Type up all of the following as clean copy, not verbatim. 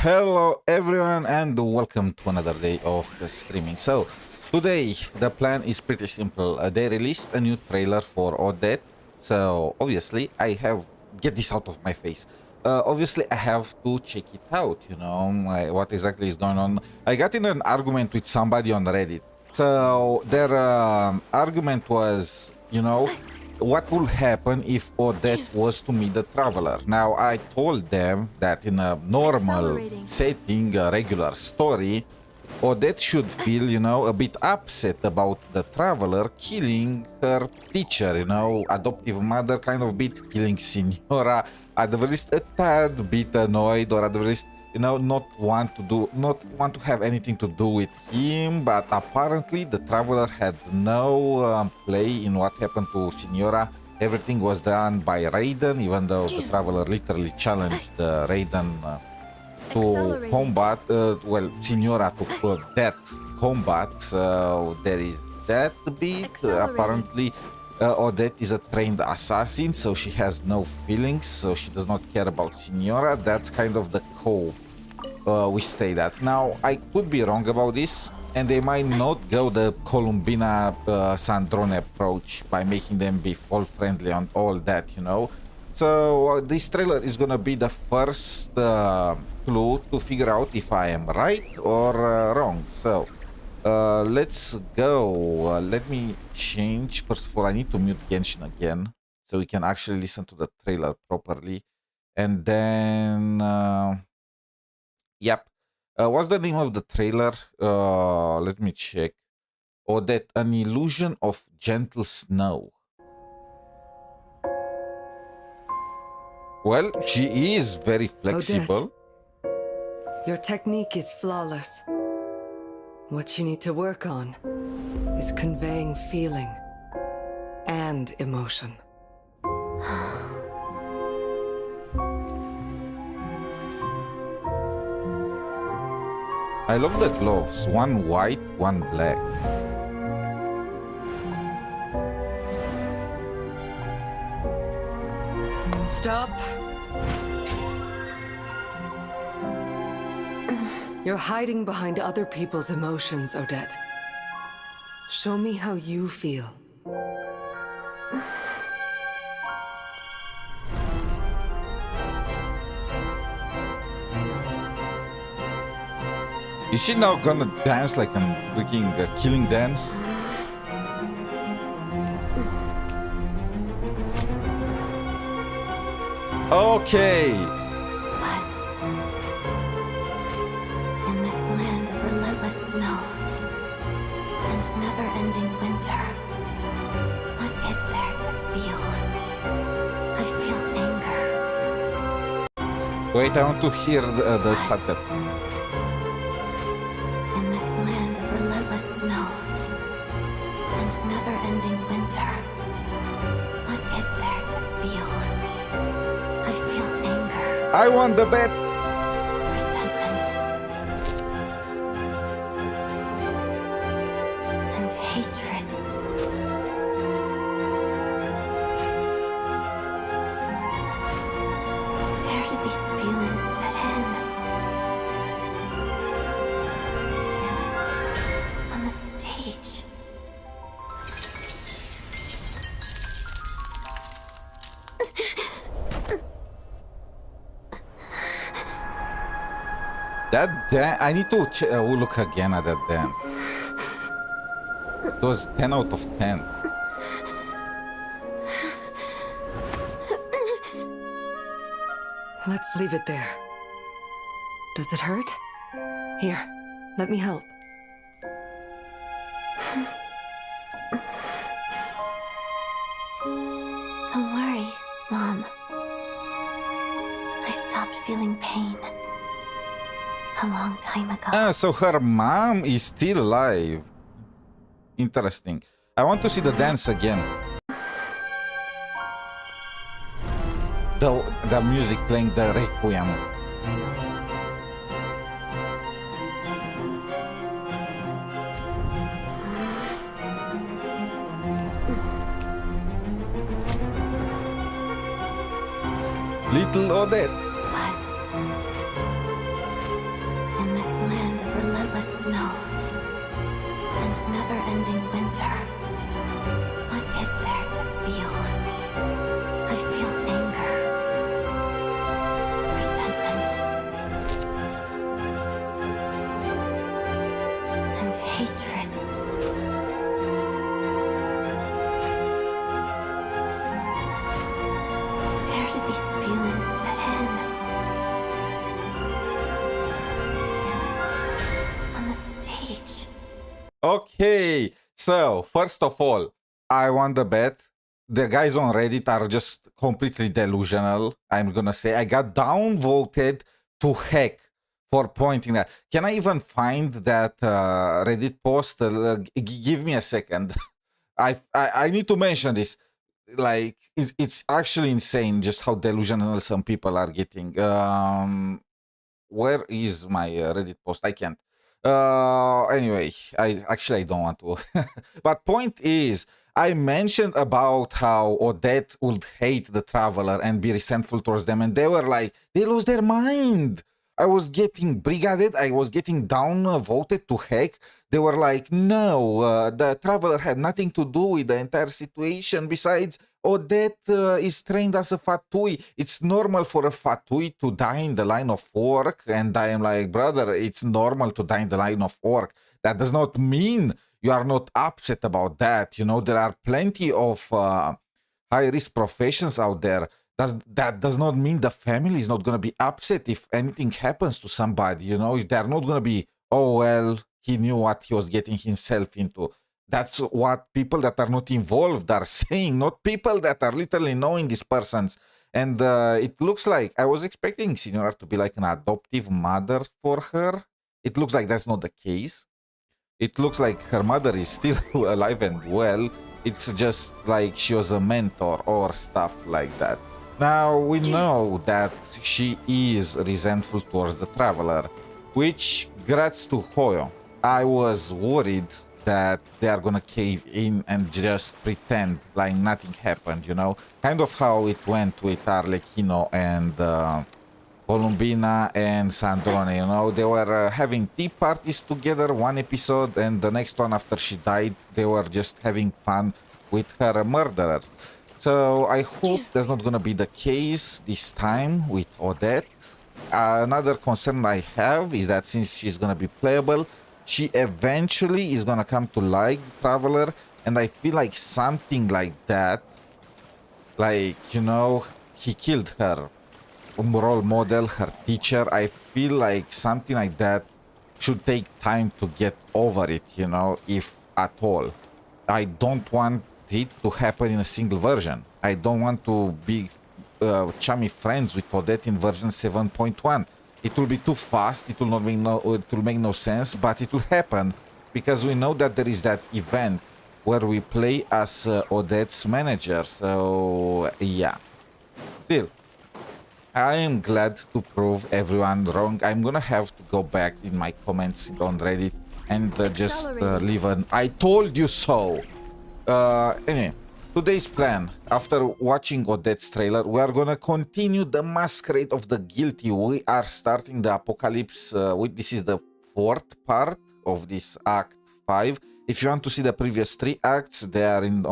Hello everyone and welcome to another day of streaming. So today the plan is pretty simple. They released a new trailer for Odette. So obviously I have get this out of my face. Obviously I have to check it out, you know, what exactly is going on. I got in an argument with somebody on Reddit. So their argument was, you know, what will happen if Odette was to meet the Traveler? Now, I told them that in a normal setting, a regular story, Odette should feel, you know, a bit upset about the Traveler killing her teacher, you know, adoptive mother, kind of bit killing Signora, at the very least a tad bit annoyed, or at the very least, you know, not want to have anything to do with him. But apparently the Traveler had no play in what happened to Signora. Everything was done by Raiden, even though the Traveler literally challenged Raiden to combat, well, Signora to that combat. So there is that bit. Apparently Odette is a trained assassin, so she has no feelings, so she does not care about Signora. That's kind of the cope we stay at. Now, I could be wrong about this, and they might not go the Columbina Sandrone approach by making them be all friendly and all that, you know. So this trailer is gonna be the first clue to figure out if I am right or wrong. So let's go. Let me change. First of all, I need to mute Genshin again so we can actually listen to the trailer properly. And then yep. What's the name of the trailer? Let me check. Odette, an illusion of gentle snow. Well, she is very flexible. Odette, your technique is flawless. What you need to work on is conveying feeling and emotion. I love the gloves, one white, one black. Stop. You're hiding behind other people's emotions, Odette. Show me how you feel. Is she now gonna dance like a freaking killing dance? Okay. But in this land of relentless snow and never-ending winter, what is there to feel? I feel anger. Wait, I want to hear the subtitle. In this land of relentless snow and never-ending winter, what is there to feel? I feel anger, I want the bet. resentment, and hatred. Where do these feelings fit in? On the stage. That dance, I need to look again at that dance. It was 10 out of 10. Let's leave it there. Does it hurt? Here, let me help. Don't worry, Mom. I stopped feeling pain a long time ago. Ah, so her mom is still alive. Interesting. I want to see the dance again. The music playing the requiem. Little Odette. But in this land of relentless snow and never-ending winter, what is there to feel? I feel anger, resentment, and hatred. Where do these feelings fit in? On the stage. Okay, so first of all, I want the bet. The guys on Reddit are just completely delusional. I'm gonna say I got downvoted to heck for pointing that. Can I even find that Reddit post? Give me a second. I need to mention this. Like it's actually insane just how delusional some people are getting. Where is my Reddit post? I can't. Anyway, I don't want to. But point is, I mentioned about how Odette would hate the Traveler and be resentful towards them, and they were like, they lost their mind. I was getting brigaded. I was getting voted to heck. They were like, no, the Traveler had nothing to do with the entire situation. Besides, Odette is trained as a Fatui. It's normal for a Fatui to die in the line of work. And I am like, brother, it's normal to die in the line of work. That does not mean you are not upset about that. You know, there are plenty of high-risk professions out there. That does not mean the family is not going to be upset if anything happens to somebody. You know, they're not going to be, oh, well, he knew what he was getting himself into. That's what people that are not involved are saying, not people that are literally knowing these persons. And it looks like I was expecting Senora to be like an adoptive mother for her. It looks like that's not the case. It looks like her mother is still alive and well. It's just like she was a mentor or stuff like that. Now we know that she is resentful towards the Traveler, which grats to Hoyo. I was worried that they are gonna cave in and just pretend like nothing happened, you know? Kind of how it went with Arlecchino and Columbina and Sandrone, you know? They were having tea parties together one episode, and the next one after she died, they were just having fun with her murderer. So I hope that's not gonna be the case this time with Odette. another concern I have is that since she's gonna be playable, she eventually is gonna come to like Traveler, and I feel like something like that, like, you know, he killed her role model, her teacher. I feel like something like that should take time to get over it, you know, if at all. I don't want it to happen in a single version. I don't want to be chummy friends with Odette in version 7.1. It will be too fast. It will not make no sense, but it will happen because we know that there is that event where we play as Odette's manager. So yeah, still, I am glad to prove everyone wrong. I'm gonna have to go back in my comments on Reddit and just leave an "I told you so." Anyway, today's plan, after watching Odette's trailer, we are gonna continue the Masquerade of the Guilty. We are starting the Apocalypse. This is the 4th part of this Act 5. If you want to see the previous 3 acts, they are in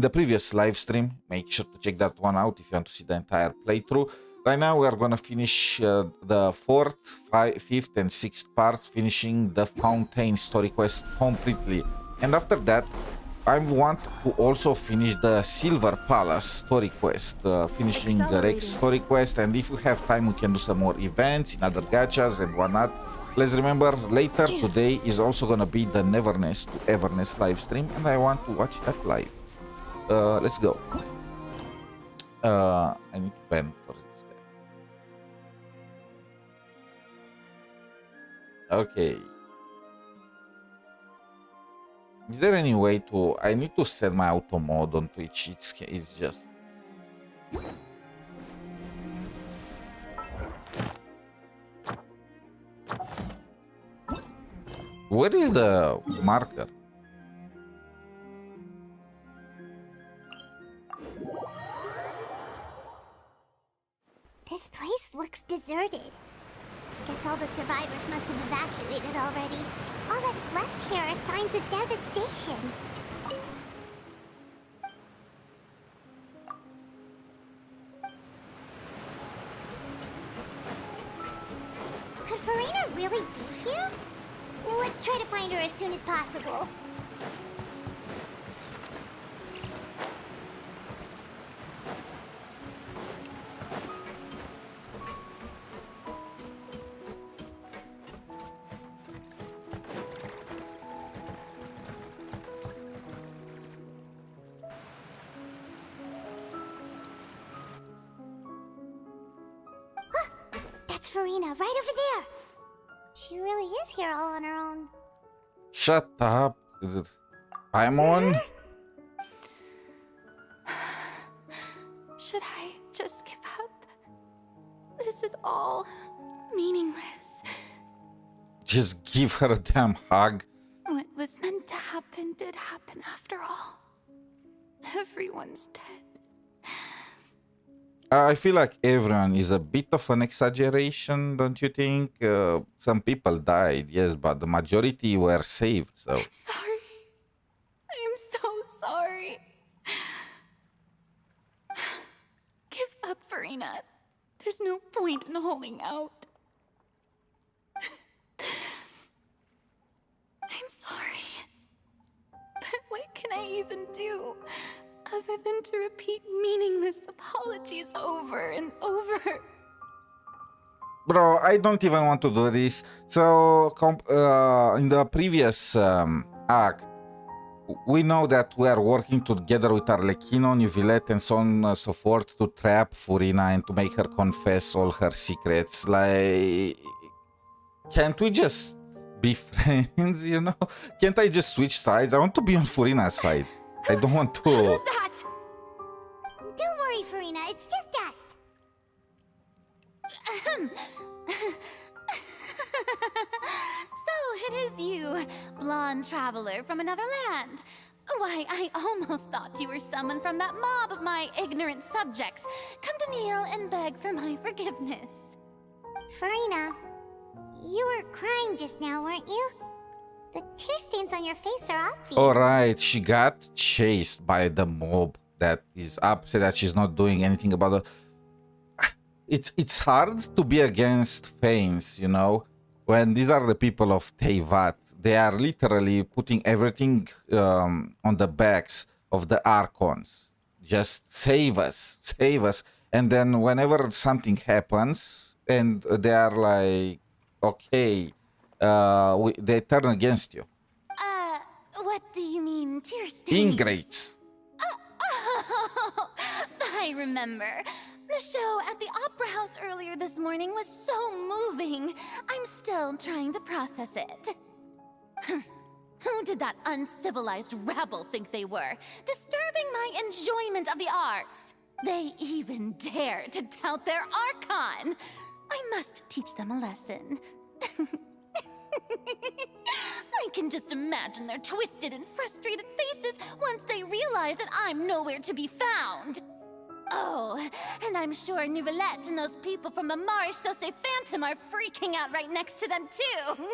the previous live stream. Make sure to check that one out if you want to see the entire playthrough. Right now we are gonna finish the 4th, 5th, and 6th parts, finishing the Fountain story quest completely. And after that, I want to also finish the Silver Palace story quest, finishing the Rex story quest, and if we have time, we can do some more events in other gachas and whatnot. Let's remember, later today is also gonna be the Neverness to Everness live stream, and I want to watch that live. Let's go. I need to pen for this guy. Okay. Is there any way to... I need to set my auto mode on Twitch. It's just... Where is the marker? This place looks deserted. Guess all the survivors must have evacuated already. All that's left here are signs of devastation. Could Farina really be here? Let's try to find her as soon as possible. That's Farina, right over there. She really is here all on her own. Shut up. I'm on. Should I just give up? This is all meaningless. Just give her a damn hug. What was meant to happen did happen after all. Everyone's dead. I feel like everyone is a bit of an exaggeration, don't you think? Some people died, yes, but the majority were saved, so... I'm sorry. I am so sorry. Give up, Farina. There's no point in holding out. I'm sorry. But what can I even do? Other than to repeat meaningless apologies over and over. Bro, I don't even want to do this. So, in the previous act, we know that we are working together with Arlecchino, Nuvillette, and so on and so forth to trap Farina and to make her confess all her secrets. Like, can't we just be friends, you know? Can't I just switch sides? I want to be on Farina's side. I don't want to... Who's that? Don't worry, Farina, it's just us. So it is you, blonde traveler from another land. Why, I almost thought you were someone from that mob of my ignorant subjects. Come to kneel and beg for my forgiveness. Farina, you were crying just now, weren't you? The tear stains on your face are obvious. Alright, she got chased by the mob that is upset that she's not doing anything about it. it's hard to be against Thanes, you know, when these are the people of Teyvat. They are literally putting everything on the backs of the Archons. Just save us, save us. And then whenever something happens, and they are like, okay, they turn against you. What do you mean, tear stains? Ingrates. Oh, I remember. The show at the Opera House earlier this morning was so moving. I'm still trying to process it. Who did that uncivilized rabble think they were? Disturbing my enjoyment of the arts. They even dare to tout their Archon. I must teach them a lesson. I can just imagine their twisted and frustrated faces once they realize that I'm nowhere to be found. Oh, and I'm sure Noirceur and those people from the Maréchaussée Phantom are freaking out right next to them, too.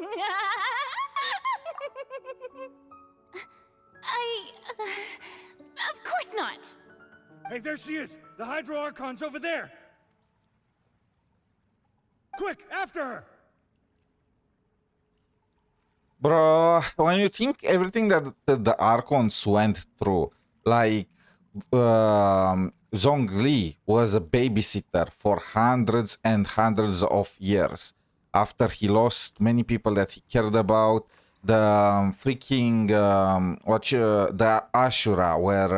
Of course not. Hey, there she is! The Hydro Archon's over there! Quick, after her! Bro, when you think everything that the Archons went through, like Zhongli was a babysitter for hundreds and hundreds of years after he lost many people that he cared about. The freaking the Ashura, where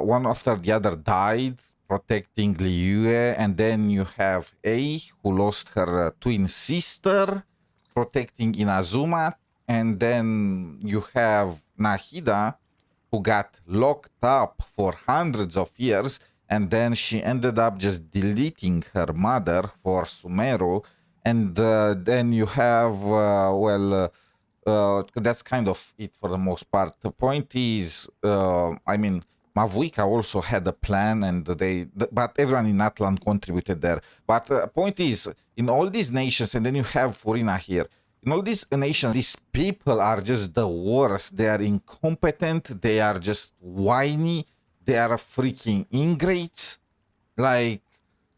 one after the other died protecting Liyue, and then you have A, who lost her twin sister protecting Inazuma, and then you have Nahida, who got locked up for hundreds of years, and then she ended up just deleting her mother for Sumeru, and then you have, that's kind of it for the most part. The point is, I mean, Mavuika also had a plan, and but everyone in Atlan contributed there. But the point is, in all these nations, and then you have Furina here, in all these nations, these people are just the worst. They are incompetent, they are just whiny, they are freaking ingrates. Like,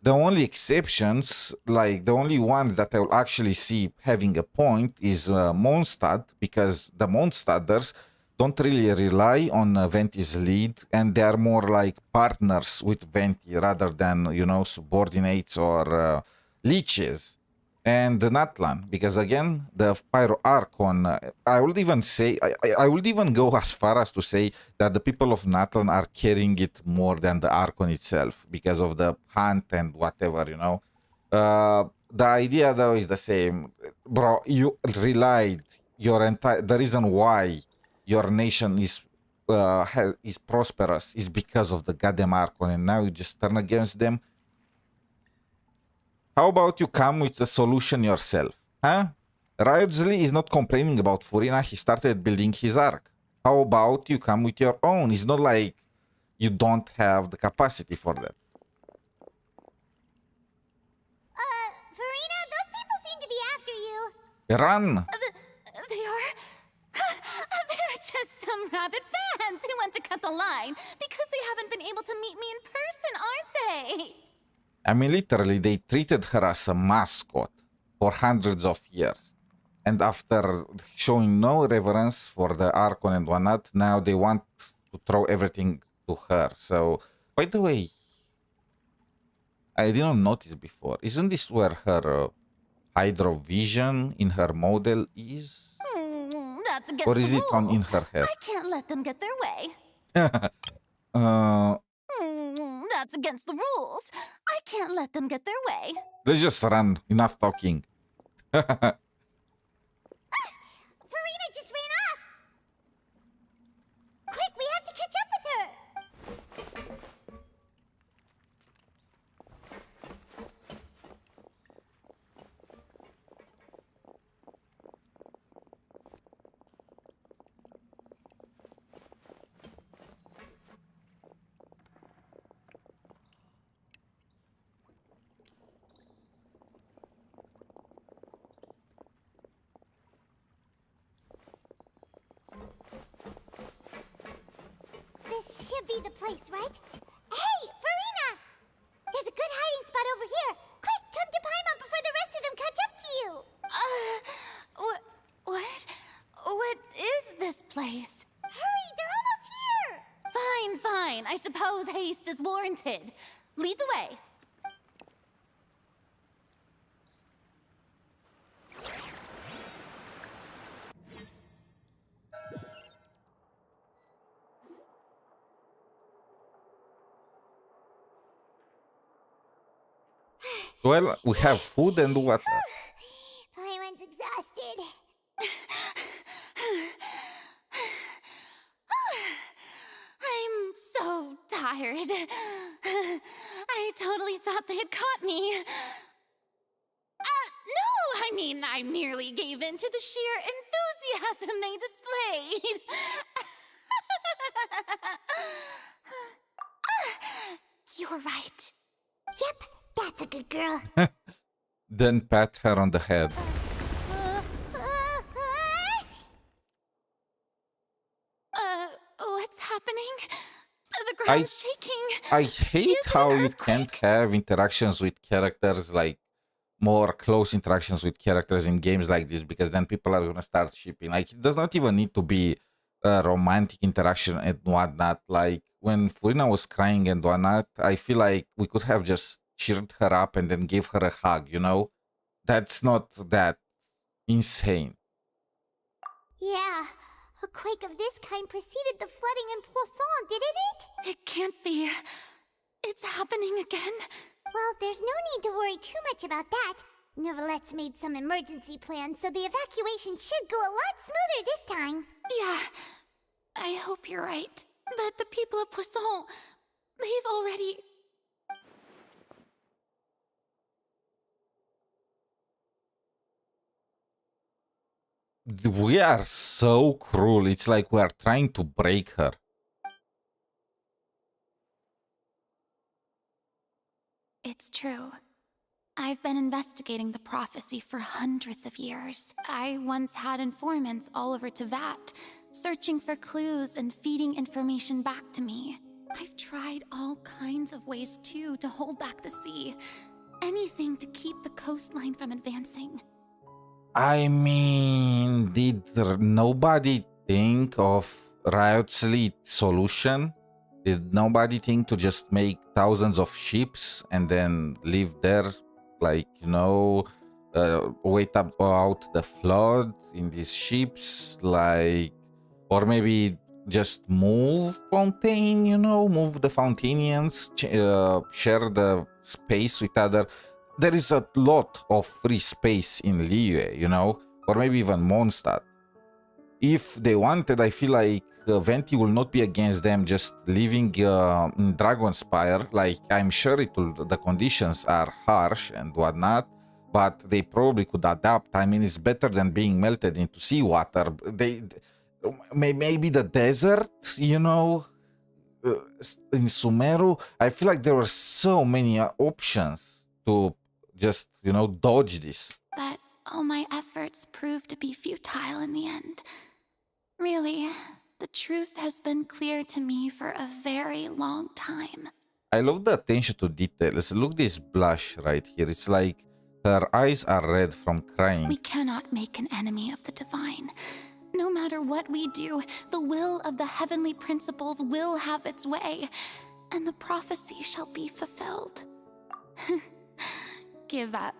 the only exceptions, like the only ones that I will actually see having a point is Mondstadt, because the Mondstadters don't really rely on Venti's lead, and they are more like partners with Venti rather than, you know, subordinates or leeches. And the Natlan, because again, the Pyro Archon, I would even say, I would even go as far as to say that the people of Natlan are carrying it more than the Archon itself because of the hunt and whatever, you know. The idea though is the same. Bro, you relied the reason why your nation is prosperous is because of the goddamn Archon, and now you just turn against them. How about you come with the solution yourself, huh? Riotzli is not complaining about Furina, he started building his arc. How about you come with your own? It's not like you don't have the capacity for that. Furina, those people seem to be after you. Run! They are... They're just some rabid fans who want to cut the line because they haven't been able to meet me in person, aren't they? I mean, literally, they treated her as a mascot for hundreds of years. And after showing no reverence for the Archon and whatnot, now they want to throw everything to her. So, by the way, I didn't notice before. Isn't this where her hydrovision in her model is? That's against Or is the it on in rules. her head? I can't let them get their way. That's against the rules. I can't let them get their way. Let's just run. Enough talking. Furina just ran off. Quick, we have to catch up with her. This should be the place, right? Hey, Furina! There's a good I suppose haste is warranted. Lead the way. Well, we have food and water. Paimon's exhausted. I'm so tired. I totally thought they had caught me. No, I mean, I merely gave in to the sheer enthusiasm they displayed. You're right. Yep, that's a good girl. Then pat her on the head. What's happening? The ground's shaking. I hate Is it how an you can't have interactions with characters, like more close interactions with characters in games like this, because then people are gonna start shipping. Like, it does not even need to be a romantic interaction and whatnot. Like when Furina was crying and whatnot, I feel like we could have just cheered her up and then gave her a hug, you know? That's not that insane. Yeah, a quake of this kind preceded the flooding in Poisson, didn't it? It can't be. It's happening again. Well, there's no need to worry too much about that. Novelette's made some emergency plans, so the evacuation should go a lot smoother this time. Yeah, I hope you're right. But the people of Poisson, they've already... We are so cruel. It's like we are trying to break her. It's true. I've been investigating the prophecy for hundreds of years. I once had informants all over Tevat, searching for clues and feeding information back to me. I've tried all kinds of ways too to hold back the sea. Anything to keep the coastline from advancing. I mean, did nobody think of Riot's lead solution? Did nobody think to just make thousands of ships and then live there, like, you know, wait up out the flood in these ships, like, or maybe just move Fontaine, you know, move the Fountainians, share the space with other. There is a lot of free space in Liyue, you know, or maybe even Mondstadt. If they wanted, I feel like Venti will not be against them just living in Dragonspire. Like, I'm sure the conditions are harsh and whatnot, but they probably could adapt. I mean, it's better than being melted into seawater. Maybe the desert, you know, in Sumeru. I feel like there were so many options to just, you know, dodge this. But all my efforts proved to be futile in the end. Really, the truth has been clear to me for a very long time. I love the attention to details. Look at this blush right here. It's like her eyes are red from crying. We cannot make an enemy of the divine. No matter what we do, the will of the heavenly principles will have its way, and the prophecy shall be fulfilled. Give up.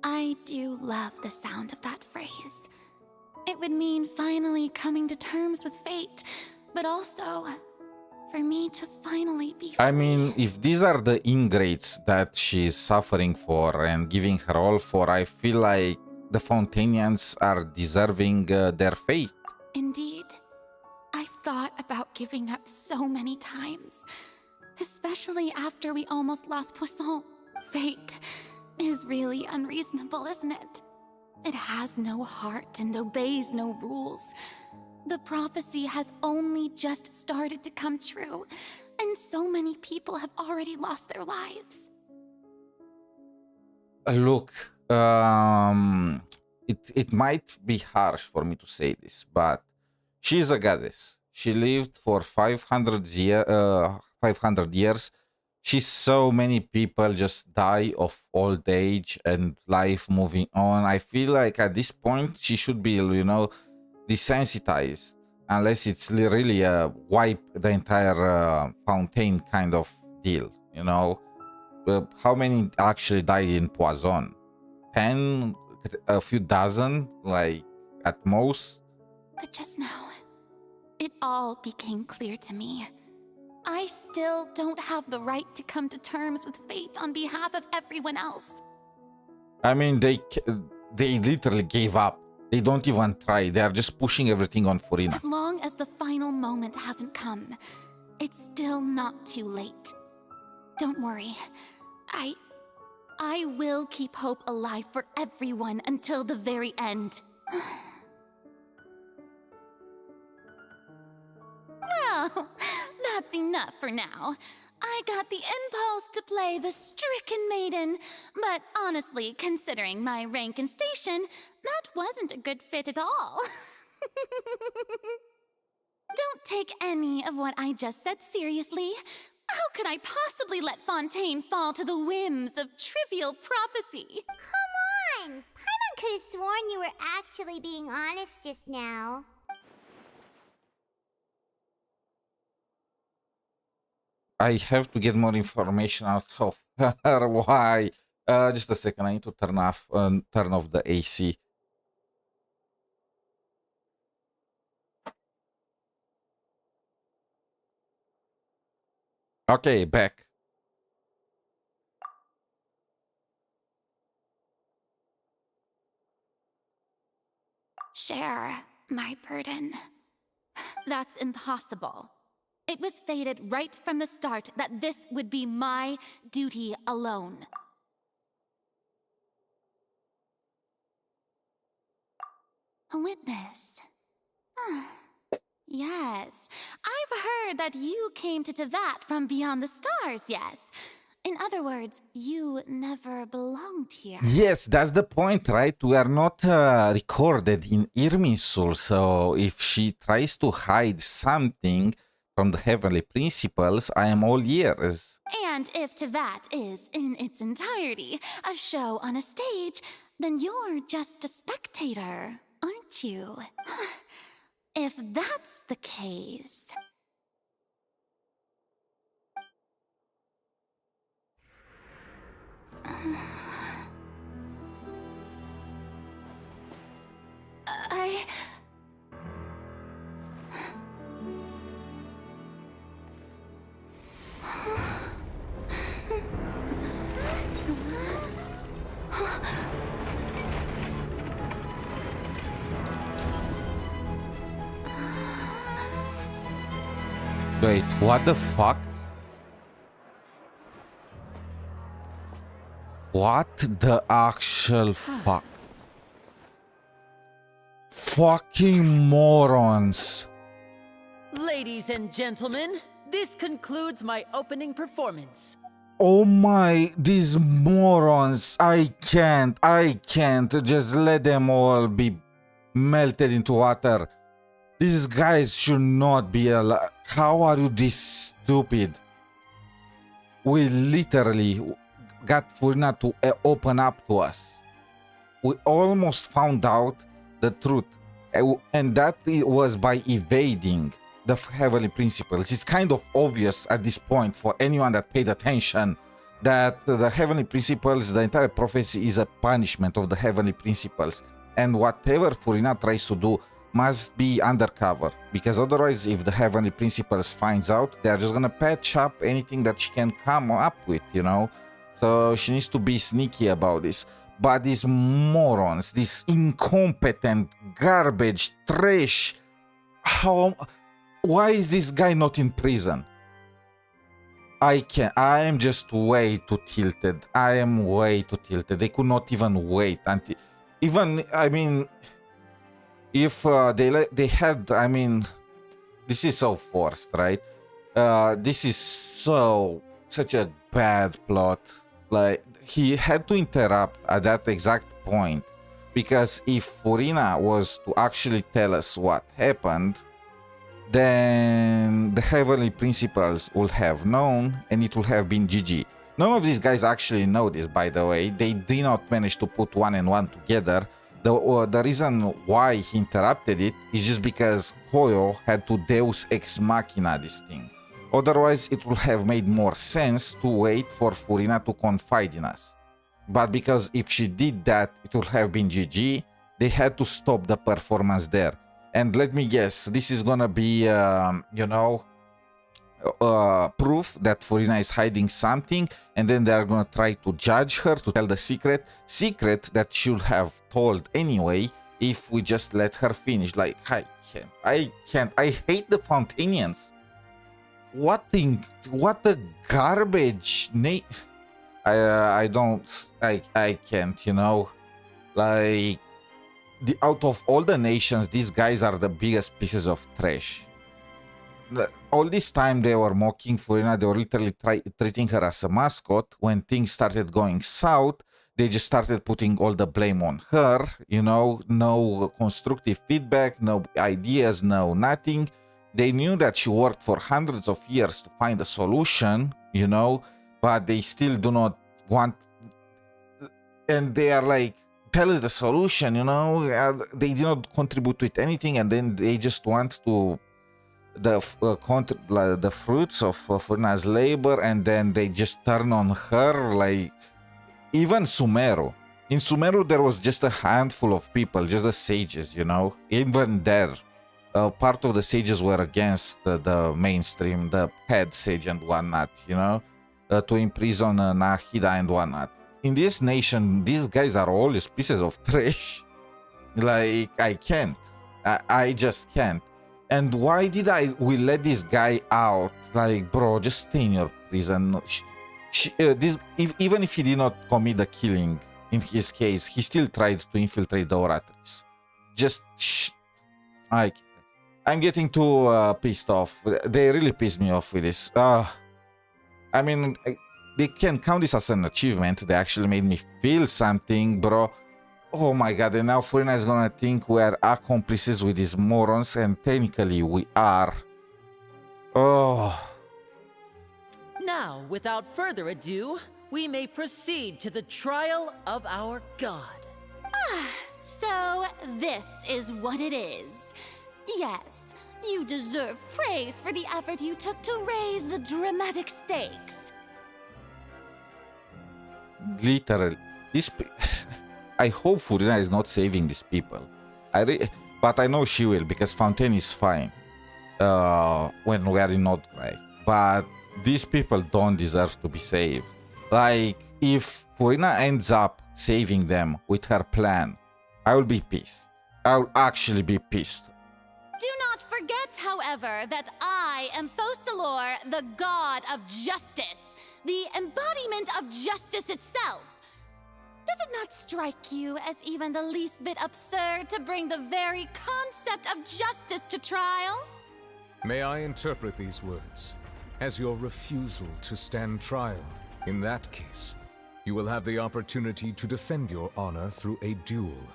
I do love the sound of that phrase. It would mean finally coming to terms with fate, but also for me to finally be free. I mean, if these are the ingrates that she's suffering for and giving her all for, I feel like the Fontainians are deserving their fate. Indeed. I've thought about giving up so many times, especially after we almost lost Poisson. Fate is really unreasonable, isn't it? It has no heart and obeys no rules. The prophecy has only just started to come true, and so many people have already lost their lives. Look, it might be harsh for me to say this, but she's a goddess. She lived for 500 years. She's so many people just die of old age and life moving on. I feel like at this point she should be, you know, desensitized. unless it's really a wipe the entire fountain kind of deal, you know. How many actually died in Poison? 10, a few dozen, like at most. But just now, it all became clear to me. I still don't have the right to come to terms with fate on behalf of everyone else. I mean, they literally gave up. They don't even try. They are just pushing everything on Furina. As long as the final moment hasn't come, it's still not too late. Don't worry. I will keep hope alive for everyone until the very end. Well, that's enough for now. I got the impulse to play the stricken maiden, but honestly, considering my rank and station, that wasn't a good fit at all. Don't take any of what I just said seriously. How could I possibly let Fontaine fall to the whims of trivial prophecy? Come on! Paimon could have sworn you were actually being honest just now. I have to get more information out of her. Why? Just a second. I need to turn off the AC. Okay, back. Share my burden. That's impossible. It was fated right from the start that this would be my duty alone. A witness. Yes, I've heard that you came to Tevat from beyond the stars, yes. In other words, you never belonged here. Yes, that's the point, right? We are not recorded in Irminsul, so if she tries to hide something from the heavenly principles, I am all ears. And if Tevat is, in its entirety, a show on a stage, then you're just a spectator, aren't you? If that's the case... I... Wait, what the fuck? What the actual fuck? Fucking morons. Ladies and gentlemen, this concludes my opening performance. Oh my, these morons. I can't. Just let them all be melted into water. These guys should not be alive. How are you this stupid? We literally got Furina to open up to us. We almost found out the truth. And that was by evading the heavenly principles. It's kind of obvious at this point for anyone that paid attention that the heavenly principles, the entire prophecy is a punishment of the heavenly principles. And whatever Furina tries to do must be undercover, because otherwise if the heavenly principles finds out, they're just gonna patch up anything that she can come up with, you know. So she needs to be sneaky about this. But these morons, this incompetent garbage trash, why is this guy not in prison? I am just way too tilted. I am way too tilted. They could not even wait until I mean, if they had, I mean, this is so forced, right? This is such a bad plot. Like, he had to interrupt at that exact point, because if Furina was to actually tell us what happened, then the heavenly principles would have known and it would have been GG. None of these guys actually know this, by the way. They did not manage to put one and one together. The reason why he interrupted it is just because Hoyo had to Deus Ex Machina this thing. Otherwise, it would have made more sense to wait for Furina to confide in us. But because if she did that, it would have been GG, they had to stop the performance there. And let me guess, this is gonna be, proof that Furina is hiding something, and then they are gonna try to judge her, to tell the secret that she should have told anyway if we just let her finish. Like, I can't. I hate the Fountainians. What a garbage. I can't, like, out of all the nations, these guys are the biggest pieces of trash. All this time they were mocking Furina, they were literally treating her as a mascot. When things started going south, they just started putting all the blame on her, no constructive feedback, no ideas, no nothing. They knew that she worked for hundreds of years to find a solution, but they still do not want, and they are like, tell us the solution, they did not contribute with anything, and then they just want to the fruits of Furina's labor, and then they just turn on her. Like, even Sumeru. In Sumeru, there was just a handful of people, just the sages, Even there, part of the sages were against the mainstream, the head sage and whatnot, to imprison Nahida and whatnot. In this nation, these guys are all just pieces of trash. Like, I can't. I just can't. And why did we let this guy out? Like, bro, just stay in your prison. Even if he did not commit the killing, in his case, he still tried to infiltrate the Oratrice. I'm getting too pissed off. They really pissed me off with this. I mean, they can count this as an achievement. They actually made me feel something, bro. Oh my god, and now Furina is gonna think we are accomplices with these morons, and technically we are. Oh. Now, without further ado, we may proceed to the trial of our god. So this is what it is. Yes, you deserve praise for the effort you took to raise the dramatic stakes. Literally, I hope Furina is not saving these people. But I know she will, because Fontaine is fine when we are in Outcry. But these people don't deserve to be saved. Like, if Furina ends up saving them with her plan, I will be pissed. I will actually be pissed. Do not forget, however, that I am Focalor, the god of justice, the embodiment of justice itself. Does it not strike you as even the least bit absurd to bring the very concept of justice to trial? May I interpret these words as your refusal to stand trial? In that case, you will have the opportunity to defend your honor through a duel.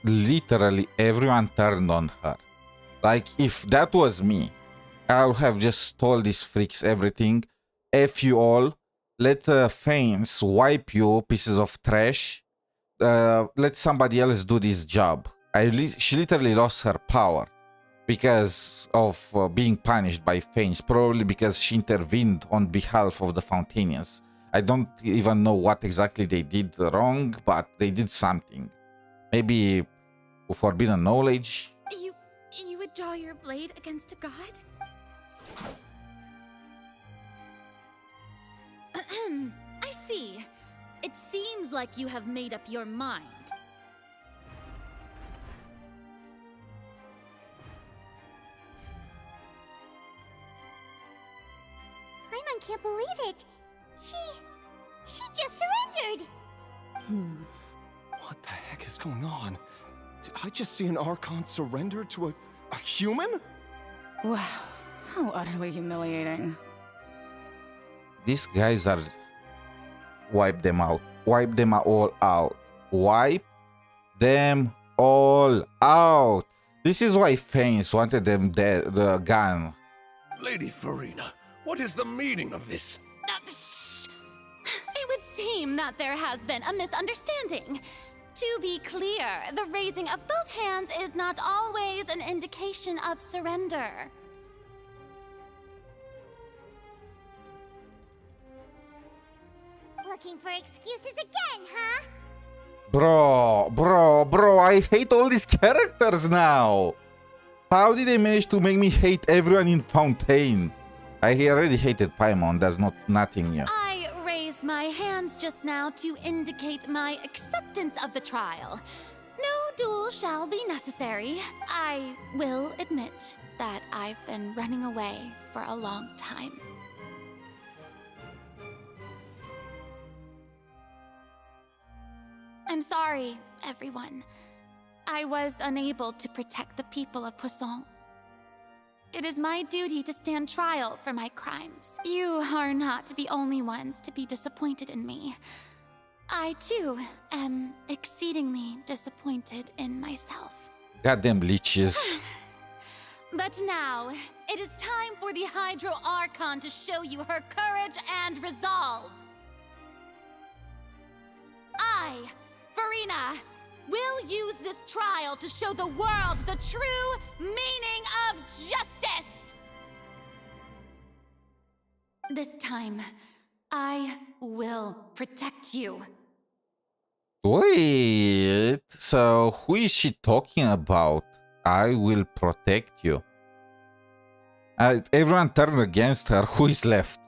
Literally, everyone turned on her. Like, if that was me, I would have just told these freaks everything. F you all. Let Fanes wipe you, pieces of trash. Let somebody else do this job. She literally lost her power because of being punished by Fanes. Probably because she intervened on behalf of the Fountainians. I don't even know what exactly they did wrong, but they did something. Maybe forbidden knowledge. You would draw your blade against a god? I see. It seems like you have made up your mind. Paimon can't believe it. She just surrendered. What the heck is going on? Did I just see an Archon surrender to a human? Wow, how utterly humiliating. These guys are... Wipe them out. Wipe them all out. Wipe them all out. This is why Fanes wanted them dead, the gun. Lady Furina, what is the meaning of this? It would seem that there has been a misunderstanding. To be clear, the raising of both hands is not always an indication of surrender. Looking for excuses again, huh? Bro, I hate all these characters now. How did they manage to make me hate everyone in Fontaine? I already hated Paimon, there's nothing new. I raised my hands just now to indicate my acceptance of the trial. No duel shall be necessary. I will admit that I've been running away for a long time. I'm sorry, everyone. I was unable to protect the people of Poisson. It is my duty to stand trial for my crimes. You are not the only ones to be disappointed in me. I, too, am exceedingly disappointed in myself. Goddamn leeches. But now, it is time for the Hydro Archon to show you her courage and resolve. I, Farina, will use this trial to show the world the true meaning of justice! This time, I will protect you. Wait, so who is she talking about? I will protect you. Everyone turned against her. Who is left?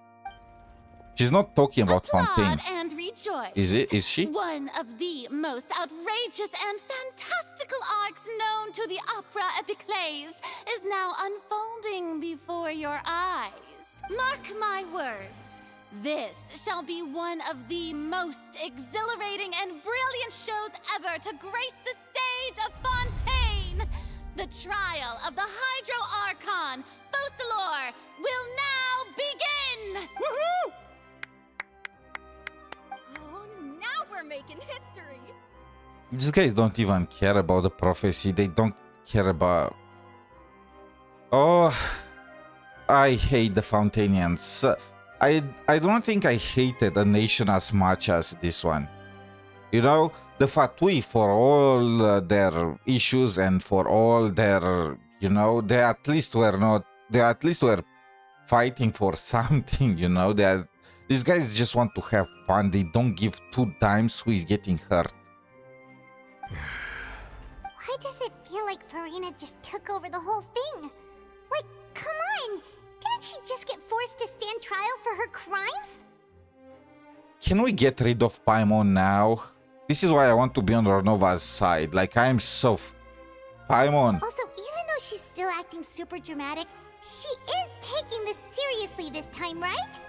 She's not talking about Fontaine. And rejoice. Is she? One of the most outrageous and fantastical arcs known to the opera epiclese is now unfolding before your eyes. Mark my words. This shall be one of the most exhilarating and brilliant shows ever to grace the stage of Fontaine. The trial of the Hydro Archon, Focalor, will now begin! Woohoo! Oh, now we're making history! These guys don't even care about the prophecy. They don't care about... Oh, I hate the Fontainians. I don't think I hated a nation as much as this one. You know, the Fatui, for all their issues and for all their, you know, they at least were fighting for something, you know. These guys just want to have fun. They don't give two dimes who is getting hurt. Why does it feel like Farina just took over the whole thing? Like, come on! Didn't she just get forced to stand trial for her crimes? Can we get rid of Paimon now? This is why I want to be on Renova's side. Like, I'm so... Paimon. Also, even though she's still acting super dramatic, she is taking this seriously this time, right?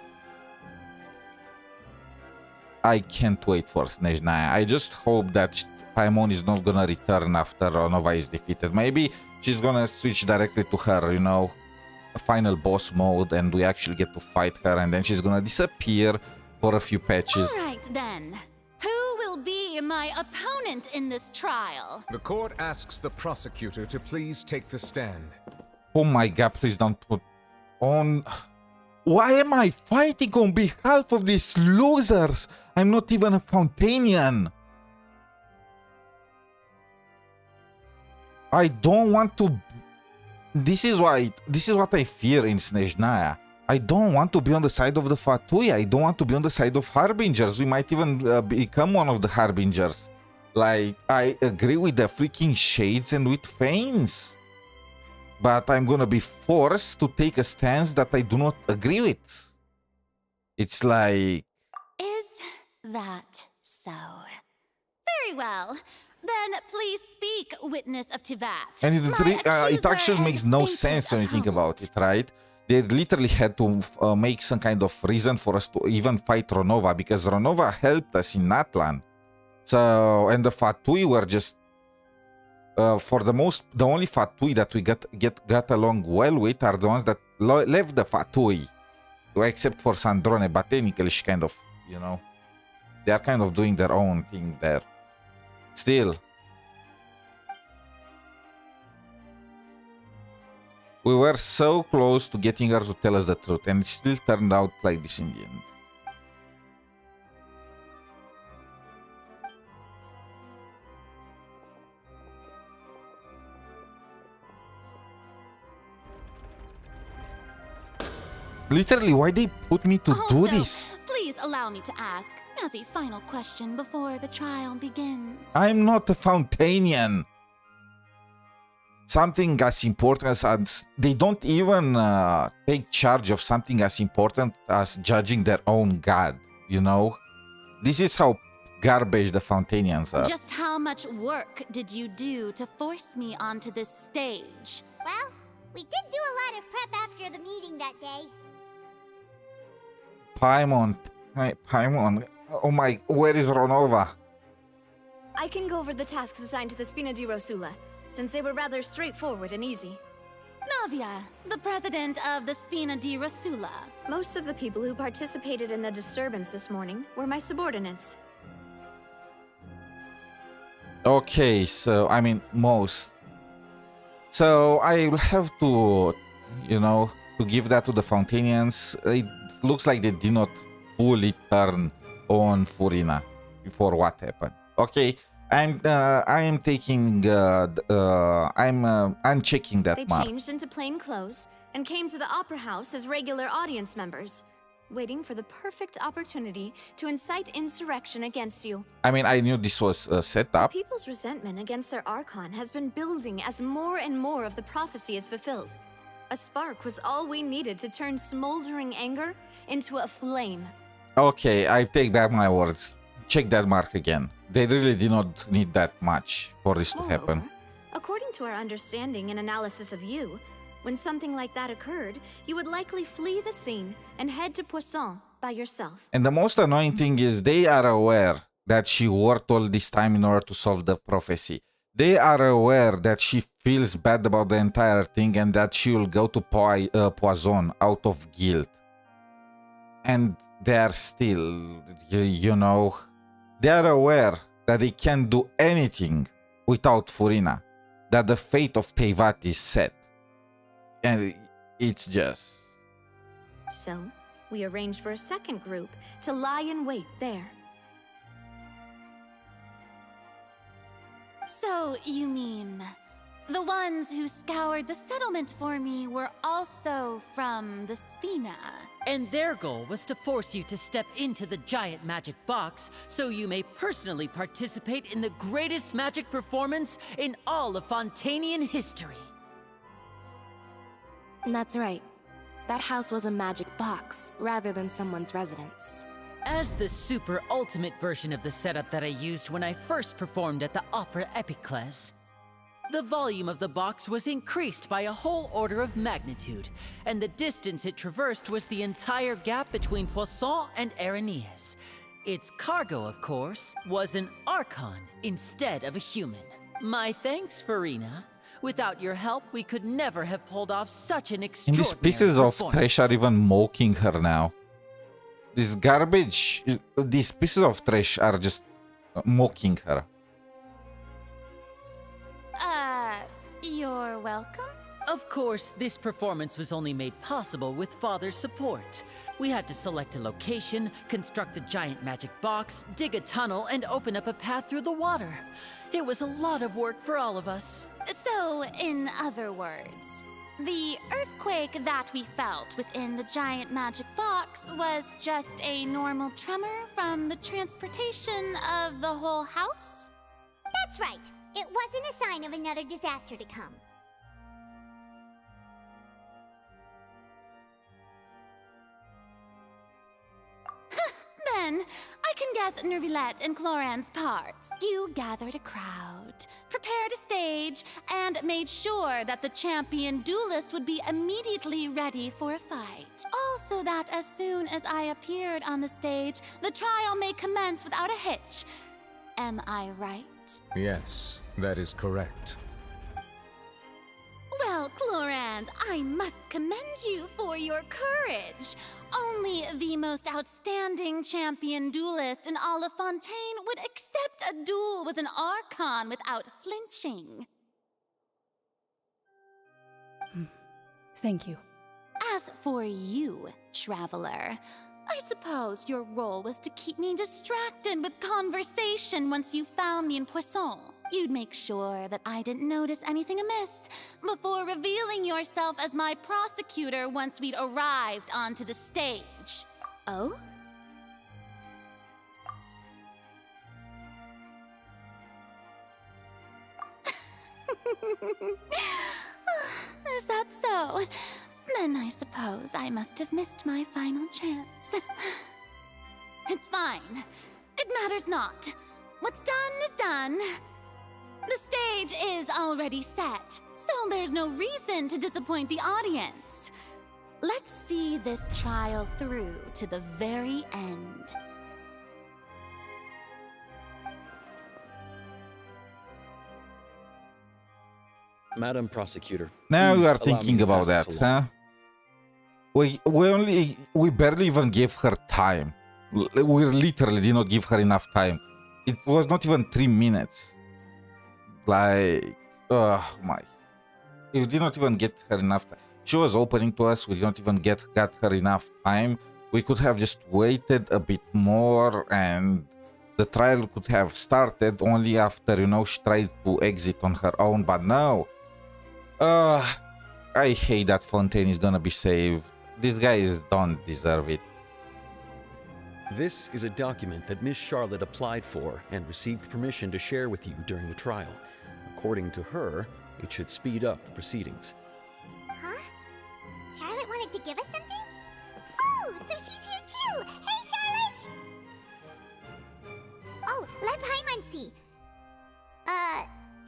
I can't wait for Snezhnaya. I just hope that Paimon is not gonna return after Renova is defeated. Maybe she's gonna switch directly to her, you know, final boss mode, and we actually get to fight her, and then she's gonna disappear for a few patches. Alright then. Who will be my opponent in this trial? The court asks the prosecutor to please take the stand. Oh my god, please don't put on... Why am I fighting on behalf of these losers? I'm not even a Fontainian. I don't want to... This is what I fear in Snezhnaya. I don't want to be on the side of the Fatui. I don't want to be on the side of Harbingers. We might even become one of the Harbingers. Like, I agree with the freaking Shades and with Fanes. But I'm gonna be forced to take a stance that I do not agree with. It's like... Is that so? Very well. Then please speak, witness of Tivat. And it actually makes no sense when you think about it, right? They literally had to make some kind of reason for us to even fight Renova, because Renova helped us in Natlan. So, and the Fatui were just, the only Fatui that we got along well with are the ones that left the Fatui. Except for Sandrone, but technically she kind of, you know, they are kind of doing their own thing there. Still. We were so close to getting her to tell us the truth, and it still turned out like this in the end. Literally, why they put me to do Also, this? please allow me to ask, as a final question before the trial begins. I'm not a Fountainian. Something as important as... They don't even take charge of something as important as judging their own god, you know? This is how garbage the Fountainians are. Just how much work did you do to force me onto this stage? Well, we did do a lot of prep after the meeting that day. Paimon. Paimon. Oh my... Where is Ronova? I can go over the tasks assigned to the Spina di Rosula, since they were rather straightforward and easy. Navia, the president of the Spina di Rosula. Most of the people who participated in the disturbance this morning were my subordinates. Okay, so... I mean, most. So, I will have to... You know... To give that to the Fountainians. It looks like they did not fully turn on Furina before what happened. Okay, I am taking I'm unchecking that They mark. changed into plain clothes and came to the Opera House as regular audience members, waiting for the perfect opportunity to incite insurrection against you. I mean, I knew this was set up. People's resentment against their Archon has been building as more and more of the prophecy is fulfilled. A spark was all we needed to turn smoldering anger into a flame. Okay, I take back my words. Check that mark again. They really did not need that much for this to happen. Moreover, according to our understanding and analysis of you, when something like that occurred, you would likely flee the scene and head to Poisson by yourself. And the most annoying thing is they are aware that she worked all this time in order to solve the prophecy. They are aware that she feels bad about the entire thing and that she will go to Poisson out of guilt. And they are still, you know, they are aware that they can't do anything without Furina, that the fate of Teyvat is set. And it's just... So, we arranged for a second group to lie in wait there. So, you mean... The ones who scoured the settlement for me were also from the Spina. And their goal was to force you to step into the giant magic box so you may personally participate in the greatest magic performance in all of Fontanian history. That's right. That house was a magic box, rather than someone's residence. As the super ultimate version of the setup that I used when I first performed at the Opera Epiclese, the volume of the box was increased by a whole order of magnitude, and the distance it traversed was the entire gap between Poisson and Aranias. Its cargo, of course, was an Archon instead of a human. My thanks, Furina. Without your help, we could never have pulled off such an And extraordinary these pieces of performance. trash are even mocking her now. This garbage, these pieces of trash are just mocking her. You're welcome? Of course, this performance was only made possible with Father's support. We had to select a location, construct the giant magic box, dig a tunnel, and open up a path through the water. It was a lot of work for all of us. So, in other words, the earthquake that we felt within the giant magic box was just a normal tremor from the transportation of the whole house? That's right. It wasn't a sign of another disaster to come. Then, I can guess Nervillette and Cloran's parts. You gathered a crowd, prepared a stage, and made sure that the champion duelist would be immediately ready for a fight. Also that as soon as I appeared on the stage, the trial may commence without a hitch. Am I right? Yes, that is correct. Well, Clorand, I must commend you for your courage. Only the most outstanding champion duelist in all of Fontaine would accept a duel with an Archon without flinching. Thank you. As for you, Traveler, I suppose your role was to keep me distracted with conversation once you found me in Poisson. You'd make sure that I didn't notice anything amiss before revealing yourself as my prosecutor once we'd arrived onto the stage. Oh? Is that so? Then I suppose I must have missed my final chance. It's fine. It matters not. What's done is done. The stage is already set, so there's no reason to disappoint the audience. Let's see this trial through to the very end. Madam Prosecutor. Now please you are allow me thinking to about pass that, this along. huh? We barely even gave her time. We literally did not give her enough time. It was not even 3 minutes. Like, oh my. We did not even get her enough time. She was opening to us. We did not even got her enough time. We could have just waited a bit more and the trial could have started only after, she tried to exit on her own. But no. I hate that Fontaine is gonna be saved. These guys don't deserve it. This is a document that Miss Charlotte applied for and received permission to share with you during the trial. According to her, it should speed up the proceedings. Huh? Charlotte wanted to give us something? Oh, so she's here too! Hey, Charlotte! Oh, let Paimon see.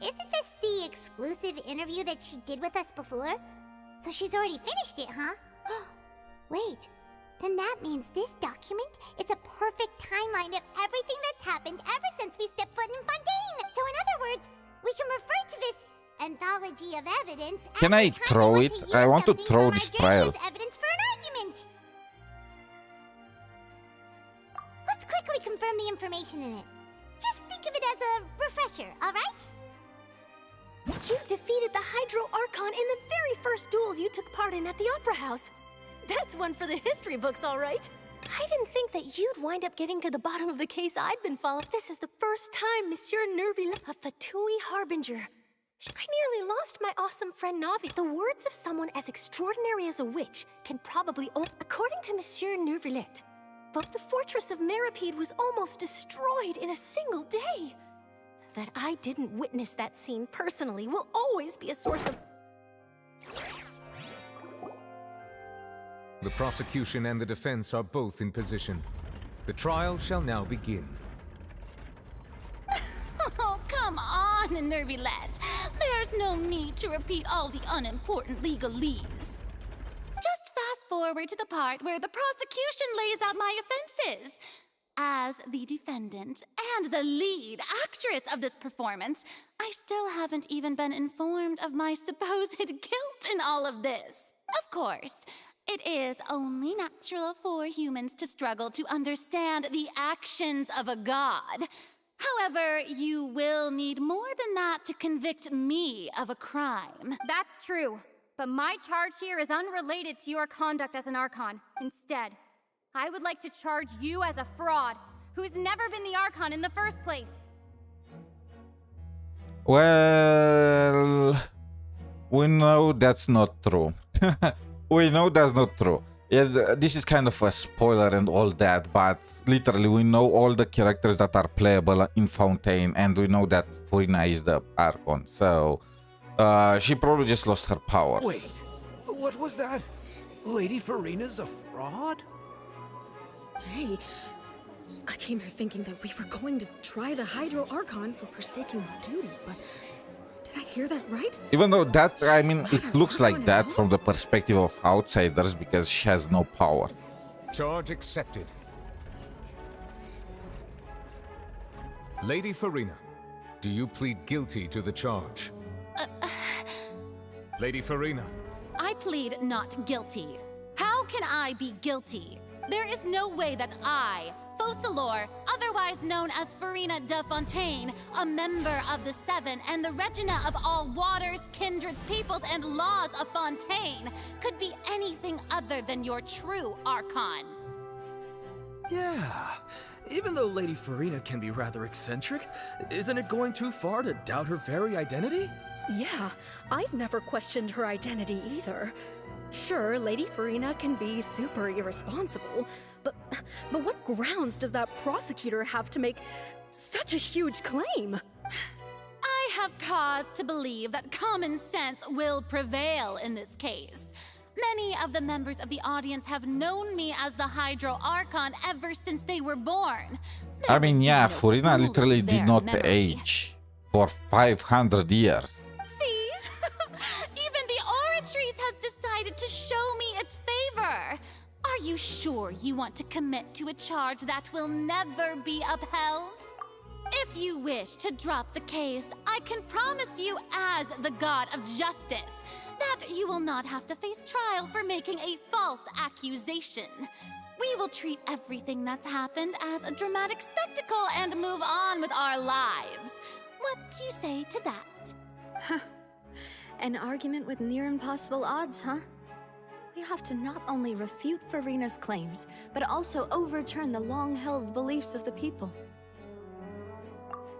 Isn't this the exclusive interview that she did with us before? So she's already finished it, huh? Wait, then that means this document is a perfect timeline of everything that's happened ever since we stepped foot in Fontaine. So in other words, we can refer to this anthology of evidence. Can I throw it? I want to throw this trial. Evidence for an argument. Let's quickly confirm the information in it. Just think of it as a refresher, all right? You defeated the Hydro Archon in the very first duels you took part in at the Opera House. That's one for the history books, all right. I didn't think that you'd wind up getting to the bottom of the case I'd been following. This is the first time Monsieur Nerville, a Fatui Harbinger. I nearly lost my awesome friend Navi. The words of someone as extraordinary as a witch can probably according to Monsieur Nervillet, but the fortress of Meripede was almost destroyed in a single day. That I didn't witness that scene personally will always be a source of... The prosecution and the defense are both in position. The trial shall now begin. Oh, come on, Nervilette. There's no need to repeat all the unimportant legalese. Just fast forward to the part where the prosecution lays out my offenses. As the defendant and the lead actress of this performance, I still haven't even been informed of my supposed guilt in all of this. Of course, it is only natural for humans to struggle to understand the actions of a god. However, you will need more than that to convict me of a crime. That's true, but my charge here is unrelated to your conduct as an Archon. Instead, I would like to charge you as a fraud who's never been the Archon in the first place. Well, we know that's not true. We know that's not true. Yeah, this is kind of a spoiler and all that, but literally we know all the characters that are playable in Fontaine, and we know that Furina is the Archon, so she probably just lost her powers. Wait, what was that? Lady Furina's a fraud? Hey, I came here thinking that we were going to try the Hydro Archon for forsaking duty, but did I hear that right? Even though that, I mean, it looks like that from the perspective of outsiders because she has no power. Charge accepted. Lady Furina, do you plead guilty to the charge? Lady Furina. I plead not guilty. How can I be guilty? There is no way that I, Focalor, otherwise known as Furina de Fontaine, a member of the Seven and the Regina of all waters, kindreds, peoples, and laws of Fontaine, could be anything other than your true Archon. Yeah, Even though Lady Farina can be rather eccentric, isn't it going too far to doubt her very identity? Yeah, I've never questioned her identity either. Sure, Lady Farina can be super irresponsible, but what grounds does that prosecutor have to make such a huge claim? I have cause to believe that common sense will prevail in this case. Many of the members of the audience have known me as the Hydro Archon ever since they were born. I mean, yeah, Farina literally did not age for 500 years. See? Even the Oratrice has decided to show me its favor. Are you sure you want to commit to a charge that will never be upheld? If you wish to drop the case, I can promise you as the God of Justice that you will not have to face trial for making a false accusation. We will treat everything that's happened as a dramatic spectacle and move on with our lives. What do you say to that? Huh. An argument with near impossible odds, huh? We have to not only refute Farina's claims, but also overturn the long-held beliefs of the people.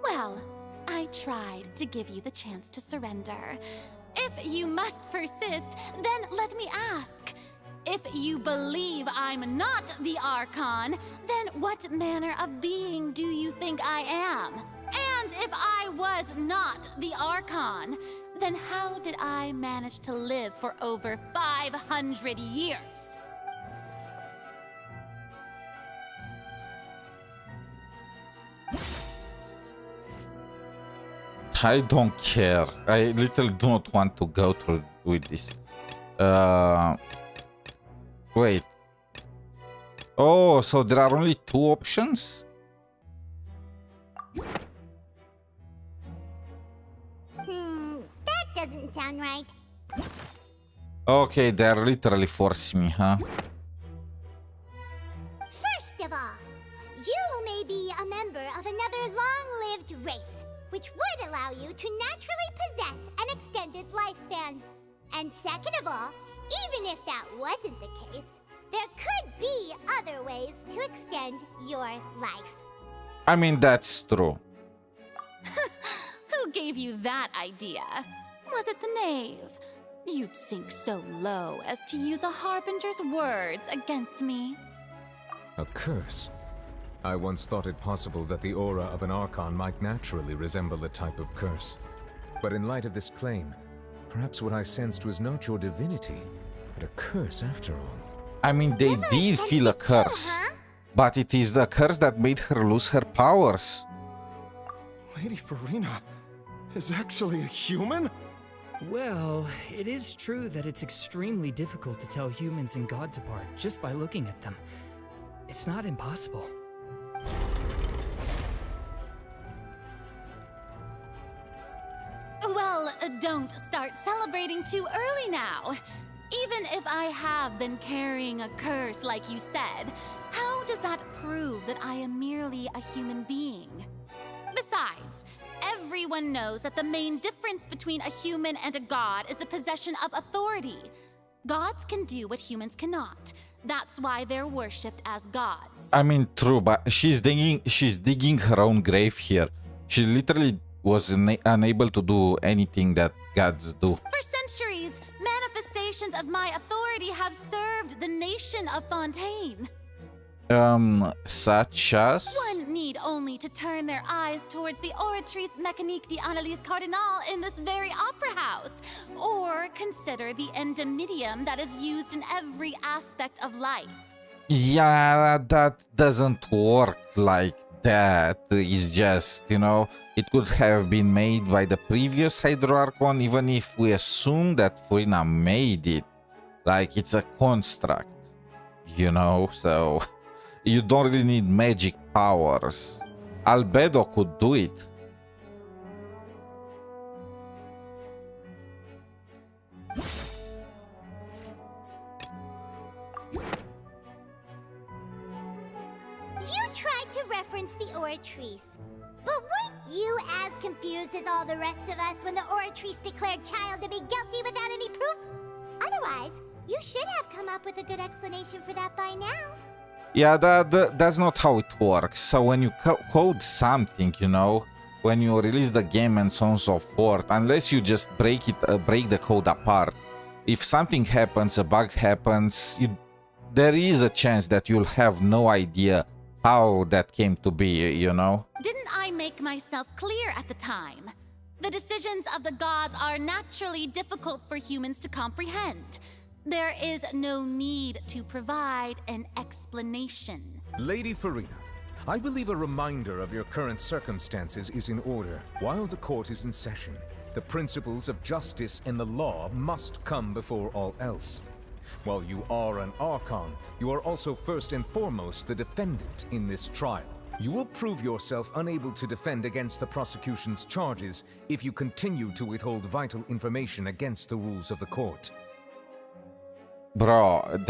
Well, I tried to give you the chance to surrender. If you must persist, then let me ask. If you believe I'm not the Archon, then what manner of being do you think I am? And if I was not the Archon, then how did I manage to live for over 500 years? I don't care. I literally do not want to go through with this. Wait. Oh, so there are only two options? That doesn't sound right. Okay, they're literally forcing me, huh? First of all, you may be a member of another long-lived race, which would allow you to naturally possess an extended lifespan. And second of all, even if that wasn't the case, there could be other ways to extend your life. I mean, that's true. Who gave you that idea? Was it the knave? You'd sink so low as to use a harbinger's words against me. A curse? I once thought it possible that the aura of an Archon might naturally resemble a type of curse. But in light of this claim, perhaps what I sensed was not your divinity, but a curse after all. I mean, they did feel a curse, but it is the curse that made her lose her powers. Lady Farina is actually a human? Well, it is true that it's extremely difficult to tell humans and gods apart just by looking at them. It's not impossible. Well, don't start celebrating too early now. Even if I have been carrying a curse like you said, how does that prove that I am merely a human being? Besides, everyone knows that the main difference between a human and a god is the possession of authority. Gods can do what humans cannot. That's why they're worshipped as gods. I mean, true, but she's digging her own grave here. She literally was unable to do anything that gods do. For centuries, manifestations of my authority have served the nation of Fontaine. Such as? One need only to turn their eyes towards the Oratrice Mécanique d'Analyse Cardinal in this very opera house, or consider the endemitium that is used in every aspect of life. Yeah, that doesn't work like that. It's just, you know, it could have been made by the previous Hydro Archon, even if we assume that Farina made it. Like, it's a construct, you know, so you don't really need magic powers. Albedo could do it. You tried to reference the Oratrice, but weren't you as confused as all the rest of us when the Oratrice declared Child to be guilty without any proof? Otherwise, you should have come up with a good explanation for that by now. Yeah, that's not how it works. So when you code something, you know, when you release the game and so on and so forth, unless you just break the code apart, if something happens, a bug happens, there is a chance that you'll have no idea how that came to be, you know? Didn't I make myself clear at the time? The decisions of the gods are naturally difficult for humans to comprehend. There is no need to provide an explanation. Lady Farina, I believe a reminder of your current circumstances is in order. While the court is in session, the principles of justice and the law must come before all else. While you are an Archon, you are also first and foremost the defendant in this trial. You will prove yourself unable to defend against the prosecution's charges if you continue to withhold vital information against the rules of the court. Bro,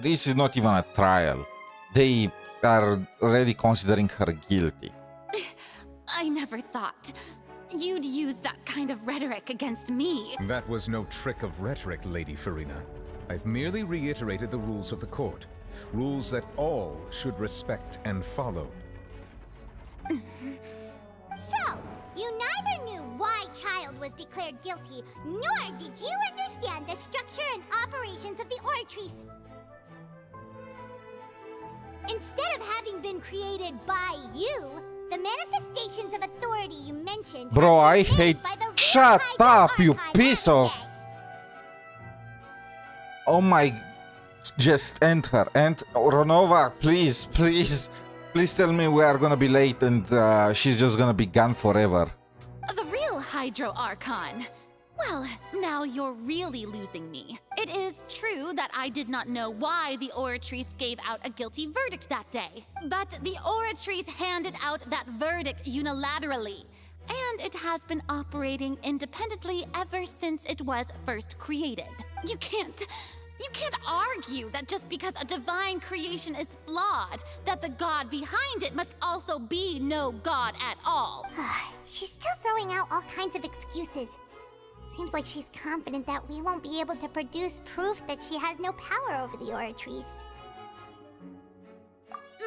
this is not even a trial. They are already considering her guilty. I never thought you'd use that kind of rhetoric against me. That was no trick of rhetoric, Lady Farina. I've merely reiterated the rules of the court. Rules that all should respect and follow. So, you neither knew why Child was declared guilty, nor did you understand the structure and operations of the Oratrice. Instead of having been created by you, the manifestations of authority you mentioned... Bro, I hate... Shut up, you piece of... Oh my... Just end her. And Ronova, please, please... Please tell me we are gonna be late and she's just gonna be gone forever. The real Hydro Archon. Well, now you're really losing me. It is true that I did not know why the Oratrice gave out a guilty verdict that day. But the Oratrice handed out that verdict unilaterally. And it has been operating independently ever since it was first created. You can't argue that just because a divine creation is flawed, that the god behind it must also be no god at all. She's still throwing out all kinds of excuses. Seems like she's confident that we won't be able to produce proof that she has no power over the Oratrice.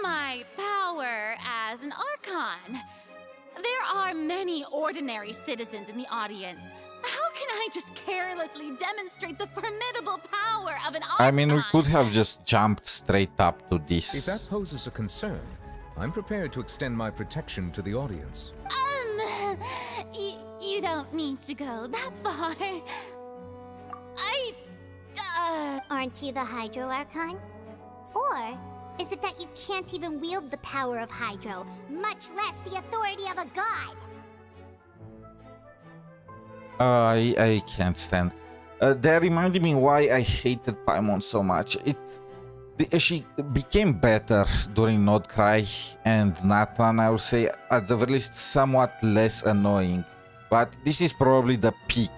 My power as an Archon. There are many ordinary citizens in the audience. How can I just carelessly demonstrate the formidable power of an Archon? I mean, we could have just jumped straight up to this. If that poses a concern, I'm prepared to extend my protection to the audience. You don't need to go that far. Aren't you the Hydro Archon? Or is it that you can't even wield the power of Hydro, much less the authority of a god? I can't stand. That reminded me why I hated Paimon so much. She became better during Nodcry and Natlan, I would say, at the very least somewhat less annoying. But this is probably the peak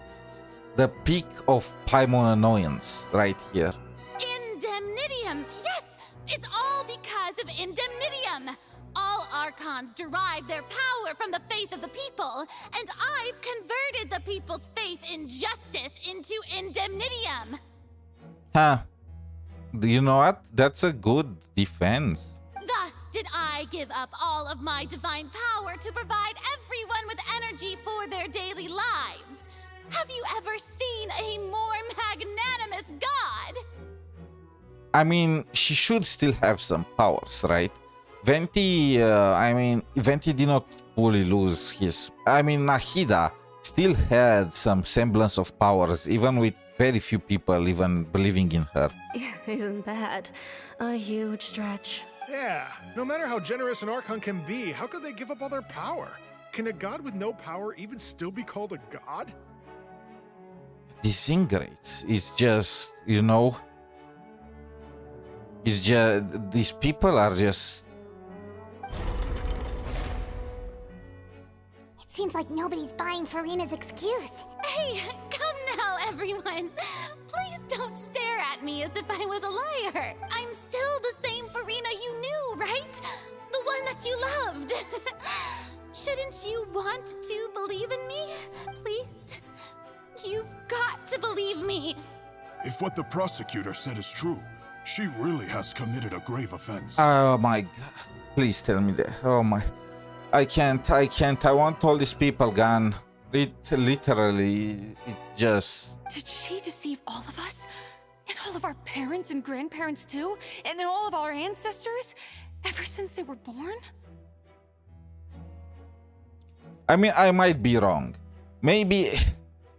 of Paimon annoyance right here. Indemnitium! Yes! It's all because of Indemnitium! All Archons derive their power from the faith of the people, and I've converted the people's faith in justice into Indemnitium! Huh. You know what? That's a good defense. Thus did I give up all of my divine power to provide everyone with energy for their daily lives. Have you ever seen a more magnanimous god? I mean, she should still have some powers, right? Venti did not fully lose his... Nahida still had some semblance of powers, even with very few people even believing in her. Isn't that a huge stretch? Yeah, no matter how generous an Archon can be, how could they give up all their power? Can a god with no power even still be called a god? Disintegrates. It's just, it's just... These people are just... It seems like nobody's buying Farina's excuse. Hey, come now, everyone. Please don't stare at me as if I was a liar. I'm still the same Farina you knew, right? The one that you loved. Shouldn't you want to believe in me? Please? You've got to believe me. If what the prosecutor said is true, She really has committed a grave offense. Oh my god. Please tell me that. Oh my. I can't. I want all these people gone. Literally, it's just... Did she deceive all of us? And all of our parents and grandparents too? And then all of our ancestors? Ever since they were born? I mean, I might be wrong. Maybe...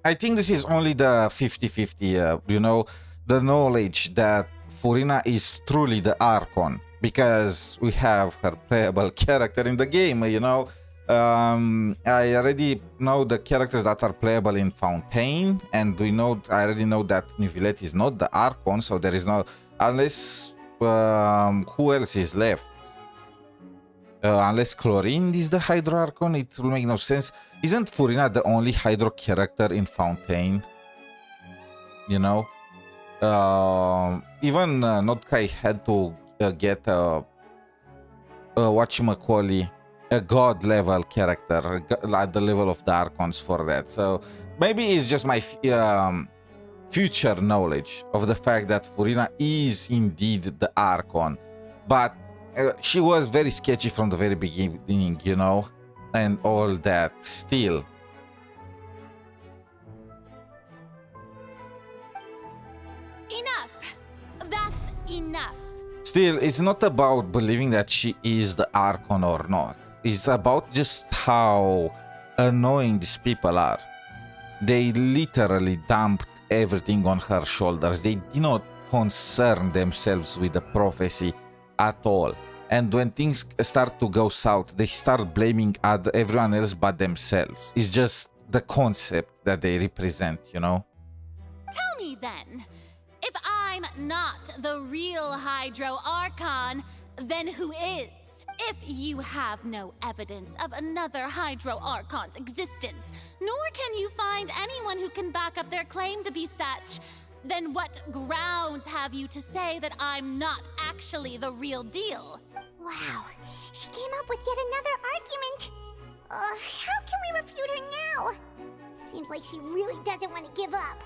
I think this is only the 50-50, you know, the knowledge that Furina is truly the Archon. Because we have her playable character in the game, you know. I already know the characters that are playable in Fontaine, and I already know that Neuvillette is not the Archon, so there is no, unless who else is left? Unless Chlorine is the Hydro Archon, it will make no sense. Isn't Furina the only Hydro character in Fontaine? You know, even Notkai had to get whatchamacallit, a god level character at the level of the Archons for that. So maybe it's just my future knowledge of the fact that Furina is indeed the Archon, but she was very sketchy from the very beginning, you know, and all that still. Enough! That's enough! Still, it's not about believing that she is the Archon or not. It's about just how annoying these people are. They literally dumped everything on her shoulders. They did not concern themselves with the prophecy at all. And when things start to go south, they start blaming everyone else but themselves. It's just the concept that they represent, you know? Tell me then, if I'm not the real Hydro Archon, then who is? If you have no evidence of another Hydro Archon's existence, nor can you find anyone who can back up their claim to be such, then what grounds have you to say that I'm not actually the real deal? Wow, she came up with yet another argument. How can we refute her now? Seems like she really doesn't want to give up.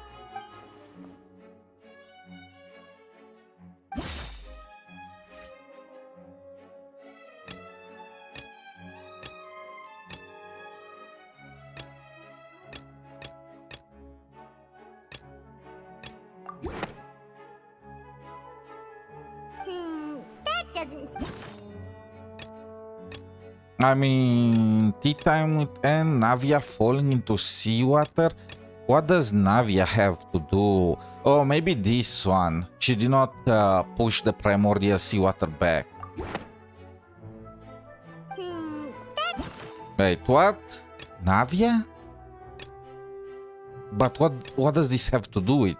That doesn't... I mean, tea time with Anne, Navia falling into seawater? What does Navia have to do? Oh, maybe this one. She did not push the primordial seawater back. Wait, what? Navia? But what does this have to do with?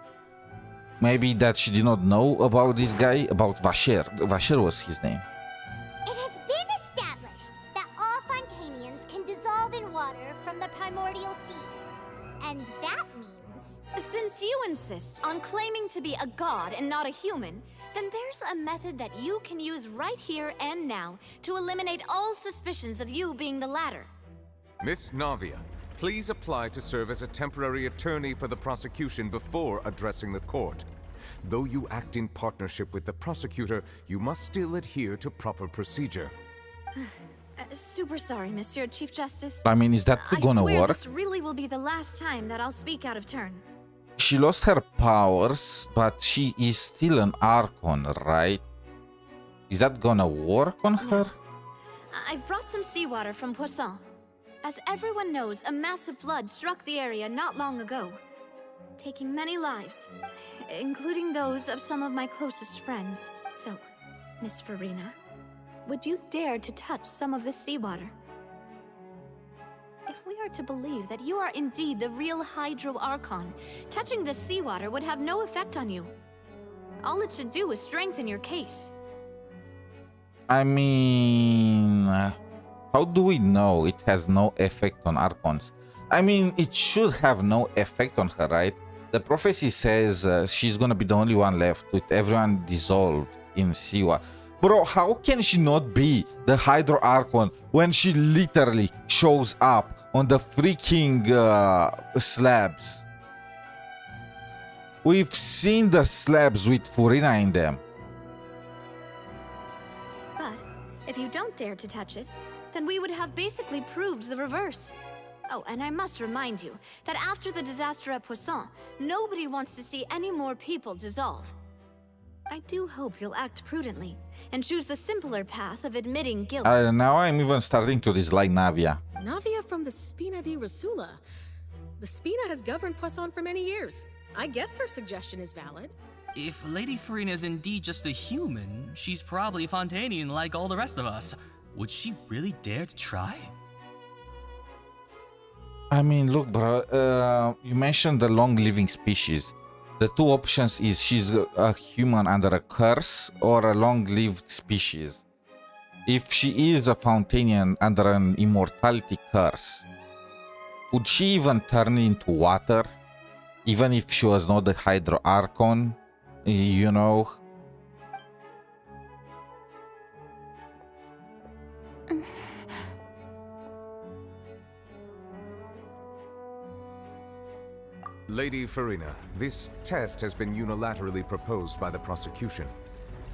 Maybe that she did not know about this guy, about Vasher. Vasher was his name. It has been established that all Fontanians can dissolve in water from the primordial sea. And that means... Since you insist on claiming to be a god and not a human, then there's a method that you can use right here and now to eliminate all suspicions of you being the latter. Miss Navia, please apply to serve as a temporary attorney for the prosecution before addressing the court. Though you act in partnership with the prosecutor, you must still adhere to proper procedure. Super sorry, Monsieur Chief Justice. I mean, is that gonna I swear work? this really will be the last time that I'll speak out of turn. She lost her powers, but she is still an Archon, right? Is that gonna work on her? I've brought some seawater from Poisson. As everyone knows, a massive flood struck the area not long ago, taking many lives, including those of some of my closest friends. So, Miss Furina, would you dare to touch some of this seawater? If we are to believe that you are indeed the real Hydro Archon, touching the seawater would have no effect on you. All it should do is strengthen your case. I mean, how do we know it has no effect on Archons? I mean, it should have no effect on her, right? The prophecy says she's gonna be the only one left with everyone dissolved in seawater. Bro, how can she not be the Hydro Archon when she literally shows up on the freaking slabs? We've seen the slabs with Furina in them. But if you don't dare to touch it, then we would have basically proved the reverse. Oh, and I must remind you that after the disaster at Poisson, nobody wants to see any more people dissolve. I do hope you'll act prudently and choose the simpler path of admitting guilt. Now I'm even starting to dislike Navia. Navia from the Spina di Rasula. The Spina has governed Poisson for many years. I guess her suggestion is valid. If Lady Farina is indeed just a human, she's probably Fontanian like all the rest of us. Would she really dare to try? I mean, look, bro, you mentioned the long-living species. The two options is she's a human under a curse or a long-lived species. If she is a Fontanian under an immortality curse, would she even turn into water? Even if she was not the Hydro Archon, you know? Lady Farina, this test has been unilaterally proposed by the prosecution.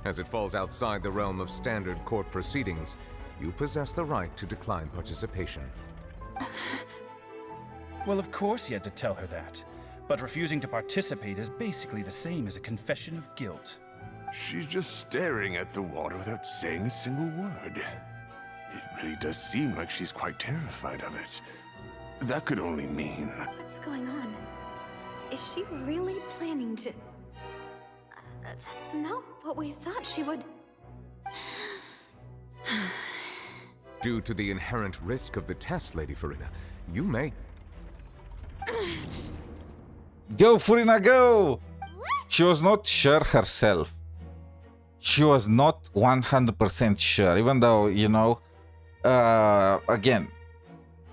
As it falls outside the realm of standard court proceedings, you possess the right to decline participation. Well, of course he had to tell her that. But refusing to participate is basically the same as a confession of guilt. She's just staring at the water without saying a single word. It really does seem like she's quite terrified of it. That could only mean... What's going on? Is she really planning to... that's not what we thought she would... Due to the inherent risk of the test, Lady Farina, you may... Go, Farina, go! She was not sure herself. She was not 100% sure, even though, you know, again,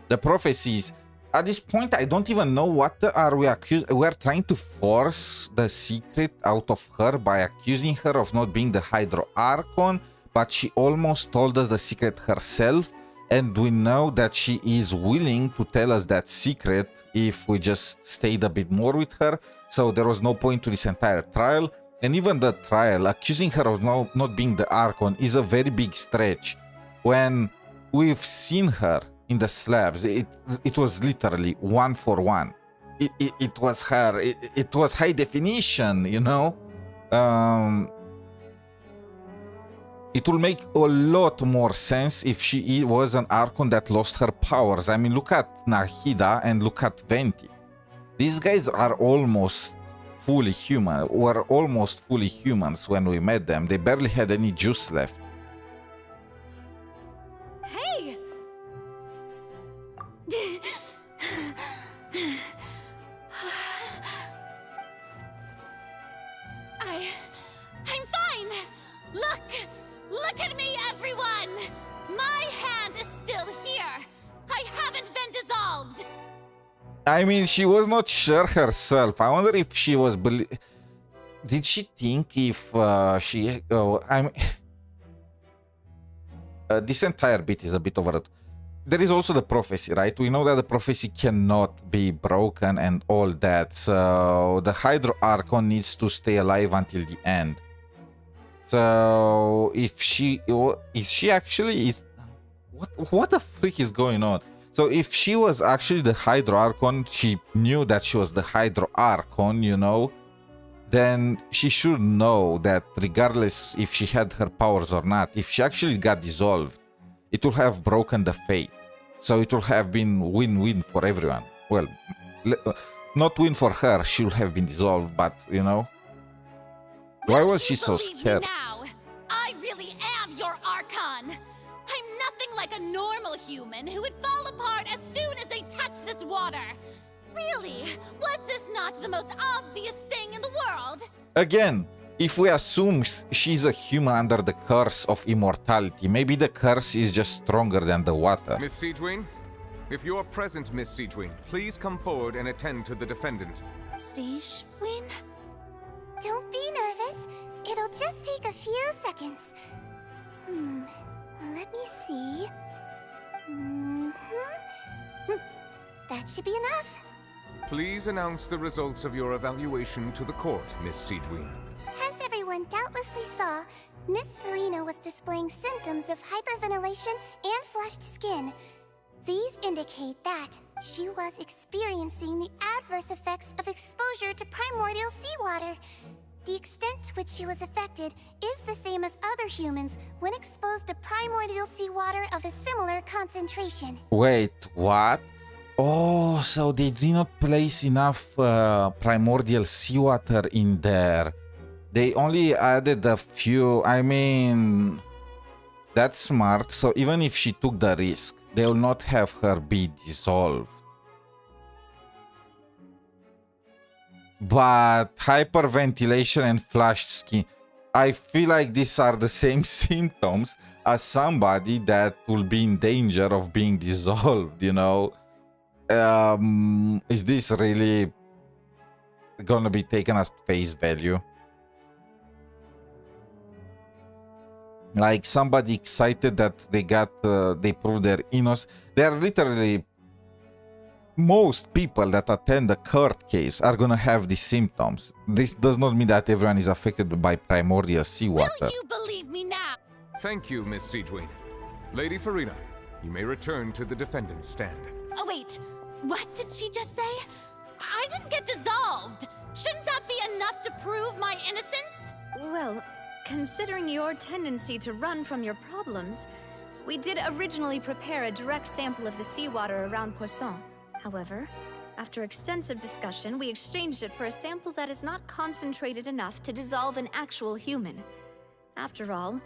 the prophecies... At this point, I don't even know what are we accused. We're trying to force the secret out of her by accusing her of not being the Hydro Archon, but she almost told us the secret herself, and we know that she is willing to tell us that secret if we just stayed a bit more with her. So there was no point to this entire trial, and even the trial, accusing her of not being the Archon is a very big stretch. When we've seen her in the slabs, it was literally 1 for 1. It was her. It was high definition, you know. It will make a lot more sense if she was an Archon that lost her powers. I mean, look at Nahida and look at Venti. These guys are almost fully human. Were almost fully humans when we met them. They barely had any juice left. Hey! I'm fine! Look at me, everyone! My hand is still here! I haven't been dissolved! I mean, she was not sure herself. I wonder if she was... Did she think if she... this entire bit is a bit over it. There is also the prophecy, right? We know that the prophecy cannot be broken and all that. So the Hydro Archon needs to stay alive until the end. So if she... Is she actually... What the freak is going on? So if she was actually the Hydro Archon, she knew that she was the Hydro Archon, you know, then she should know that regardless if she had her powers or not, if she actually got dissolved, it will have broken the fate. So it will have been win-win for everyone. Well, not win for her, she would have been dissolved, but, you know. Why was she so scared? Now, I really am your Archon. I'm nothing like a normal human who would fall apart as soon as they touch this water. Really? Was this not the most obvious thing in the world? Again, if we assume she's a human under the curse of immortality, maybe the curse is just stronger than the water. Miss Siegewin? If you are present, Miss Siegewin, please come forward and attend to the defendant. Siegewin? Don't be nervous. It'll just take a few seconds. Let me see. That should be enough. Please announce the results of your evaluation to the court, Miss Siegewin. As everyone doubtlessly saw, Miss Farina was displaying symptoms of hyperventilation and flushed skin. These indicate that she was experiencing the adverse effects of exposure to primordial seawater. The extent to which she was affected is the same as other humans when exposed to primordial seawater of a similar concentration. Wait, what? Oh, so they did not place enough primordial seawater in there. They only added a few. I mean, that's smart. So even if she took the risk, they will not have her be dissolved. But hyperventilation and flushed skin, I feel like these are the same symptoms as somebody that will be in danger of being dissolved, you know? Is this really gonna be taken as face value? Like somebody excited that they proved their innocence. They're literally, most people that attend the court case are gonna have these symptoms. This does not mean that everyone is affected by primordial seawater. Will you believe me now? Thank you, Miss Siegewin. Lady Farina, you may return to the defendant's stand. Oh, wait. What did she just say? I didn't get dissolved. Shouldn't that be enough to prove my innocence? Well, considering your tendency to run from your problems, we did originally prepare a direct sample of the seawater around Poisson. However, after extensive discussion, we exchanged it for a sample that is not concentrated enough to dissolve an actual human. After all,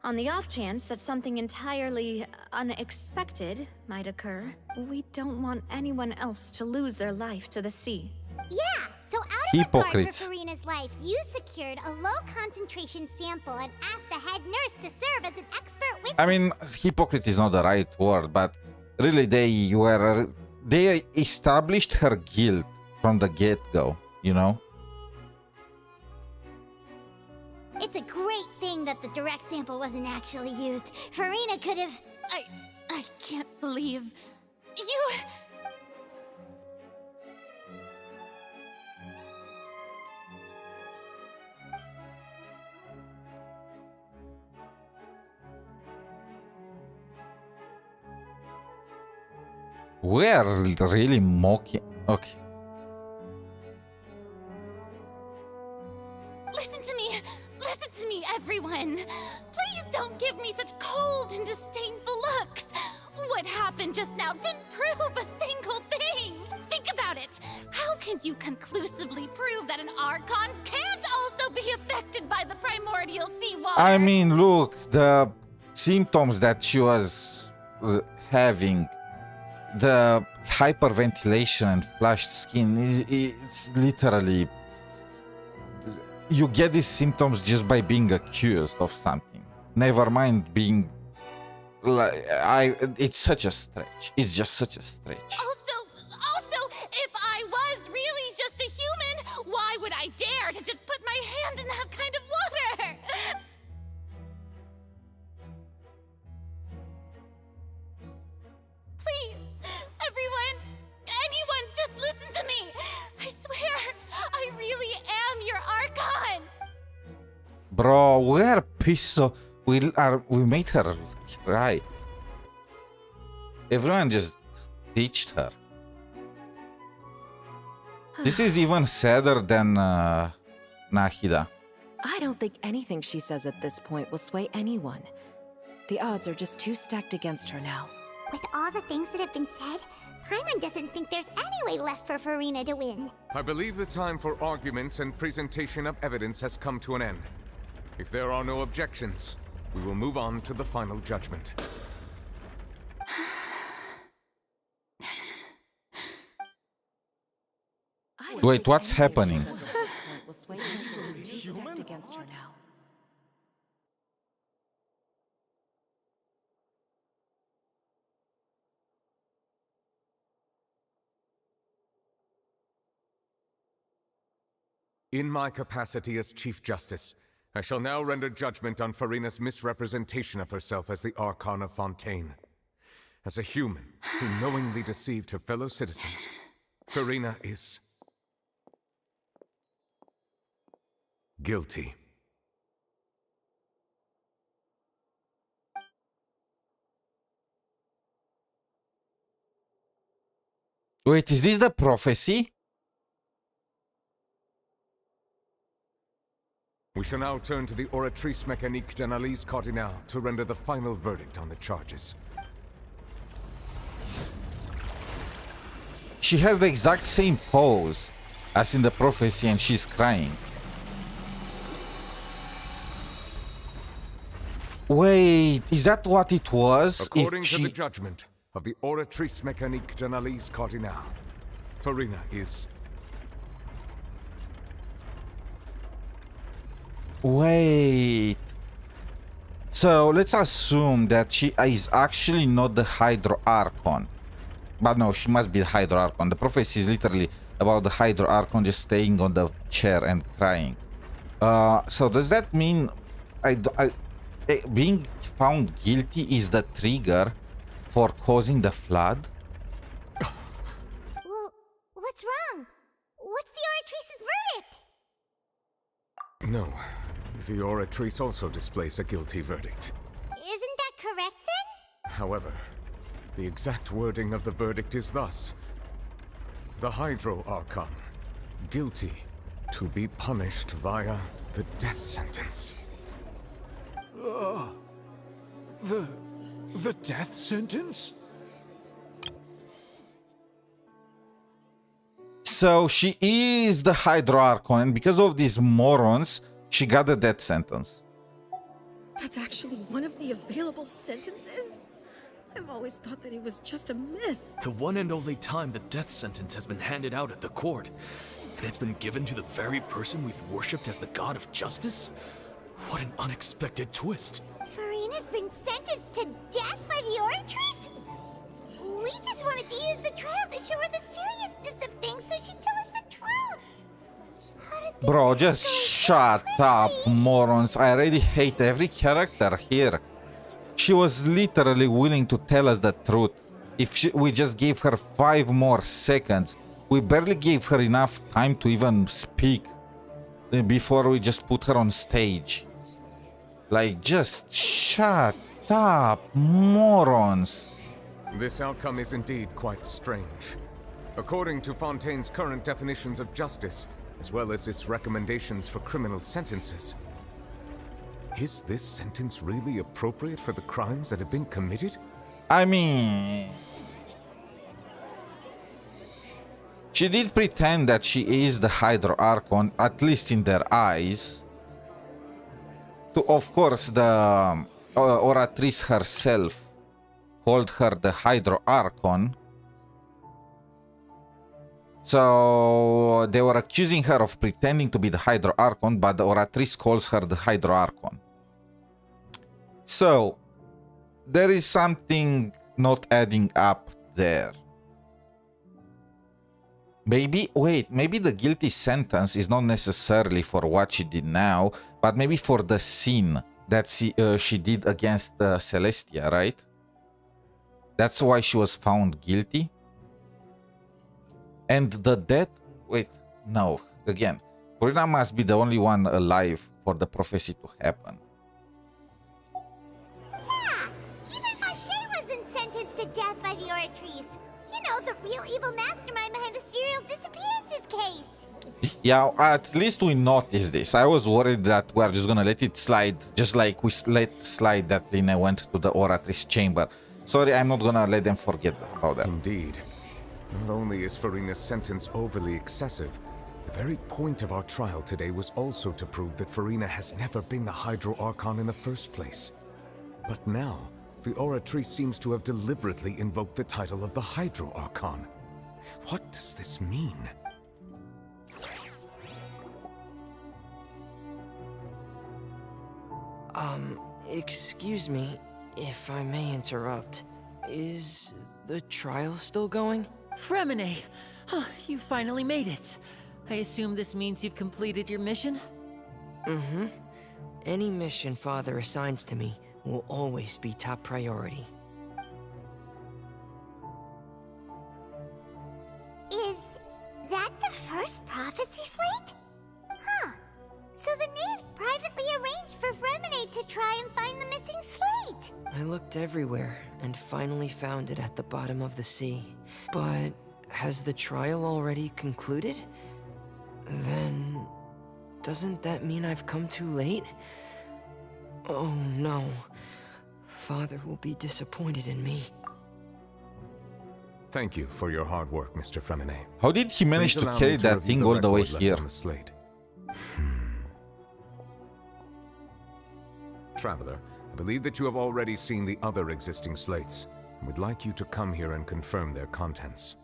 on the off chance that something entirely unexpected might occur, we don't want anyone else to lose their life to the sea. Yeah, so out of Hypocrites. regard for Farina's life, you secured a low-concentration sample and asked the head nurse to serve as an expert witness. I mean, hypocrite is not the right word, but really they established her guilt from the get-go, you know? It's a great thing that the direct sample wasn't actually used. Farina could have... I can't believe... You... We're really mocking. Okay. Listen to me, everyone. Please don't give me such cold and disdainful looks. What happened just now didn't prove a single thing. Think about it. How can you conclusively prove that an Archon can't also be affected by the primordial seawater? I mean, look, the symptoms that she was having, the hyperventilation and flushed skin, it's literally... You get these symptoms just by being accused of something. Never mind being... It's such a stretch. It's just such a stretch. Also, if I was really just a human, why would I dare to just put my hand in that kind of water? Please, anyone, just listen to me. I swear, I really am your Archon. Bro, we are pissed off. We made her cry. Everyone just ditched her. This is even sadder than Nahida. I don't think anything she says at this point will sway anyone. The odds are just too stacked against her now. With all the things that have been said, Paimon doesn't think there's any way left for Farina to win. I believe the time for arguments and presentation of evidence has come to an end. If there are no objections, we will move on to the final judgment. Wait, what's happening? In my capacity as Chief Justice, I shall now render judgment on Farina's misrepresentation of herself as the Archon of Fontaine. As a human who knowingly deceived her fellow citizens, Farina is... guilty. Wait, is this the prophecy? We shall now turn to the oratrice mécanique d'analyse cardinale to render the final verdict on the charges. She has the exact same pose as in the prophecy and she's crying. Wait, is that what it was? According to the judgment of the oratrice mécanique d'analyse cardinale, Farina is... Wait. So let's assume that she is actually not the Hydro Archon. But no, she must be the Hydro Archon. The prophecy is literally about the Hydro Archon just staying on the chair and crying. So does that mean being found guilty is the trigger for causing the flood? Well, what's wrong? What's the Oratrice's verdict? No. The oratrice also displays a guilty verdict. Isn't that correct then? However, the exact wording of the verdict is thus. The Hydro Archon, guilty to be punished via the death sentence. The death sentence? So she is the Hydro Archon, and because of these morons, she got the death sentence. That's actually one of the available sentences? I've always thought that it was just a myth. The one and only time the death sentence has been handed out at the court, and it's been given to the very person we've worshipped as the god of justice? What an unexpected twist. Farina's been sentenced to death by the Oratrice? We just wanted to use the trial to show her the seriousness of things so she'd tell us the truth. Bro, just shut up, morons. I already hate every character here. She was literally willing to tell us the truth. If we just gave her 5 more seconds, we barely gave her enough time to even speak before we just put her on stage. Like, just shut up, morons. This outcome is indeed quite strange. According to Fontaine's current definitions of justice, as well as its recommendations for criminal sentences, is this sentence really appropriate for the crimes that have been committed? I mean... She did pretend that she is the Hydro Archon, at least in their eyes. Of course, the Oratrice herself called her the Hydro Archon. So they were accusing her of pretending to be the Hydro Archon, but the Oratrice calls her the Hydro Archon. So there is something not adding up there. Maybe, wait, maybe the guilty sentence is not necessarily for what she did now, but maybe for the sin that she did against Celestia, right? That's why she was found guilty. And the death... Wait, no. Again, Farina must be the only one alive for the prophecy to happen. Yeah, even Fauché wasn't sentenced to death by the Oratrice. You know, the real evil mastermind behind the serial disappearances case. Yeah, at least we noticed this. I was worried that we're just gonna let it slide, just like we let slide that Lina went to the Oratrice chamber. Sorry, I'm not gonna let them forget about that. Indeed. Not only is Farina's sentence overly excessive, the very point of our trial today was also to prove that Farina has never been the Hydro Archon in the first place. But now, the Oratrice seems to have deliberately invoked the title of the Hydro Archon. What does this mean? Excuse me, if I may interrupt. Is the trial still going? Fremine! You finally made it. I assume this means you've completed your mission? Mm-hmm. Any mission Father assigns to me will always be top priority. Is that the first prophecy slate? Huh. So the knave privately arranged for Fremine to try and find the missing slate. I looked everywhere and finally found it at the bottom of the sea. But has the trial already concluded? Then... doesn't that mean I've come too late? Oh no. Father will be disappointed in me. Thank you for your hard work, Mr. Fremine. How did he manage to carry that thing all the way here? Traveler, I believe that you have already seen the other existing slates. I would like you to come here and confirm their contents.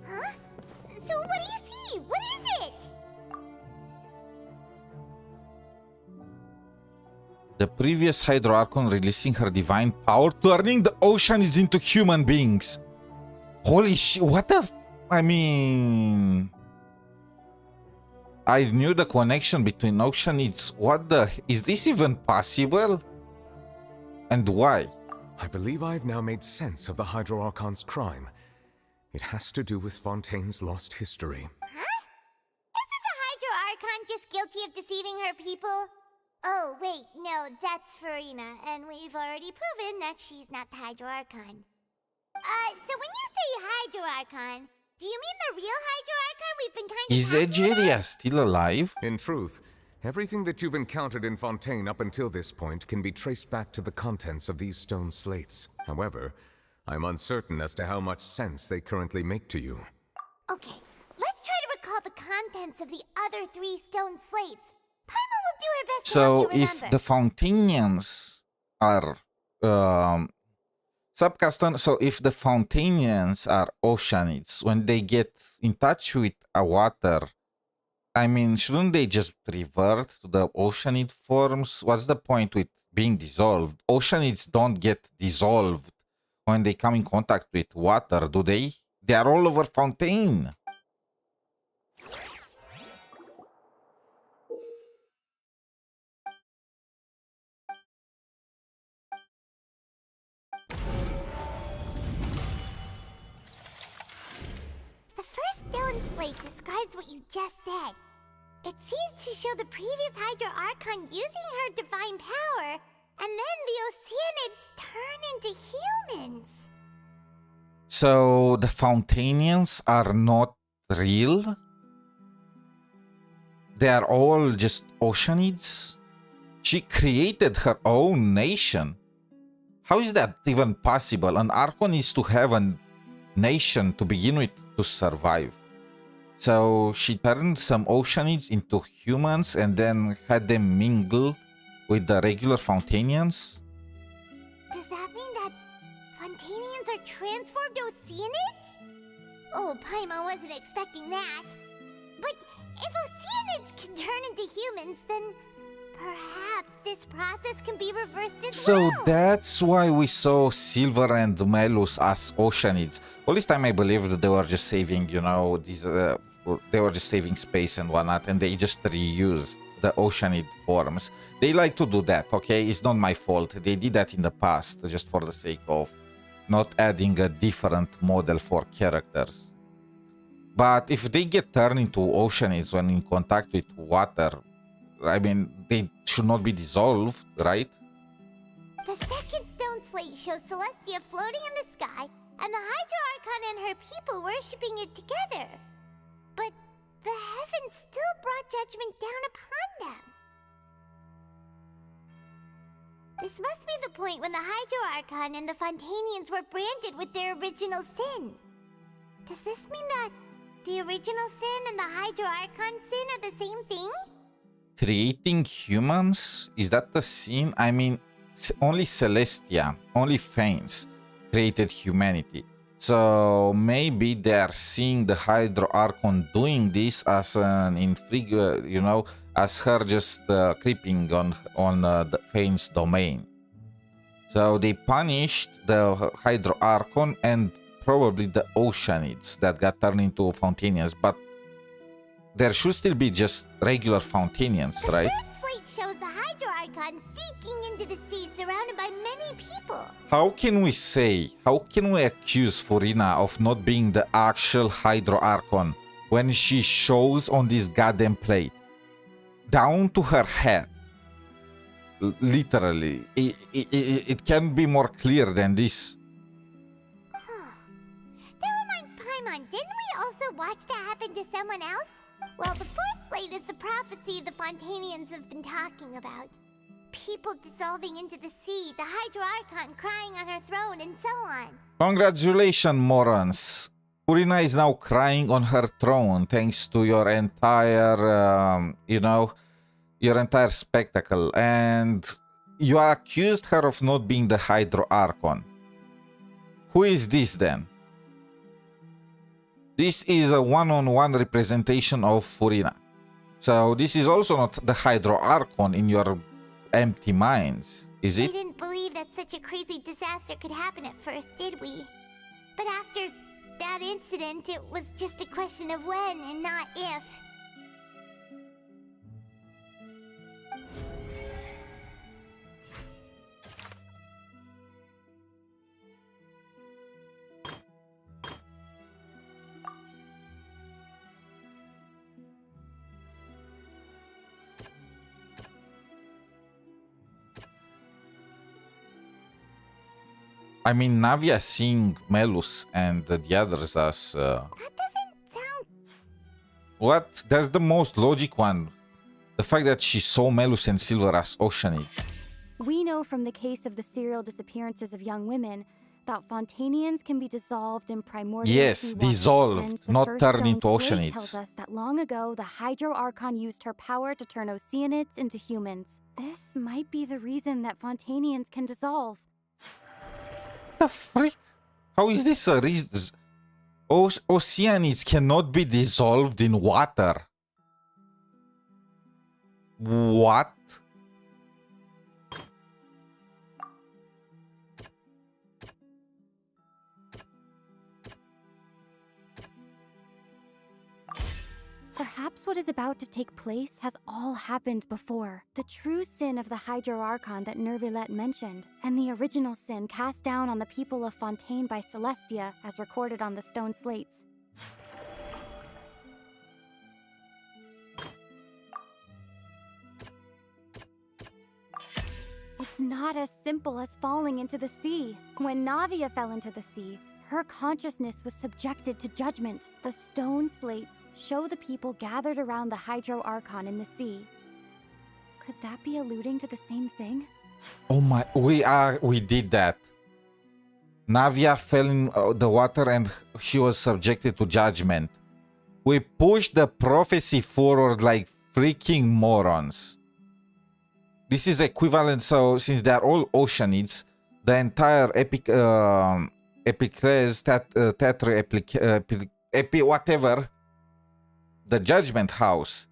Huh? So what do you see? What is it? The previous Hydro Archon releasing her divine power, turning the Oceanids into human beings. Holy shit, what the I mean... I knew the connection between Oceanids. What the... Is this even possible? And why? I believe I've now made sense of the Hydro Archon's crime. It has to do with Fontaine's lost history. Huh? Isn't the Hydro Archon just guilty of deceiving her people? Oh, wait, no, that's Farina, and we've already proven that she's not the Hydro Archon. So when you say Hydro Archon, do you mean the real Hydro Archon we've been kind of... Is Egeria still alive? In truth, everything that you've encountered in Fontaine up until this point can be traced back to the contents of these stone slates. However, I'm uncertain as to how much sense they currently make to you. Okay, let's try to recall the contents of the other 3 stone slates. Paimon will do her best to help you remember. If the Fontainians are subcustom, so if the Fontainians are Oceanids, when they get in touch with a water, I mean, shouldn't they just revert to the Oceanid forms? What's the point with being dissolved? Oceanids don't get dissolved when they come in contact with water, do they? They are all over Fontaine. Stone slate describes what you just said. It seems to show the previous Hydro Archon using her divine power, and then the Oceanids turn into humans. So the Fontainians are not real? They are all just Oceanids? She created her own nation. How is that even possible? An Archon is to have a nation to begin with to survive. So she turned some Oceanids into humans and then had them mingle with the regular Fontainians? Does that mean that Fontainians are transformed Oceanids? Oh, Paimon wasn't expecting that. But if Oceanids can turn into humans, then perhaps this process can be reversed as well. So that's why we saw Silver and Melus as Oceanids. All this time I believed that they were just saving, you know, these they were just saving space and whatnot, and they just reused the Oceanid forms. They like to do that, okay? It's not my fault. They did that in the past just for the sake of not adding a different model for characters. But if they get turned into Oceanids when in contact with water, I mean, they should not be dissolved, right? The second stone slate shows Celestia floating in the sky, and the Hydro Archon and her people worshipping it together. But the heavens still brought judgment down upon them. This must be the point when the Hydro Archon and the Fontainians were branded with their original sin. Does this mean that the original sin and the Hydro Archon sin are the same thing? Creating humans? Is that the sin? I mean, only Celestia, only Fanes created humanity. So maybe they are seeing the Hydro Archon doing this as an you know, as her just creeping on the Fane's domain. So they punished the Hydro Archon and probably the Oceanids that got turned into Fontainians, but there should still be just regular Fontainians, right? The third slate shows the Hydro Archon seeking into the sea surrounded by many people. How can we accuse Furina of not being the actual Hydro Archon when she shows on this goddamn plate? Down to her head. Literally. It can't be more clear than this. into someone else? Well, the first slate is the prophecy the Fontanians have been talking about. People dissolving into the sea, the Hydro Archon crying on her throne, and so on. Congratulations, morons. Furina is now crying on her throne thanks to your entire, your entire spectacle. And you accused her of not being the Hydro Archon. Who is this then? This is a one-on-one representation of Furina. So this is also not the Hydro Archon in your empty minds, is We it? didn't believe that such a crazy disaster could happen at first, did we? But after that incident, it was just a question of when and not if. I mean, Navia seeing Melus and the others as... That doesn't sound... What? That's the most logic one. The fact that she saw Melus and Silver as Oceanids. We know from the case of the serial disappearances of young women that Fontanians can be dissolved in primordial Yes, seawater, dissolved, and the not first turned stone into slate Oceanids. tells us that long ago the Hydro Archon used her power to turn Oceanids into humans. This might be the reason that Fontanians can dissolve. The freak? How is this a reason? Oceanids cannot be dissolved in water. What? Perhaps what is about to take place has all happened before. The true sin of the Hydro Archon that Nervilette mentioned, and the original sin cast down on the people of Fontaine by Celestia, as recorded on the stone slates. It's not as simple as falling into the sea. When Navia fell into the sea, her consciousness was subjected to judgment. The stone slates show the people gathered around the Hydro Archon in the sea. Could that be alluding to the same thing? Oh my, we did that. Navia fell in the water and she was subjected to judgment. We pushed the prophecy forward like freaking morons. This is equivalent, so since they are all Oceanids, the entire whatever, the Judgment House,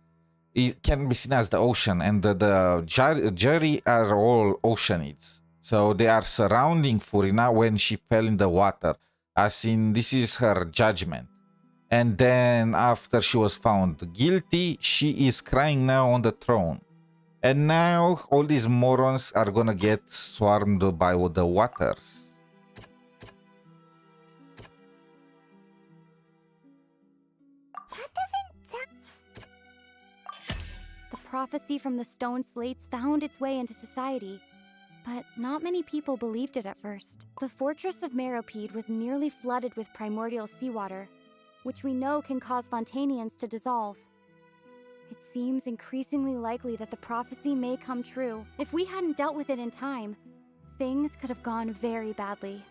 it can be seen as the ocean, and the jury are all Oceanids. So they are surrounding Furina when she fell in the water, as in this is her judgment. And then after she was found guilty, she is crying now on the throne. And now all these morons are gonna get swarmed by the waters. The prophecy from the stone slates found its way into society, but not many people believed it at first. The fortress of Meropide was nearly flooded with primordial seawater, which we know can cause Fontanians to dissolve. It seems increasingly likely that the prophecy may come true. If we hadn't dealt with it in time, things could have gone very badly.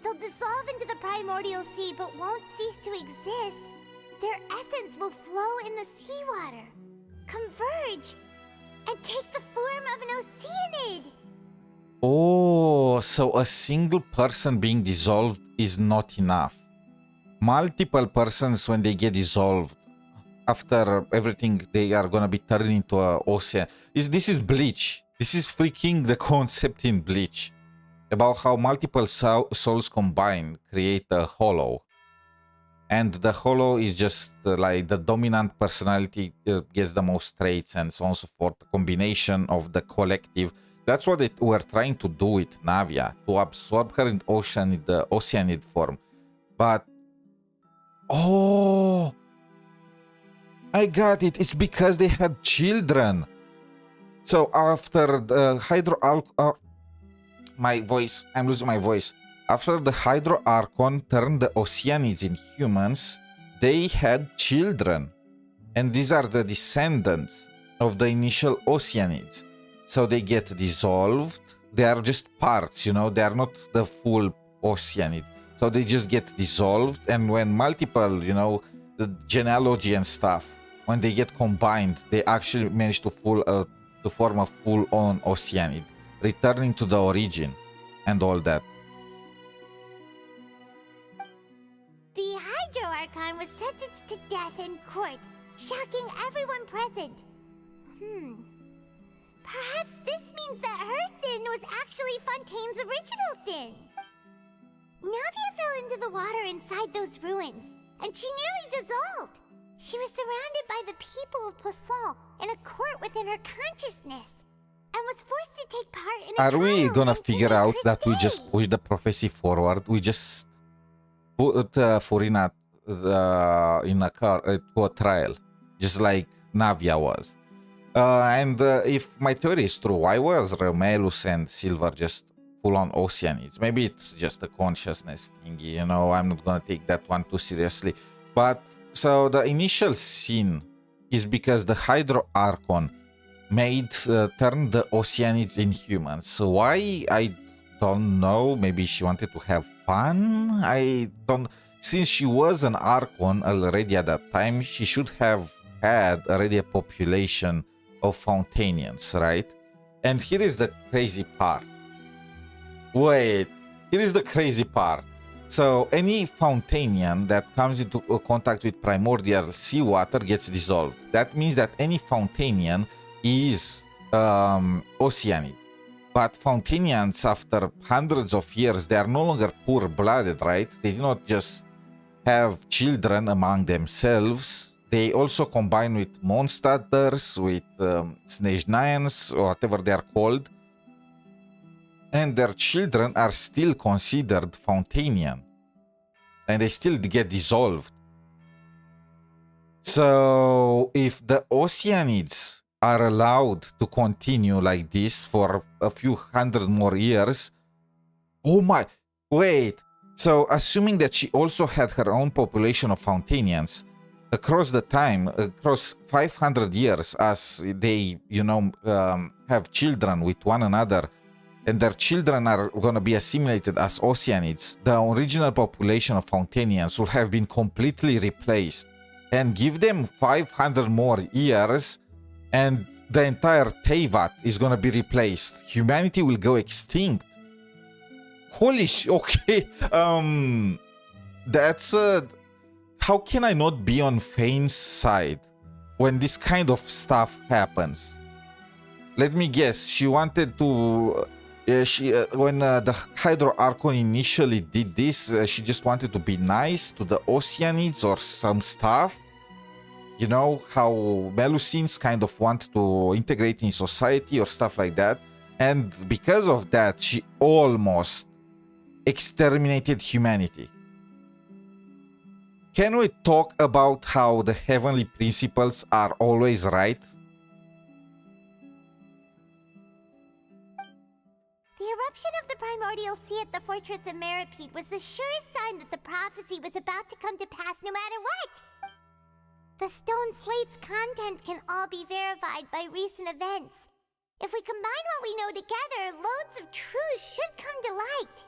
They'll dissolve into the primordial sea but won't cease to exist. Their essence will flow in the seawater, converge, and take the form of an Oceanid. Oh, so a single person being dissolved is not enough. Multiple persons, when they get dissolved, after everything, they are gonna be turned into an ocean. This is Bleach. This is freaking the concept in Bleach. About how multiple souls combined create a hollow. And the hollow is just like the dominant personality gets the most traits and so on and so forth. The combination of the collective. That's what we're trying to do with Navia, to absorb her in the Oceanid form. But oh, I got it. It's because they had children. So after the my voice, I'm losing my voice. after the Hydro Archon turned the Oceanids in humans, they had children. And these are the descendants of the initial Oceanids. So they get dissolved. They are just parts, you know, they are not the full Oceanid. So they just get dissolved. And when multiple, you know, the genealogy and stuff, when they get combined, they actually manage to form a full-on Oceanid, returning to the origin and all that. The Hydro Archon was sentenced to death in court, shocking everyone present. Perhaps this means that her sin was actually Fontaine's original sin. Navia fell into the water inside those ruins, and she nearly dissolved. She was surrounded by the people of Poisson in a court within her consciousness, and was forced to take part in a Are we trial gonna and figure to make out her that we stay. just push the prophecy forward? We just put Furina in a car to a trial, just like Navia was. And if my theory is true, why was Romelus and Silver just full-on Oceanids? Maybe it's just a consciousness thingy, you know, I'm not gonna take that one too seriously. But, so the initial sin is because the Hydro Archon turned the Oceanids in humans. So why? I don't know. Maybe she wanted to have fun? I don't... Since she was an Archon already at that time, she should have had already a population of Fontanians, right? And here is the crazy part. Wait, here is the crazy part. So any Fontanian that comes into contact with primordial seawater gets dissolved. That means that any Fontanian is Oceanid. But Fontanians, after hundreds of years, they are no longer pure-blooded, right? They do not just have children among themselves. They also combine with monsters, with snezhnayans, or whatever they are called. And their children are still considered Fontanian. And they still get dissolved. So, if the Oceanids are allowed to continue like this for a few hundred more years... Oh my... Wait. So, assuming that she also had her own population of Fontanians, across the time, across 500 years, as they, you know, have children with one another, and their children are going to be assimilated as Oceanids, the original population of Fontanians will have been completely replaced. And give them 500 more years, and the entire Teyvat is going to be replaced. Humanity will go extinct. Holy sh... Okay. That's... How can I not be on Fane's side when this kind of stuff happens? Let me guess. She wanted to... when the Hydro Archon initially did this, she just wanted to be nice to the Oceanids or some stuff. You know, how Melusines kind of want to integrate in society or stuff like that. And because of that, she almost exterminated humanity. Can we talk about how the heavenly principles are always right? The eruption of the primordial sea at the fortress of Masquerade was the surest sign that the prophecy was about to come to pass no matter what. The stone slate's contents can all be verified by recent events. If we combine what we know together, loads of truths should come to light.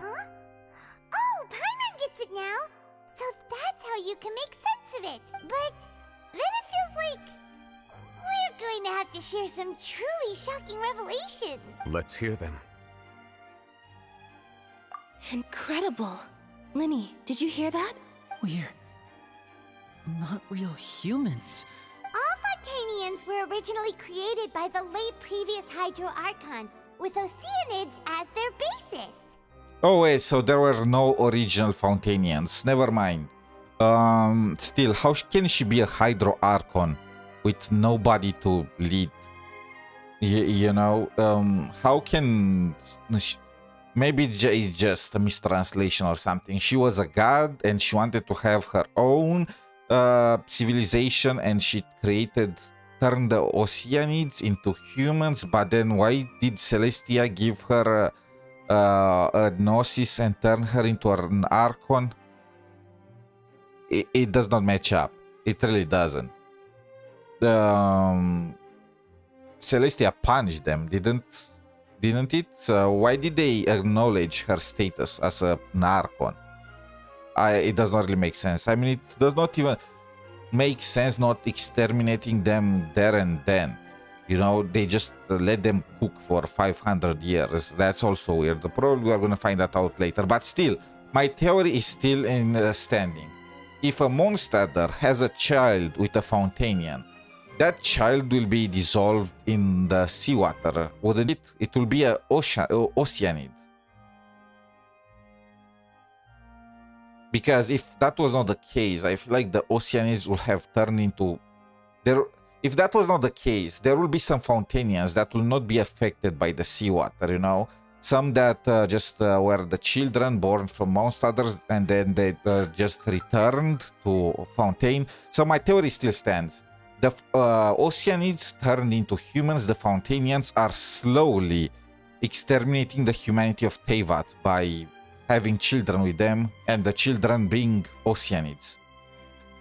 Huh? Oh, Paimon gets it now! So that's how you can make sense of it. But then it feels like we're going to have to share some truly shocking revelations. Let's hear them. Incredible. Linny, did you hear that? We're not real humans. All Fontanians were originally created by the late previous Hydro Archon, with Oceanids as their basis. Oh wait, so there were no original Fontanians. Never mind. Still, how can she be a Hydro Archon with nobody to lead? You know, how can... Maybe it's just a mistranslation or something. She was a god and she wanted to have her own civilization, and she turned the Oceanids into humans. But then why did Celestia give her a Gnosis and turn her into an Archon? It does not match up. It really doesn't. Celestia punished them, didn't it? So why did they acknowledge her status as an Archon? It does not really make sense. I mean, it does not even make sense not exterminating them there and then. You know, they just let them cook for 500 years. That's also weird. Probably we are going to find that out later. But still, my theory is still in standing. If a Mondstader has a child with a Fountainian, that child will be dissolved in the seawater, wouldn't it? It will be an Oceanid. Because if that was not the case, I feel like the Oceanids will have turned into... If that was not the case, there will be some Fountainians that will not be affected by the seawater, you know? Some that just were the children born from Mondstaders and then they just returned to Fontaine. So my theory still stands. The Oceanids turned into humans. The Fountainians are slowly exterminating the humanity of Teyvat by having children with them, and the children being Oceanids.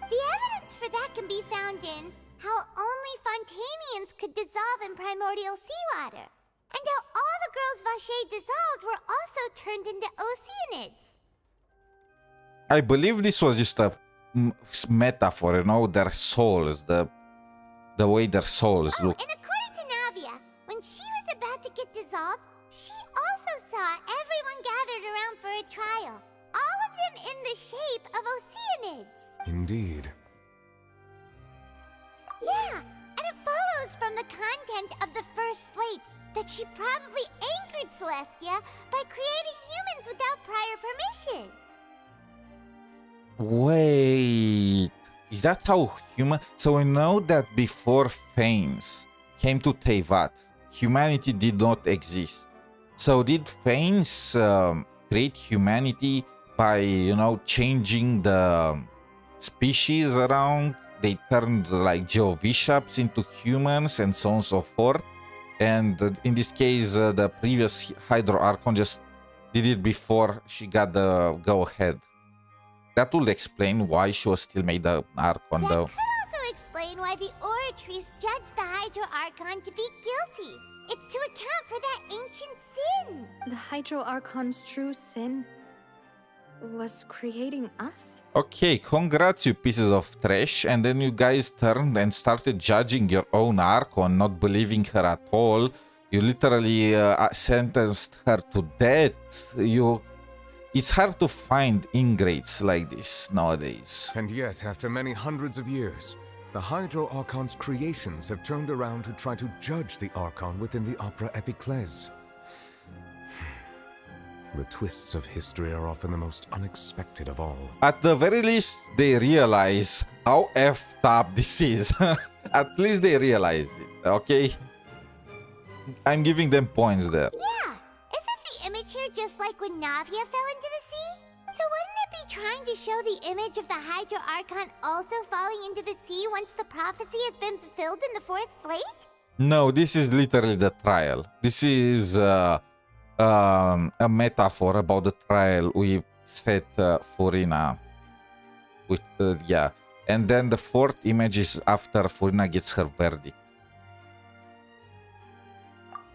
The evidence for that can be found in how only Fontainians could dissolve in primordial seawater, and how all the girls Vacher dissolved were also turned into Oceanids. I believe this was just a metaphor, you know, their souls, the way their souls look. And according to Navia, when she was about to get dissolved, she also saw everyone gathered around for a trial, all of them in the shape of Oceanids. Indeed. Yeah, and it follows from the content of the first slate that she probably anchored Celestia by creating humans without prior permission. Wait, is that how human... So we know that before Fanes came to Teyvat, humanity did not exist. So did Fanes create humanity by, you know, changing the species around? They turned like Geovishaps into humans and so on and so forth. And in this case, the previous Hydro Archon just did it before she got the go-ahead. That would explain why she was still made an Archon, though. That could also explain why the Oratrice judged the Hydro Archon to be guilty. It's to account for that ancient sin. The Hydro Archon's true sin was creating us? Okay, congrats, you pieces of trash. And then you guys turned and started judging your own Archon, not believing her at all. You literally sentenced her to death. It's hard to find ingrates like this nowadays. And yet, after many hundreds of years, the Hydro Archon's creations have turned around to try to judge the Archon within the Opera Epiclese. The twists of history are often the most unexpected of all. At the very least, they realize how effed up this is. At least they realize it, okay? I'm giving them points there. Yeah, isn't the image here just like when Navia fell into the sea? So wouldn't it be trying to show the image of the Hydro Archon also falling into the sea once the prophecy has been fulfilled in the fourth slate? No, this is literally the trial. This is a metaphor about the trial we set Furina with, yeah. And then the fourth image is after Furina gets her verdict.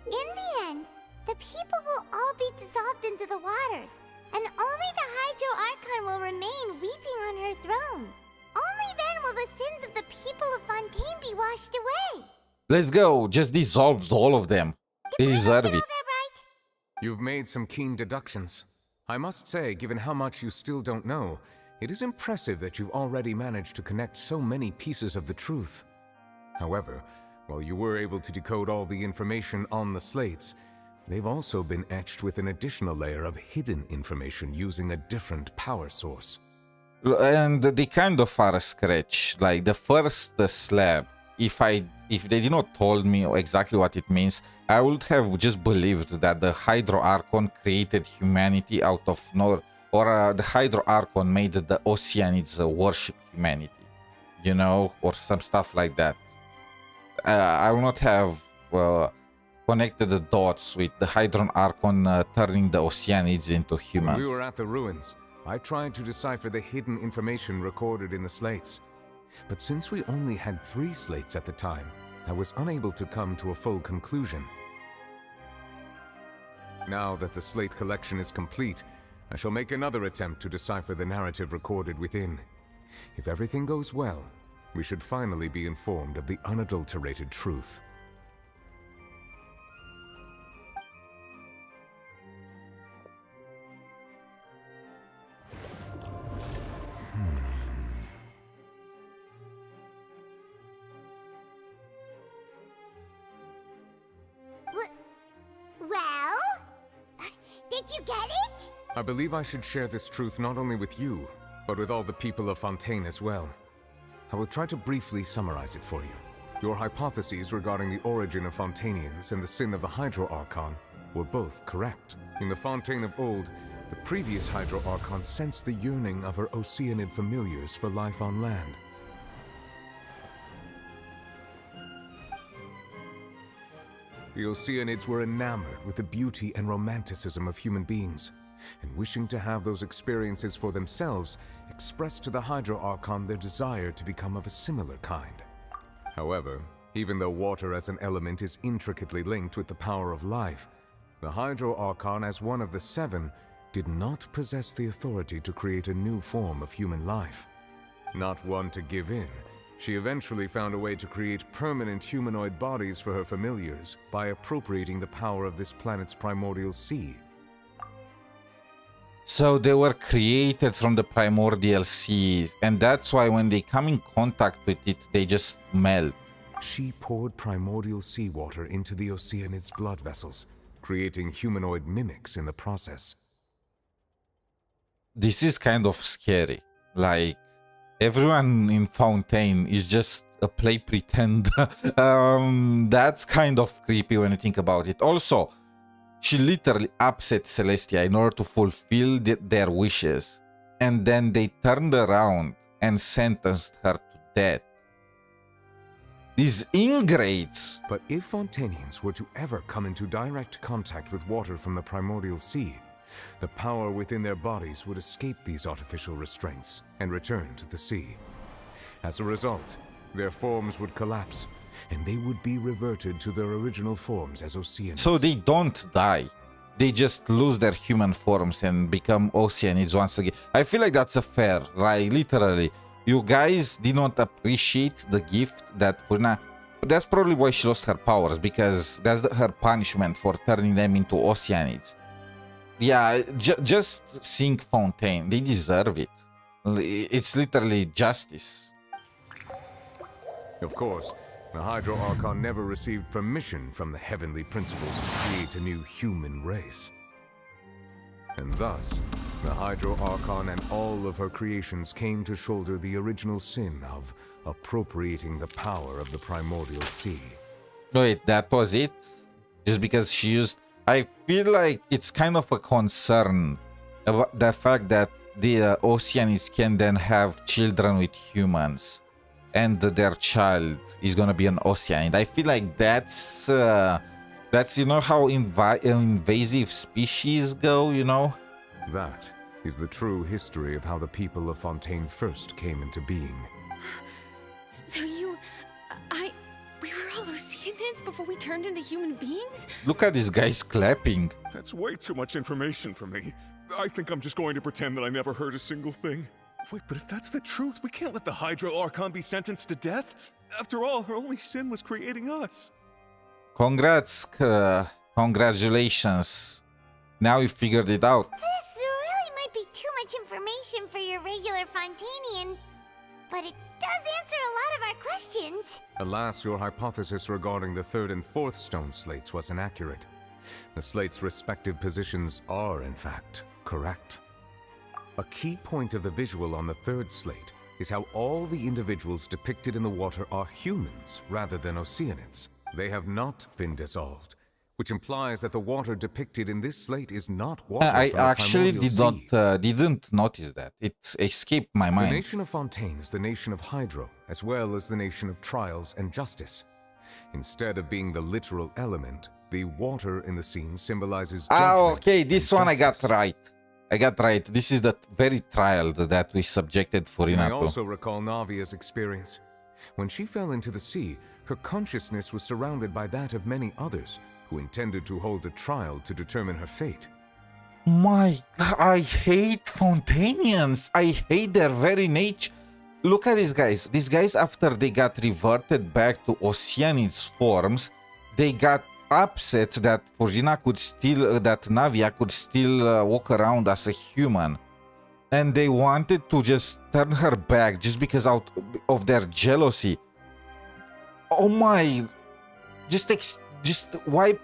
In the end, the people will all be dissolved into the waters, and only the Hydro Archon will remain weeping on her throne. Only then will the sins of the people of Fontaine be washed away. Let's go, just dissolve all of them. They deserve it. You've made some keen deductions. I must say, given how much you still don't know, it is impressive that you've already managed to connect so many pieces of the truth. However, while you were able to decode all the information on the slates, they've also been etched with an additional layer of hidden information using a different power source. And they kind of are a scratch. Like the first slab if they did not told me exactly what it means, I would have just believed that the Hydro Archon created humanity out of nowhere, or the Hydro Archon made the Oceanids worship humanity, you know, or some stuff like that. I will not have connected the dots with the Hydron Archon turning the Oceanids into humans. When we were at the ruins, I tried to decipher the hidden information recorded in the slates. But since we only had 3 slates at the time, I was unable to come to a full conclusion. Now that the slate collection is complete, I shall make another attempt to decipher the narrative recorded within. If everything goes well, we should finally be informed of the unadulterated truth. Well? Did you get it? I believe I should share this truth not only with you, but with all the people of Fontaine as well. I will try to briefly summarize it for you. Your hypotheses regarding the origin of Fontainians and the sin of the Hydro Archon were both correct. In the Fontaine of old, the previous Hydro Archon sensed the yearning of her Oceanid familiars for life on land. The Oceanids were enamored with the beauty and romanticism of human beings, and wishing to have those experiences for themselves, expressed to the Hydro Archon their desire to become of a similar kind. However, even though water as an element is intricately linked with the power of life, the Hydro Archon, as one of the 7, did not possess the authority to create a new form of human life. Not one to give in, she eventually found a way to create permanent humanoid bodies for her familiars by appropriating the power of this planet's primordial sea. So they were created from the primordial sea, and that's why when they come in contact with it, they just melt. She poured primordial seawater into the Oceanid's blood vessels, creating humanoid mimics in the process. This is kind of scary. Like, everyone in Fontaine is just a play pretend. That's kind of creepy when you think about it. Also, she literally upset Celestia in order to fulfill their wishes. And then they turned around and sentenced her to death. These ingrates! But if Fontainians were to ever come into direct contact with water from the primordial sea, the power within their bodies would escape these artificial restraints and return to the sea. As a result, their forms would collapse, and they would be reverted to their original forms as Oceanids. So they don't die. They just lose their human forms and become Oceanids once again. I feel like that's a fair, right? Literally. You guys did not appreciate the gift that Furina... That's probably why she lost her powers, because that's her punishment for turning them into Oceanids. Yeah, just sink Fontaine. They deserve it. It's literally justice. Of course, the Hydro Archon never received permission from the heavenly principles to create a new human race. And thus, the Hydro Archon and all of her creations came to shoulder the original sin of appropriating the power of the primordial sea. Wait, that was it? Just because she used... I feel like it's kind of a concern about the fact that the Oceanids can then have children with humans, and their child is gonna be an Oceanid. I feel like that's you know how invasive species go, you know? That is the true history of how the people of Fontaine first came into being. So we were all Oceanids before we turned into human beings? Look at these guys clapping. That's way too much information for me. I think I'm just going to pretend that I never heard a single thing. Wait, but if that's the truth, we can't let the Hydro Archon be sentenced to death. After all, her only sin was creating us. Congrats, congratulations. Now you figured it out. This really might be too much information for your regular Fontainian, but it does answer a lot of our questions. Alas, your hypothesis regarding the 3rd and 4th stone slates was inaccurate. The slates' respective positions are, in fact, correct. A key point of the visual on the 3rd slate is how all the individuals depicted in the water are humans rather than Oceanids. They have not been dissolved, which implies that the water depicted in this slate is not water I from the actually primordial didn't notice that. It escaped my The mind. nation of Fontaine is the nation of Hydro, as well as the nation of Trials and Justice. Instead of being the literal element, the water in the scene symbolizes judgment. Okay, this and one I got justice. right. I got right. This is the very trial that we subjected Furina I to. also recall Navia's experience. When she fell into the sea, her consciousness was surrounded by that of many others who intended to hold a trial to determine her fate. My God, I hate Fontainians. I hate their very nature. Look at these guys. These guys, after they got reverted back to Oceanids forms, they got upset that Furina could still, that Navia could still walk around as a human. And they wanted to just turn her back just because out of their jealousy. Oh my, just wipe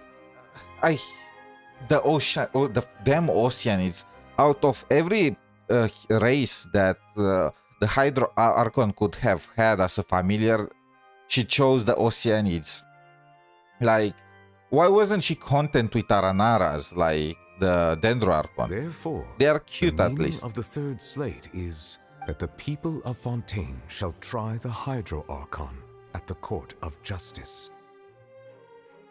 the ocean, or them Oceanids out of every race that the Hydro Archon could have had as a familiar. She chose the Oceanids. Like, why wasn't she content with Aranaras like the Dendro Archon? Therefore, they are cute the at meaning least. of the third slate is that the people of Fontaine shall try the Hydro Archon at the court of justice.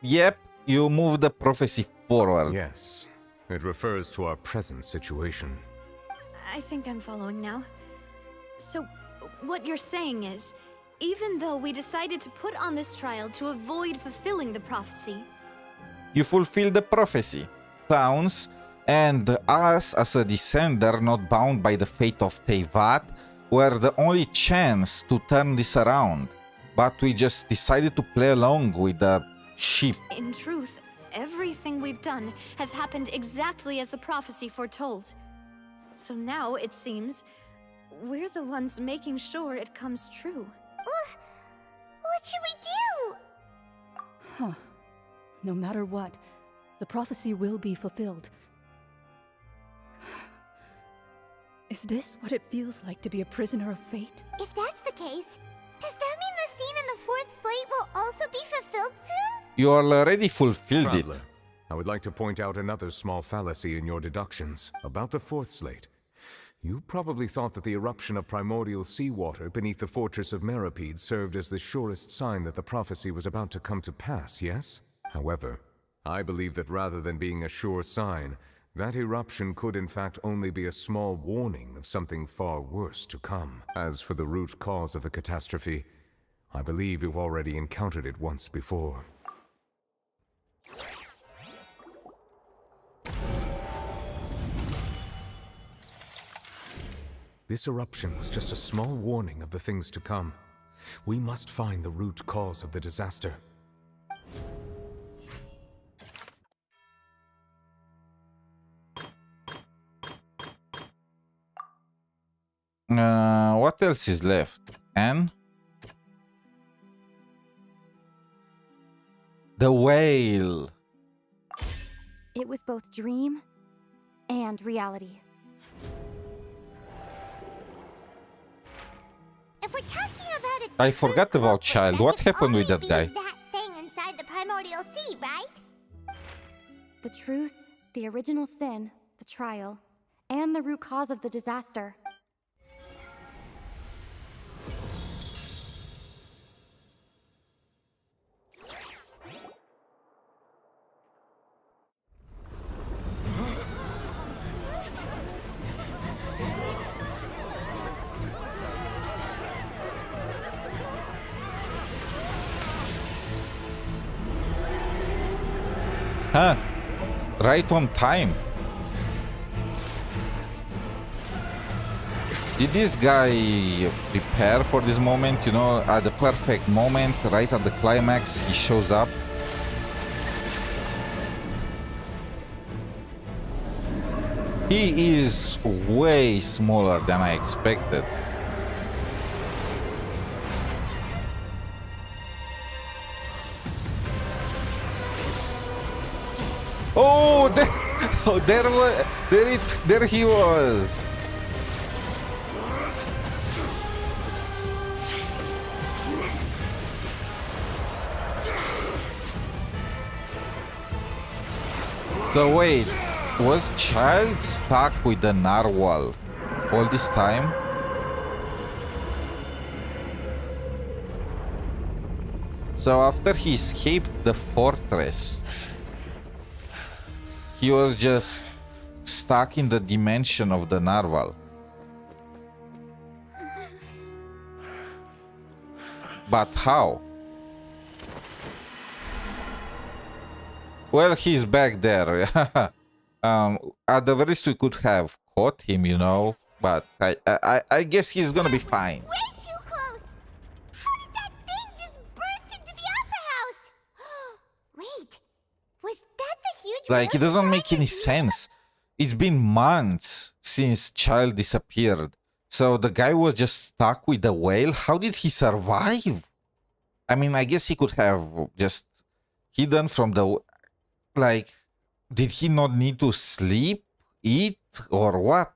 Yep, you move the prophecy forward. Yes, it refers to our present situation. I think I'm following now. So, what you're saying is, even though we decided to put on this trial to avoid fulfilling the prophecy, You fulfill the prophecy. Clowns, and us as a descender not bound by the fate of Teyvat were the only chance to turn this around. But we just decided to play along with the sheep. in truth, everything we've done has happened exactly as the prophecy foretold. So now, it seems, we're the ones making sure it comes true. What should we do? Huh. No matter what, the prophecy will be fulfilled. Is this what it feels like to be a prisoner of fate? If that's the case, does that mean the scene in the fourth slate will also be fulfilled soon? You already fulfilled it. Traveler, I would like to point out another small fallacy in your deductions about the fourth slate. You probably thought that the eruption of primordial seawater beneath the fortress of Meropide served as the surest sign that the prophecy was about to come to pass, yes? However, I believe that rather than being a sure sign, that eruption could in fact only be a small warning of something far worse to come. As for the root cause of the catastrophe, I believe you've already encountered it once before. This eruption was just a small warning of the things to come. We must find the root cause of the disaster. What else is left? And the whale. It was both dream and reality. If we're talking about I forgot about Child. What happened with that guy? that thing inside the primordial sea, right? The truth, the original sin, the trial, and the root cause of the disaster. Huh? Right on time. Did this guy prepare for this moment? You know, at the perfect moment, right at the climax, he shows up. He is way smaller than I expected. Oh, there he was. So wait, was Child stuck with the narwhal all this time? So after he escaped the fortress, he was just stuck in the dimension of the narwhal. But how? Well, he's back there. At the very least, we could have caught him, you know. But I guess he's gonna be fine. Way too close! How did that thing just burst into the opera house? Wait, was that the huge Like, it doesn't make any sense. It's been months since Child disappeared. So the guy was just stuck with the whale? How did he survive? I mean, I guess he could have just hidden from the... Like, did he not need to sleep, eat, or what?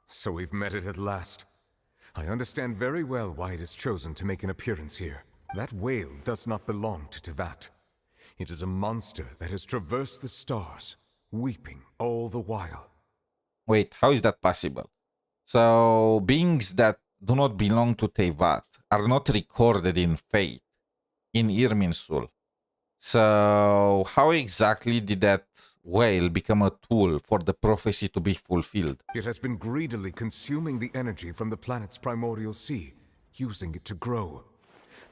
So we've met it at last. I understand very well why it has chosen to make an appearance here. That whale does not belong to Tevat. It is a monster that has traversed the stars, weeping all the while. Wait, how is that possible? So, beings that do not belong to Tevat are not recorded in fate, in Irminsul. So, how exactly did that whale become a tool for the prophecy to be fulfilled? It has been greedily consuming the energy from the planet's primordial sea, using it to grow.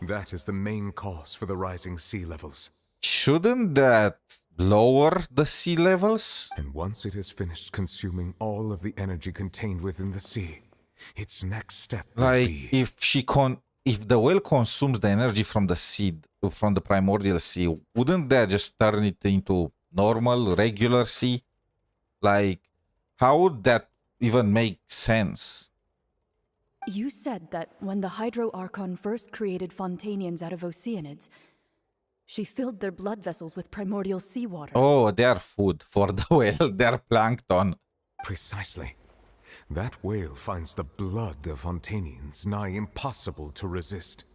That is the main cause for the rising sea levels. Shouldn't that lower the sea levels? And once it has finished consuming all of the energy contained within the sea, its next step will be... If the whale consumes the energy from the seed, from the primordial sea, wouldn't that just turn it into normal, regular sea? Like, how would that even make sense? You said that when the Hydro Archon first created Fontanians out of Oceanids, she filled their blood vessels with primordial seawater. Oh, they are food for the whale. They are plankton. Precisely. That whale finds the blood of Fontanians nigh impossible to resist.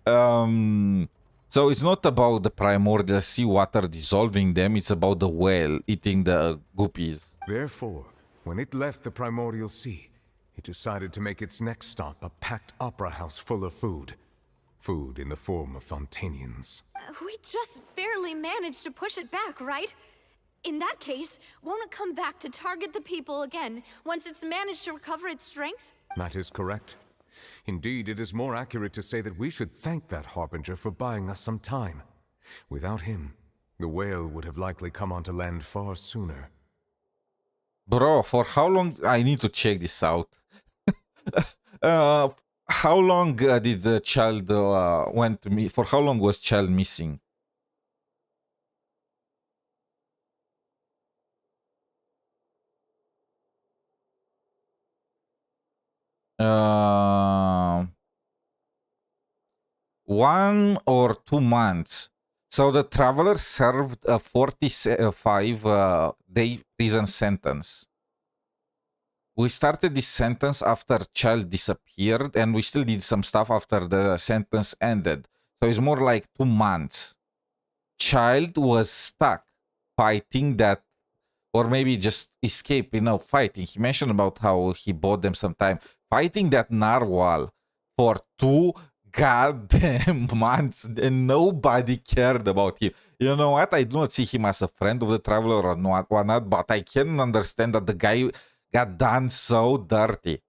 So it's not about the primordial seawater dissolving them, it's about the whale eating the goopies. Therefore, when it left the primordial sea, it decided to make its next stop a packed opera house full of food. Food in the form of Fontanians. We just barely managed to push it back, right? In that case, won't it come back to target the people again once it's managed to recover its strength? That is correct. Indeed, it is more accurate to say that we should thank that Harbinger for buying us some time. Without him, the whale would have likely come onto land far sooner. Bro, for how long... I need to check this out. How long did the child went to me? For how long was child missing? One or 2 months. So the traveler served a 45-day prison sentence. We started this sentence after child disappeared, and we still did some stuff after the sentence ended. So it's more like 2 months. Child was stuck fighting that, or maybe just escape, fighting. He mentioned about how he bought them some time. Fighting that narwhal for 2 goddamn months, and nobody cared about him. You know what? I do not see him as a friend of the traveler or not, but I can understand that the guy got done so dirty.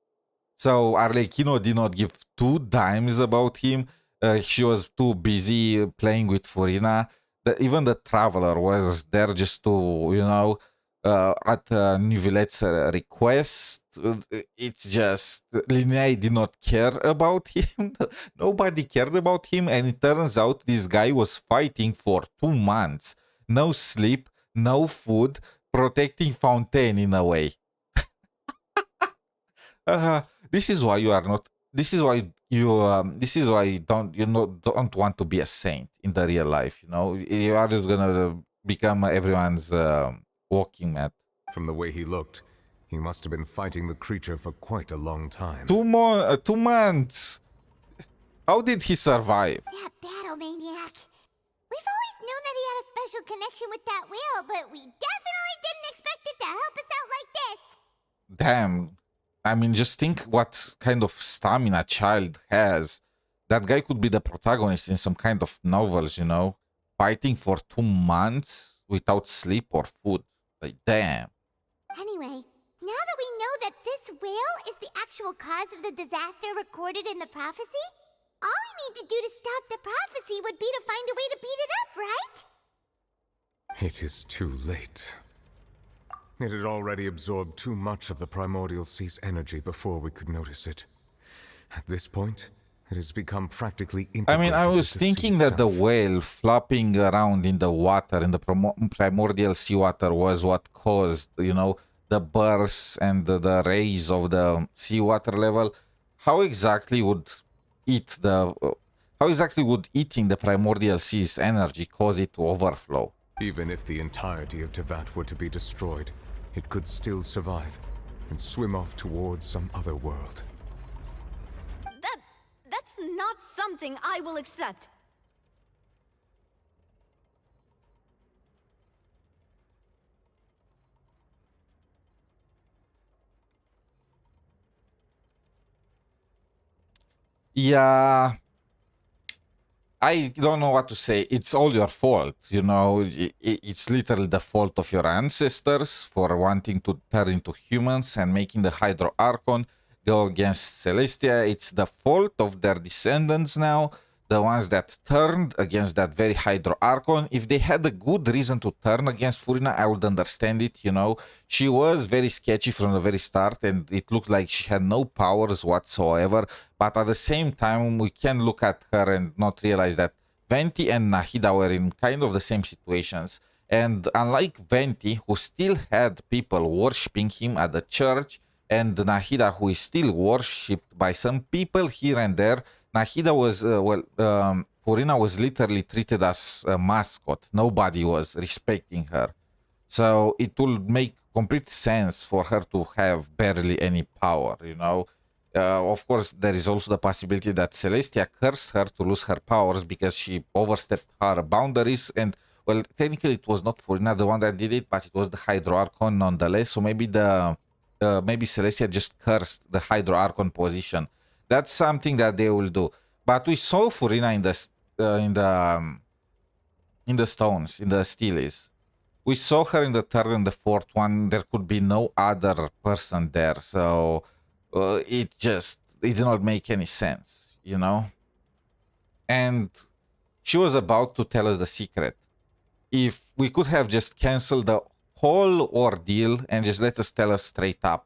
So Arlecchino did not give 2 dimes about him. She was too busy playing with Furina. Even the traveler was there just to, at Nuvilet's request. It's just Linnea did not care about him. Nobody cared about him, and it turns out this guy was fighting for 2 months. No sleep, no food, protecting Fontaine in a way. This is why you are not. This is why you. This is why you don't want to be a saint in the real life. You are just gonna become everyone's walking mat. From the way he looked, he must have been fighting the creature for quite a long time. 2 months. How did he survive? That battle maniac. We've always known that he had a special connection with that whale, but we definitely didn't expect it to help us out like this. Damn. I mean, just think what kind of stamina child has. That guy could be the protagonist in some kind of novels, you know? Fighting for 2 months without sleep or food. Like, damn. Anyway, now that we know that this whale is the actual cause of the disaster recorded in the prophecy, all we need to do to stop the prophecy would be to find a way to beat it up, right? It is too late. It had already absorbed too much of the primordial sea's energy before we could notice it. At this point, it has become practically I integrated mean, I was with the thinking sea that the itself. whale flopping around in the water, in the primordial seawater, was what caused, you know, the bursts and the raise of the seawater level. How exactly would eating the primordial sea's energy cause it to overflow? Even if the entirety of Tevat were to be destroyed, it could still survive and swim off towards some other world. That's not something I will accept. Yeah, I don't know what to say. It's all your fault, you know. It's literally the fault of your ancestors for wanting to turn into humans and making the Hydro Archon go against Celestia. It's the fault of their descendants now, the ones that turned against that very Hydro Archon. If they had a good reason to turn against Furina, I would understand it, you know. She was very sketchy from the very start, and it looked like she had no powers whatsoever. But at the same time, we can look at her and not realize that Venti and Nahida were in kind of the same situations. And unlike Venti, who still had people worshipping him at the church, and Nahida, who is still worshipped by some people here and there, Nahida was, Furina was literally treated as a mascot. Nobody was respecting her. So it would make complete sense for her to have barely any power, you know. Of course, there is also the possibility that Celestia cursed her to lose her powers because she overstepped her boundaries. And, well, technically it was not Furina the one that did it, but it was the Hydro Archon nonetheless. So maybe maybe Celestia just cursed the Hydro Archon position. That's something that they will do. But we saw Furina in the stones, in the steelies. We saw her in the third and the fourth one. There could be no other person there. So it did not make any sense, you know? And she was about to tell us the secret. If we could have just canceled the whole ordeal and just let us tell us straight up.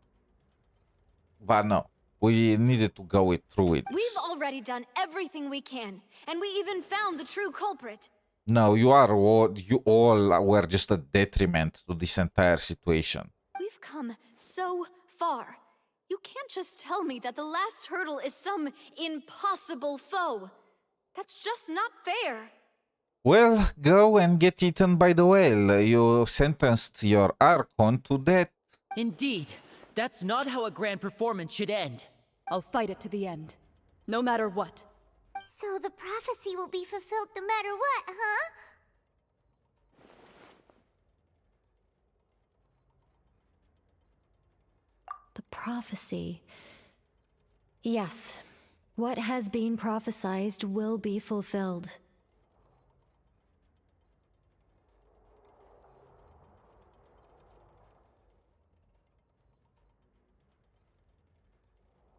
But no, we needed to go through it. We've already done everything we can, and we even found the true culprit. No, you all were just a detriment to this entire situation. We've come so far. You can't just tell me that the last hurdle is some impossible foe. That's just not fair. Well, go and get eaten by the whale. You sentenced your Archon to death. Indeed. That's not how a grand performance should end. I'll fight it to the end, no matter what. So the prophecy will be fulfilled no matter what, huh? The prophecy. Yes, what has been prophesied will be fulfilled.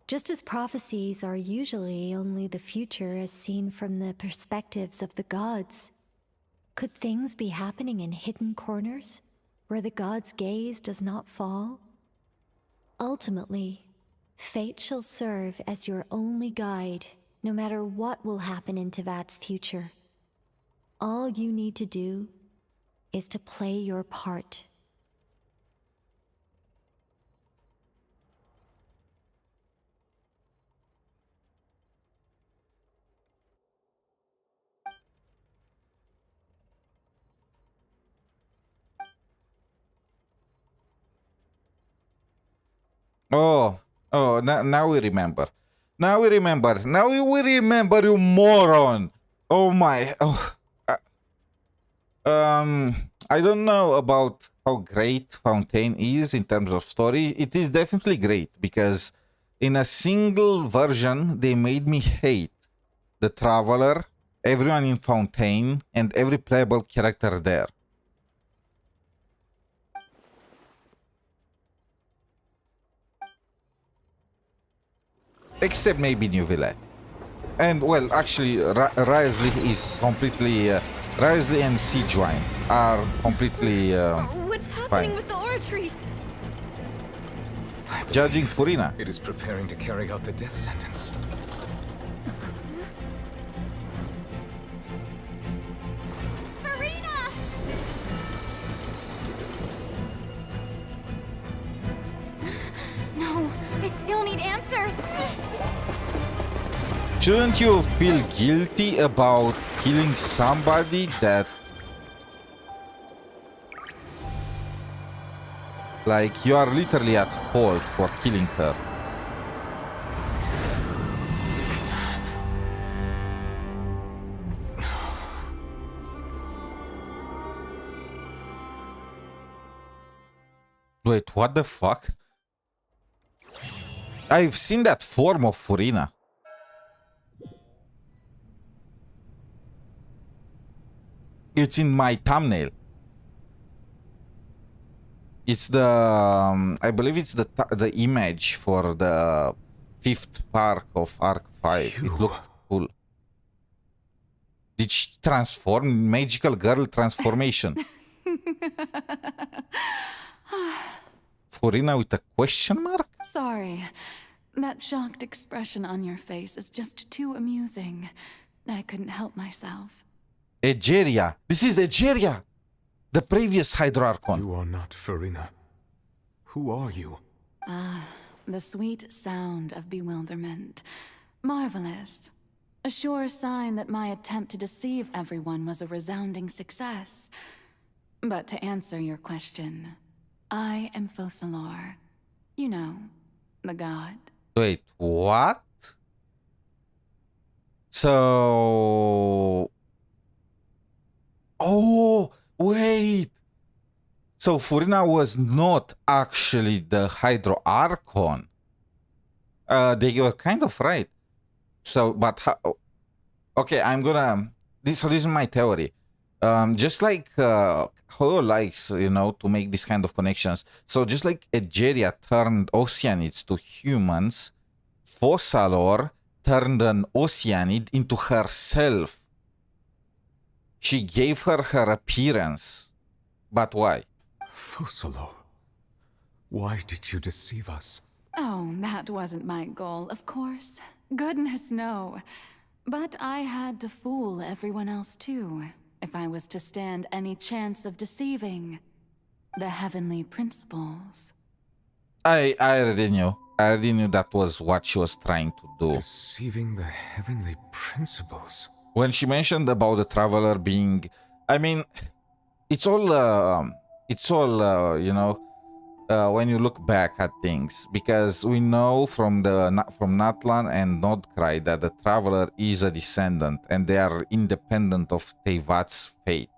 Just as prophecies are usually only the future as seen from the perspectives of the gods, could things be happening in hidden corners where the gods' gaze does not fall? Ultimately, fate shall serve as your only guide, no matter what will happen in Tevat's future. All you need to do is to play your part. Now we remember. Now we remember, you moron! Oh my... I don't know about how great Fontaine is in terms of story. It is definitely great because in a single version, they made me hate the Traveler, everyone in Fontaine, and every playable character there. Except maybe New Villette. And, well, actually, Risley is completely... Risley and Siegewine are completely What's fine. happening with the oratories? Judging Furina. It is preparing to carry out the death sentence. Farina! No, I still need answers. Shouldn't you feel guilty about killing somebody that... Like, you are literally at fault for killing her. Wait, what the fuck? I've seen that form of Furina. It's in my thumbnail. It's the I believe it's the image for the 5th park of Arc 5. It looked cool. Did she transform? Magical girl transformation. Furina with a question mark? Sorry. That shocked expression on your face is just too amusing. I couldn't help myself. Egeria. This is Egeria. The previous Hydro Archon. You are not Furina. Who are you? Ah, the sweet sound of bewilderment. Marvelous. A sure sign that my attempt to deceive everyone was a resounding success. But to answer your question, I am Focalor. You know, the god. Wait, what? So... Oh, wait. So Furina was not actually the Hydro Archon. They were kind of right. So, but how... Okay, I'm gonna... So this is my theory. Just like Hoyo likes, you know, to make this kind of connections. So just like Egeria turned Oceanids to humans, Focalor turned an Oceanid into herself. She gave her her appearance. But why? Focalor, why did you deceive us? Oh, that wasn't my goal, of course. Goodness, no. But I had to fool everyone else too, if I was to stand any chance of deceiving the heavenly principles. I already knew. I already knew that was what she was trying to do. Deceiving the heavenly principles. When she mentioned about the Traveler being... I mean, it's all, you know, when you look back at things. Because we know from Natlan and Nordcry that the Traveler is a descendant and they are independent of Teyvat's fate.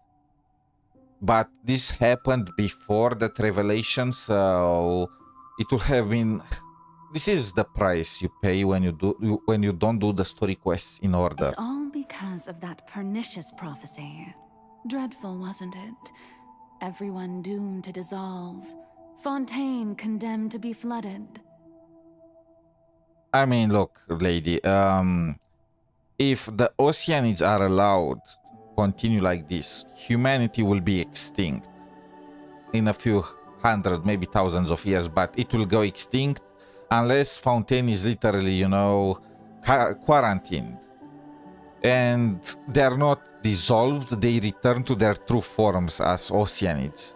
But this happened before that revelation, so it would have been... This is the price you pay when you don't do the story quests in order. It's all because of that pernicious prophecy. Dreadful, wasn't it? Everyone doomed to dissolve. Fontaine condemned to be flooded. I mean, look, lady, if the Oceanids are allowed to continue like this, humanity will be extinct in a few hundred, maybe thousands of years, but it will go extinct unless Fontaine is literally, you know, quarantined. And they're not dissolved, they return to their true forms as Oceanids.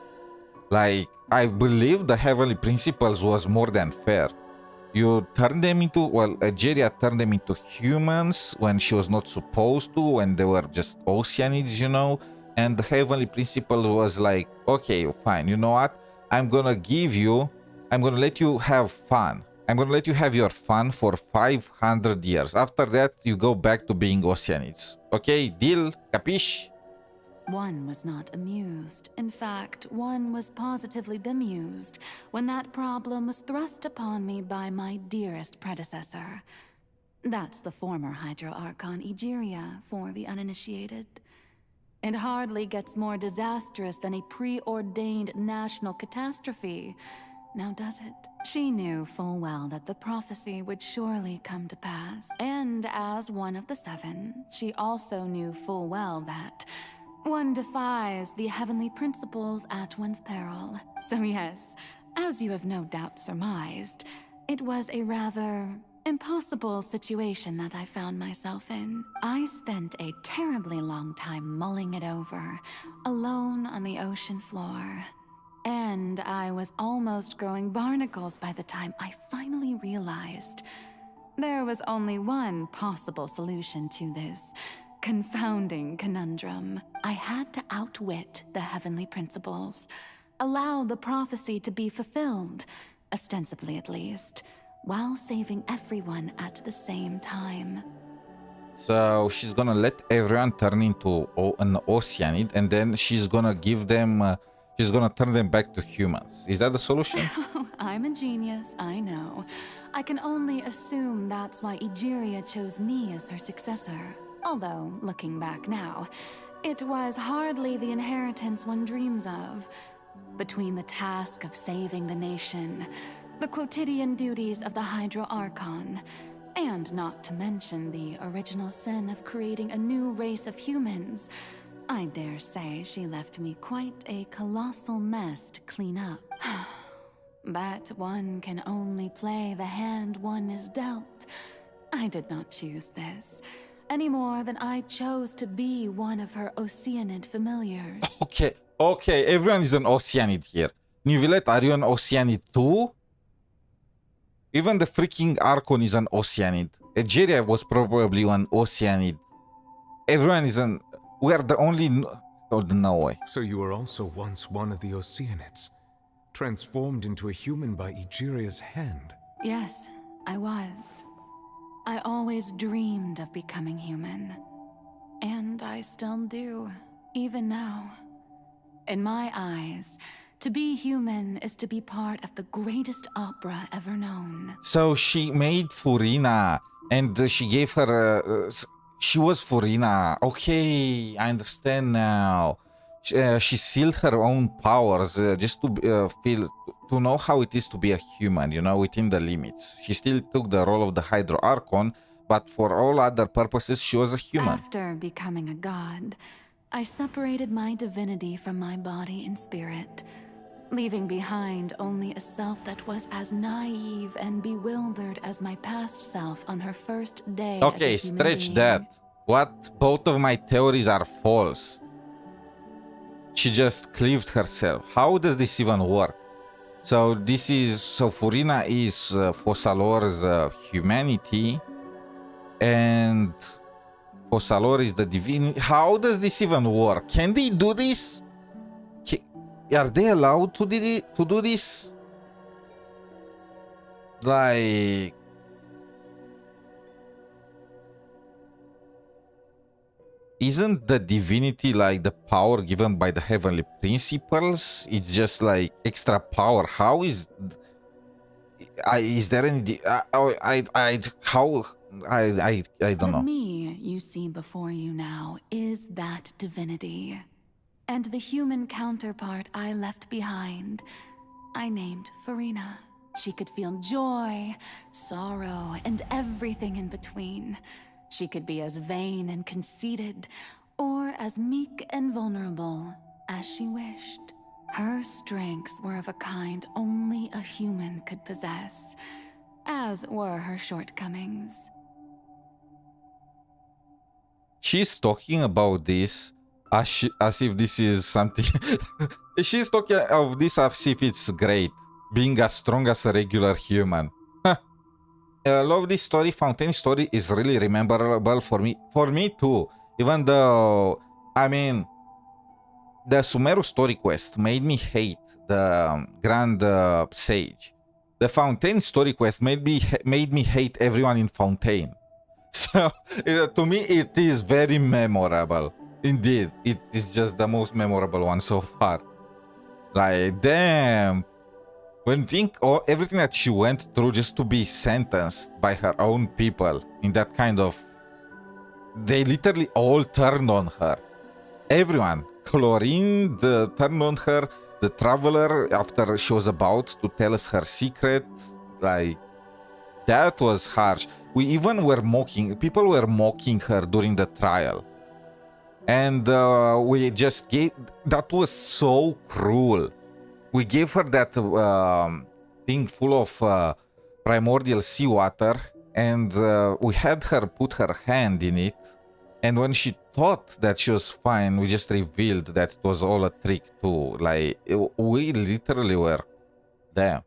Like, I believe the Heavenly Principles was more than fair. You turn them into, well, Egeria turned them into humans when she was not supposed to, when they were just Oceanids, you know? And the Heavenly Principle was like, okay, fine, you know what? I'm gonna let you have fun. I'm gonna let you have your fun for 500 years. After that, you go back to being Oceanids. Okay, deal? Capiche? One was not amused. In fact, one was positively bemused when that problem was thrust upon me by my dearest predecessor. That's the former Hydro Archon Egeria for the uninitiated. It hardly gets more disastrous than a preordained national catastrophe. Now does it? She knew full well that the prophecy would surely come to pass, and as one of the seven, she also knew full well that one defies the heavenly principles at one's peril. So yes, as you have no doubt surmised, it was a rather impossible situation that I found myself in. I spent a terribly long time mulling it over, alone on the ocean floor. And I was almost growing barnacles by the time I finally realized there was only one possible solution to this confounding conundrum. I had to outwit the heavenly principles, allow the prophecy to be fulfilled, ostensibly at least, while saving everyone at the same time. So she's gonna let everyone turn into an Oceanid, and then she's gonna give them, she's gonna turn them back to humans. Is that the solution? I'm a genius, I know. I can only assume that's why Egeria chose me as her successor. Although, looking back now, it was hardly the inheritance one dreams of. Between the task of saving the nation, the quotidian duties of the Hydro Archon, and not to mention the original sin of creating a new race of humans, I dare say she left me quite a colossal mess to clean up. But one can only play the hand one is dealt. I did not choose this, any more than I chose to be one of her Oceanid familiars. Okay, everyone is an Oceanid here. Nivelette, are you an Oceanid too? Even the freaking Archon is an Oceanid. Egeria was probably an Oceanid. Everyone is an... We are the only... Oh, no way. So you were also once one of the Oceanids, transformed into a human by Egeria's hand. Yes, I was. I always dreamed of becoming human. And I still do, even now. In my eyes, to be human is to be part of the greatest opera ever known. So she made Furina, and she gave her... she was Furina. Okay, I understand now. She sealed her own powers just to feel... to know how it is to be a human, you know, within the limits. She still took the role of the Hydro Archon, but for all other purposes, she was a human. After becoming a god, I separated my divinity from my body and spirit, leaving behind only a self that was as naive and bewildered as my past self on her first day. Okay, stretch that. What? Both of my theories are false. She just cleaved herself. How does this even work? So this is... So Furina is Fossalor's humanity, and Fossalor is the divinity. How does this even work? Can they do this? Are they allowed to do this? Like... Isn't the divinity like the power given by the heavenly principles? It's just like extra power. How is... is there any... I don't know. The me you see before you now is that divinity. And the human counterpart I left behind, I named Furina. She could feel joy, sorrow, and everything in between. She could be as vain and conceited, or as meek and vulnerable as she wished. Her strengths were of a kind only a human could possess, as were her shortcomings. She's talking about this as if this is something... She's talking of this as if it's great, being as strong as a regular human. I love this story. Fontaine's story is really memorable for me. For me too. Even though, I mean, the Sumeru story quest made me hate the Grand Sage. The Fontaine story quest made me hate everyone in Fontaine. So to me, it is very memorable. Indeed, it is just the most memorable one so far. Like, damn. When you think everything that she went through just to be sentenced by her own people in that kind of... They literally all turned on her. Everyone. Chlorine turned on her. The Traveler, after she was about to tell us her secret. Like, that was harsh. We even were mocking... People were mocking her during the trial. And we just gave... That was so cruel. We gave her that thing full of primordial seawater, and we had her put her hand in it. And when she thought that she was fine, we just revealed that it was all a trick too. Like, we literally were... Damn.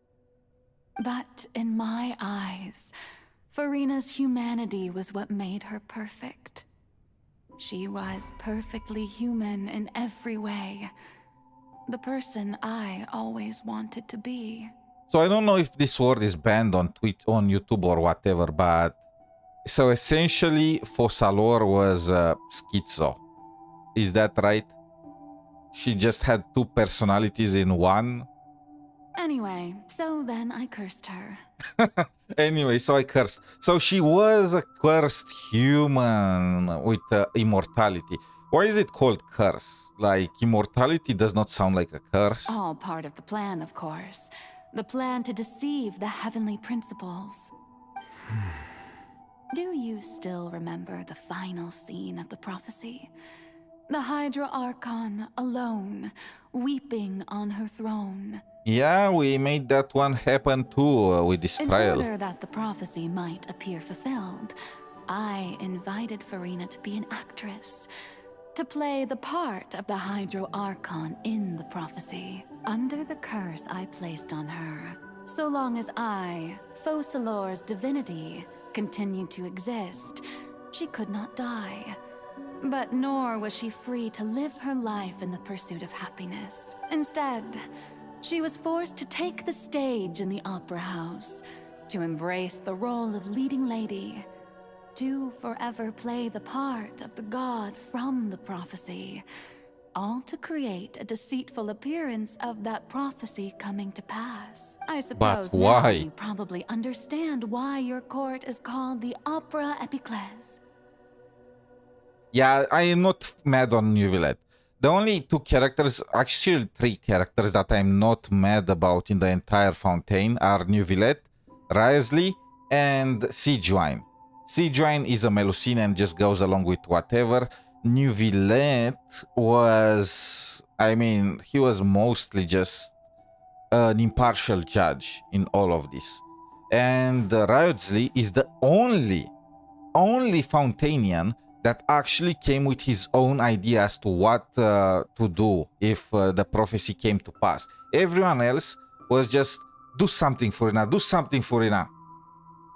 But in my eyes, Farina's humanity was what made her perfect. She was perfectly human in every way. The person I always wanted to be. So I don't know if this word is banned on Twitch, on YouTube or whatever, but... So essentially, Fossalor was schizo. Is that right? She just had two personalities in one? Anyway, so then I cursed her. Anyway, so I cursed. So she was a cursed human with immortality. Why is it called curse? Like, immortality does not sound like a curse. All part of the plan, of course. The plan to deceive the heavenly principles. Do you still remember the final scene of the prophecy? The Hydra Archon alone, weeping on her throne. Yeah, we made that one happen too with this trial. In order that the prophecy might appear fulfilled, I invited Farina to be an actress, to play the part of the Hydro Archon in the prophecy, under the curse I placed on her. So long as I, Fossalor's divinity, continued to exist, she could not die. But nor was she free to live her life in the pursuit of happiness. Instead, she was forced to take the stage in the opera house, to embrace the role of leading lady, to forever play the part of the god from the prophecy, all to create a deceitful appearance of that prophecy coming to pass. I suppose now you probably understand why your court is called the Opera Epiclese. Yeah, I am not mad on Neuvillette. The only two characters, actually three characters that I'm not mad about in the entire Fontaine are Neuvillette, Wriothesley, and Sigewine. Sigewine is a Melusine and just goes along with whatever. Neuvillette was... I mean, he was mostly just an impartial judge in all of this. And Wriothesley is the only Fontainian that actually came with his own idea as to what to do if the prophecy came to pass. Everyone else was just, do something, Furina, do something, Furina.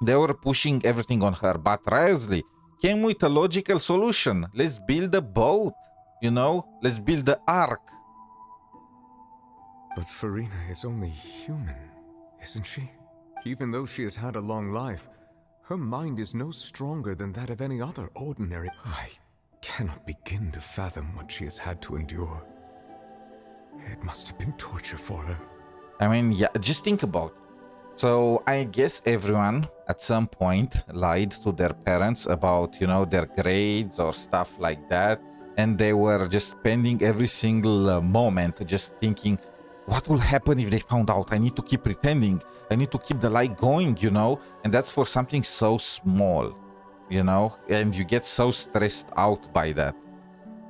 They were pushing everything on her, but Wriothesley came with a logical solution. Let's build a boat, you know? Let's build the ark. But Farina is only human, isn't she? Even though she has had a long life, her mind is no stronger than that of any other ordinary. I cannot begin to fathom what she has had to endure. It must have been torture for her. I mean, yeah, just think about it. So I guess everyone at some point lied to their parents about, you know, their grades or stuff like that. And they were just spending every single moment just thinking, what will happen if they found out? I need to keep pretending. I need to keep the lie going, you know? And that's for something so small, you know? And you get so stressed out by that.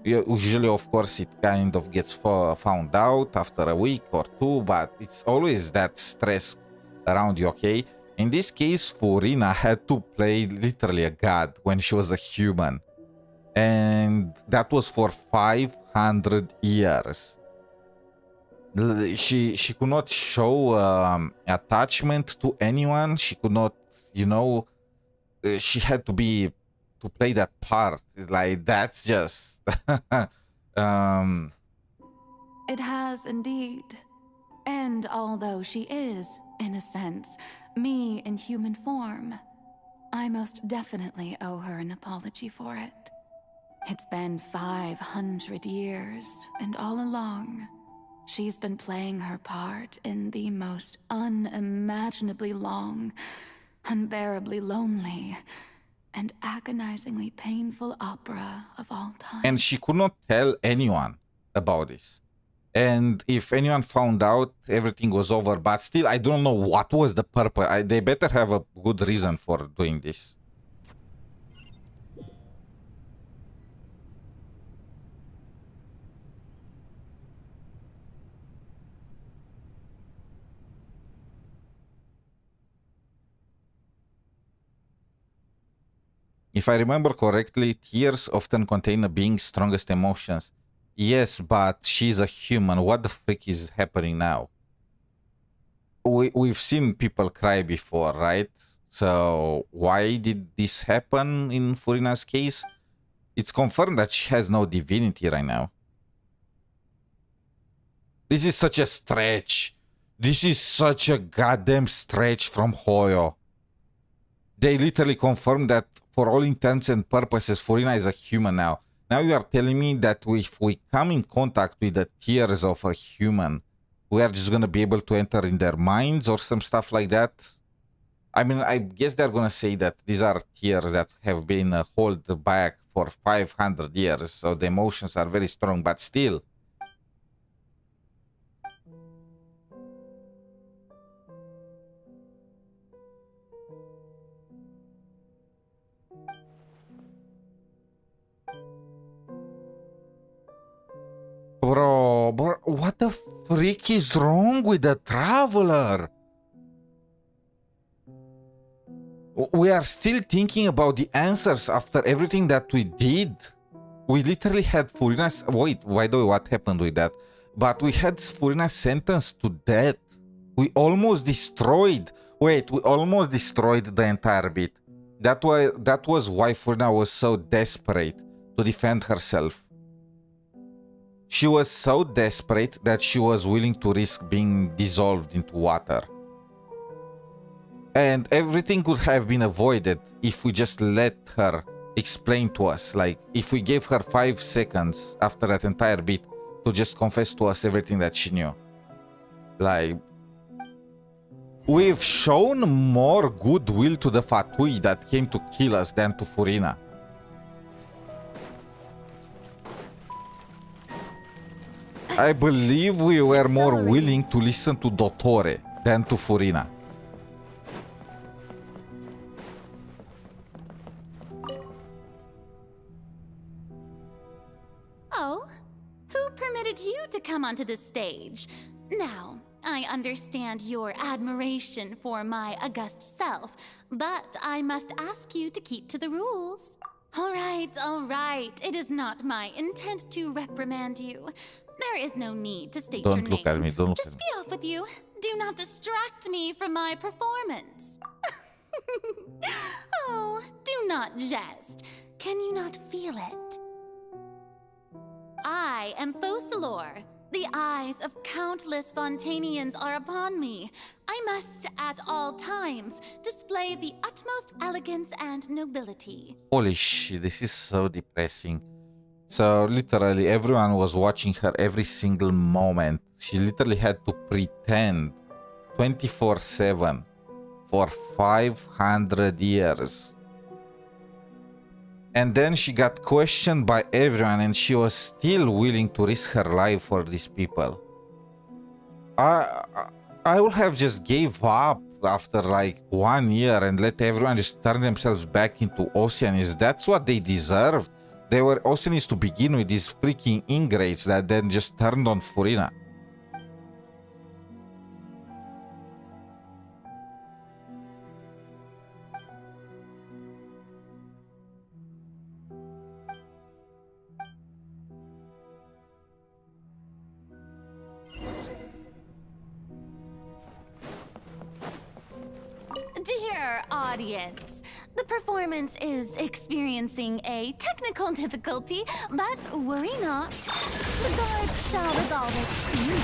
Usually, of course, it kind of gets found out after a week or two, but it's always that stress around you, okay? In this case, Furina had to play literally a god when she was a human. And that was for 500 years. She could not show attachment to anyone. She could not, you know, she had to play that part. Like, that's just... It has indeed. And although she is, in a sense, me in human form, I most definitely owe her an apology for it. It's been 500 years, and all along, she's been playing her part in the most unimaginably long, unbearably lonely, and agonizingly painful opera of all time. And she could not tell anyone about this. And if anyone found out, everything was over. But still, I don't know what was the purpose. They better have a good reason for doing this. If I remember correctly, tears often contain a being's strongest emotions. Yes, but she's a human. What the freak is happening now? We've seen people cry before, right? So why did this happen in Furina's case? It's confirmed that she has no divinity right now. This is such a stretch. This is such a goddamn stretch from Hoyo. They literally confirmed that for all intents and purposes, Furina is a human now. Now you are telling me that if we come in contact with the tears of a human, we are just going to be able to enter in their minds or some stuff like that? I mean, I guess they're going to say that these are tears that have been held back for 500 years, so the emotions are very strong, but still. Bro, what the freak is wrong with the Traveler? We are still thinking about the answers after everything that we did. We literally had Furina's... Wait, by the way, what happened with that? But we had Furina sentenced to death. We almost destroyed... Wait, we almost destroyed the entire bit. That was why Furina was so desperate to defend herself. She was so desperate that she was willing to risk being dissolved into water. And everything could have been avoided if we just let her explain to us. Like, if we gave her 5 seconds after that entire bit to just confess to us everything that she knew. Like, we've shown more goodwill to the Fatui that came to kill us than to Furina. I believe we were more willing to listen to Dottore than to Furina. Oh, who permitted you to come onto the stage? Now, I understand your admiration for my august self, but I must ask you to keep to the rules. All right. It is not my intent to reprimand you. There is no need to state your name. Don't look at me, don't look at me. Just be off with you. Do not distract me from my performance. Oh, do not jest. Can you not feel it? I am Focalor. The eyes of countless Fontanians are upon me. I must, at all times, display the utmost elegance and nobility. Holy shit, this is so depressing. So literally everyone was watching her every single moment. She literally had to pretend 24/7 for 500 years. And then she got questioned by everyone and she was still willing to risk her life for these people. I would have just gave up after like 1 year and let everyone just turn themselves back into Oceanists. That's what they deserved. They were Oceanists to begin with, these freaking ingrates that then just turned on Furina. Dear audience, the performance is experiencing a technical difficulty, but worry not. The gods shall resolve it soon.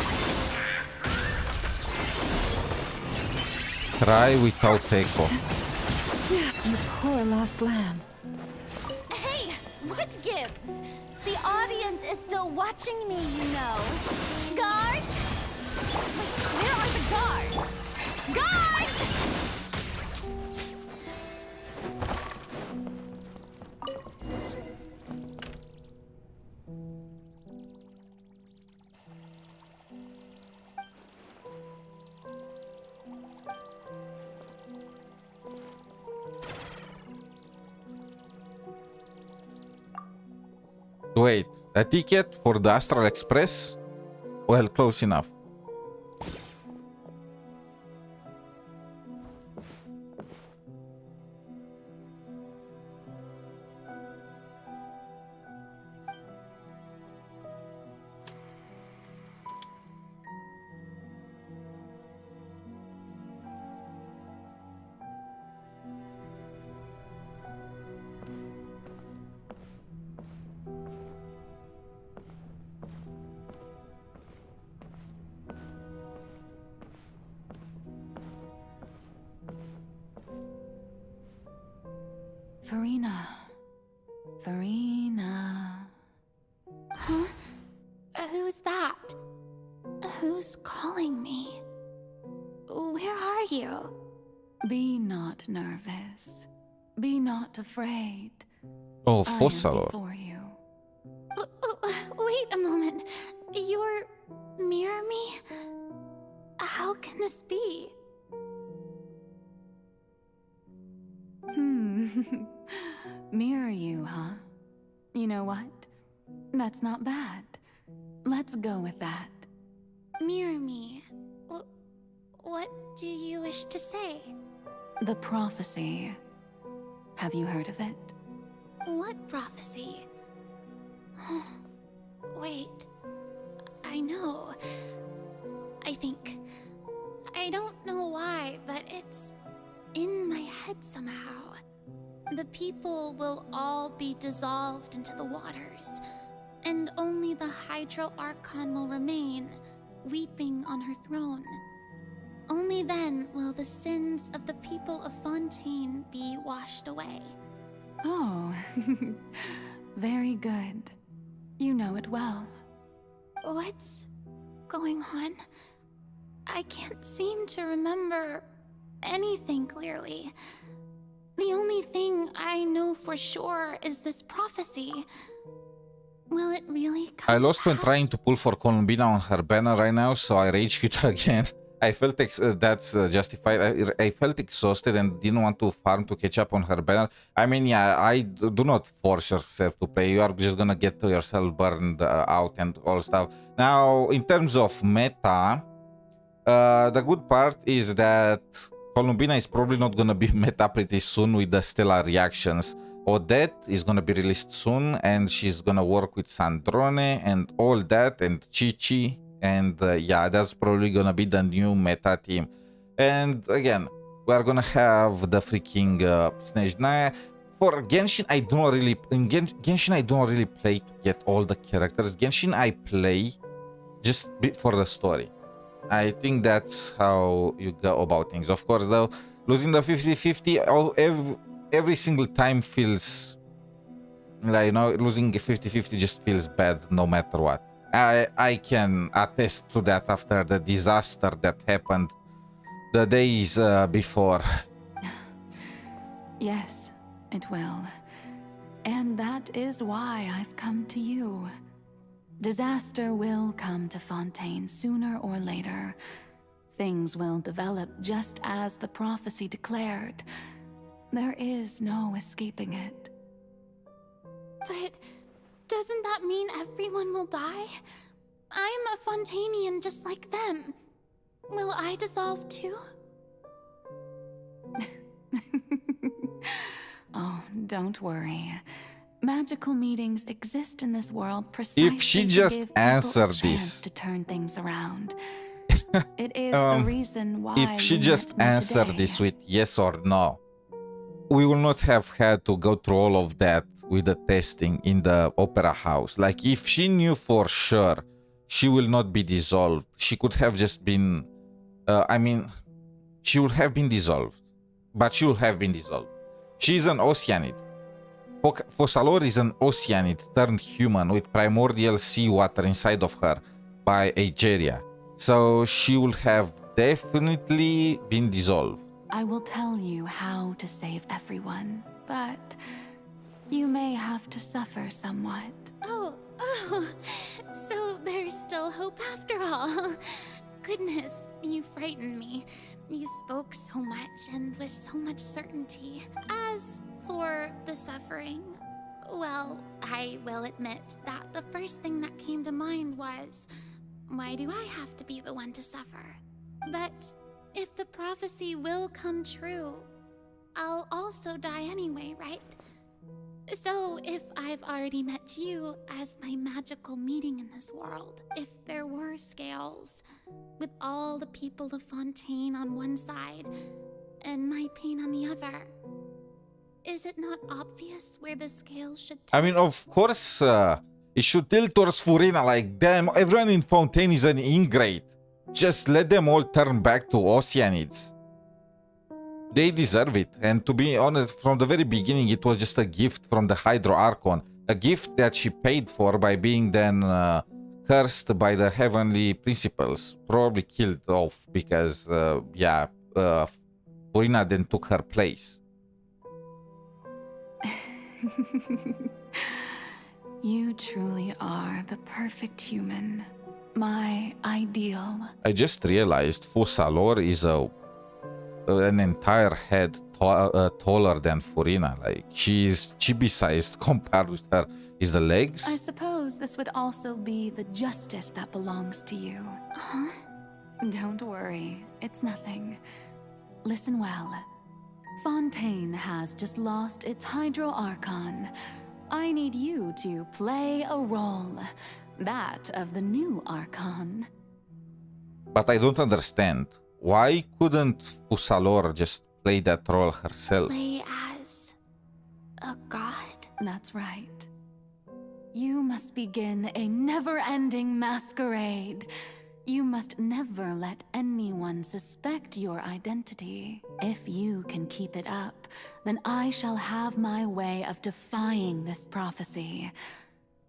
Cry without echo. You poor lost lamb. Hey, what What gives? The audience is still watching me, you know. Guards? Wait, where are the guards? Guards! Wait, a ticket for the Astral Express? Well, close enough. Farina. Huh? Who's that? Who's calling me? Where are you? Be not nervous. Be not afraid. Oh, I am Fossalo. before you. Wait a moment. You're mirror me? How can this be? Mirror you, huh? You know what? That's not bad. Let's go with that. Mirror me. What do you wish to say? The prophecy. Have you heard of it? What prophecy? Wait. I know. I think. I don't know why, but it's in my head somehow. The people will all be dissolved into the waters, and only the Hydro Archon will remain, weeping on her throne. Only then will the sins of the people of Fontaine be washed away. Oh, very good. You know it well. What's going on? I can't seem to remember anything clearly. The only thing I know for sure is this prophecy. Will it really come I lost to when pass? trying to pull for Columbina on her banner right now, so I rage quit again. I felt that's justified. I felt exhausted and didn't want to farm to catch up on her banner. I mean, yeah, do not force yourself to play. You are just gonna get yourself burned out and all stuff. Now, in terms of meta, the good part is that Columbina is probably not gonna be meta pretty soon with the stellar reactions. Odette is gonna be released soon, and she's gonna work with Sandrone and all that, and Chi-Chi. And yeah, that's probably gonna be the new meta team. And again, we're gonna have the freaking snezhnaya. For Genshin, I don't really Genshin I don't really play to get all the characters. Genshin I play just for the story. I think that's how you go about things. Of course, though, losing the 50-50 every single time feels like, you know, losing 50-50 just feels bad no matter what. I can attest to that after the disaster that happened the days before. Yes, it will. And that is why I've come to you. Disaster will come to Fontaine sooner or later. Things will develop just as the prophecy declared. There is no escaping it. But doesn't that mean everyone will die? I'm a Fontainian just like them. Will I dissolve too? Oh, don't worry. Magical meetings exist in this world precisely If she just to give people answered a chance this. to turn things around. It is the reason why If she we just met answered today. this with yes or no, we will not have had to go through all of that with the testing in the opera house. Like, if she knew for sure she will not be dissolved, she could have just been she would have been dissolved, but she would have been dissolved. She's an Oceanid. Fussalor is an oceanid turned human with primordial seawater inside of her by Aegeria. So she would have definitely been dissolved. I will tell you how to save everyone, but you may have to suffer somewhat. Oh, so there's still hope after all. Goodness, you frightened me. You spoke so much and with so much certainty. As for the suffering, well, I will admit that the first thing that came to mind was, why do I have to be the one to suffer? But if the prophecy will come true, I'll also die anyway, right? So if I've already met you as my magical meeting in this world, if there were scales, with all the people of Fontaine on one side and my pain on the other, is it not obvious where the scales should I mean, of course, it should tilt towards Furina. Like, damn, everyone in Fontaine is an ingrate. Just let them all turn back to Oceanids. They deserve it. And to be honest, from the very beginning, it was just a gift from the Hydro Archon. A gift that she paid for by being then cursed by the heavenly principles. Probably killed off because, Furina then took her place. You truly are the perfect human. My ideal. I just realized Fussalor is an entire head taller than Furina. Like, she's chibi-sized compared with her. Is the legs? I suppose this would also be the justice that belongs to you. Huh? Don't worry, it's nothing. Listen well. Fontaine has just lost its Hydro Archon. I need you to play a role. That of the new Archon. But I don't understand. Why couldn't Fussalor just play that role herself? Play as a god? That's right. You must begin a never-ending masquerade. You must never let anyone suspect your identity. If you can keep it up, then I shall have my way of defying this prophecy.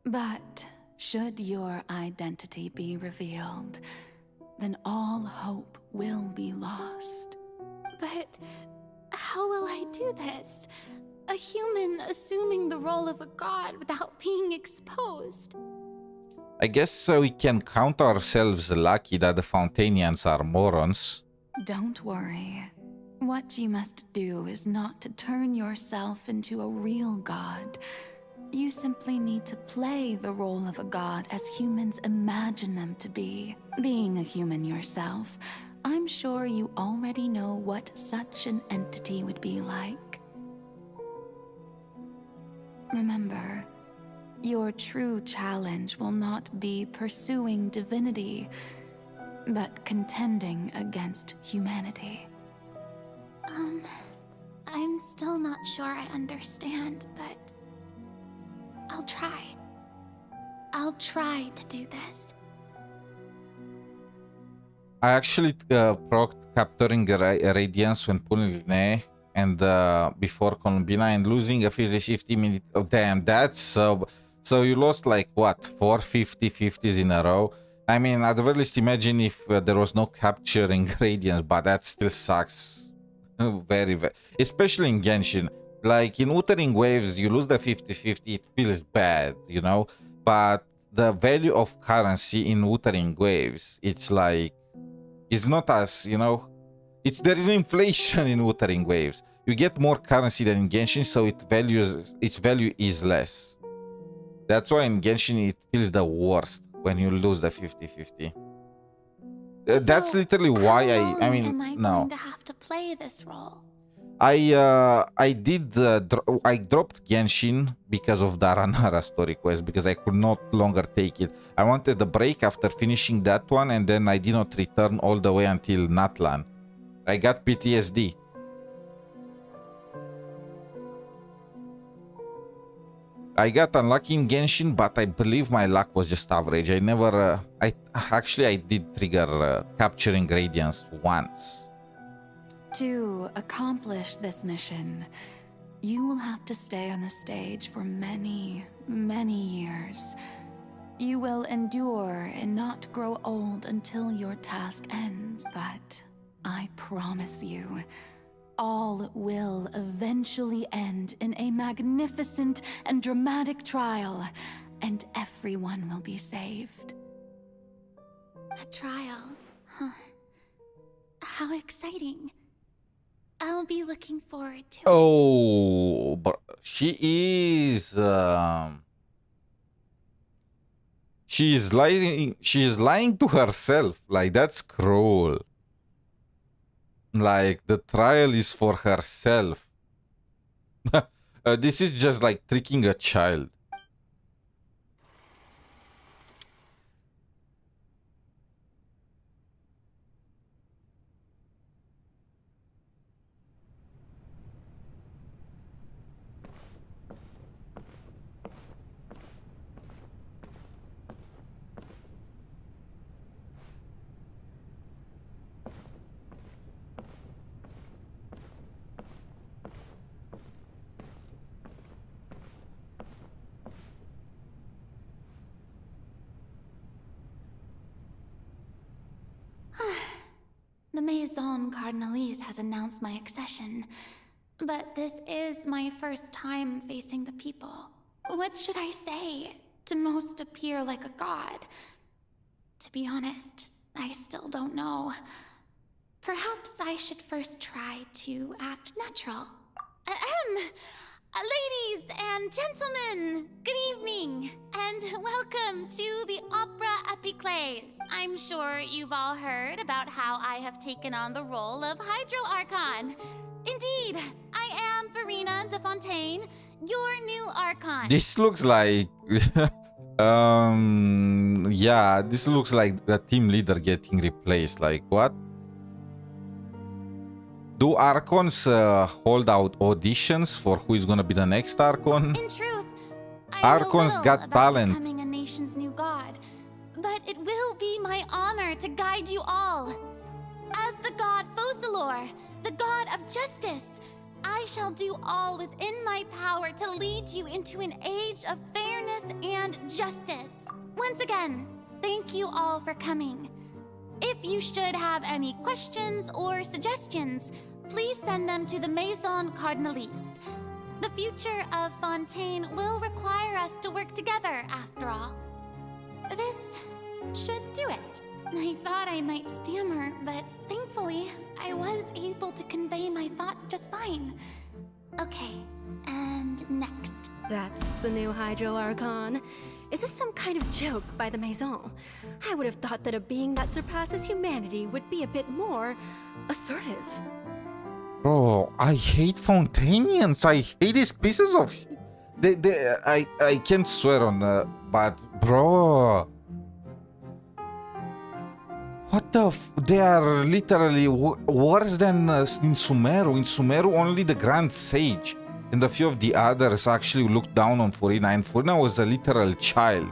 But should your identity be revealed, then all hope will be lost. But how will I do this? A human assuming the role of a god without being exposed. I guess we can count ourselves lucky that the Fontainians are morons. Don't worry. What you must do is not to turn yourself into a real god. You simply need to play the role of a god as humans imagine them to be. Being a human yourself, I'm sure you already know what such an entity would be like. Remember, your true challenge will not be pursuing divinity, but contending against humanity. I'm still not sure I understand, but I'll try. I'll try to do this. I actually procced Capturing Radiance when pulling Ne and before Columbina and losing a 50 minute. Oh, damn, that's so. So you lost like what, 4 50-50s in a row? I mean, at the very least, imagine if there was no Capturing Radiance, but that still sucks. Very, very. Especially in Genshin. Like in Wuthering Waves, you lose the 50-50, it feels bad, you know? But the value of currency in Wuthering Waves, it's like, it's not as, you know, there is inflation in Wuthering Waves. You get more currency than in Genshin, so its value is less. That's why in Genshin it feels the worst when you lose the 50-50. That's literally why I mean, am I no. going to have to play this role? I dropped Genshin because of the Aranara story quest, because I could not longer take it. I wanted a break after finishing that one, and then I did not return all the way until Natlan. I got PTSD. I got unlucky in Genshin, but I believe my luck was just average. I never... I did trigger Capturing Radiance once. To accomplish this mission, You will have to stay on the stage for many, many years. You will endure and not grow old until your task ends, but I promise you, all will eventually end in a magnificent and dramatic trial, and everyone will be saved. A trial, huh? How exciting. I'll be looking forward to it. Oh, but she is lying to herself. Like, that's cruel. Like, the trial is for herself. This is just like tricking a child. The Maison Cardinalise has announced my accession, but this is my first time facing the people. What should I say to most appear like a god? To be honest, I still don't know. Perhaps I should first try to act natural. Ladies and gentlemen, good evening, and welcome to the Opera Epiclese. I'm sure you've all heard about how I have taken on the role of Hydro Archon. Indeed, I am Verena de Fontaine, your new Archon. This looks like yeah, this looks like a team leader getting replaced. Like, what? Do Archons hold out auditions for who is gonna be the next Archon? In truth, Archons got talent. Becoming a nation's new god, but it will be my honor to guide you all. As the god Focalor, the god of justice, I shall do all within my power to lead you into an age of fairness and justice. Once again, thank you all for coming. If you should have any questions or suggestions, please send them to the Maison Cardinalise. The future of Fontaine will require us to work together, after all. This should do it. I thought I might stammer, but thankfully, I was able to convey my thoughts just fine. Okay, and next. That's the new Hydro Archon. Is this some kind of joke by the Maison? I would have thought that a being that surpasses humanity would be a bit more assertive. Bro, I hate Fontainians. I hate these pieces of shit. I can't swear on but bro, what the they are literally worse than in Sumeru. In Sumeru, only the Grand Sage and a few of the others actually looked down on Furina, and Furina was a literal child.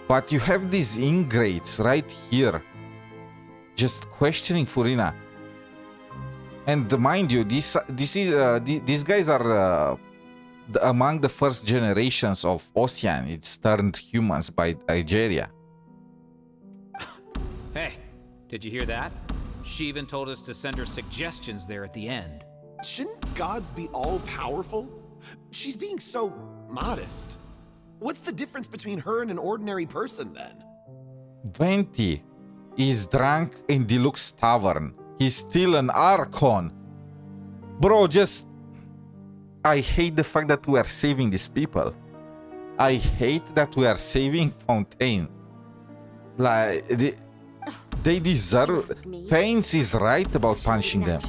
But you have these ingrates right here, just questioning Furina. And mind you, these guys are among the first generations of Oceanids turned humans by Nigeria. Hey, did you hear that? She even told us to send her suggestions there at the end. Shouldn't gods be all-powerful? She's being so modest. What's the difference between her and an ordinary person, then? 20 is drunk in Deluge Tavern. He's still an Archon. Bro, just... I hate the fact that we are saving these people. I hate that we are saving Fontaine. Like, they deserve... Pains is right about punishing them.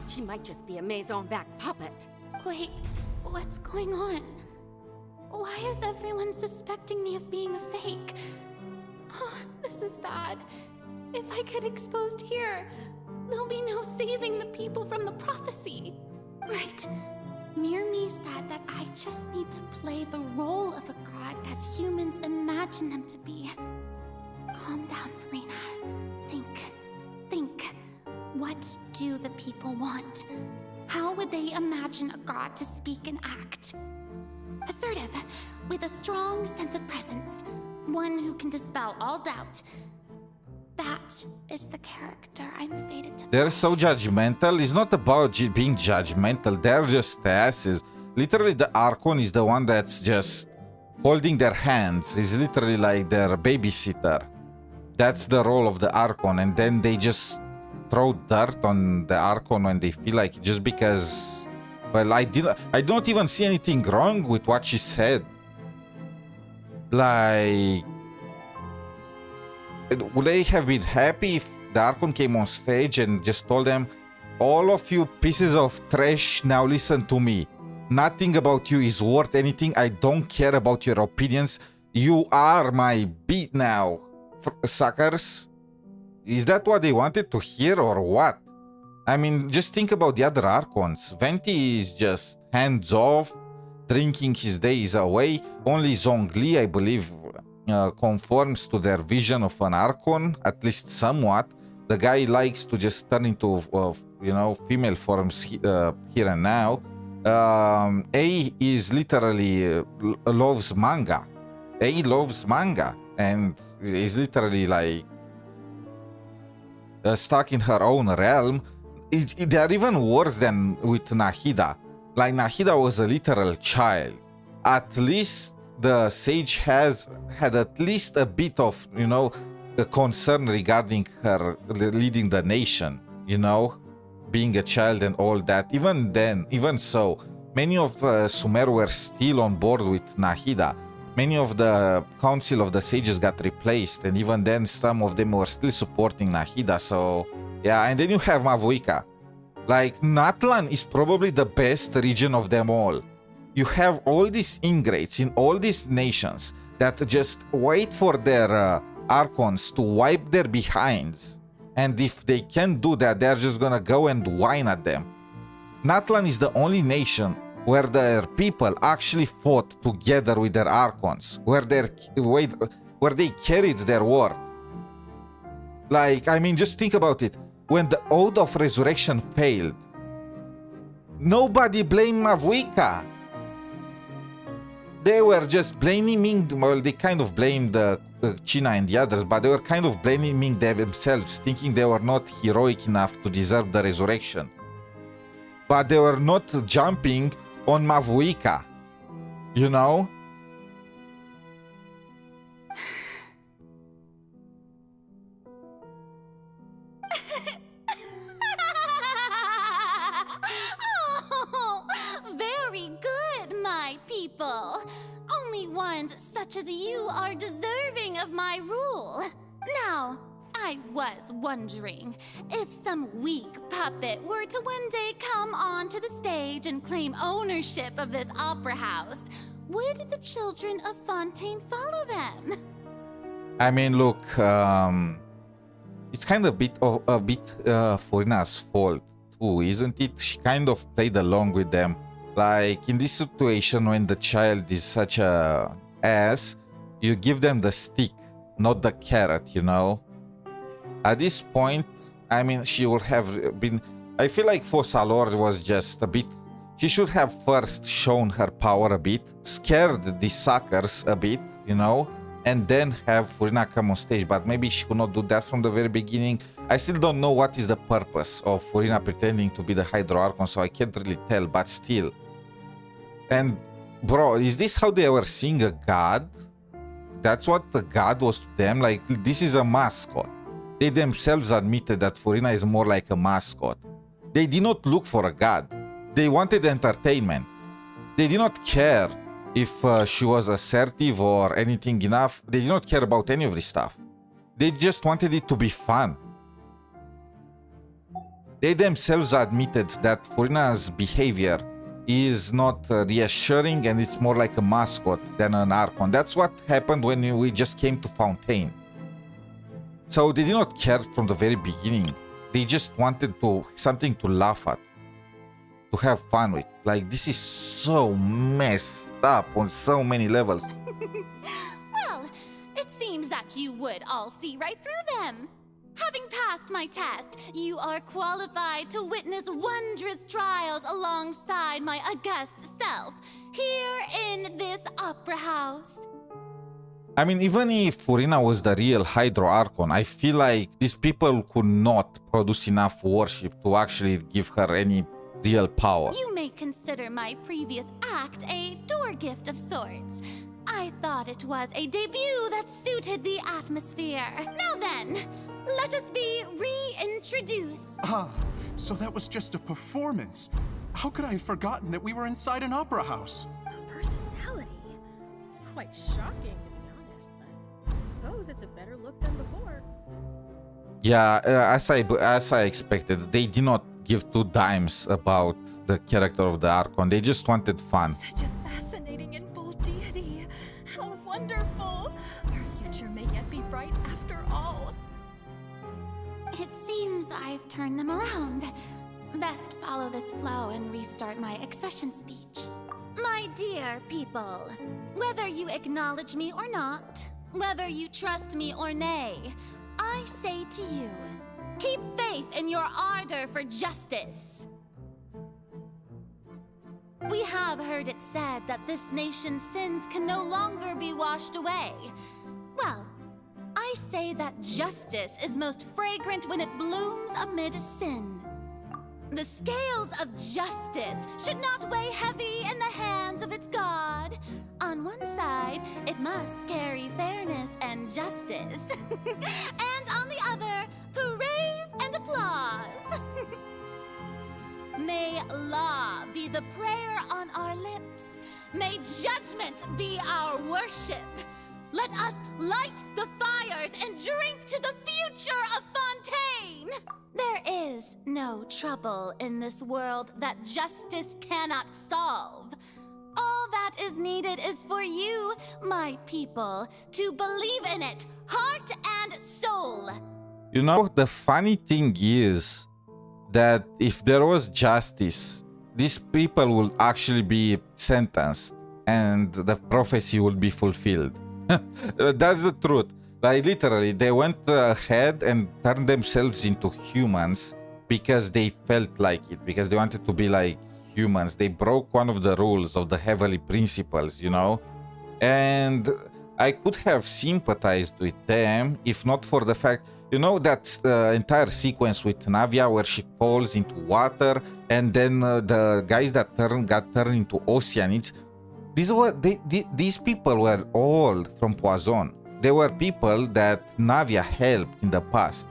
She might just be a Maison-back puppet. Wait, what's going on? Why is everyone suspecting me of being a fake? Oh, this is bad. If I get exposed here, there'll be no saving the people from the prophecy. Right. Mirmi said that I just need to play the role of a god as humans imagine them to be. Calm down, Furina. Think. What do the people want? How would they imagine a god to speak and act? Assertive, with a strong sense of presence. One who can dispel all doubt. That is the character I'm fated to. They're so judgmental. It's not about being judgmental. They're just asses. Literally, the Archon is the one that's just holding their hands. Is literally like their babysitter. That's the role of the Archon. And then they just throw dirt on the Archon when they feel like it, just because. Well, I don't even see anything wrong with what she said. Like, would they have been happy if the Archon came on stage and just told them, all of you pieces of trash, now listen to me. Nothing about you is worth anything. I don't care about your opinions. You are my beat now, suckers. Is that what they wanted to hear or what? I mean, just think about the other Archons. Venti is just hands off, drinking his days away. Only Zhongli, I believe, conforms to their vision of an Archon, at least somewhat. The guy likes to just turn into, female forms here and now. A is literally loves manga. A loves manga and is literally like stuck in her own realm. They are even worse than with Nahida. Like, Nahida was a literal child. At least the sage had at least a bit of, a concern regarding her leading the nation, being a child and all that. Even then, even so, many of Sumer were still on board with Nahida. Many of the council of the sages got replaced, and even then some of them were still supporting Nahida. So yeah, and then you have Mavuika. Like, Natlan is probably the best region of them all. You have all these ingrates in all these nations that just wait for their Archons to wipe their behinds. And if they can't do that, they're just gonna go and whine at them. Natlan is the only nation where their people actually fought together with their Archons, where they carried their word. Like, I mean, just think about it. When the Oath of Resurrection failed, nobody blamed Mavuika. They were just blaming, well, they kind of blamed China and the others, but they were kind of blaming themselves, thinking they were not heroic enough to deserve the resurrection. But they were not jumping on Mavuika, Oh, very good, my people. Only ones such as you are deserving of my rule. Now, I was wondering if some weak puppet were to one day come onto the stage and claim ownership of this opera house, would the children of Fontaine follow them? I mean, look, it's kind of a bit Furina's fault too, isn't it? She kind of played along with them. Like, in this situation, when the child is such a ass, you give them the stick, not the carrot, At this point, I mean, she would have been... I feel like Fossalor was just a bit... She should have first shown her power a bit, scared the suckers a bit, and then have Furina come on stage. But maybe she could not do that from the very beginning. I still don't know what is the purpose of Furina pretending to be the Hydro Archon, so I can't really tell, but still. And, bro, is this how they were seeing a god? That's what the god was to them? Like, this is a mascot. They themselves admitted that Furina is more like a mascot. They did not look for a god. They wanted entertainment. They did not care if she was assertive or anything enough. They did not care about any of this stuff. They just wanted it to be fun. They themselves admitted that Furina's behavior is not reassuring and it's more like a mascot than an Archon. That's what happened when we just came to Fontaine. So they did not care from the very beginning. They just wanted something to laugh at, to have fun with. Like, this is so messed up on so many levels. Well, it seems that you would all see right through them. Having passed my test. You are qualified to witness wondrous trials alongside my august self, here in this opera house. I mean, even if Furina was the real Hydro Archon, I feel like these people could not produce enough worship to actually give her any real power. You may consider my previous act a door gift of sorts. I thought it was a debut that suited the atmosphere. Now then, let us be reintroduced. Ah, so that was just a performance. How could I have forgotten that we were inside an opera house? A personality? It's quite shocking, to be honest, but I suppose it's a better look than before. Yeah, as I expected, they did not give two dimes about the character of the Archon. They just wanted fun. Such a fascinating and bold deity. How wonderful. Our future may yet be bright after all. It seems I've turned them around. Best follow this flow and restart my accession speech. My dear people, whether you acknowledge me or not, whether you trust me or nay, I say to you, keep faith in your ardor for justice. We have heard it said that this nation's sins can no longer be washed away. Well, I say that justice is most fragrant when it blooms amid sin. The scales of justice should not weigh heavy in the hands of its God. On one side, it must carry fairness and justice. And on the other, praise and applause. May law be the prayer on our lips. May judgment be our worship. Let us light the fires and drink to the future of Fontaine. There is no trouble in this world that justice cannot solve. All that is needed is for you, my people, to believe in it, heart and soul. You know, the funny thing is that if there was justice, these people will actually be sentenced and the prophecy will be fulfilled. That's the truth. Like literally, they went ahead and turned themselves into humans because they felt like it, because they wanted to be like humans. They broke one of the rules of the heavenly principles, you know? And I could have sympathized with them if not for the fact, you know, that entire sequence with Navia where she falls into water and then the guys that got turned into oceanids. These people were all from Poison. They were people that Navia helped in the past.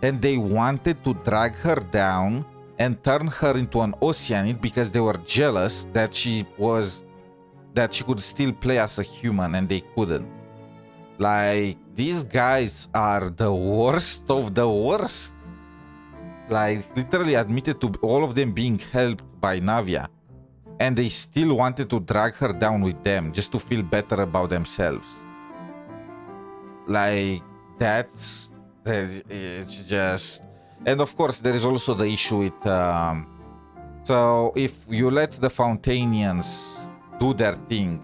And they wanted to drag her down and turn her into an Oceanid because they were jealous that she could still play as a human and they couldn't. Like, these guys are the worst of the worst. Like, literally admitted to all of them being helped by Navia. And they still wanted to drag her down with them just to feel better about themselves. Like, it's just... And of course, there is also the issue with... so, if you let the Fountainians do their thing,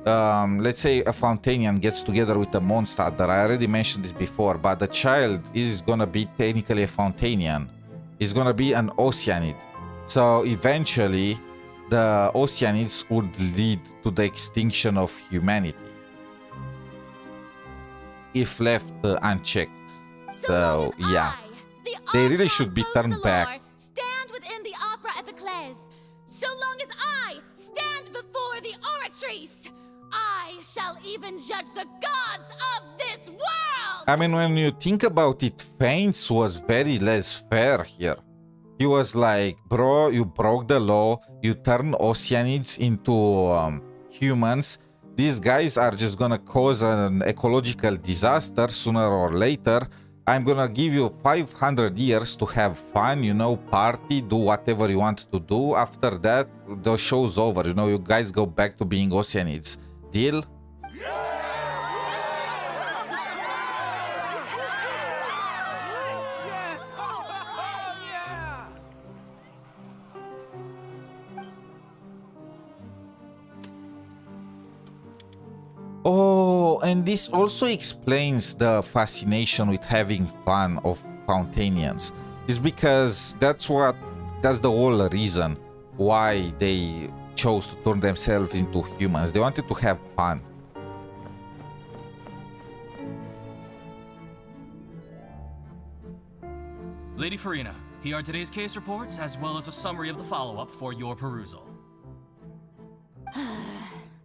let's say a Fountainian gets together with a Mondstadt. I already mentioned this before, but the child is gonna be technically a Fountainian. He's gonna be an Oceanid. So, eventually... the Oceanids would lead to the extinction of humanity if left unchecked. So yeah, they really should be turned back. Stand within the opera epiclese. So long as I stand before the oratrice, I shall even judge the gods of this world. I mean, when you think about it, Faints was very less fair here. He was like, bro, you broke the law, you turned Oceanids into humans. These guys are just gonna cause an ecological disaster sooner or later. I'm gonna give you 500 years to have fun, you know, party, do whatever you want to do. After that, the show's over, you know, you guys go back to being Oceanids. Deal? Oh, Oh, and this also explains the fascination with having fun of Fountanians. Is because that's the whole reason why they chose to turn themselves into humans. They wanted to have fun. Lady Farina, here are today's case reports, as well as a summary of the follow-up for your perusal.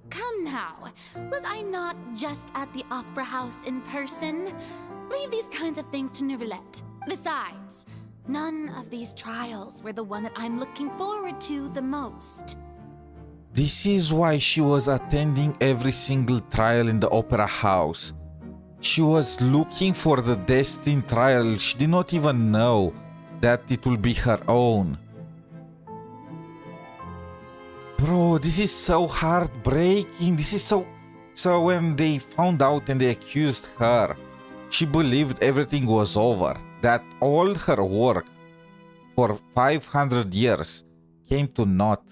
Come now. Was I not just at the Opera House in person? Leave these kinds of things to Neuvillette. Besides, none of these trials were the one that I'm looking forward to the most. This is why she was attending every single trial in the Opera House. She was looking for the destined trial. She did not even know that it will be her own. Bro, this is so heartbreaking. This is so when they found out and they accused her, she believed everything was over. That all her work for 500 years came to naught.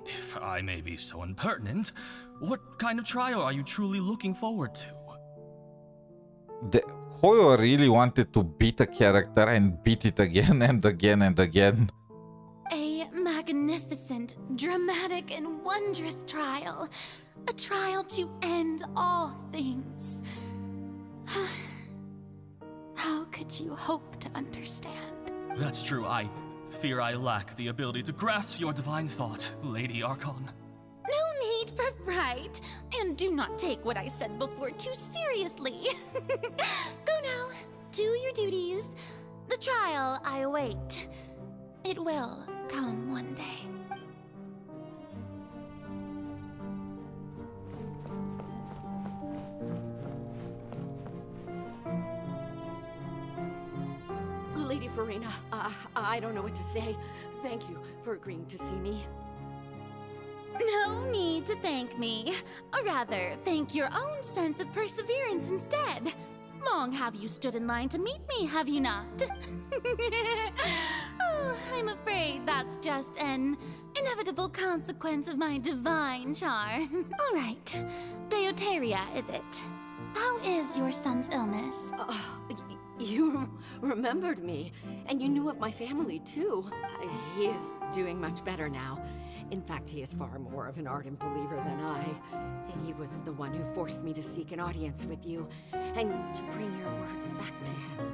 If I may be so impertinent, what kind of trial are you truly looking forward to? Hoyo really wanted to beat a character and beat it again and again and again. A magnificent, dramatic, and wondrous trial. A trial to end all things. How could you hope to understand? That's true. I fear I lack the ability to grasp your divine thought, Lady Archon. No need for fright, and do not take what I said before too seriously. Go now, do your duties. The trial I await. It will come one day. Lady Farina, I don't know what to say. Thank you for agreeing to see me. No need to thank me. Or rather, thank your own sense of perseverance instead. Long have you stood in line to meet me, have you not? Oh, I'm afraid that's just an inevitable consequence of my divine charm. All right, Deoteria, is it? How is your son's illness? You remembered me, and you knew of my family, too. He is doing much better now. In fact, he is far more of an ardent believer than I. He was the one who forced me to seek an audience with you, and to bring your words back to him.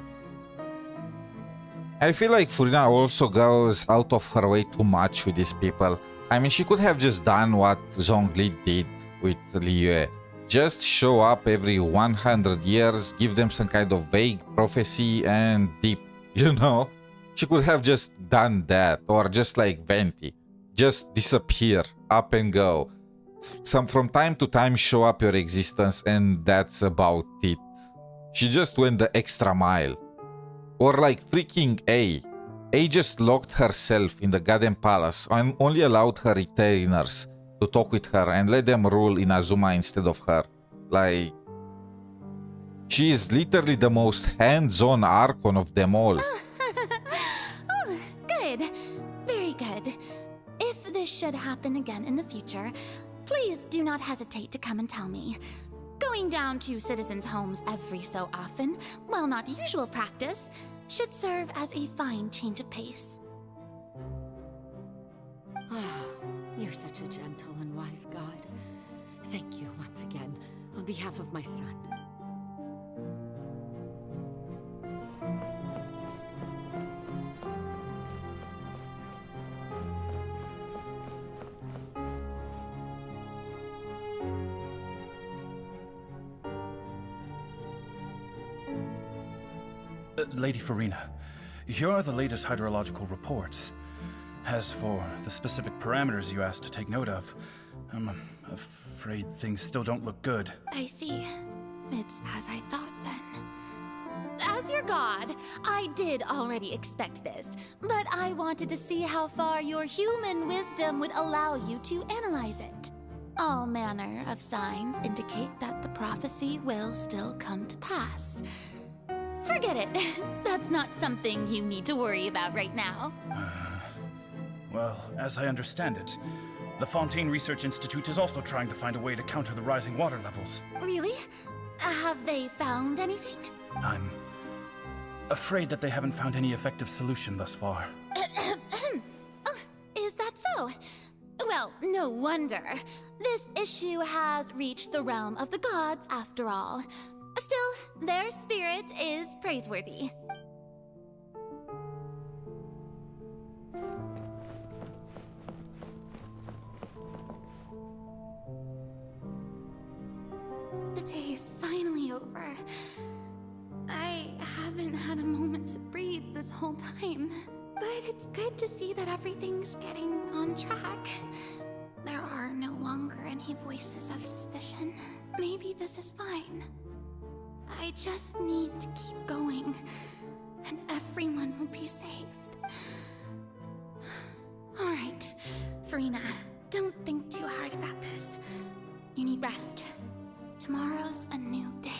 I feel like Furina also goes out of her way too much with these people. I mean, she could have just done what Zhongli did with Liyue. Just show up every 100 years, give them some kind of vague prophecy and dip, you know? She could have just done that, or just like Venti. Just disappear, up and go. From time to time show up your existence and that's about it. She just went the extra mile. Or like freaking A. A just locked herself in the Garden Palace and only allowed her retainers to talk with her and let them rule in Azuma instead of her. Like, she is literally the most hands-on Archon of them all. Oh, good. Very good. If this should happen again in the future, please do not hesitate to come and tell me. Going down to citizens' homes every so often, while not usual practice, should serve as a fine change of pace. You're such a gentle and wise god. Thank you once again, on behalf of my son. Lady Farina, here are the latest hydrological reports. As for the specific parameters you asked to take note of, I'm afraid things still don't look good. I see. It's as I thought then. As your god, I did already expect this, but I wanted to see how far your human wisdom would allow you to analyze it. All manner of signs indicate that the prophecy will still come to pass. Forget it. That's not something you need to worry about right now. Well, as I understand it, The Fontaine Research Institute is also trying to find a way to counter the rising water levels. Really? Have they found anything? I'm afraid that they haven't found any effective solution thus far. Oh, is that so? Well, no wonder. This issue has reached the realm of the gods, after all. Still, their spirit is praiseworthy. The day is finally over. I haven't had a moment to breathe this whole time. But it's good to see that everything's getting on track. There are no longer any voices of suspicion. Maybe this is fine. I just need to keep going, and everyone will be saved. Alright, Farina, don't think too hard about this. You need rest. Tomorrow's a new day.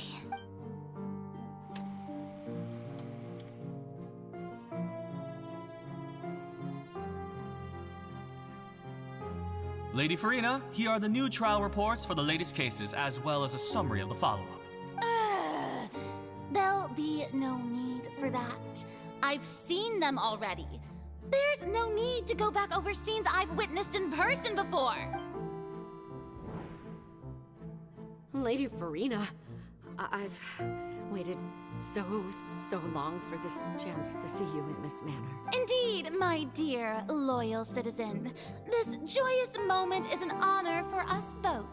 Lady Farina, here are the new trial reports for the latest cases, as well as a summary of the follow-up. There'll be no need for that. I've seen them already. There's no need to go back over scenes I've witnessed in person before. Lady Farina, I've waited so long for this chance to see you in this manner. Indeed, my dear, loyal citizen. This joyous moment is an honor for us both.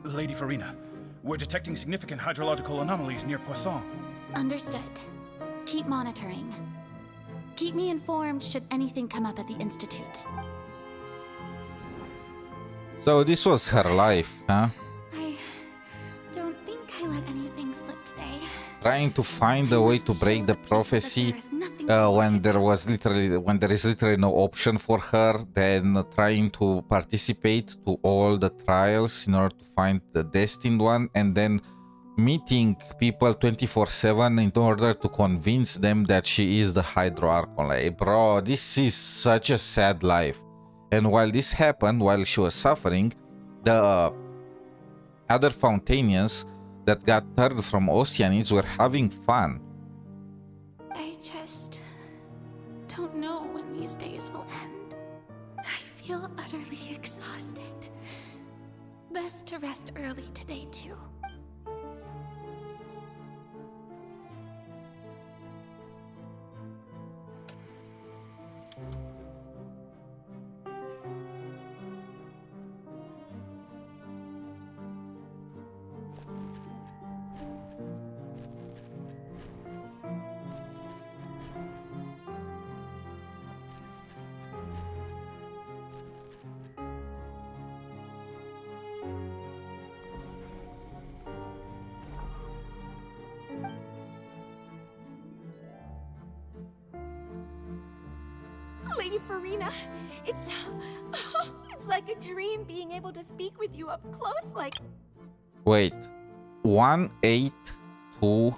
Lady Farina, we're detecting significant hydrological anomalies near Poisson. Understood. Keep monitoring. Keep me informed should anything come up at the Institute. So this was her life, huh? I don't think I let anything slip today. Trying to find a way to break the prophecy when there is literally no option for her, then trying to participate to all the trials in order to find the destined one, and then meeting people 24/7 in order to convince them that she is the Hydro Archon. Like, bro, this is such a sad life. And while this happened, while she was suffering, the other Fountainians that got turned from Oceanids were having fun. I just don't know when these days will end. I feel utterly exhausted. Best to rest early today, too. Lady Farina, it's like a dream being able to speak with you up close like... Wait, 182.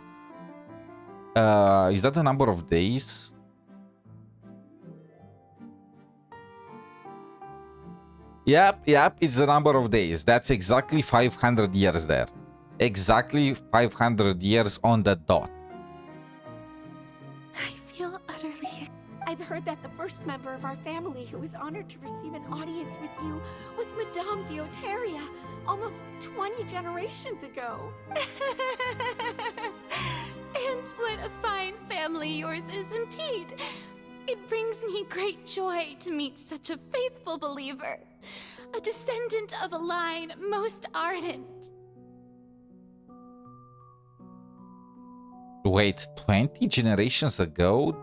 Is that the number of days? Yep, it's the number of days. That's exactly 500 years there. Exactly 500 years on the dot. I feel utterly... I've heard that the first member of our family who was honored to receive an audience with you was Madame Dioteria, almost 20 generations ago. And what a fine family yours is indeed. It brings me great joy to meet such a faithful believer, a descendant of a line most ardent. Wait, 20 generations ago?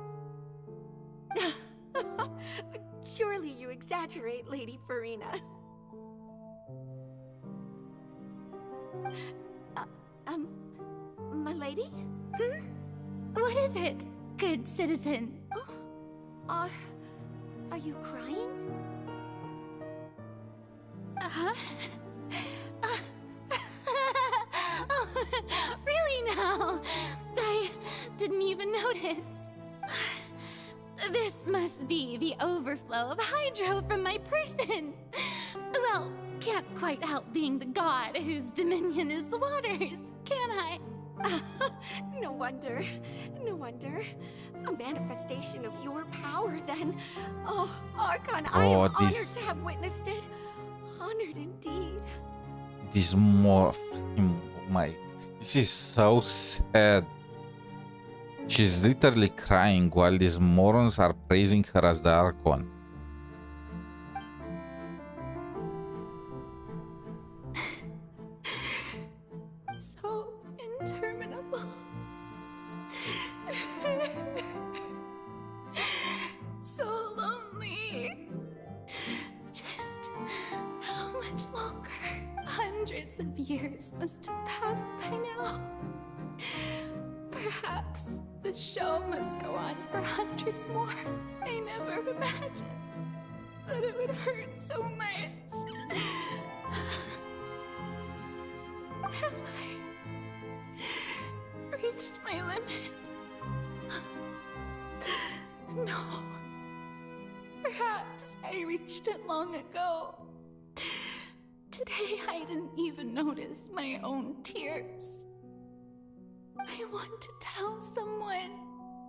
Surely you exaggerate, Lady Farina. My lady? What is it, good citizen? Are you crying? Uh-huh. Oh, really now? I didn't even notice. This must be the overflow of hydro from my person. Well, can't quite help being the god whose dominion is the waters, can I? No wonder. No wonder. A manifestation of your power, then. Oh, Archon, I am honored to have witnessed it. Honored indeed. This morph. This is so sad. She's literally crying while these morons are praising her as the Archon. So interminable. So lonely. Just how much longer? Hundreds of years must have passed by now. Perhaps the show must go on for hundreds more. I never imagined that it would hurt so much. Have I reached my limit? No. Perhaps I reached it long ago. Today I didn't even notice my own tears. I want to tell someone,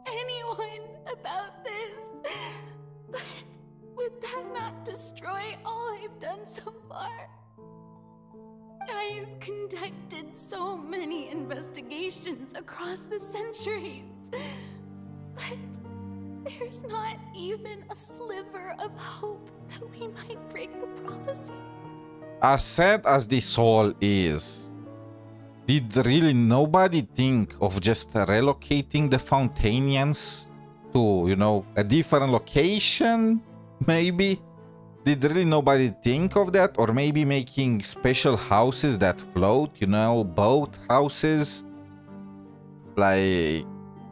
anyone, about this. But would that not destroy all I've done so far? I've conducted so many investigations across the centuries. But there's not even a sliver of hope that we might break the prophecy. As sad as this all is, did really nobody think of just relocating the Fountainians to, you know, a different location? Maybe? Did really nobody think of that? Or maybe making special houses that float, you know, boat houses? Like,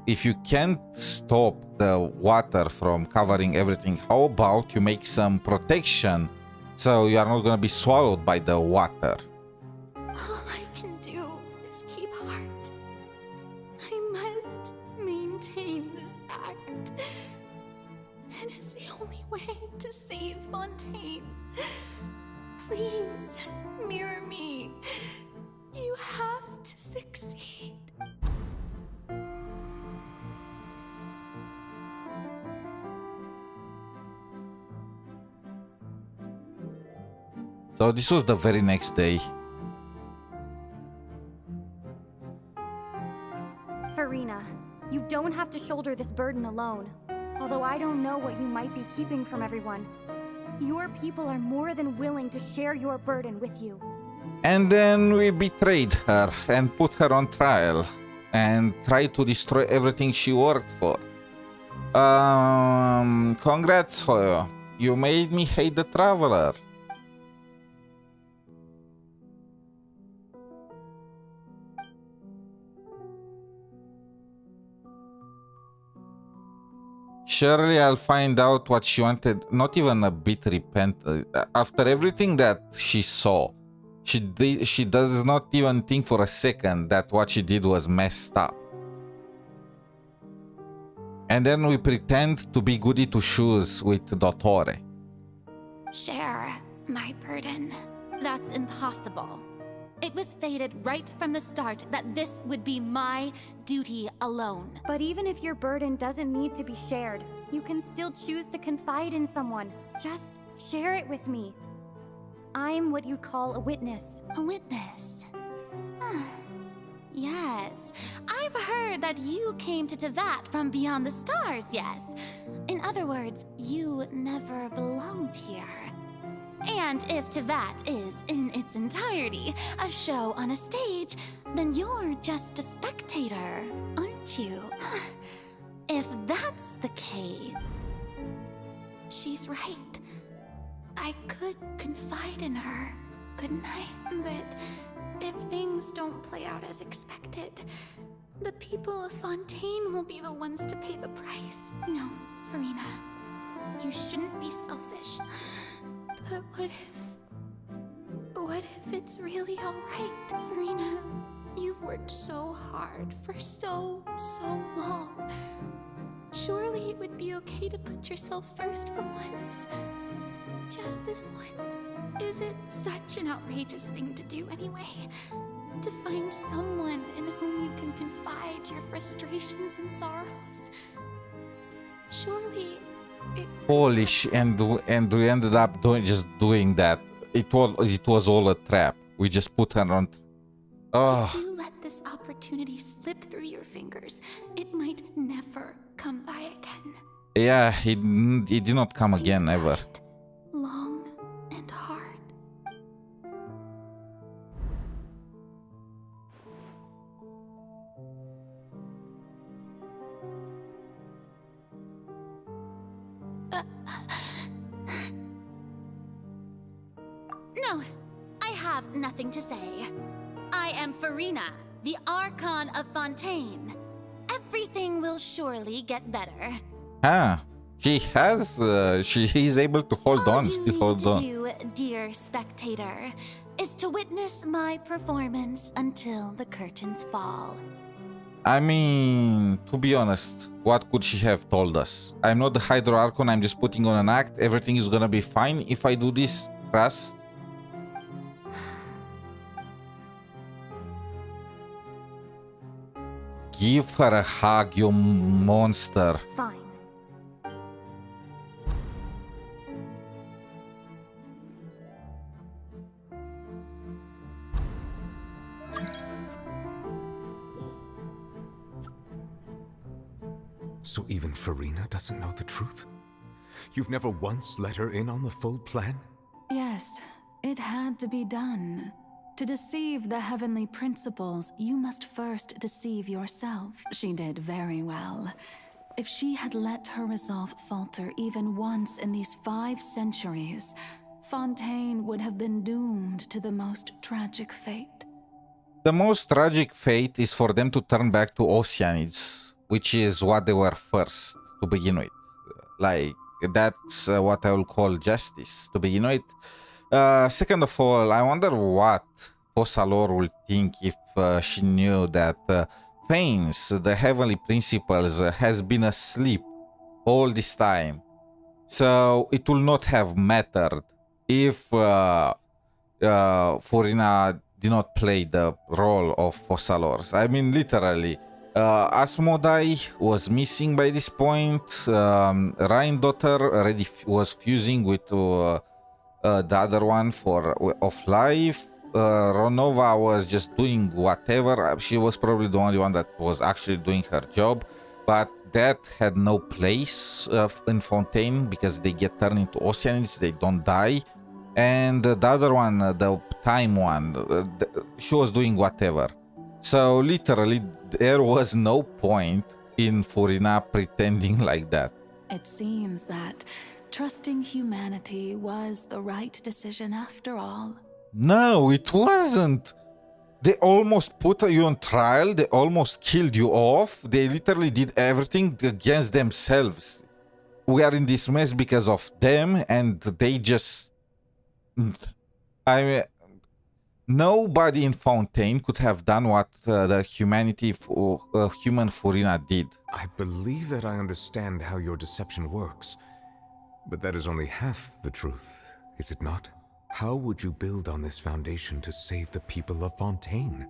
if you can't stop the water from covering everything, how about you make some protection so you are not gonna be swallowed by the water? All I can do is keep heart. I must maintain this act. It is the only way to save Fontaine. Please, mirror me. You have to succeed. So this was the very next day. Farina, you don't have to shoulder this burden alone. Although I don't know what you might be keeping from everyone. Your people are more than willing to share your burden with you. And then we betrayed her and put her on trial and tried to destroy everything she worked for. Congrats, Hoyo. You made me hate the Traveler. Surely I'll find out what she wanted. Not even a bit repentant. After everything that she saw, she does not even think for a second that what she did was messed up. And then we pretend to be goody two shoes with Dottore. Share my burden. That's impossible. It was fated right from the start that this would be my duty alone. But even if your burden doesn't need to be shared, you can still choose to confide in someone. Just share it with me. I'm what you'd call a witness. A witness? Yes. I've heard that you came to Tevat from beyond the stars, yes. In other words, you never belonged here. And if Tevat is, in its entirety, a show on a stage, then you're just a spectator, aren't you? If that's the case... She's right. I could confide in her, couldn't I? But if things don't play out as expected, the people of Fontaine will be the ones to pay the price. No, Farina, you shouldn't be selfish. But what if it's really all right, Farina? You've worked so hard for so long. Surely it would be okay to put yourself first for once. Just this once. Is it such an outrageous thing to do anyway? To find someone in whom you can confide your frustrations and sorrows? Surely it... Holy shit, and we ended up doing that. It was all a trap. We just put her on... If you let this opportunity slip through your fingers, it might never come by again. Yeah, it did not come again, ever. Long and hard. No, I have nothing to say. I am Farina, the Archon of Fontaine. Everything will surely get better. Ah, she is able to hold on, still hold on. All you need to do, dear spectator, is to witness my performance until the curtains fall. I mean, to be honest, what could she have told us? I'm not the Hydro Archon, I'm just putting on an act. Everything is gonna be fine if I do this. Trust. Give her a hug, you monster. Fine. So even Farina doesn't know the truth? You've never once let her in on the full plan? Yes, it had to be done. To deceive the heavenly principles, you must first deceive yourself. She did very well. If she had let her resolve falter even once in these 5 centuries, Fontaine would have been doomed to the most tragic fate. The most tragic fate is for them to turn back to Oceanids, which is what they were first to begin with. Like, that's what I will call justice to begin with. Second of all, I wonder what Fossalor will think if she knew that Thanes, the heavenly principles, has been asleep all this time. So it will not have mattered if Farina did not play the role of Fossalors. I mean, literally. Asmodai was missing by this point. Ryan daughter already was fusing with the other one of life. Ronova was just doing whatever. She was probably the only one that was actually doing her job, but that had no place in Fontaine because they get turned into Oceanids, they don't die. And the other one, the time one, she was doing whatever. So literally there was no point in Farina pretending like that. It seems that trusting humanity was the right decision after all. No, it wasn't. They almost put you on trial. They almost killed you off. They literally did everything against themselves. We are in this mess because of them, and they just... I mean, nobody in Fontaine could have done what the human Farina did. I believe that I understand how your deception works, but that is only half the truth, is it not? How would you build on this foundation to save the people of Fontaine?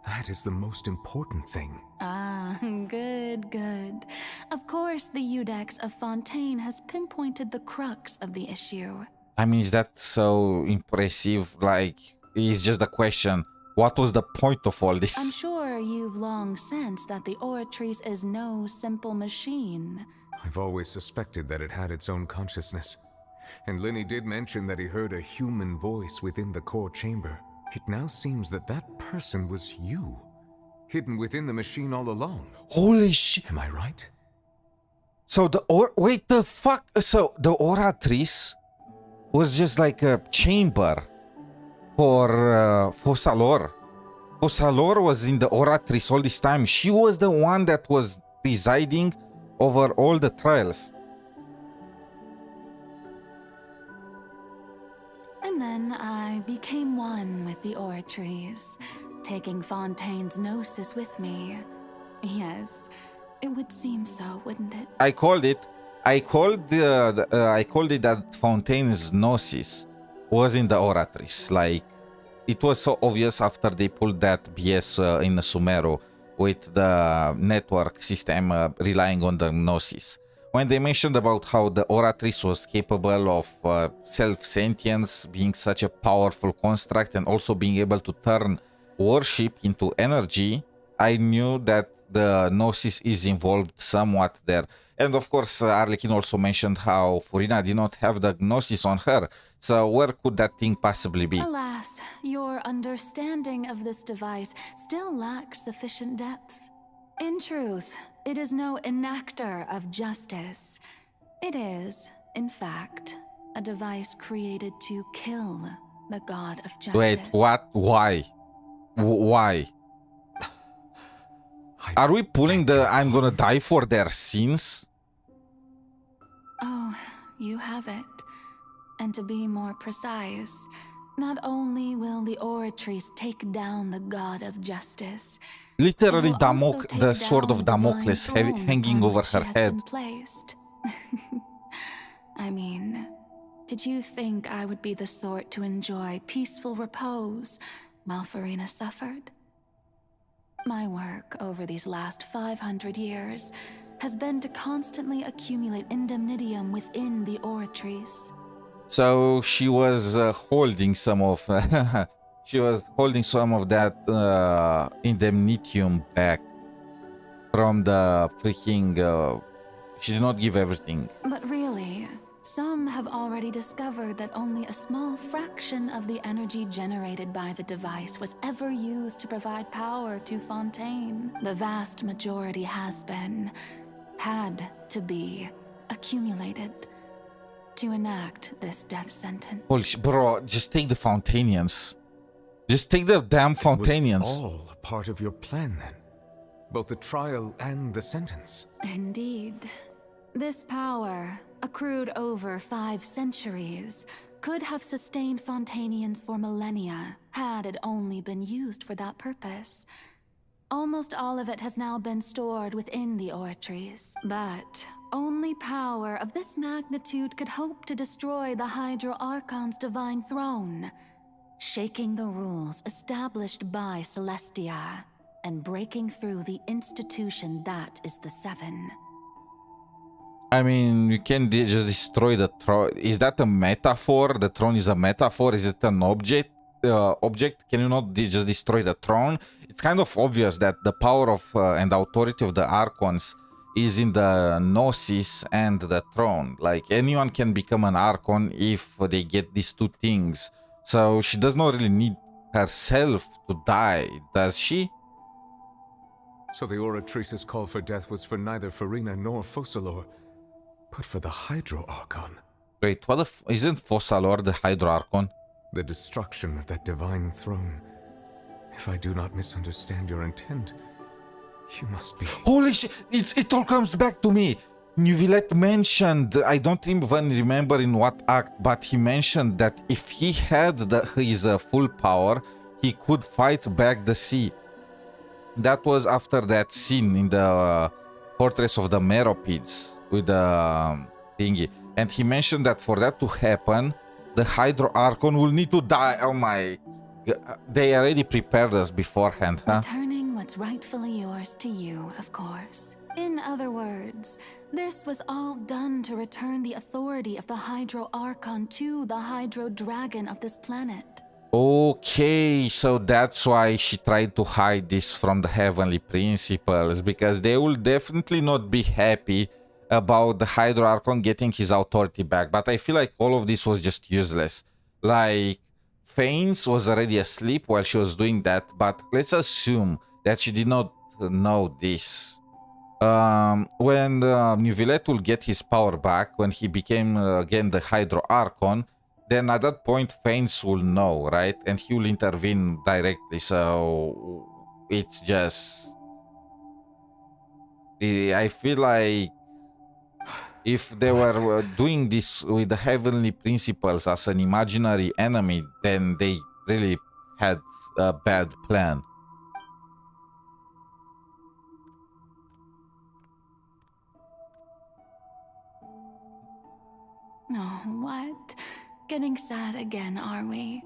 That is the most important thing. Ah, good, good. Of course, the Iudex of Fontaine has pinpointed the crux of the issue. I mean, is that so impressive? Like, it's just a question. What was the point of all this? I'm sure you've long sensed that the Oratrice is no simple machine. I've always suspected that it had its own consciousness. And Lenny did mention that he heard a human voice within the core chamber. It now seems that that person was you, hidden within the machine all along. Holy shit! Am I right? So wait, the fuck? So the Oratrice was just like a chamber for Fossalor. Fossalor was in the Oratrice all this time. She was the one that was presiding over all the trials. And then I became one with the Oratrice, taking Fontaine's gnosis with me. Yes, It would seem so, wouldn't it? I called it. I called it that Fontaine's gnosis was in the Oratrice. Like, it was so obvious after they pulled that BS in Sumeru with the network system relying on the gnosis. When they mentioned about how the Oratrice was capable of self-sentience, being such a powerful construct, and also being able to turn worship into energy, I knew that the Gnosis is involved somewhat there. And of course, Arlequin also mentioned how Furina did not have the Gnosis on her. So where could that thing possibly be? Alas, your understanding of this device still lacks sufficient depth. In truth, it is no enactor of justice. It is, in fact, a device created to kill the god of justice. Wait, what? Why? Why? Are we pulling the I'm gonna die for their sins? Oh, you have it. And to be more precise, not only will the Oratrice take down the god of justice, Literally, the sword of Damocles hanging over her head. I mean, did you think I would be the sort to enjoy peaceful repose while Furina suffered? My work over these last 500 years has been to constantly accumulate indemnitium within the Oratrice. So she was holding some of she was holding some of that indemnitium back from the freaking she did not give everything. But really, some have already discovered that only a small fraction of the energy generated by the device was ever used to provide power to Fontaine. The vast majority had to be accumulated to enact this death sentence. Holy bro, just take the Fontainians. Just take the damn Fontainians. It was all a part of your plan then? Both the trial and the sentence? Indeed. This power, accrued over 5 centuries, could have sustained Fontainians for millennia, had it only been used for that purpose. Almost all of it has now been stored within the Oratrice, but only power of this magnitude could hope to destroy the Hydro Archon's divine throne, shaking the rules established by Celestia, and breaking through the institution that is the Seven. I mean, you can just destroy the throne. Is that a metaphor? The throne is a metaphor? Is it an object? Can you not just destroy the throne? It's kind of obvious that the power of and the authority of the Archons is in the Gnosis and the throne. Like, anyone can become an Archon if they get these two things. So she does not really need herself to die, does she? So the Oratrice's call for death was for neither Furina nor Focalor, but for the Hydro Archon. Wait, what isn't Focalor the Hydro Archon? The destruction of that divine throne. If I do not misunderstand your intent, you must be... Holy shit! It all comes back to me! Neuvillette mentioned, I don't even remember in what act, but he mentioned that if he had his full power, he could fight back the sea. That was after that scene in the Fortress of the Meropids with the thingy. And he mentioned that for that to happen, the Hydro Archon will need to die. Oh my... They already prepared us beforehand, huh? Returning what's rightfully yours to you, of course. In other words, this was all done to return the authority of the Hydro Archon to the Hydro Dragon of this planet. Okay, so that's why she tried to hide this from the Heavenly Principles, because they will definitely not be happy about the Hydro Archon getting his authority back. But I feel like all of this was just useless. Like, Fanes was already asleep while she was doing that, but let's assume that she did not know this. When Neuvillette will get his power back, when he became again the Hydro Archon, then at that point Fanes will know, right? And he will intervene directly, so it's just... I feel like if they were doing this with the Heavenly Principles as an imaginary enemy, then they really had a bad plan. Oh, what? Getting sad again, are we?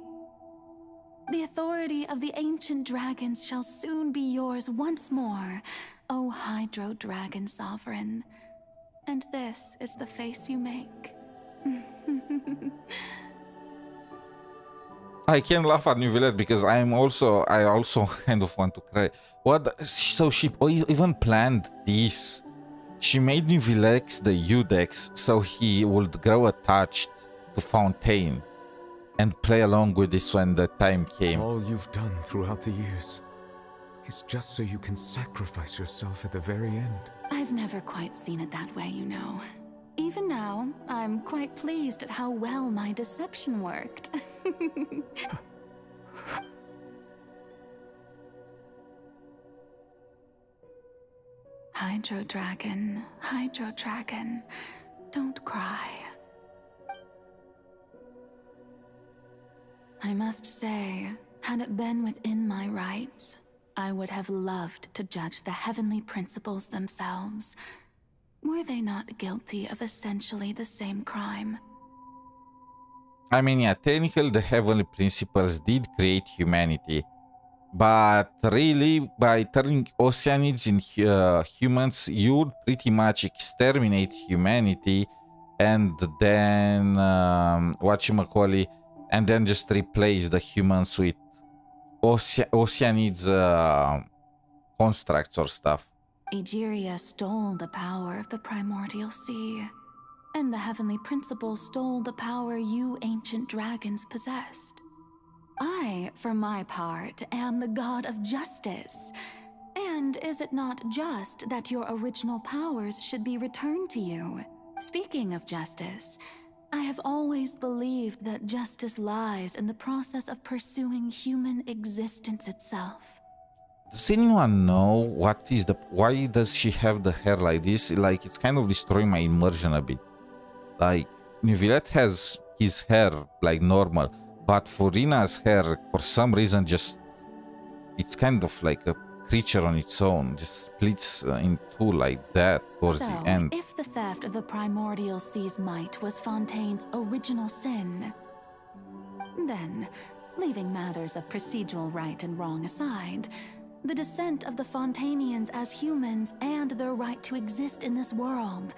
The authority of the ancient dragons shall soon be yours once more, O Hydro Dragon Sovereign. And this is the face you make. I can laugh at New Villette because I also kind of want to cry. What? So she even planned this. She made New Villette the Udex so he would grow attached to Fontaine and play along with this when the time came. All you've done throughout the years is just so you can sacrifice yourself at the very end. I've never quite seen it that way, you know. Even now, I'm quite pleased at how well my deception worked. Hydro Dragon, don't cry. I must say, had it been within my rights, I would have loved to judge the heavenly principles themselves. Were they not guilty of essentially the same crime? I mean, yeah, technically the heavenly principles did create humanity. But really, by turning oceanids in humans, you would pretty much exterminate humanity and then, and then just replace the humans with oceanids constructs or stuff. Egeria stole the power of the primordial sea, and the heavenly principles stole the power you ancient dragons possessed. I, for my part, am the god of justice. And is it not just that your original powers should be returned to you? Speaking of justice, I have always believed that justice lies in the process of pursuing human existence itself. Does anyone know why does she have the hair like this? Like, it's kind of destroying my immersion a bit. Like, New Villette has his hair like normal, but Furina's hair, for some reason, it's kind of like a creature on its own, just splits in two like that towards the end. If the theft of the primordial sea's might was Fontaine's original sin, then, leaving matters of procedural right and wrong aside, the descent of the Fontainians as humans and their right to exist in this world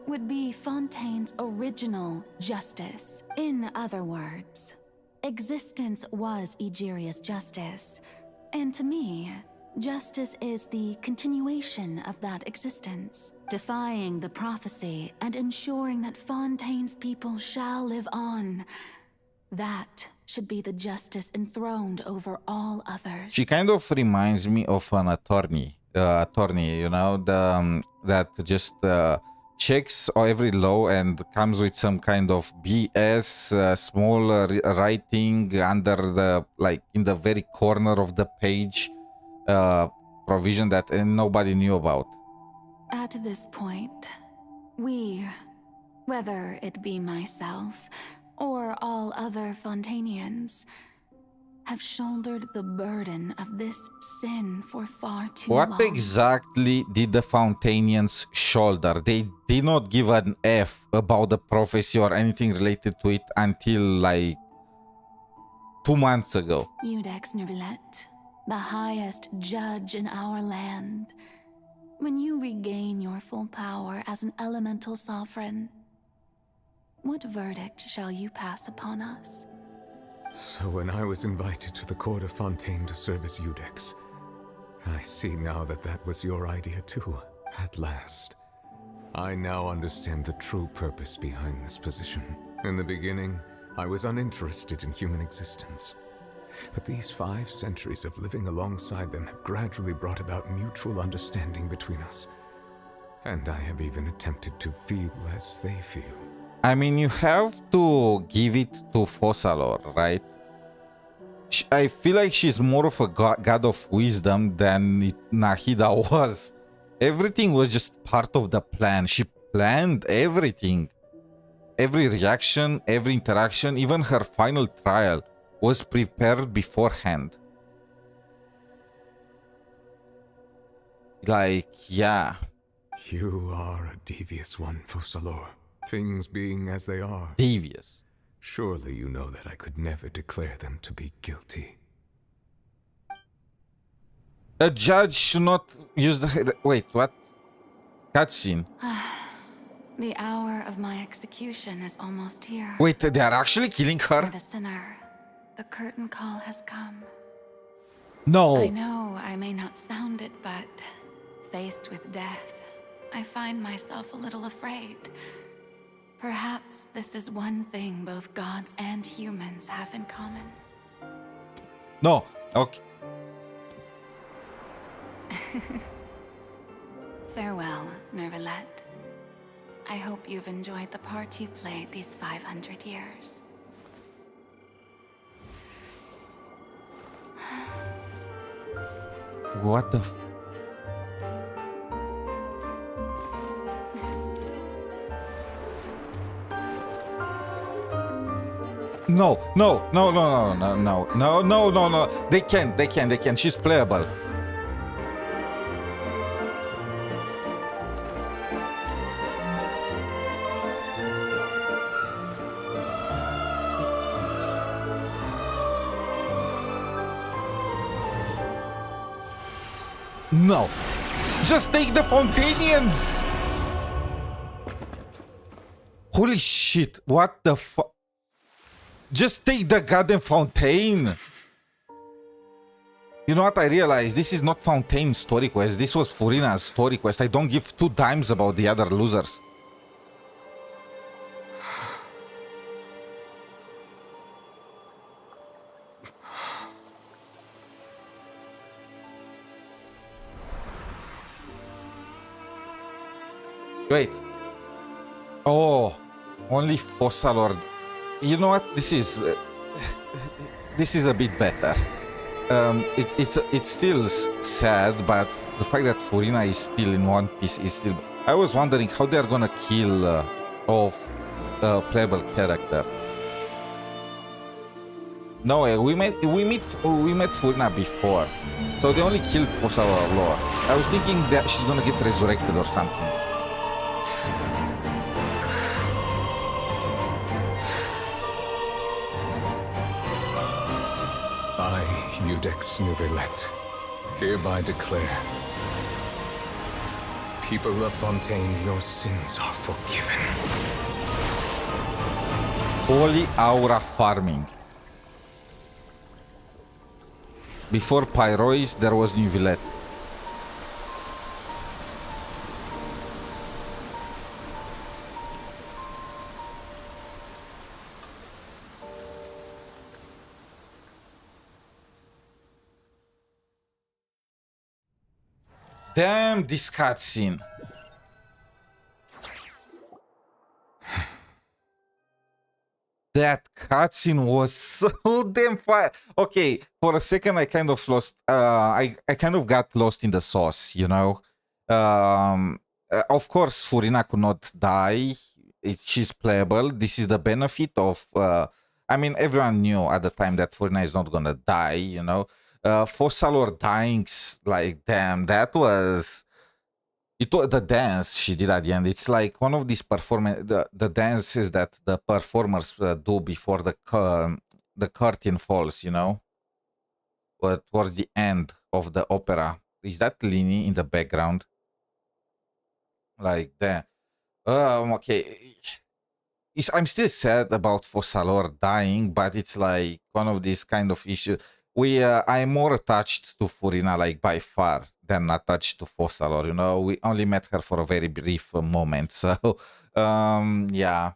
would be Fontaine's original justice. In other words, existence was Egeria's justice, and to me, justice is the continuation of that existence, defying the prophecy and ensuring that Fontaine's people shall live on. That should be the justice enthroned over all others. She kind of reminds me of an attorney, you know, that just checks every law and comes with some kind of BS, small writing under the, like, in the very corner of the page, provision that nobody knew about. At this point, we, whether it be myself or all other Fontainians, have shouldered the burden of this sin for far too long. What exactly did the Fontainians shoulder? They did not give an F about the prophecy or anything related to it until like 2 months ago. Udex Nervilette, the highest judge in our land. When you regain your full power as an elemental sovereign, what verdict shall you pass upon us? So when I was invited to the court of Fontaine to serve as Udex, I see now that that was your idea too, at last. I now understand the true purpose behind this position. In the beginning, I was uninterested in human existence. But these 5 centuries of living alongside them have gradually brought about mutual understanding between us. And I have even attempted to feel as they feel. I mean, you have to give it to Fossalor, right? I feel like she's more of a god of wisdom than Nahida was. Everything was just part of the plan. She planned everything. Every reaction, every interaction, even her final trial was prepared beforehand. Like, yeah. You are a devious one, Fossalor. Things being as they are. Devious. Surely you know that I could never declare them to be guilty. A judge should not use the... Wait, what? Cutscene. The hour of my execution is almost here. Wait, they are actually killing her? For the sinner, the curtain call has come. No. I know I may not sound it, but faced with death, I find myself a little afraid. Perhaps this is one thing both gods and humans have in common. No. Okay. Farewell, Nervalette. I hope you've enjoyed the part you played these 500 years. What the... No, no, no, no, no, no, no, no, no, no, no. They can. She's playable. No. Just take the Fontanians! Holy shit, what the fuck? Just take the goddamn Fontaine! You know what I realized? This is not Fontaine's story quest, this was Furina's story quest. I don't give two dimes about the other losers. Wait. Oh, only fossil or... You know what? This is a bit better. It's still sad, but the fact that Furina is still in one piece is still... I was wondering how they're gonna kill off a playable character. No way, we met Furina before, so they only killed Fossil or Lore. I was thinking that she's gonna get resurrected or something. Udex Nouvelette, hereby declare, people of Fontaine, your sins are forgiven. Holy aura farming. Before Pyrois, there was Nouvelette. Damn, this cutscene. That cutscene was so damn fire. Okay, for a second I kind of lost. I kind of got lost in the sauce, you know. Of course, Furina could not die. She's playable. This is the benefit of. I mean, everyone knew at the time that Furina is not gonna die, you know. Fossalor dying, like, damn, that was... It was the dance she did at the end. It's like one of these the dances that the performers do before the curtain falls, you know? But towards the end of the opera. Is that Lini in the background? Like that. Okay. I'm still sad about Fossalor dying, but it's like one of these kind of issues. I'm more attached to Furina, like, by far, than attached to Fossalor, you know? We only met her for a very brief moment, so, yeah.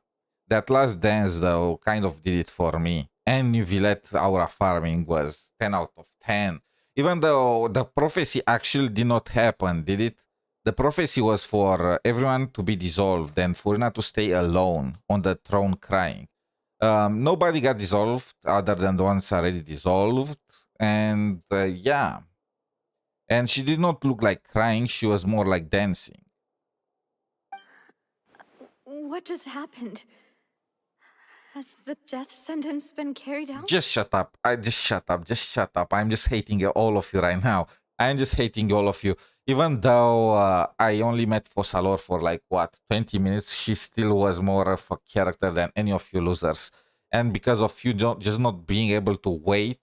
That last dance, though, kind of did it for me. And Nouvelette aura farming was 10 out of 10. Even though the prophecy actually did not happen, did it? The prophecy was for everyone to be dissolved and Furina to stay alone on the throne crying. Nobody got dissolved other than the ones already dissolved. And yeah. And she did not look like crying. She was more like dancing. What just happened? Has the death sentence been carried out? Just shut up. Just shut up. I'm just hating all of you right now. I'm just hating all of you. Even though I only met Fossalor for like, what, 20 minutes, she still was more of a character than any of you losers. And because of you just not being able to wait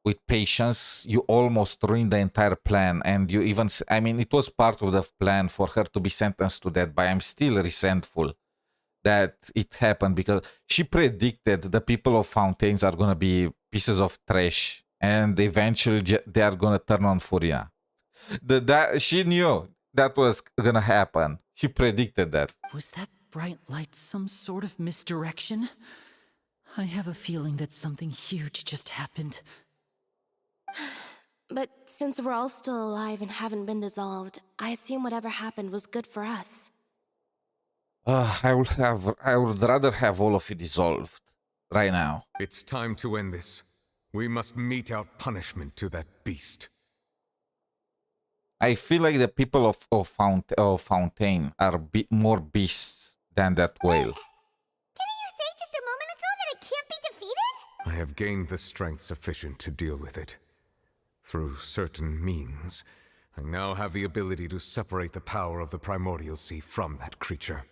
with patience, you almost ruined the entire plan. And you even, I mean, it was part of the plan for her to be sentenced to death, but I'm still resentful that it happened because she predicted the people of Fountains are going to be pieces of trash and eventually they are going to turn on Furia. She knew that was going to happen. She predicted that. Was that bright light some sort of misdirection? I have a feeling that something huge just happened. But since we're all still alive and haven't been dissolved, I assume whatever happened was good for us. I would rather have all of it dissolved right now. It's time to end this. We must mete out punishment to that beast. I feel like the people of Fontaine are more beasts than that whale. Didn't you say just a moment ago that it can't be defeated? I have gained the strength sufficient to deal with it. Through certain means, I now have the ability to separate the power of the Primordial Sea from that creature.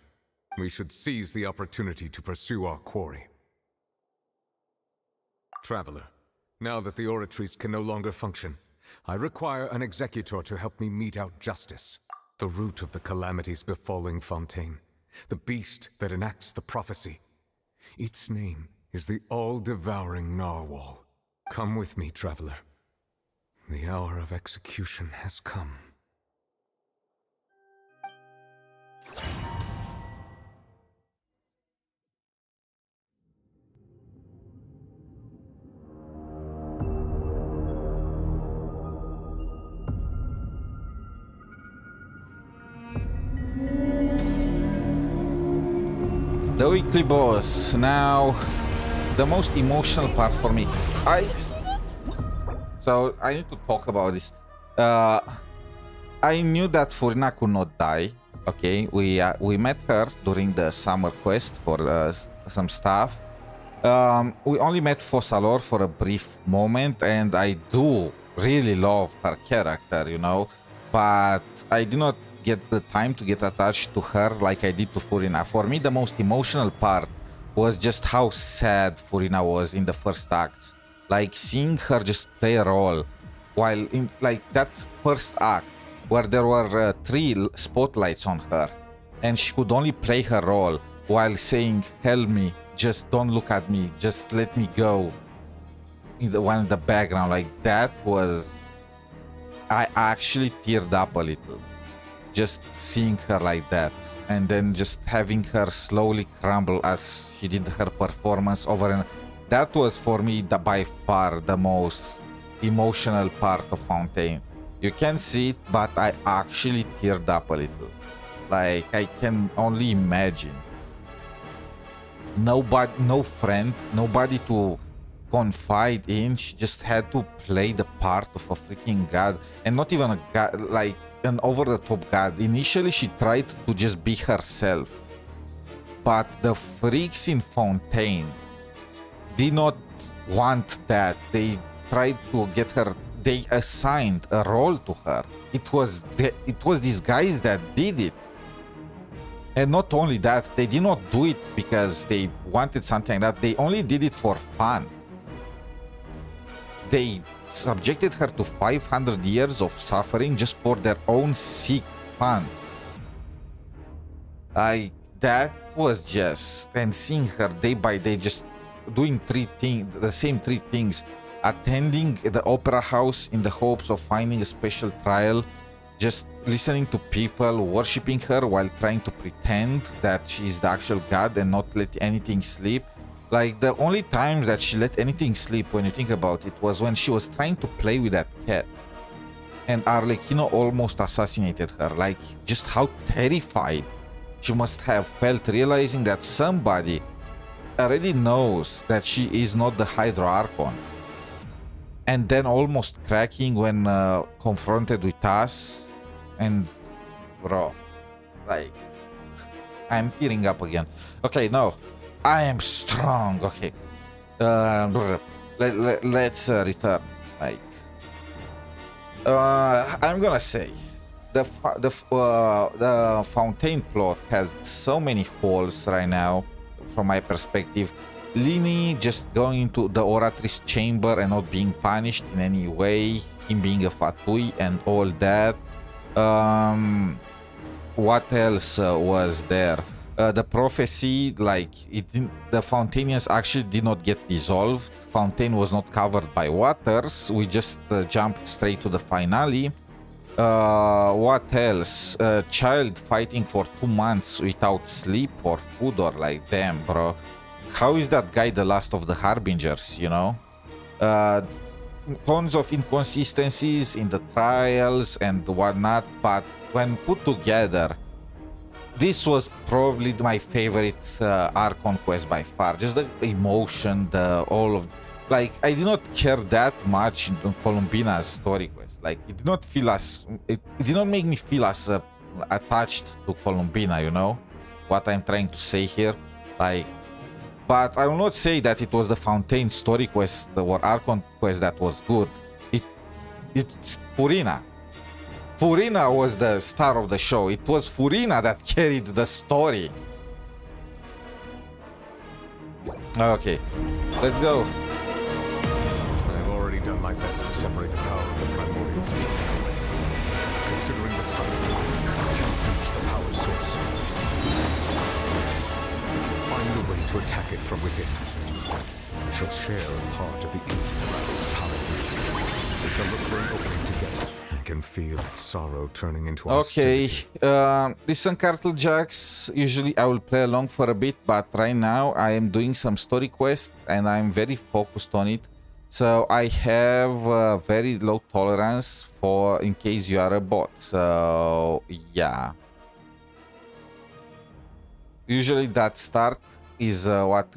We should seize the opportunity to pursue our quarry. Traveler, now that the oratories can no longer function, I require an executor to help me mete out justice. The root of the calamities befalling Fontaine. The beast that enacts the prophecy. Its name is the all-devouring Narwhal. Come with me, traveler. The hour of execution has come. The weekly boss. Now, the most emotional part for me. So I need to talk about this. I knew that Furina could not die. Okay, we met her during the summer quest for some stuff. We only met Fossalor for a brief moment, and I do really love her character, you know, but I did not get the time to get attached to her like I did to Furina. For me, the most emotional part was just how sad Furina was in the first acts. Like seeing her just play a role while in like that first act where there were 3 spotlights on her and she could only play her role while saying, "Help me, just don't look at me, just let me go." In the one in the background, like that was, I actually teared up a little just seeing her like that, and then just having her slowly crumble as she did her performance over, and that was for me by far the most emotional part of Fontaine. You can see it, but I actually teared up a little. Like, I can only imagine. Nobody, no friend, nobody to confide in. She just had to play the part of a freaking god, and not even a god, like an over-the-top god. Initially, she tried to just be herself, but the freaks in Fontaine did not want that. They tried to get her. They assigned a role to her. It was these guys that did it. And not only that, they did not do it because they wanted something like that. They only did it for fun. They subjected her to 500 years of suffering just for their own sick fun. That was just, and seeing her day by day just doing the same three things, attending the opera house in the hopes of finding a special trial, just listening to people worshipping her while trying to pretend that she is the actual god and not let anything sleep. Like, the only times that she let anything sleep, when you think about it, was when she was trying to play with that cat. And Arlecchino almost assassinated her. Like, just how terrified she must have felt, realizing that somebody already knows that she is not the Hydro Archon. And then almost cracking when confronted with us. And, bro, like, I'm tearing up again. Okay, no. I am strong. Okay. Let's return. Like, I'm gonna say the Fontaine plot has so many holes right now, from my perspective. Lini just going into the Oratrice chamber and not being punished in any way, him being a fatui and all that. What else was there? The prophecy, like the Fontainians actually did not get dissolved. Fontaine was not covered by waters. We just jumped straight to the finale. What else? Child fighting for 2 months without sleep or food, or like, damn, bro. How is that guy the last of the Harbingers, you know? Tons of inconsistencies in the trials and whatnot, but when put together, this was probably my favorite Archon quest by far. Just the emotion, all of... Like, I did not care that much in Columbina's story quest. Like, it did not feel as... It did not make me feel as attached to Columbina, you know? What I'm trying to say here. Like... But I will not say that it was the Fontaine story quest or Archon quest that was good. It's Furina. Furina was the star of the show. It was Furina that carried the story. Okay, let's go. I've already done my best to separate the power of the primordial sea. Considering the size of this, I can't reach the power source. Yes, find a way to attack it from within. We shall share a part of the Infinite power. We shall look for an opening together. I can feel its sorrow turning into hostility. Okay, listen, Cartlejax. Usually I will play along for a bit, but right now I am doing some story quest and I'm very focused on it. So I have very low tolerance for in case you are a bot. So yeah. Usually that start is what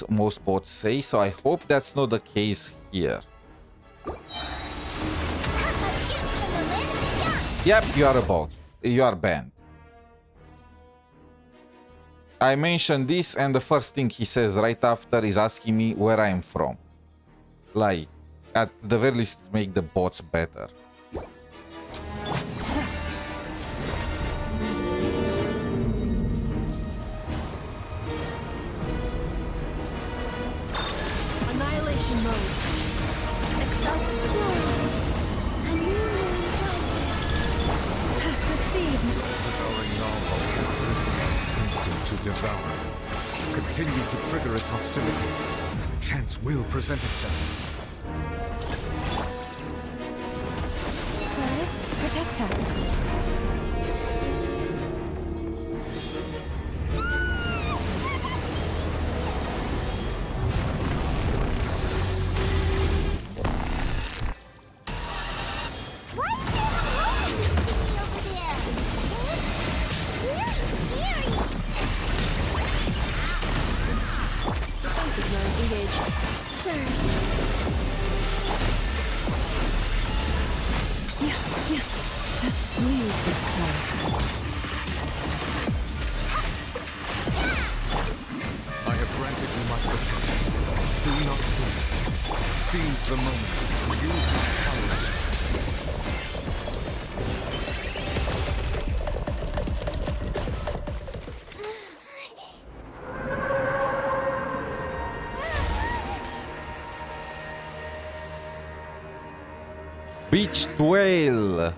most bots say. So I hope that's not the case here. Yep, you are a bot. You are banned. I mentioned this and the first thing he says right after is asking me where I am from. Like, at the very least, make the bots better. Annihilation mode. Accept glory. A new moon rises. Perceive. Devouring novel resist its instinct to devour. Continue to trigger its hostility. A chance will present itself. Protect us. Beach Dwell.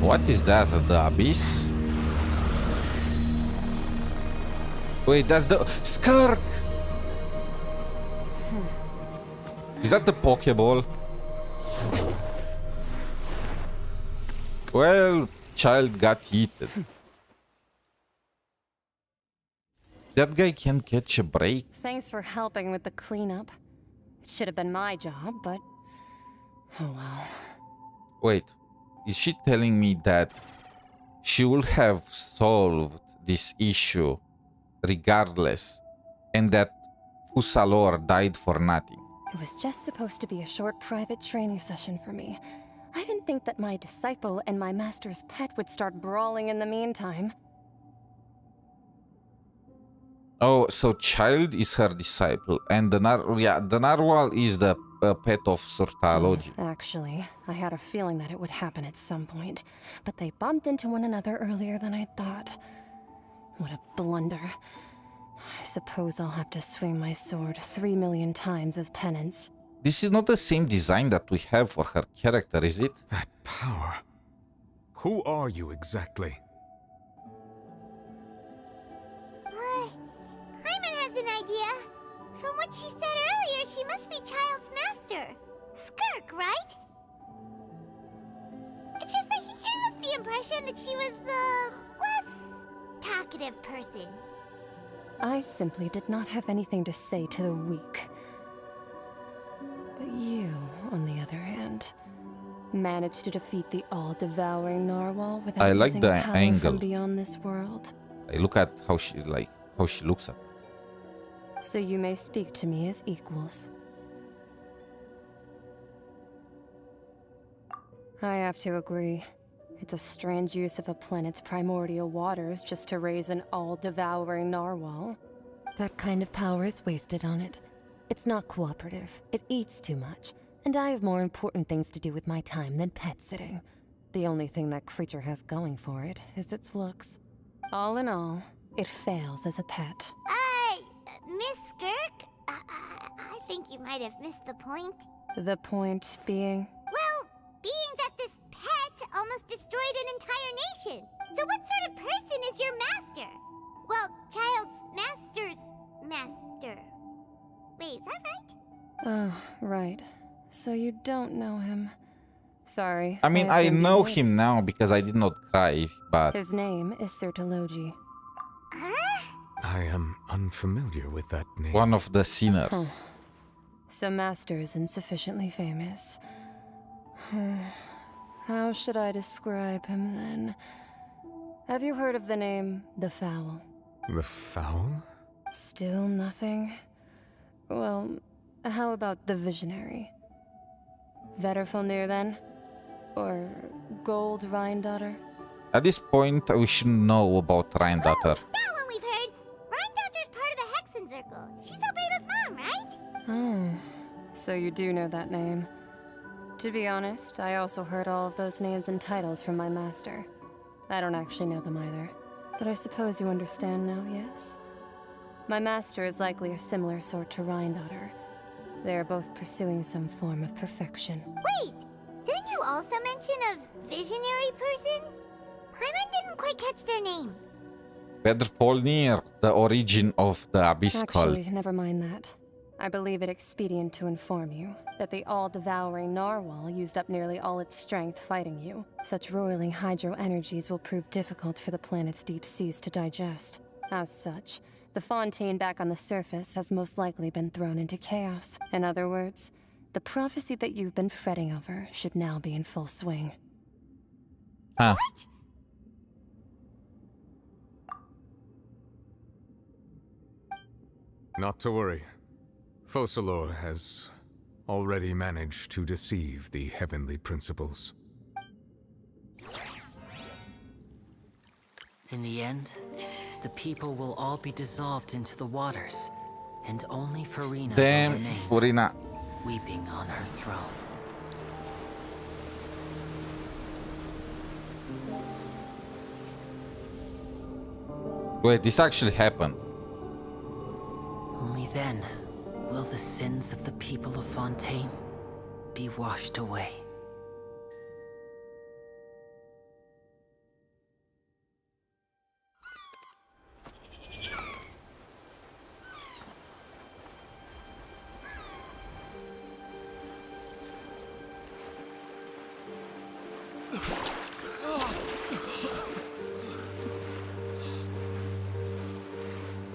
What is that? The abyss? Wait, that's the Skark. Is that the Pokeball? Well, child got eaten. That guy can catch a break. Thanks for helping with the cleanup. It should have been my job, but oh well. Wait, is she telling me that she will have solved this issue regardless and that Fussalor died for nothing? It was just supposed to be a short private training session for me. I didn't think that my disciple and my master's pet would start brawling in the meantime. Oh, so Child is her disciple, and the narwhal is the pet of Surtalogy. Actually, I had a feeling that it would happen at some point, but they bumped into one another earlier than I thought. What a blunder. I suppose I'll have to swing my sword 3 million times as penance. This is not the same design that we have for her character, is it? That power. Who are you exactly? Hyman has an idea. From what she said earlier, she must be Child's master. Skirk, right? It's just that he gave us the impression that she was the less talkative person. I simply did not have anything to say to the weak. But you, on the other hand, managed to defeat the all-devouring narwhal without I like using the power angle. from beyond this world. I look at how she looks at us. So you may speak to me as equals. I have to agree. It's a strange use of a planet's primordial waters just to raise an all-devouring narwhal. That kind of power is wasted on it. It's not cooperative. It eats too much. And I have more important things to do with my time than pet sitting. The only thing that creature has going for it is its looks. All in all, it fails as a pet. Miss Skirk? I think you might have missed the point. The point being? Well, being that this pet almost destroyed an entire nation. So what sort of person is your master? Well, Child's master's master. Wait, is that right? Oh, right. So you don't know him. Sorry. I mean, I assumed you know did. him now because I did not cry, but... His name is Sir Deluge. I am unfamiliar with that name. One of the sinners. Huh. So Master isn't sufficiently famous. How should I describe him then? Have you heard of the name The Fowl? The Fowl? Still nothing? Well, how about the Visionary? Vetterfulnir then? Or Gold Rhindaughter? At this point, we should know about Rhindaughter. That one we've heard. Rhindaughter's part of the Hexen Circle. She's Albedo's mom, right? Oh, so you do know that name. To be honest, I also heard all of those names and titles from my master. I don't actually know them either. But I suppose you understand now, yes? My master is likely a similar sort to Rhindaughter. They are both pursuing some form of perfection. Wait, didn't you also mention a visionary person? Hyman didn't quite catch their name. Vetterfulnir, the origin of the Abyss cult. Actually, never mind that. I believe it expedient to inform you that the all-devouring narwhal used up nearly all its strength fighting you. Such roiling hydro energies will prove difficult for the planet's deep seas to digest. As such, the fontaine back on the surface has most likely been thrown into chaos. In other words, the prophecy that you've been fretting over should now be in full swing. Huh. What? Not to worry. Focalor has already managed to deceive the heavenly principles. In the end, the people will all be dissolved into the waters, and only Farina Damn, will remain, Farina. weeping on her throne. Wait, this actually happened. Only then will the sins of the people of Fontaine be washed away.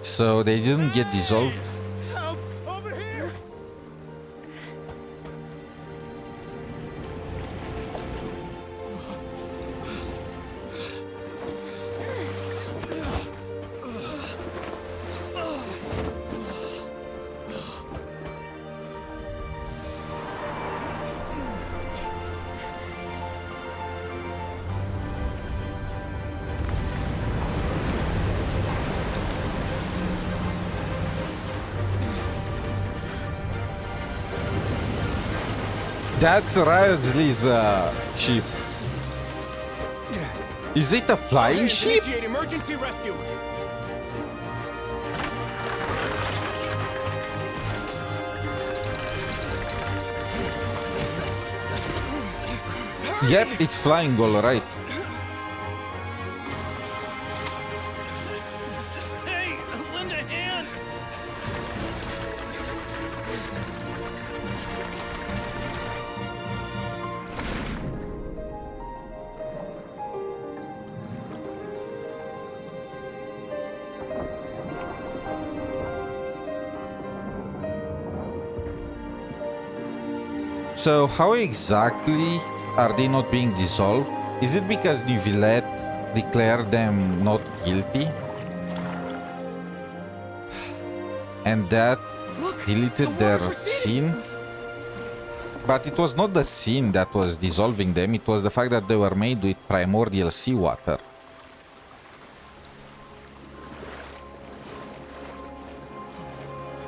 So they didn't get dissolved. Help! Over here! That's Riosley's ship. Is it a flying ship? Initiate emergency rescue. Yep, it's flying all right. Hey, lend a hand. So how exactly are they not being dissolved? Is it because Neuvillette declared them not guilty? And that deleted their scene? But it was not the scene that was dissolving them, it was the fact that they were made with primordial seawater.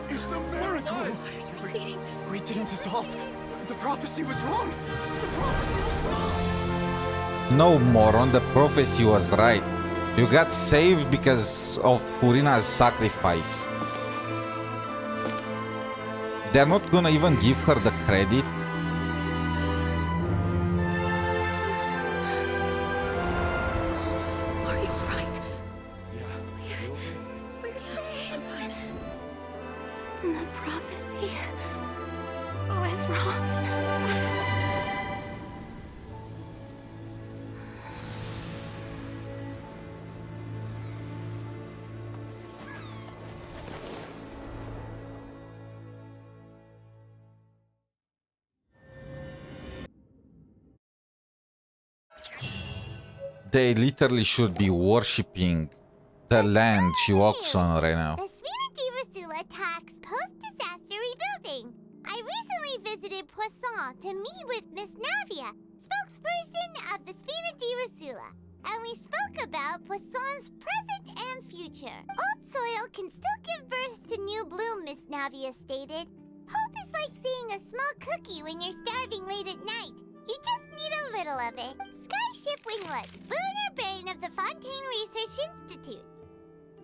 It's a miracle! Water's receding. We didn't dissolve. The prophecy was wrong. The prophecy was wrong. No, moron, the prophecy was right. You got saved because of Furina's sacrifice. They're not gonna even give her the credit. Are you alright? We're saved. The prophecy was wrong. They literally should be worshipping the land she walks on right now. The Spina Rasula talks post-disaster rebuilding. I recently visited Poisson to meet with Miss Navia, spokesperson of the Spina Rasula, and we spoke about Poisson's present and future. Old soil can still give birth to new bloom, Miss Navia stated. Hope is like seeing a small cookie when you're starving late at night. You just need a little of it. Skyship Winglet, lunar brain of the Fontaine Research Institute.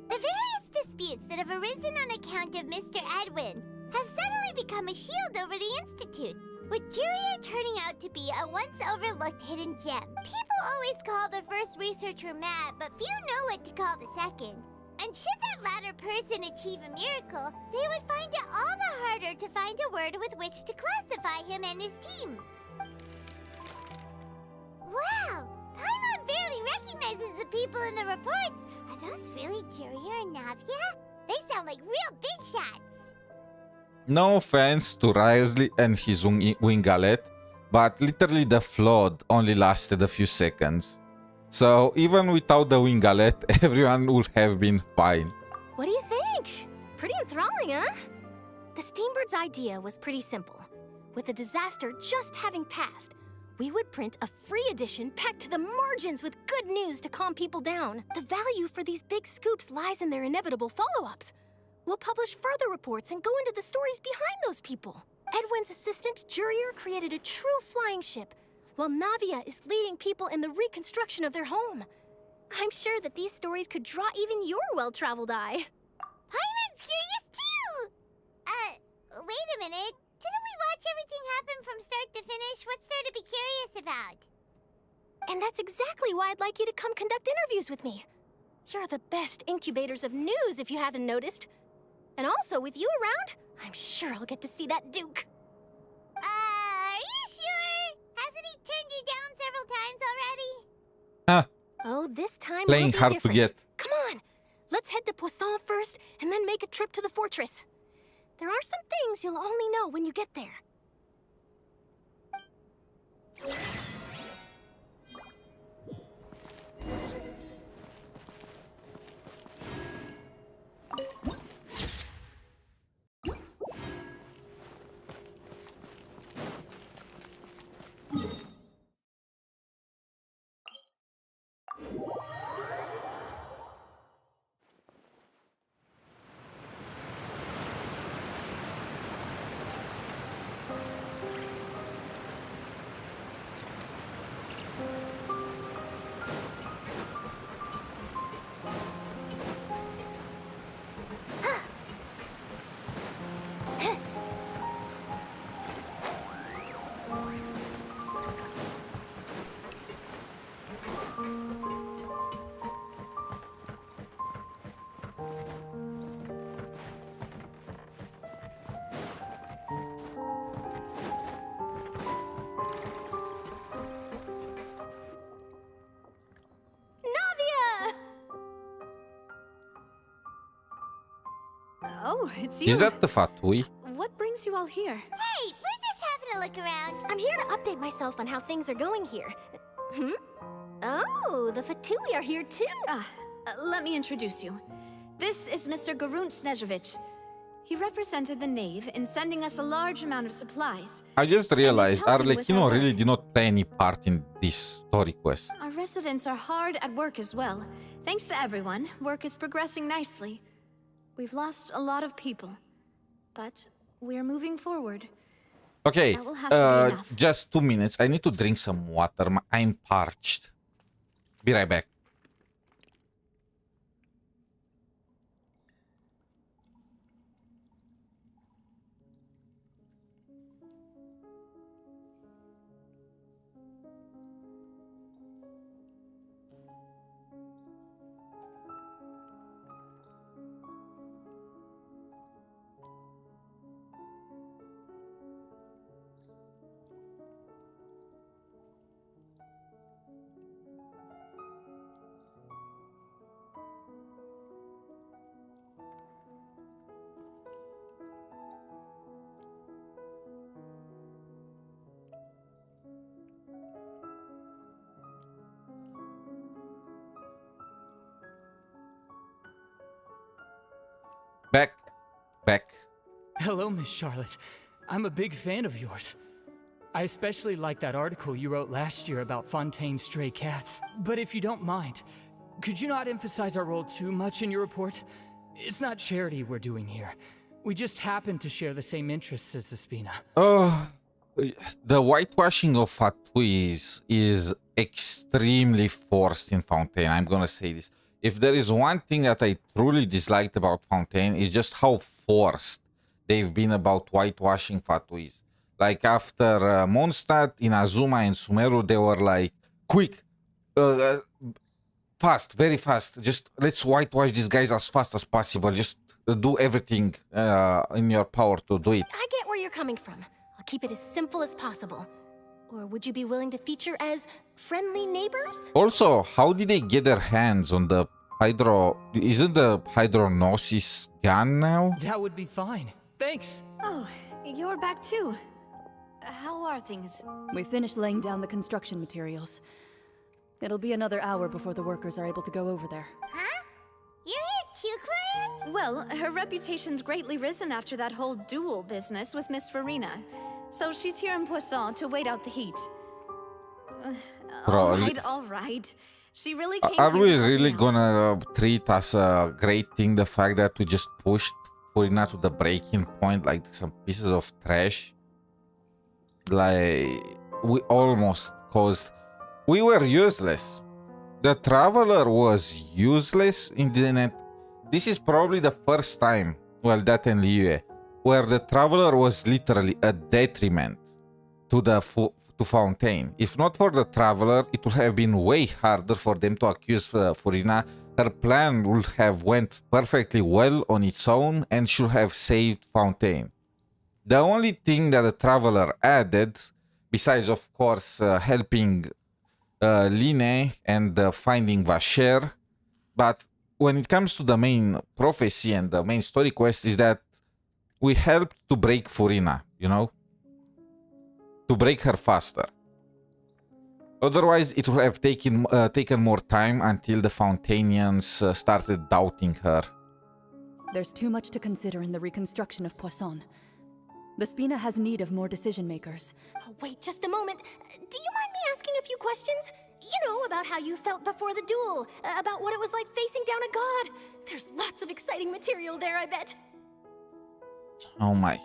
The various disputes that have arisen on account of Mr. Edwin have suddenly become a shield over the Institute, with Jurier turning out to be a once overlooked hidden gem. People always call the first researcher mad, but few know what to call the second. And should that latter person achieve a miracle, they would find it all the harder to find a word with which to classify him and his team. Wow! Paimon barely recognizes the people in the reports. Are those really Jurier and Navia? They sound like real big shots. No offense to Riosley and his Wingalet, but literally the flood only lasted a few seconds. So even without the Wingalet, everyone would have been fine. What do you think? Pretty enthralling, huh? The Steambird's idea was pretty simple. With the disaster just having passed, we would print a free edition packed to the margins with good news to calm people down. The value for these big scoops lies in their inevitable follow-ups. We'll publish further reports and go into the stories behind those people. Edwin's assistant, Jurier, created a true flying ship, while Navia is leading people in the reconstruction of their home. I'm sure that these stories could draw even your well-traveled eye. Paimon's curious too! Wait a minute. Didn't we watch everything happen from start to finish? What's there to be curious about? And that's exactly why I'd like you to come conduct interviews with me. You're the best incubators of news, if you haven't noticed. And also, with you around, I'm sure I'll get to see that Duke. Are you sure? Hasn't he turned you down several times already? Huh. Oh, this time Playing will be hard to different. get. Come on, let's head to Poisson first, and then make a trip to the fortress. There are some things you'll only know when you get there. Oh, it's you. Is that the Fatui? What brings you all here? Hey, we're just having a look around. I'm here to update myself on how things are going here. Oh, the Fatui are here too. Let me introduce you. This is Mr. Garunt Snezhovich. He represented the Knave in sending us a large amount of supplies. I just realized helping with Arlecchino our really work. did not play any part in this story quest. Our residents are hard at work as well. Thanks to everyone, work is progressing nicely. We've lost a lot of people, but we're moving forward. Okay, That will have to be enough. just 2 minutes. I need to drink some water. I'm parched. Be right back. Back. Hello, Miss Charlotte. I'm a big fan of yours. I especially like that article you wrote last year about Fontaine's stray cats. But if you don't mind, could you not emphasize our role too much in your report? It's not charity we're doing here. We just happen to share the same interests as the Spina. The whitewashing of Fatuis is extremely forced in Fontaine. I'm gonna say this. If there is one thing that I truly disliked about Fontaine, is just how forced they've been about whitewashing Fatuis. Like after Mondstadt, in Azuma and Sumeru, they were like, quick, fast, very fast. Just let's whitewash these guys as fast as possible. Just do everything in your power to do it. I get where you're coming from. I'll keep it as simple as possible. Or would you be willing to feature as friendly neighbors? Also, how did they get their hands on the hydro... Isn't the hydronosis gun now? That would be fine. Thanks. Oh, you're back too. How are things? We finished laying down the construction materials. It'll be another hour before the workers are able to go over there. Huh? You're here too, Clarence? Well, her reputation's greatly risen after that whole duel business with Miss Farina. So she's here in Poisson to wait out the heat. All right. She really came Are here we to help really me out. gonna treat as a great thing the fact that we just pushed Furina to the breaking point like some pieces of trash? Like, we almost caused... We were useless. The Traveler was useless in the net. This is probably the first time, well, that and Liue, where the Traveler was literally a detriment to the to Fontaine. If not for the Traveler, it would have been way harder for them to accuse Furina. Her plan would have went perfectly well on its own and should have saved Fontaine. The only thing that the Traveler added, besides of course helping Line and finding Vacher, but when it comes to the main prophecy and the main story quest, is that we helped to break Furina, you know? To break her faster. Otherwise, it would have taken more time until the Fontainians started doubting her. There's too much to consider in the reconstruction of Poisson. The Spina has need of more decision makers. Oh, wait just a moment. Do you mind me asking a few questions? You know, about how you felt before the duel, about what it was like facing down a god. There's lots of exciting material there, I bet. Oh my.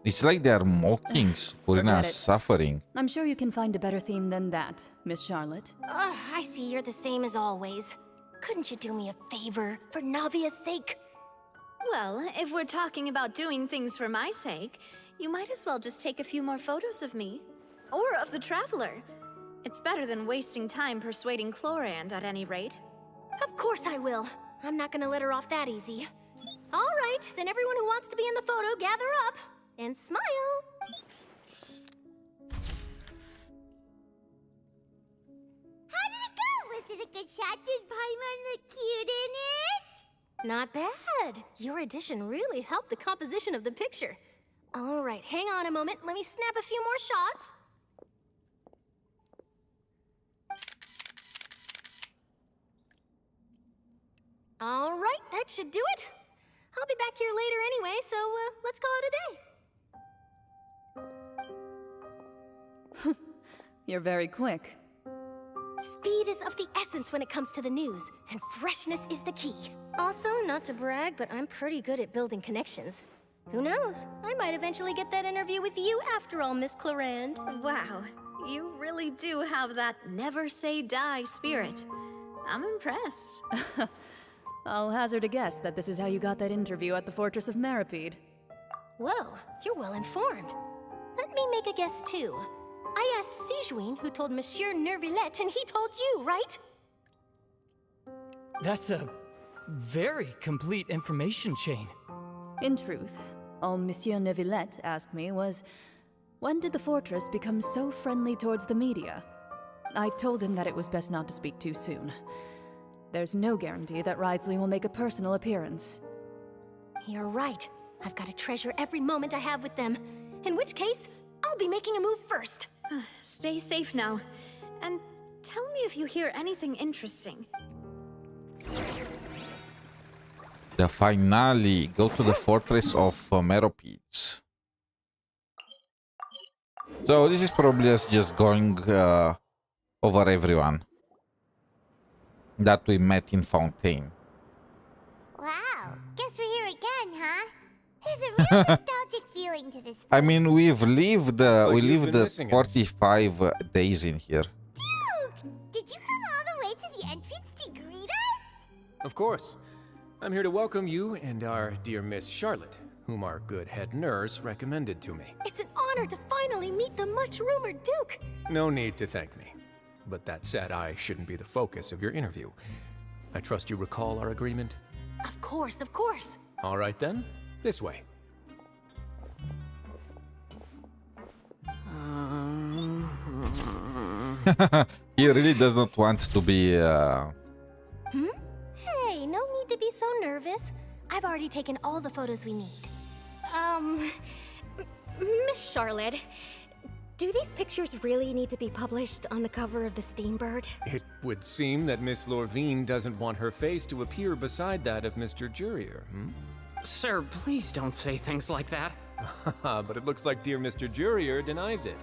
It's like they're mocking Furina's suffering. I'm sure you can find a better theme than that, Miss Charlotte. I see you're the same as always. Couldn't you do me a favor, for Navia's sake? Well, if we're talking about doing things for my sake, you might as well just take a few more photos of me. Or of the Traveler. It's better than wasting time persuading Chlorand at any rate. Of course I will. I'm not gonna let her off that easy. All right, then everyone who wants to be in the photo, gather up. And smile. How did it go? Was it a good shot? Did Paimon look cute in it? Not bad. Your addition really helped the composition of the picture. All right, hang on a moment. Let me snap a few more shots. All right, that should do it. I'll be back here later anyway, so let's call it a day. You're very quick. Speed is of the essence when it comes to the news, and freshness is the key. Also, not to brag, but I'm pretty good at building connections. Who knows? I might eventually get that interview with you after all, Miss Clarand. Wow, you really do have that never say die spirit. I'm impressed. I'll hazard a guess that this is how you got that interview at the Fortress of Masquerade. Whoa, you're well informed. Let me make a guess too. I asked Sigewin, who told Monsieur Neuvillette, and he told you, right? That's a very complete information chain. In truth, all Monsieur Neuvillette asked me was, when did the Fortress become so friendly towards the media? I told him that it was best not to speak too soon. There's no guarantee that Ridsley will make a personal appearance. You're right. I've got to treasure every moment I have with them. In which case, I'll be making a move first. Stay safe now. And tell me if you hear anything interesting. The finale. Go to the Fortress of Meropids. So this is probably us just going over everyone that we met in Fontaine. Wow, guess we're here again, huh? There's a real nostalgic feeling to this place. I mean, we've lived we lived 45 days in here. Duke, did you come all the way to the entrance to greet us? Of course. I'm here to welcome you and our dear Miss Charlotte, whom our good head nurse recommended to me. It's an honor to finally meet the much-rumored Duke. No need to thank me. But that said, I shouldn't be the focus of your interview. I trust you recall our agreement? Of course, of course. All right then, this way. He really does not want to be... Hey, no need to be so nervous. I've already taken all the photos we need. Miss Charlotte, do these pictures really need to be published on the cover of the Steambird? It would seem that Miss Lorvine doesn't want her face to appear beside that of Mr. Jurier, Sir, please don't say things like that. But it looks like dear Mr. Jurier denies it.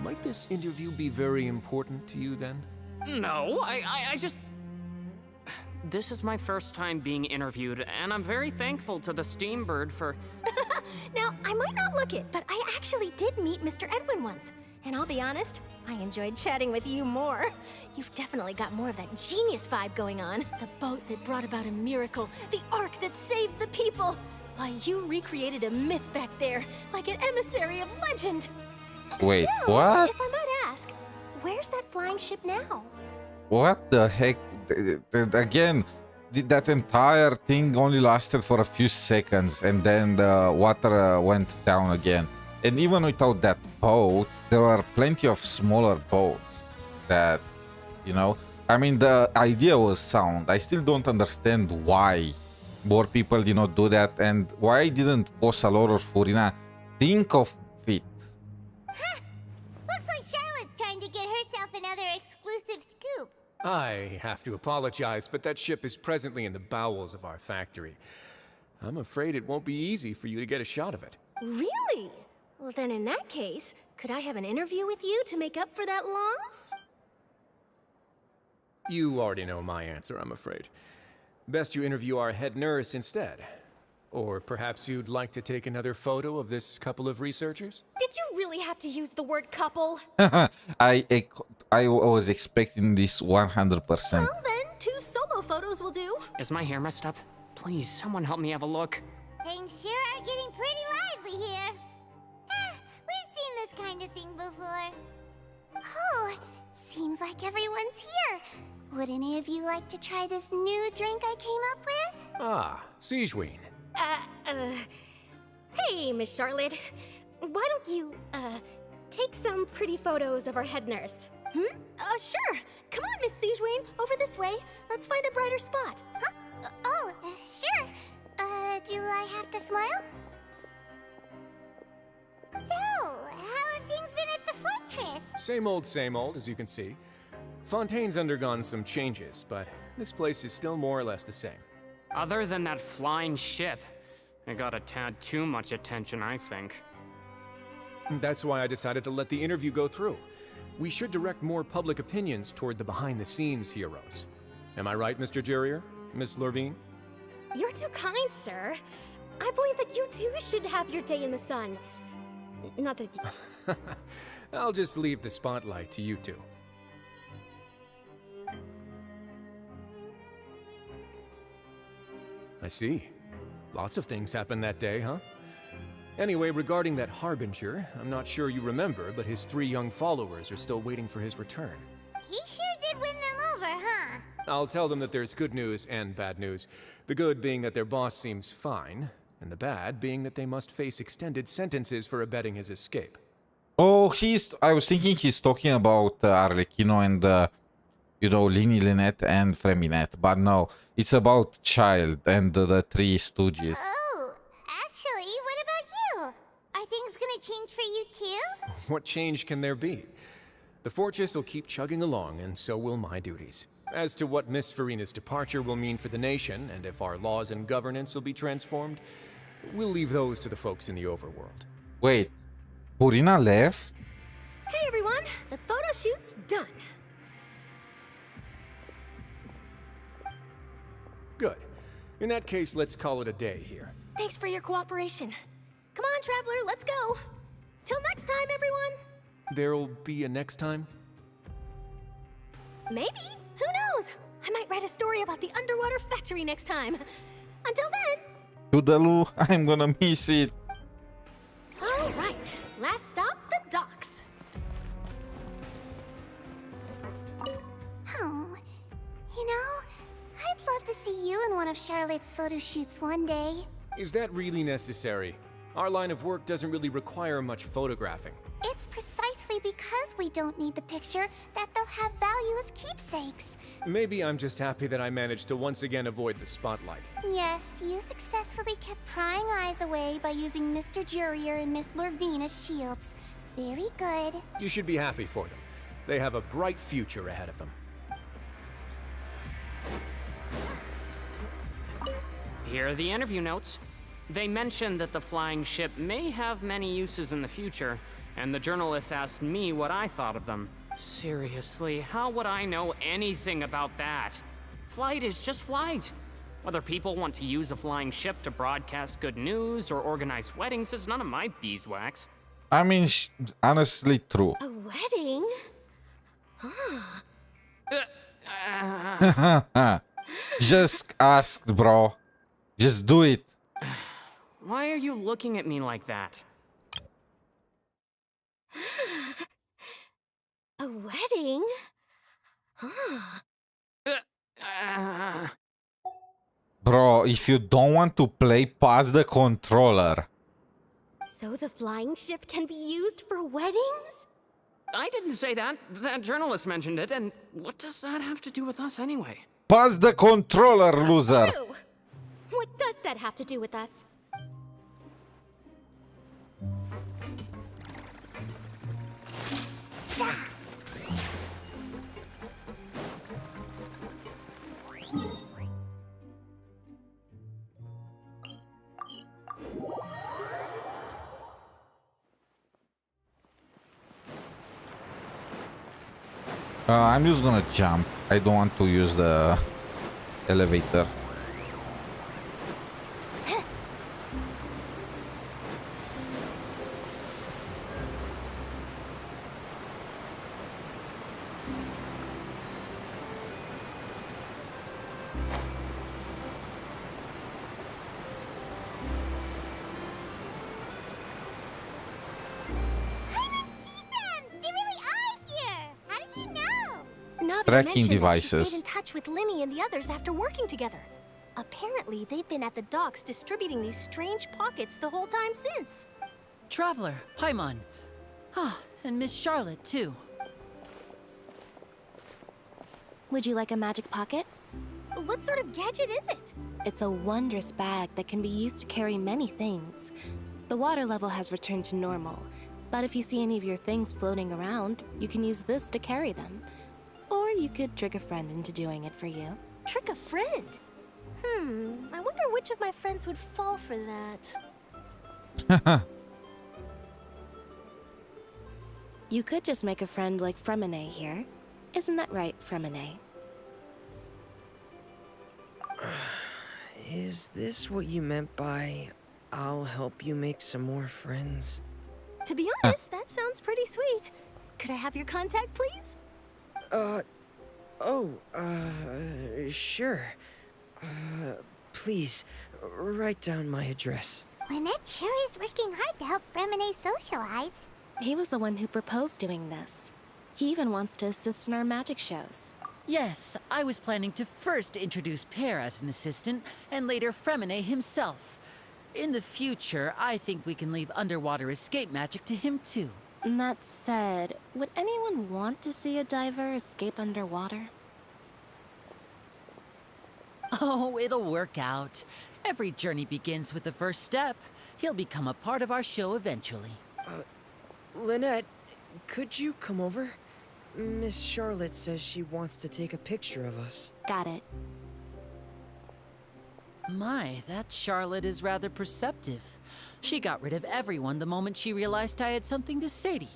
Might this interview be very important to you then? No, I just... This is my first time being interviewed, and I'm very thankful to the Steambird for... Now, I might not look it, but I actually did meet Mr. Edwin once. And I'll be honest, I enjoyed chatting with you more. You've definitely got more of that genius vibe going on. The boat that brought about a miracle, the ark that saved the people. Why, you recreated a myth back there, like an emissary of legend. Wait, Still, what? If I might ask, where's that flying ship now? What the heck? Again, that entire thing only lasted for a few seconds and then the water went down again. And even without that boat, there were plenty of smaller boats that, you know, I mean, the idea was sound. I still don't understand why more people did not do that and why didn't Posalor or Furina think of it. Looks like Charlotte's trying to get herself another exclusive scoop. I have to apologize, but that ship is presently in the bowels of our factory. I'm afraid it won't be easy for you to get a shot of it. Really? Well, then in that case, could I have an interview with you to make up for that loss? You already know my answer, I'm afraid. Best you interview our head nurse instead. Or perhaps you'd like to take another photo of this couple of researchers? Did you really have to use the word couple? I was expecting this 100%. Well then, 2 solo photos will do. Is my hair messed up? Please, someone help me have a look. Things sure are getting pretty lively here. We've seen this kind of thing before. Oh, seems like everyone's here. Would any of you like to try this new drink I came up with? Ah, Sigewin. Hey, Miss Charlotte. Why don't you, take some pretty photos of our head nurse? Sure. Come on, Miss Sigewin, over this way. Let's find a brighter spot. Huh? Sure. Do I have to smile? So, how have things been at the fortress? Same old, as you can see. Fontaine's undergone some changes, but this place is still more or less the same. Other than that flying ship, it got a tad too much attention, I think. That's why I decided to let the interview go through. We should direct more public opinions toward the behind-the-scenes heroes. Am I right, Mr. Jurier? Miss Lurvine? You're too kind, sir. I believe that you too should have your day in the sun. Not that you... I'll just leave the spotlight to you two. I see. Lots of things happened that day, huh? Anyway, regarding that Harbinger, I'm not sure you remember, but his 3 young followers are still waiting for his return. He sure did win them over, huh? I'll tell them that there's good news and bad news. The good being that their boss seems fine, and the bad being that they must face extended sentences for abetting his escape. Oh, I was thinking he's talking about Arlecchino and, Lini Lynette and Freminette, but no, it's about Child and the 3 Stooges. Oh, actually, what about you? Are things gonna change for you too? What change can there be? The fortress will keep chugging along, and so will my duties. As to what Miss Farina's departure will mean for the nation, and if our laws and governance will be transformed, we'll leave those to the folks in the overworld. Wait, Farina left? Hey everyone, the photo shoot's done. Good. In that case, let's call it a day here. Thanks for your cooperation. Come on, Traveler, let's go. Till next time, everyone. There'll be a next time? Maybe. Who knows? I might write a story about the underwater factory next time. Until then. Toodaloo, I'm gonna miss it. All right. Last stop, the docks. Oh, I'd love to see you in one of Charlotte's photo shoots one day. Is that really necessary? Our line of work doesn't really require much photographing. It's precisely because we don't need the picture that they'll have value as keepsakes. Maybe I'm just happy that I managed to once again avoid the spotlight. Yes, you successfully kept prying eyes away by using Mr. Jurier and Miss Lurvine as shields. Very good. You should be happy for them. They have a bright future ahead of them. Here are the interview notes. They mentioned that the flying ship may have many uses in the future, and the journalist asked me what I thought of them. Seriously, how would I know anything about that? Flight is just flight. Whether people want to use a flying ship to broadcast good news or organize weddings is none of my beeswax. I mean, honestly, true. A wedding? Just ask, bro. Just do it. Why are you looking at me like that? A wedding? Bro, if you don't want to play, pass the controller. So the flying ship can be used for weddings? I didn't say that. That journalist mentioned it, and what does that have to do with us anyway? Pass the controller, loser. True. What does that have to do with us? I'm just gonna jump. I don't want to use the elevator. Tracking devices. She stayed in touch with Linny and the others after working together. Apparently, they've been at the docks distributing these strange pockets the whole time since. Traveler, Paimon. Ah, and Miss Charlotte, too. Would you like a magic pocket? What sort of gadget is it? It's a wondrous bag that can be used to carry many things. The water level has returned to normal, but if you see any of your things floating around, you can use this to carry them. Or you could trick a friend into doing it for you. Trick a friend? I wonder which of my friends would fall for that. You could just make a friend like Fremine here. Isn't that right, Fremine? Is this what you meant by, I'll help you make some more friends? To be honest, that sounds pretty sweet. Could I have your contact, please? Sure. Please, write down my address. Lynette sure is working hard to help Fremine socialize. He was the one who proposed doing this. He even wants to assist in our magic shows. Yes, I was planning to first introduce Pear as an assistant, and later Fremine himself. In the future, I think we can leave underwater escape magic to him too. That said, would anyone want to see a diver escape underwater? Oh, it'll work out. Every journey begins with the first step. He'll become a part of our show eventually. Lynette, could you come over? Miss Charlotte says she wants to take a picture of us. Got it. My, that Charlotte is rather perceptive. She got rid of everyone the moment she realized I had something to say to you.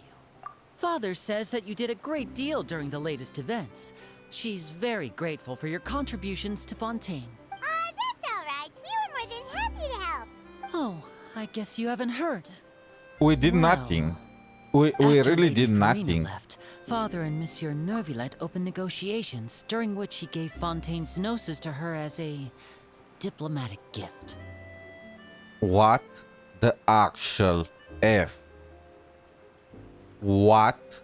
Father says that you did a great deal during the latest events. She's very grateful for your contributions to Fontaine. That's alright. We were more than happy to help. Oh, I guess you haven't heard. We did nothing. We really did nothing. Left, Father and Monsieur Neuvillette opened negotiations, during which he gave Fontaine's gnosis to her as a diplomatic gift. What the actual F? What?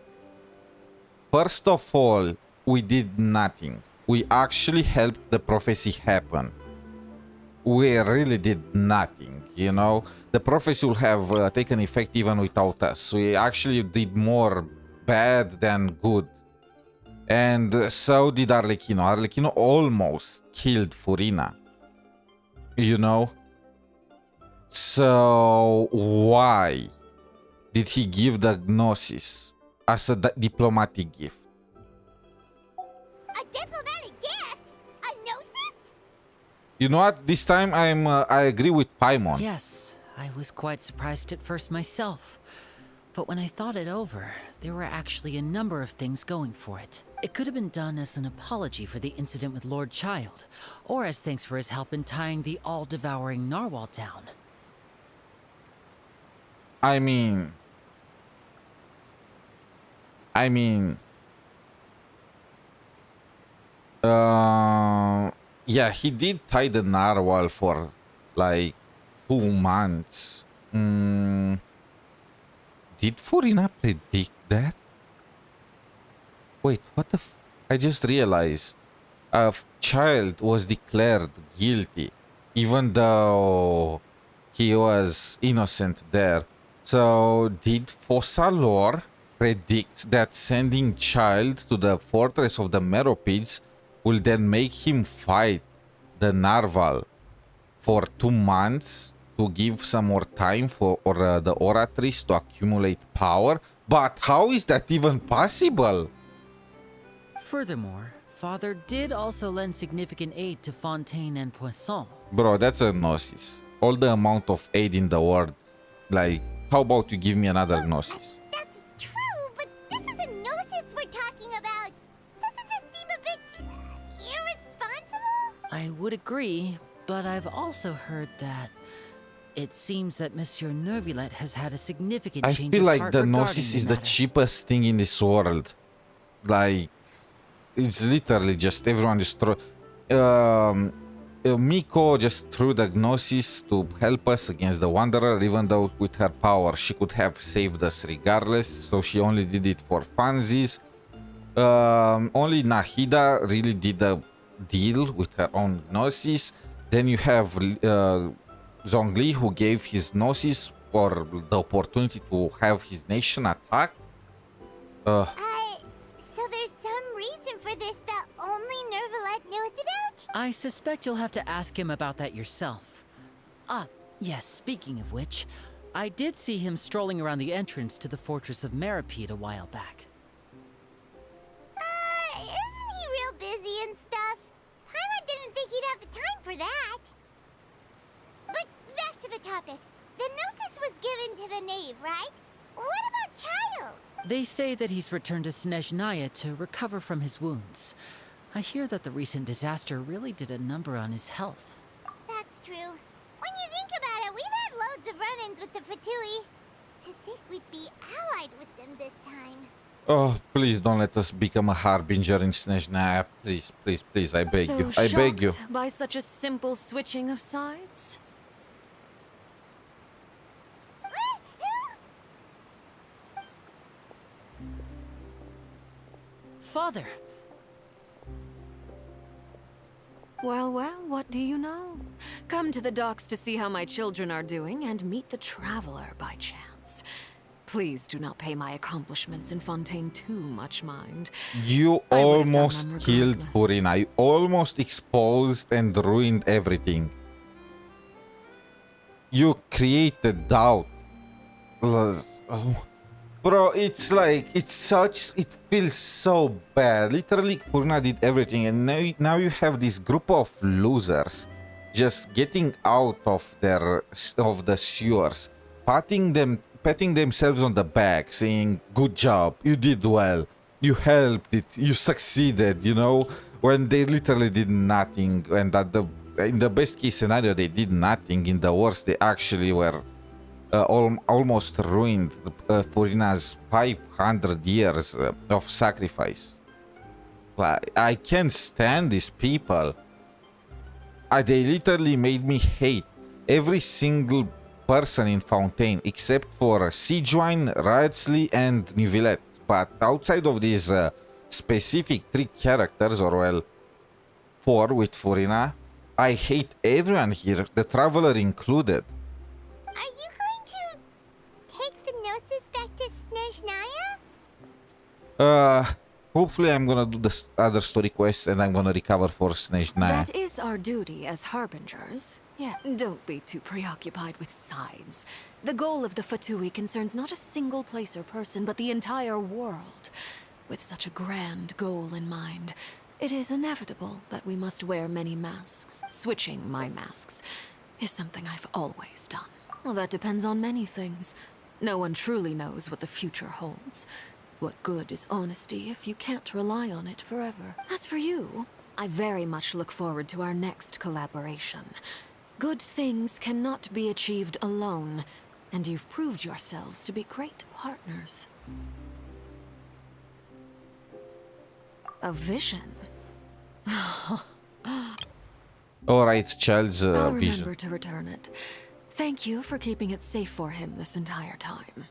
First of all, we did nothing. We actually helped the prophecy happen. We really did nothing, you know? The prophecy will have taken effect even without us. We actually did more bad than good. And so did Arlecchino. Arlecchino almost killed Furina. You know? So why did he give the Gnosis as a diplomatic gift? A diplomatic gift? A gnosis? You know what? This time I agree with Paimon. Yes, I was quite surprised at first myself. But when I thought it over, there were actually a number of things going for it. It could have been done as an apology for the incident with Lord Child, or as thanks for his help in tying the all-devouring narwhal down. I mean, yeah, he did tie the narwhal for like 2 months. Did Furina predict that? Wait, what the I just realized. Child was declared guilty, even though he was innocent there. So, did Fossalor predict that sending Child to the fortress of the Meropids will then make him fight the narwhal for 2 months to give some more time for the Oratrice to accumulate power? But how is that even possible? Furthermore, Father did also lend significant aid to Fontaine and Poisson. Bro, that's a gnosis. All the amount of aid in the world. Like, how about you give me another gnosis? That's true, but this is a gnosis we're talking about. Doesn't this seem a bit irresponsible? I would agree, but I've also heard that it seems that Monsieur Neuvillette has had a significant I change feel of like heart the regarding gnosis is the matter. cheapest thing in this world. Like, it's literally just everyone just throw. Miko just threw the gnosis to help us against the Wanderer, even though with her power she could have saved us regardless. So she only did it for funsies. Only Nahida really did a deal with her own gnosis. Then you have Zhongli, who gave his gnosis for the opportunity to have his nation attacked. So there's some reason for this that only Neuvillette knows about? I suspect you'll have to ask him about that yourself. Ah, yes, speaking of which, I did see him strolling around the entrance to the Fortress of Masquerade a while back. Isn't he real busy and stuff? Paimon didn't think he'd have the time for that. But back to the topic. The Gnosis was given to the knave, right? What about Child? They say that he's returned to snezhnaya to recover from his wounds. I hear that the recent disaster really did a number on his health. That's true. When you think about it, we've had loads of run-ins with the Fatui. To think we'd be allied with them this time. Oh, please don't let us become a harbinger in snezhnaya. Please, please, please, I beg you. I beg you. By such a simple switching of sides? Father! Well, well, what do you know? Come to the docks to see how my children are doing and meet the Traveler by chance. Please do not pay my accomplishments in Fontaine too much mind. You almost killed Furina. You almost exposed and ruined everything. You created doubt. Oh. Bro, it's like, it feels so bad. Literally, Furina did everything, and now you have this group of losers just getting out of the sewers, patting themselves on the back, saying, "Good job, you did well, you helped it, you succeeded," you know, when they literally did nothing, and in the best case scenario, they did nothing. In the worst, they actually were almost ruined Furina's 500 years of sacrifice. I can't stand these people. They literally made me hate every single person in Fontaine except for Sijuan, Radsley, and Neuvillette. But outside of these specific 3 characters, or well, 4 with Furina, I hate everyone here, the Traveler included. Are you going to take the Gnosis back to snezhnaya? Hopefully I'm gonna do the other story quests and I'm gonna recover for snezhnaya. That is our duty as harbingers. Yeah, don't be too preoccupied with sides. The goal of the Fatui concerns not a single place or person, but the entire world. With such a grand goal in mind, it is inevitable that we must wear many masks. Switching my masks is something I've always done. Well, that depends on many things. No one truly knows what the future holds. What good is honesty if you can't rely on it forever? As for you, I very much look forward to our next collaboration. Good things cannot be achieved alone, and you've proved yourselves to be great partners. A vision? Alright, child's I'll vision. remember to return it. Thank you for keeping it safe for him this entire time.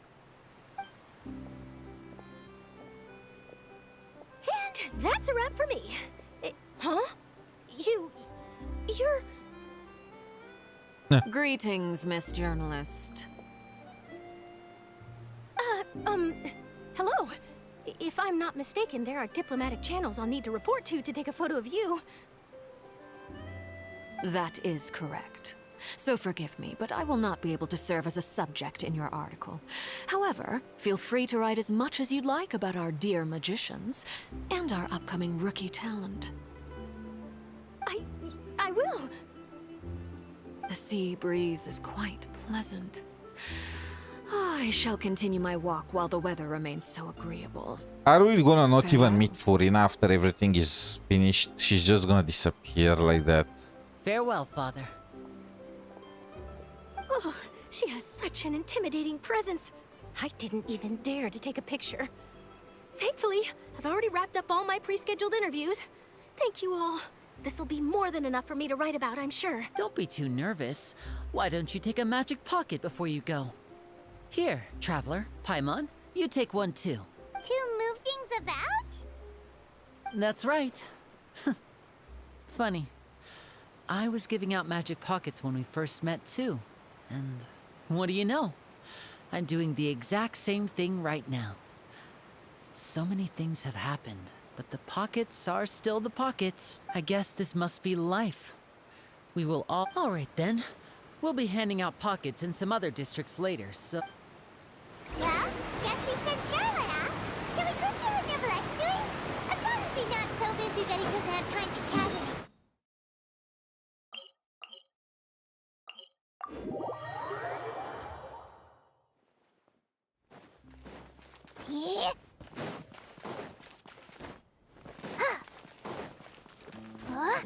And that's a wrap for me. Huh? You're... Greetings, Miss Journalist. Hello. If I'm not mistaken, there are diplomatic channels I'll need to report to take a photo of you. That is correct. So forgive me, but I will not be able to serve as a subject in your article. However, feel free to write as much as you'd like about our dear magicians and our upcoming rookie talent. I will. The sea breeze is quite pleasant. I shall continue my walk while the weather remains so agreeable. Are we gonna not even meet Furina after everything is finished? She's just gonna disappear like that. Farewell, Father. Oh, she has such an intimidating presence. I didn't even dare to take a picture. Thankfully, I've already wrapped up all my pre-scheduled interviews. Thank you all. This'll be more than enough for me to write about, I'm sure. Don't be too nervous. Why don't you take a magic pocket before you go? Here, Traveler, Paimon, you take one too. To move things about? That's right. Funny. I was giving out magic pockets when we first met too. And what do you know? I'm doing the exact same thing right now. So many things have happened, But the pockets are still the pockets. I guess this must be life. We will all... Alright then. We'll be handing out pockets in some other districts later, so... Yeah? Guess we sent Charlotte, huh? Shall we go see what Neverlette's doing? As long as he's not so busy that he doesn't have time to chat with me. Yeah. Huh?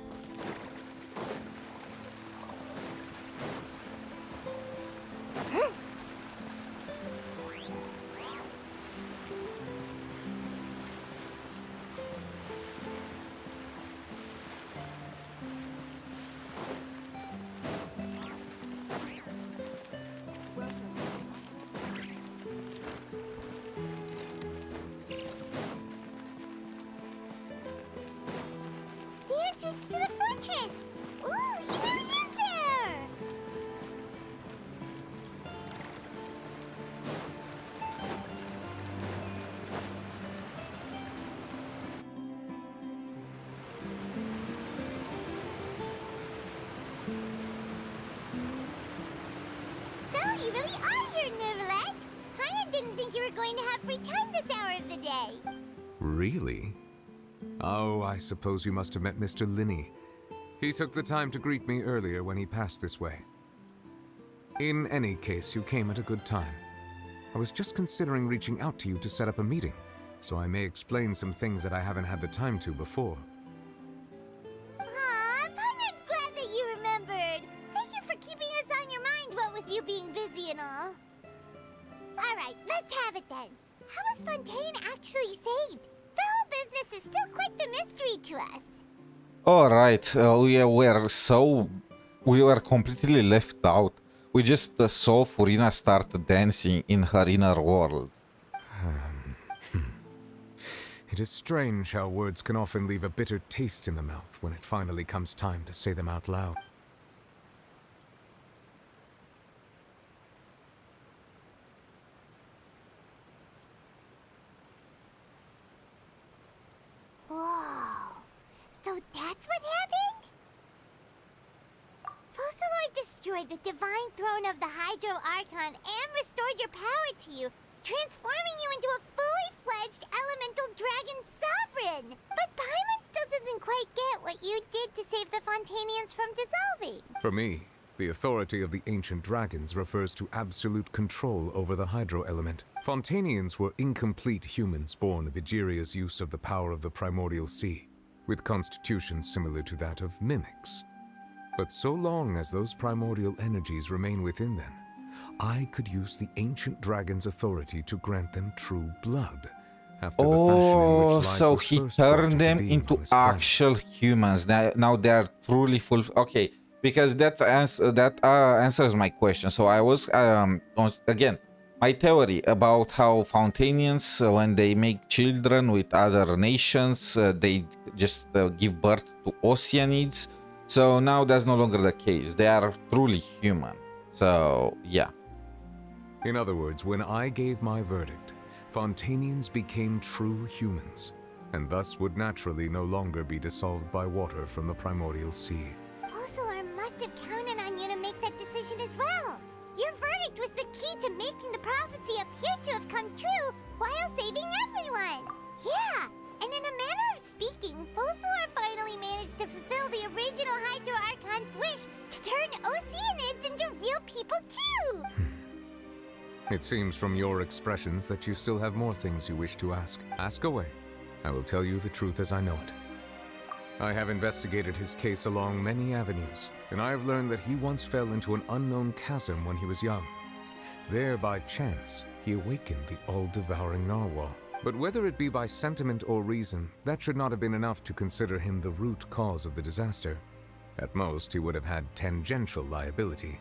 The entrance to the fortress! Ooh, he really is there! So, you really are here, Neverlet! Paimon didn't think you were going to have free time this hour of the day. Really? Oh, I suppose you must have met Mr. Linney. He took the time to greet me earlier when he passed this way. In any case, you came at a good time. I was just considering reaching out to you to set up a meeting, so I may explain some things that I haven't had the time to before. Aw, Paimon's glad that you remembered. Thank you for keeping us on your mind, what with you being busy and all. Alright, let's have it then. How was Fontaine actually saved? The whole business is still quite the mystery to us. Alright, we were completely left out. We just saw Furina start dancing in her inner world. It is strange how words can often leave a bitter taste in the mouth when it finally comes time to say them out loud. Whoa. So that's what happened? Focalord destroyed the divine throne of the Hydro Archon and restored your power to you, transforming you into a fully fledged elemental dragon sovereign. But Paimon still doesn't quite get what you did to save the Fontanians from dissolving. For me, the authority of the ancient dragons refers to absolute control over the hydro element. Fontanians were incomplete humans born of Egeria's use of the power of the primordial sea, with constitutions similar to that of mimics. But so long as those primordial energies remain within them, I could use the ancient dragon's authority to grant them true blood. After the fashion in which life So was he first brought turned them being into on this planet. actual humans. Now they are truly full. Okay, because that answers my question. So I was again, my theory about how Fontanians, when they make children with other nations, they just give birth to Oceanids. So now that's no longer the case. They are truly human. So yeah. In other words, when I gave my verdict, Fontanians became true humans, and thus would naturally no longer be dissolved by water from the primordial sea. Focalord must have counted on you to make that decision as well. Your verdict was the key to making the prophecy appear to have come true while saving everyone. Yeah, and in a manner of speaking, Focalord finally managed to fulfill the original Hydro Archon's wish to turn Oceanids into real people too! It seems from your expressions that you still have more things you wish to ask. Ask away. I will tell you the truth as I know it. I have investigated his case along many avenues, and I have learned that he once fell into an unknown chasm when he was young. There, by chance, he awakened the all-devouring narwhal. But whether it be by sentiment or reason, that should not have been enough to consider him the root cause of the disaster. At most, he would have had tangential liability.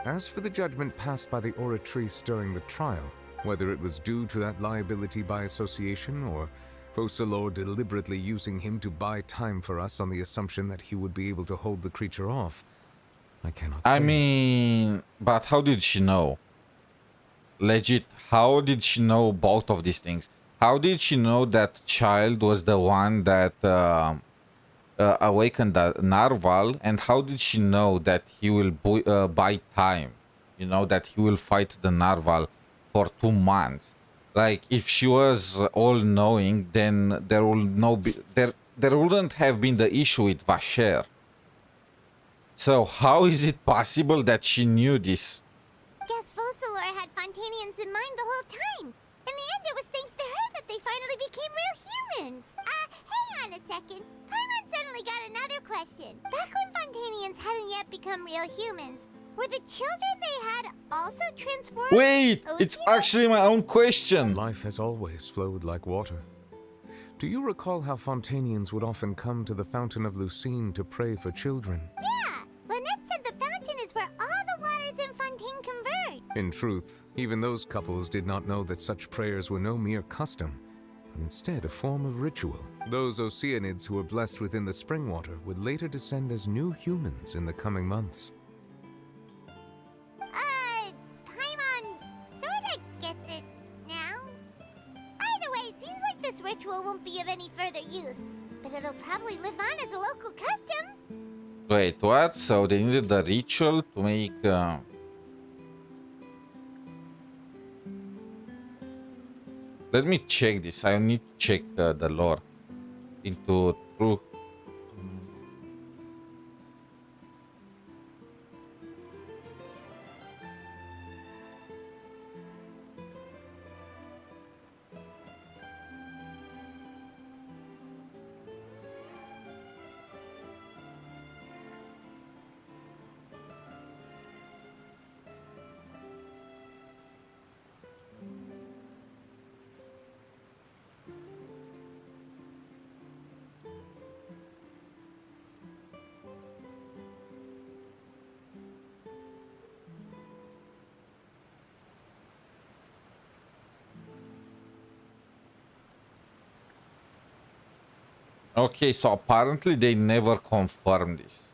As for the judgment passed by the oratrice during the trial, whether it was due to that liability by association or Focalord deliberately using him to buy time for us on the assumption that he would be able to hold the creature off, I cannot say. I mean, but how did she know? Legit, how did she know both of these things? how did she know that child was the one that awakened the narwhal, and how did she know that he will buy time? You know, that he will fight the narwhal for 2 months. Like, if she was all-knowing, then there wouldn't have been the issue with Vasher. So how is it possible that she knew this? Guess Focalor had Fontanians in mind the whole time. In the end, it was thanks to her that they finally became real humans. Hang on a second. Paimon suddenly got another question. Back when Fontanians hadn't yet become real humans, were the children they had also transformed? Wait, it's actually my own question. Life has always flowed like water. Do you recall how Fontanians would often come to the Fountain of Lucine to pray for children? Yeah, Lynette said the fountain is where all the waters in Fontaine converge. In truth, even those couples did not know that such prayers were no mere custom, but instead a form of ritual. Those Oceanids who were blessed within the spring water would later descend as new humans in the coming months. Paimon sorta gets it now. Either way, it seems like this ritual won't be of any further use, but it'll probably live on as a local custom. Wait, what? So they needed the ritual to make... Let me check this. I need to check the lore into true... Okay, so apparently they never confirmed this.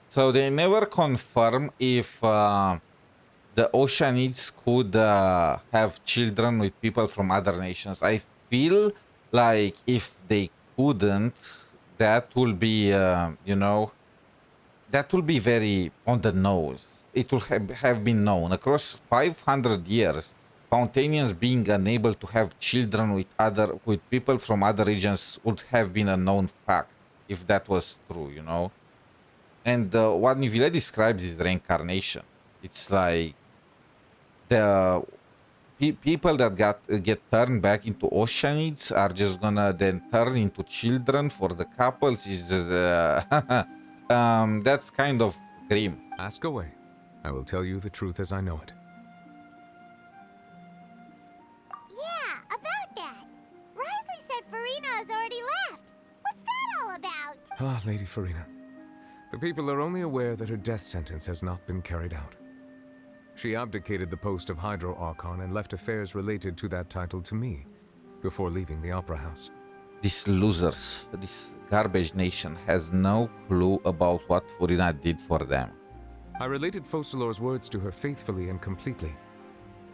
So they never confirm if the Oceanids could have children with people from other nations. I feel like if they couldn't, that will be, you know, that will be very on the nose. It will have been known across 500 years. Fontanians being unable to have children with people from other regions would have been a known fact if that was true, you know. And what Nivile describes is reincarnation. It's like the people that get turned back into Oceanids are just gonna then turn into children for the couples. Is that's kind of grim. Ask away. I will tell you the truth as I know it. Farina has already left. What's that all about? Ah, Lady Farina. The people are only aware that her death sentence has not been carried out. She abdicated the post of Hydro Archon and left affairs related to that title to me before leaving the Opera House. These losers, this garbage nation, has no clue about what Farina did for them. I related Focalor's words to her faithfully and completely.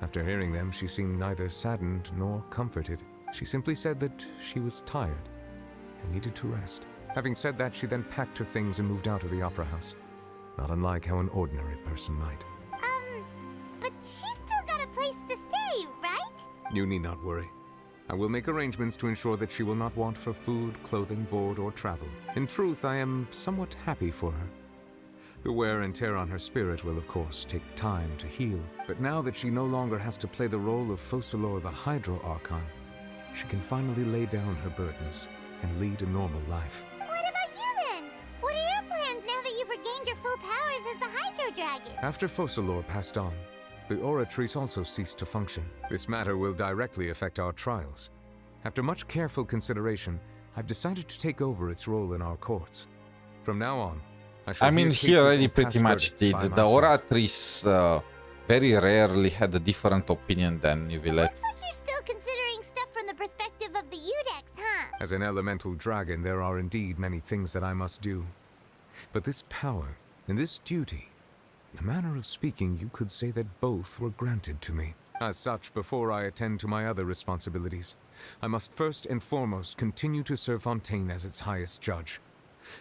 After hearing them, she seemed neither saddened nor comforted. She simply said that she was tired and needed to rest. Having said that, she then packed her things and moved out of the Opera House. Not unlike how an ordinary person might. But she's still got a place to stay, right? You need not worry. I will make arrangements to ensure that she will not want for food, clothing, board, or travel. In truth, I am somewhat happy for her. The wear and tear on her spirit will, of course, take time to heal. But now that she no longer has to play the role of Focalor the Hydro Archon, she can finally lay down her burdens and lead a normal life. What about you then? What are your plans now that you've regained your full powers as the Hydro Dragon? After Focalor passed on, the Oratrice also ceased to function. This matter will directly affect our trials. After much careful consideration, I've decided to take over its role in our courts. From now on, I mean, he already pretty much did. The Oratrice very rarely had a different opinion than Nivile. Looks like you're still considering stuff from the perspective of the Udex, huh? As an elemental dragon, there are indeed many things that I must do. But this power and this duty, in a manner of speaking, you could say that both were granted to me. As such, before I attend to my other responsibilities, I must first and foremost continue to serve Fontaine as its highest judge.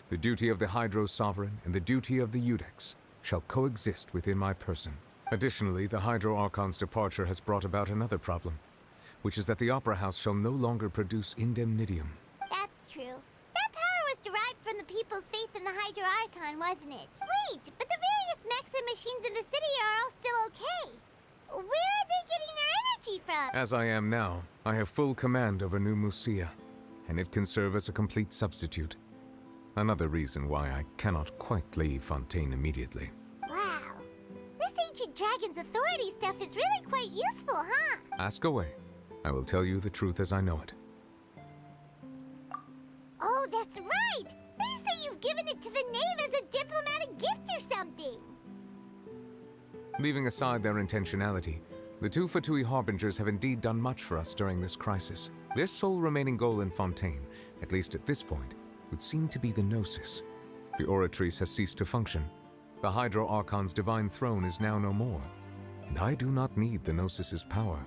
The duty of the Hydro Sovereign and the duty of the Iudex shall coexist within my person. Additionally, the Hydro Archon's departure has brought about another problem, which is that the Opera House shall no longer produce indemnitium. That's true. That power was derived from the people's faith in the Hydro Archon, wasn't it? Wait, but the various mechs and machines in the city are all still okay. Where are they getting their energy from? As I am now, I have full command over New Musia, and it can serve as a complete substitute. Another reason why I cannot quite leave Fontaine immediately. Wow. This ancient dragon's authority stuff is really quite useful, huh? Ask away. I will tell you the truth as I know it. Oh, that's right! They say you've given it to the knave as a diplomatic gift or something! Leaving aside their intentionality, the two Fatui Harbingers have indeed done much for us during this crisis. Their sole remaining goal in Fontaine, at least at this point, would seem to be the Gnosis. The Oratrice has ceased to function. The Hydro Archon's divine throne is now no more, and I do not need the Gnosis's power.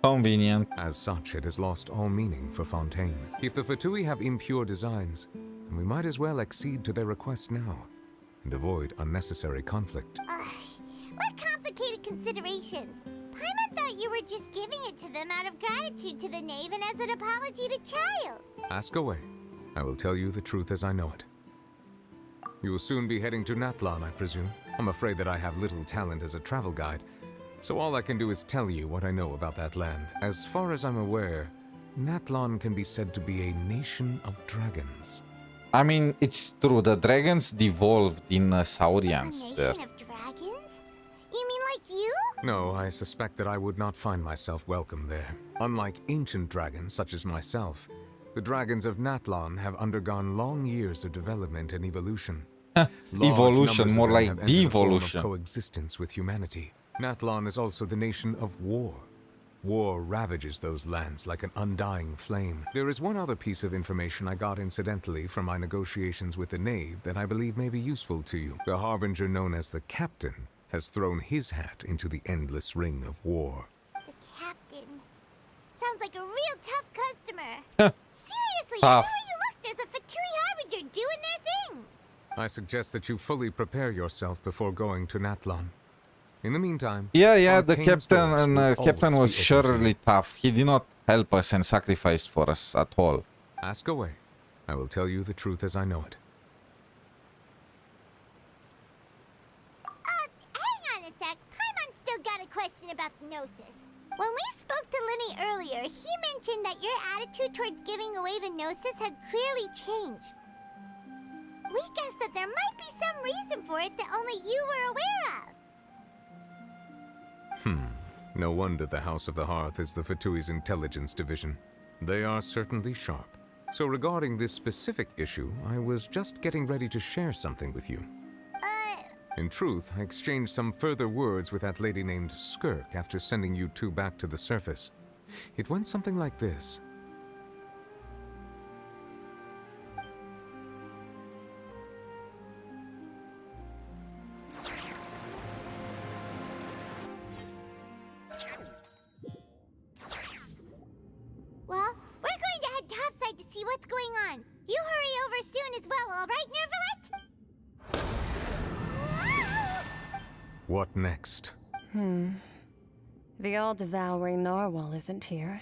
Convenient. As such, it has lost all meaning for Fontaine. If the Fatui have impure designs, then we might as well accede to their request now, and avoid unnecessary conflict. What complicated considerations? Paimon thought you were just giving it to them out of gratitude to the knave and as an apology to Child. Ask away. I will tell you the truth as I know it. You will soon be heading to Natlan, I presume. I'm afraid that I have little talent as a travel guide, so all I can do is tell you what I know about that land. As far as I'm aware, Natlan can be said to be a nation of dragons. I mean, it's true. The dragons devolved in Saurians. A nation of dragons? You mean like you? No, I suspect that I would not find myself welcome there. Unlike ancient dragons such as myself, the dragons of Natlan have undergone long years of development and evolution. Evolution, more like devolution. Coexistence with humanity. Natlan is also the nation of war. War ravages those lands like an undying flame. There is one other piece of information I got incidentally from my negotiations with the knave that I believe may be useful to you. The harbinger known as the Captain has thrown his hat into the endless ring of war. The Captain. Sounds like a real tough customer. Seriously, Tough. everywhere you look, there's a Fatui Harbinger doing their thing. I suggest that you fully prepare yourself before going to Natlan. In the meantime... Yeah, the Fontaine's captain doors will captain always was be open to you. surely tough. He did not help us and sacrifice for us at all. Ask away. I will tell you the truth as I know it. Hang on a sec. Paimon's still got a question about the Gnosis. When we spoke to Linny earlier, he mentioned that your attitude towards giving away the Gnosis had clearly changed. We guessed that there might be some reason for it that only you were aware of. No wonder the House of the Hearth is the Fatui's intelligence division. They are certainly sharp. So regarding this specific issue, I was just getting ready to share something with you. In truth, I exchanged some further words with that lady named Skirk after sending you two back to the surface. It went something like this. Well, we're going to head topside to see what's going on. You hurry over soon as well, all right, Nervalet? What next? The all-devouring narwhal isn't here,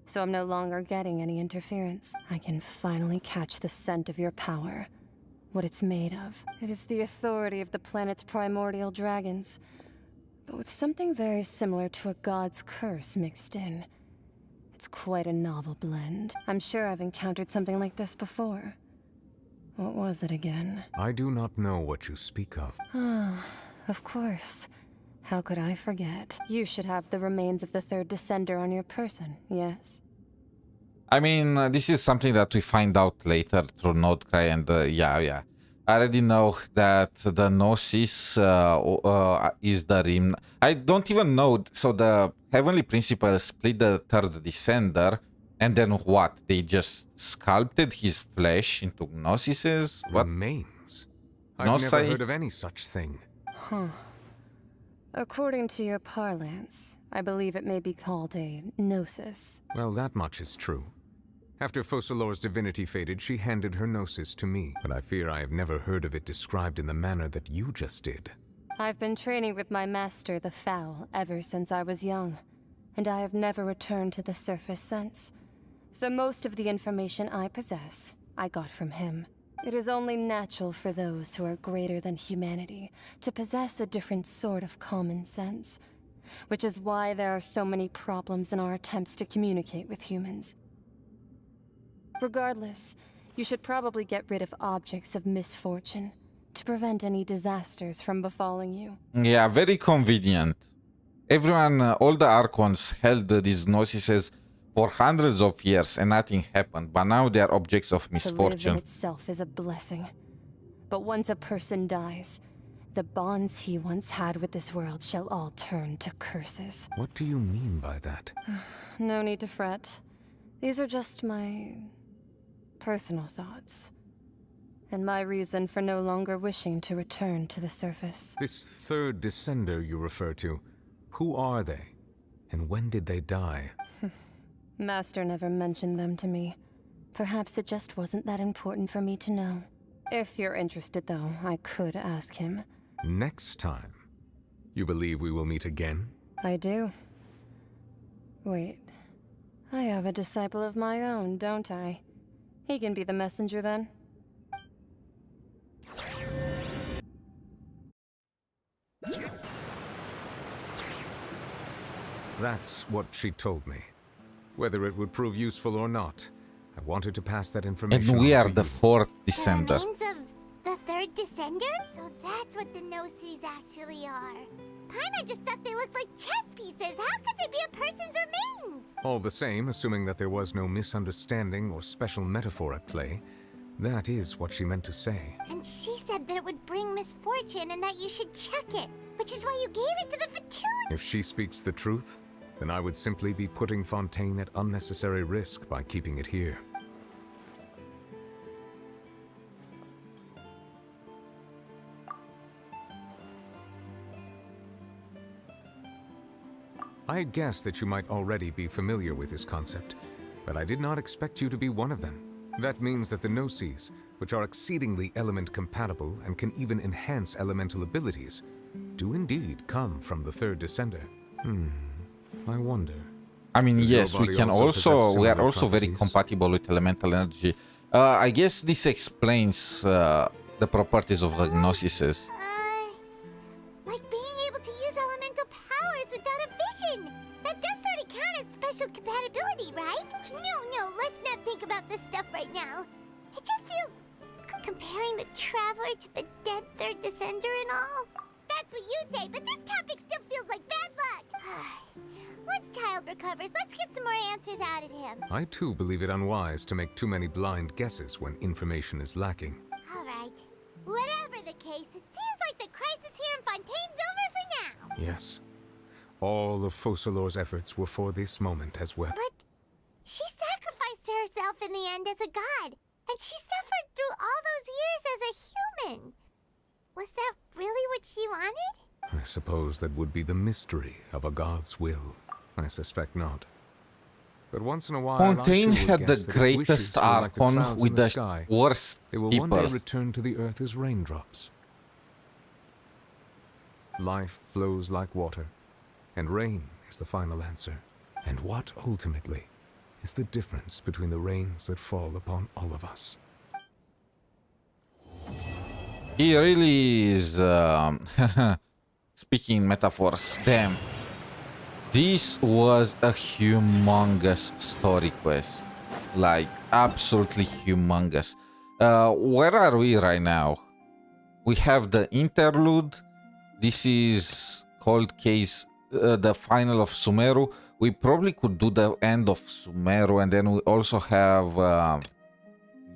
so I'm no longer getting any interference. I can finally catch the scent of your power. What it's made of. It is the authority of the planet's primordial dragons, but with something very similar to a god's curse mixed in. It's quite a novel blend. I'm sure I've encountered something like this before. What was it again? I do not know what you speak of. Of course. How could I forget? You should have the remains of the third descender on your person, yes? I mean, this is something that we find out later through Notecry, and yeah. I already know that the Gnosis is the rim. I don't even know. So the Heavenly Principle split the third descender, and then what? They just sculpted his flesh into Gnosises? What? Remains? I've Gnosi? never heard of any such thing. Huh. According to your parlance, I believe it may be called a gnosis. Well, that much is true. After Focalor's divinity faded, she handed her gnosis to me, but I fear I have never heard of it described in the manner that you just did. I've been training with my master, the Foul, ever since I was young, and I have never returned to the surface since. So most of the information I possess, I got from him. It is only natural for those who are greater than humanity to possess a different sort of common sense, which is why there are so many problems in our attempts to communicate with humans. Regardless, you should probably get rid of objects of misfortune to prevent any disasters from befalling you. Yeah, very convenient. Everyone, all the Archons held these gnosises for hundreds of years and nothing happened, but now they are objects of To live misfortune. in itself is a blessing. But once a person dies, the bonds he once had with this world shall all turn to curses. What do you mean by that? No need to fret. These are just my personal thoughts, and my reason for no longer wishing to return to the surface. This third descender you refer to, who are they? And when did they die? Master never mentioned them to me. Perhaps it just wasn't that important for me to know. If you're interested, though, I could ask him. Next time. You believe we will meet again? I do. Wait. I have a disciple of my own, don't I? He can be the messenger then. That's what she told me. Whether it would prove useful or not, I wanted to pass that information And we on are to the you. fourth The descender. remains of the third descender? So that's what the Gnosis actually are. Paimon just thought they looked like chess pieces. How could they be a person's remains? All the same, assuming that there was no misunderstanding or special metaphor at play, that is what she meant to say. And she said that it would bring misfortune and that you should check it, which is why you gave it to the Fatun. If she speaks the truth, then I would simply be putting Fontaine at unnecessary risk by keeping it here. I had guessed that you might already be familiar with this concept, but I did not expect you to be one of them. That means that the Gnosis, which are exceedingly element compatible and can even enhance elemental abilities, do indeed come from the third descender. I wonder. I mean, Does your yes, we body can also also, possess we are similar also very properties? compatible with elemental energy. I guess this explains the properties of the Gnosises. Like being able to use elemental powers without a vision. That does sort of count as special compatibility, right? No, let's not think about this stuff right now. It just feels... comparing the Traveler to the dead third descender and all. That's what you say, but this topic still feels like bad luck. Once Child recovers, let's get some more answers out of him. I too believe it unwise to make too many blind guesses when information is lacking. All right. Whatever the case, it seems like the crisis here in Fontaine's over for now. Yes. All of Focalor's efforts were for this moment as well. But she sacrificed herself in the end as a god, and she suffered through all those years as a human. Was that really what she wanted? I suppose that would be the mystery of a god's will. I suspect not. But once in a while, Fontaine I too will had the guess that if wishes greatest were like the Archon clouds with in the the sky, worst they will one day people. return to the earth as raindrops. Life flows like water, and rain is the final answer. And what, ultimately, is the difference between the rains that fall upon all of us? He really is... speaking metaphors, damn. This was a humongous story quest. Like, absolutely humongous. Where are we right now? We have the interlude. This is Cold Case, the final of Sumeru. We probably could do the end of Sumeru, and then we also have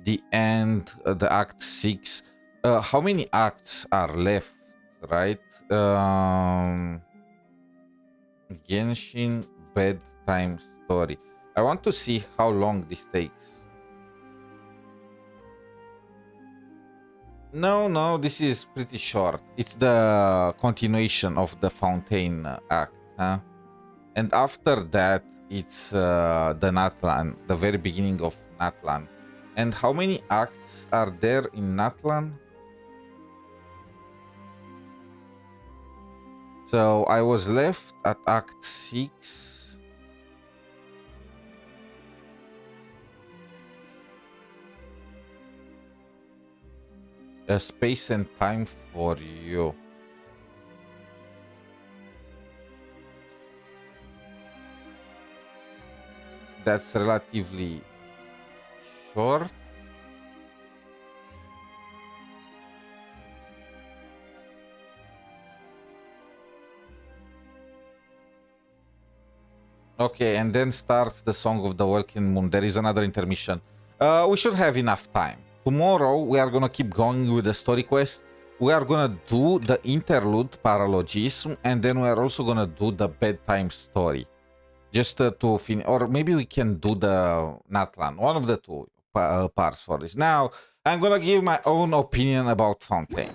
the end, the Act 6. How many acts are left, right? Genshin Bedtime Story. I want to see how long this takes. No, this is pretty short. It's the continuation of the Fountain Act, huh? And after that, it's the Natlan, the very beginning of Natlan. And how many acts are there in Natlan? So I was left at Act 6. A space and time for you. That's relatively short. Okay, and then starts the Song of the Welkin Moon. There is another intermission. We should have enough time. Tomorrow, we are gonna keep going with the story quest. We are gonna do the interlude paralogism, and then we are also gonna do the bedtime story. Just to finish, or maybe we can do the Natlan, one of the two parts for this. Now, I'm gonna give my own opinion about Fontaine.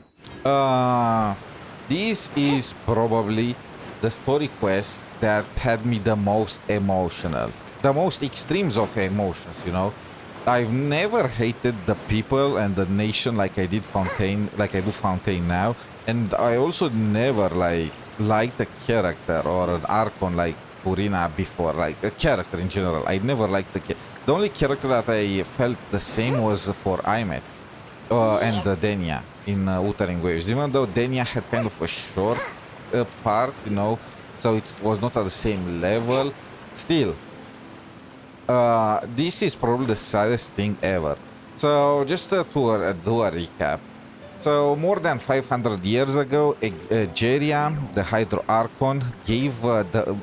This is probably the story quest that had me the most emotional, the most extremes of emotions, you know. I've never hated the people and the nation like I did Fontaine, like I do Fontaine now, and I also never liked a character or an Archon like Furina before, like a character in general. I never liked the only character that I felt the same was for Aimet and Denia in Wuthering Waves, even though Denia had kind of a short part, you know, so it was not at the same level. Still, this is probably the saddest thing ever. So just to do a recap. So more than 500 years ago, Egeria, the Hydro Archon, gave the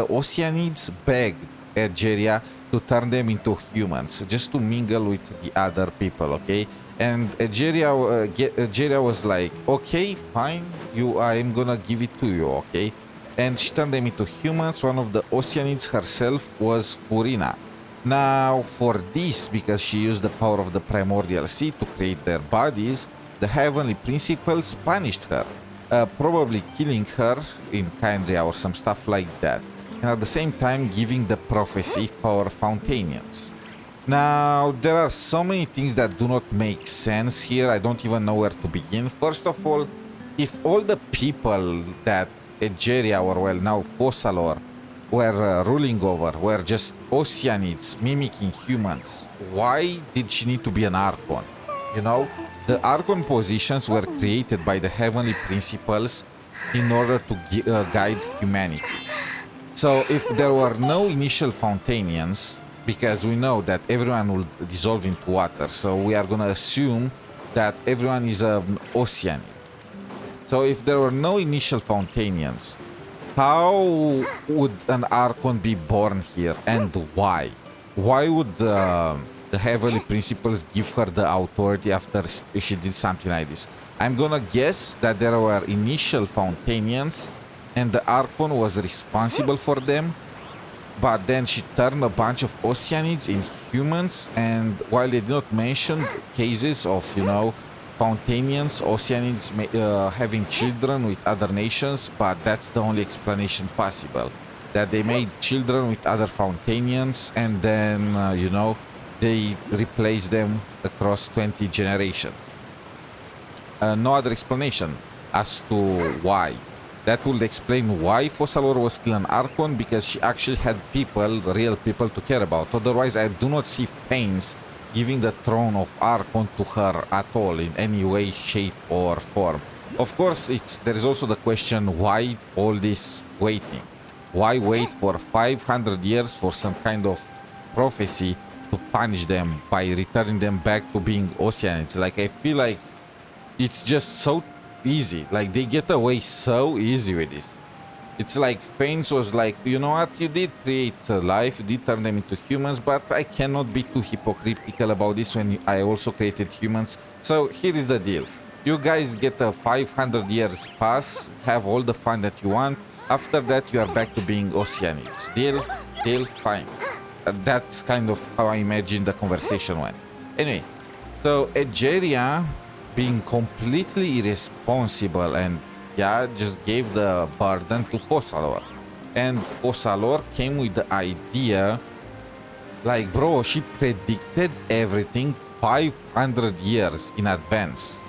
Oceanids begged Egeria to turn them into humans, just to mingle with the other people, okay? And Egeria was like, okay, fine, I'm gonna give it to you, okay? And she turned them into humans. One of the Oceanids herself was Furina. Now, for this, because she used the power of the Primordial Sea to create their bodies, the Heavenly Principles punished her, probably killing her in Kindria or some stuff like that, and at the same time giving the prophecy for Fountainians. Now, there are so many things that do not make sense here, I don't even know where to begin. First of all, if all the people that Egeria, or well, now Fossalor, were ruling over, were just Oceanids mimicking humans, why did she need to be an Archon? You know, the Archon positions were created by the Heavenly Principles in order to guide humanity. So if there were no initial Fountainians, because we know that everyone will dissolve into water, so we are gonna assume that everyone is an Oceanid. So if there were no initial Fountainians, how would an Archon be born here, and why? Why would the Heavenly Principles give her the authority after she did something like this? I'm gonna guess that there were initial Fountainians and the Archon was responsible for them, but then she turned a bunch of Oceanids in humans, and while they did not mention cases of, you know, Fountainians, Oceanids having children with other nations, but that's the only explanation possible. That they made children with other Fountainians, and then, you know, they replaced them across 20 generations. No other explanation as to why. That would explain why Fossalor was still an Archon, because she actually had people, real people, to care about. Otherwise, I do not see Fanes giving the throne of Archon to her at all, in any way, shape, or form. Of course, there is also the question, why all this waiting? Why wait for 500 years for some kind of prophecy to punish them by returning them back to being Oceanids? Like, I feel like it's just so easy. Like, they get away so easy with this. It's like Fanes was like, you know what, you did create life, you did turn them into humans, but I cannot be too hypocritical about this when I also created humans. So here is the deal. You guys get a 500 years pass, have all the fun that you want. After that, you are back to being Oceanids. Deal? Deal? Fine. That's kind of how I imagine the conversation went. Anyway, So Egeria, being completely irresponsible and yeah, just gave the burden to Fossalor. And Fossalor came with the idea, like, bro, she predicted everything 500 years in advance.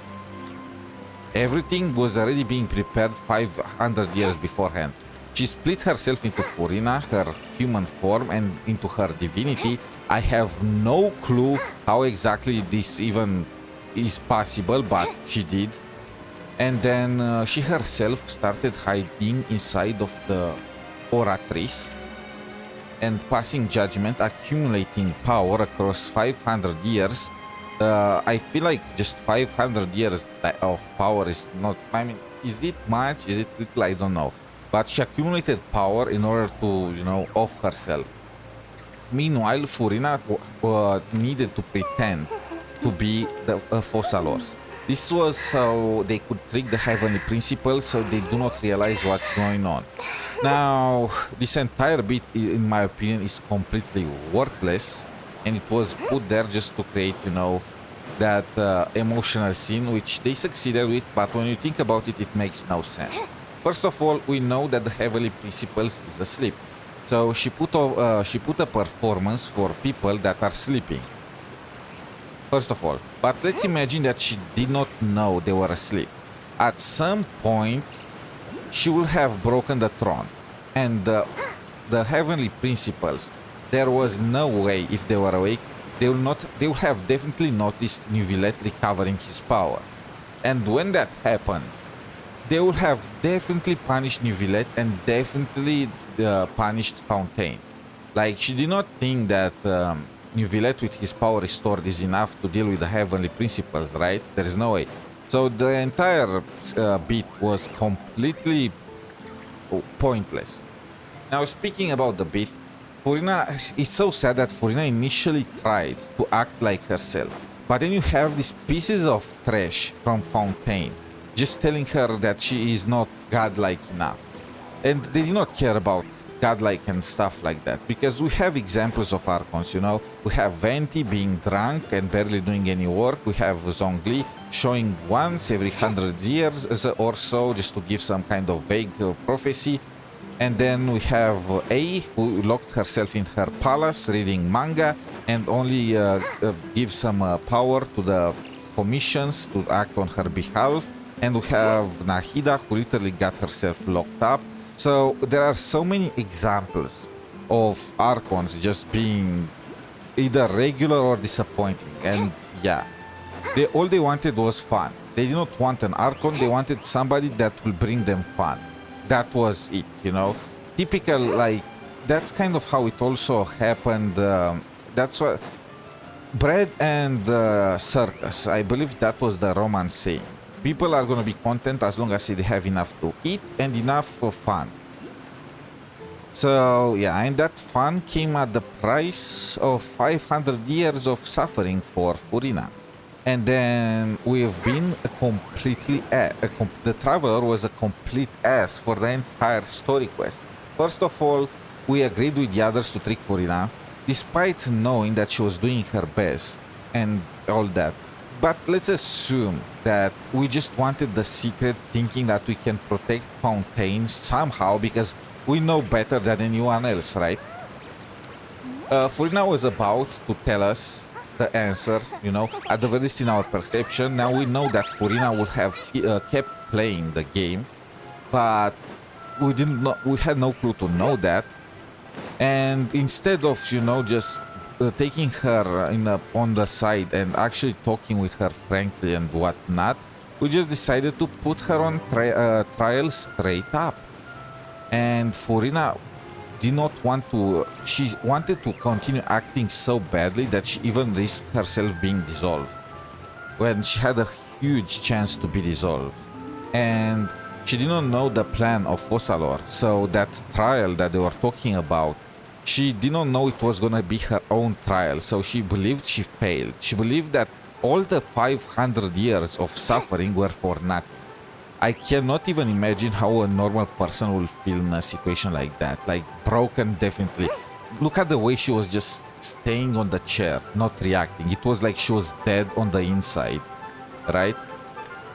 Everything was already being prepared 500 years beforehand. She split herself into Furina, her human form, and into her divinity. I have no clue how exactly this even is possible, but she did. And then she herself started hiding inside of the Oratrice and passing judgment, accumulating power across 500 years. I feel like just 500 years of power is not, I mean, is it much? Is it little? I don't know. But she accumulated power in order to, you know, off herself. Meanwhile, Furina needed to pretend to be the Fossalors. This was so they could trick the heavenly principles so they do not realize what's going on. Now, this entire bit, in my opinion, is completely worthless, and it was put there just to create, you know, that emotional scene, which they succeeded with, but when you think about it, it makes no sense. First of all, we know that the heavenly principles is asleep, so she put a performance for people that are sleeping. First of all, but let's imagine that she did not know they were asleep. At some point, she will have broken the throne, and the heavenly principles. There was no way, if they were awake, they will have definitely noticed Neuvillette recovering his power. And when that happened, they will have definitely punished Neuvillette and definitely punished Fontaine. Like, she did not think that Neuvillette with his power restored is enough to deal with the heavenly principles, right? There is no way. So the entire bit was completely pointless. Now, speaking about the bit, Furina, it's so sad that Furina initially tried to act like herself, but then you have these pieces of trash from Fontaine just telling her that she is not godlike enough. And they do not care about godlike and stuff like that, because we have examples of Archons, you know. We have Venti being drunk and barely doing any work. We have Zhongli showing once every 100 years or so, just to give some kind of vague prophecy. And then we have A, who locked herself in her palace reading manga and only gives some power to the commissions to act on her behalf. And we have Nahida, who literally got herself locked up. So there are so many examples of Archons just being either regular or disappointing. And yeah, all they wanted was fun. They did not want an Archon, they wanted somebody that will bring them fun. That was it, you know. Typical, like, that's kind of how it also happened. That's what bread and circus, I believe that was the Roman saying. People are gonna be content as long as they have enough to eat and enough for fun. So yeah, and that fun came at the price of 500 years of suffering for Furina. And then we've been the Traveler was a complete ass for the entire story quest. First of all, we agreed with the others to trick Furina, despite knowing that she was doing her best and all that. But let's assume that we just wanted the secret, thinking that we can protect Fontaine somehow because we know better than anyone else, right? Furina was about to tell us the answer, you know, at the very least in our perception. Now we know that Furina would have kept playing the game, but we had no clue to know that. And instead of, you know, just taking her on the side and actually talking with her frankly and whatnot, we just decided to put her on trial straight up. And Furina did not want to, she wanted to continue acting so badly that she even risked herself being dissolved when she had a huge chance to be dissolved. And she did not know the plan of Fossalor, so that trial that they were talking about, she did not know it was gonna be her own trial, so she believed she failed. She believed that all the 500 years of suffering were for nothing. I cannot even imagine how a normal person will feel in a situation like that. Like, broken, definitely. Look at the way she was just staying on the chair, not reacting. It was like she was dead on the inside, right?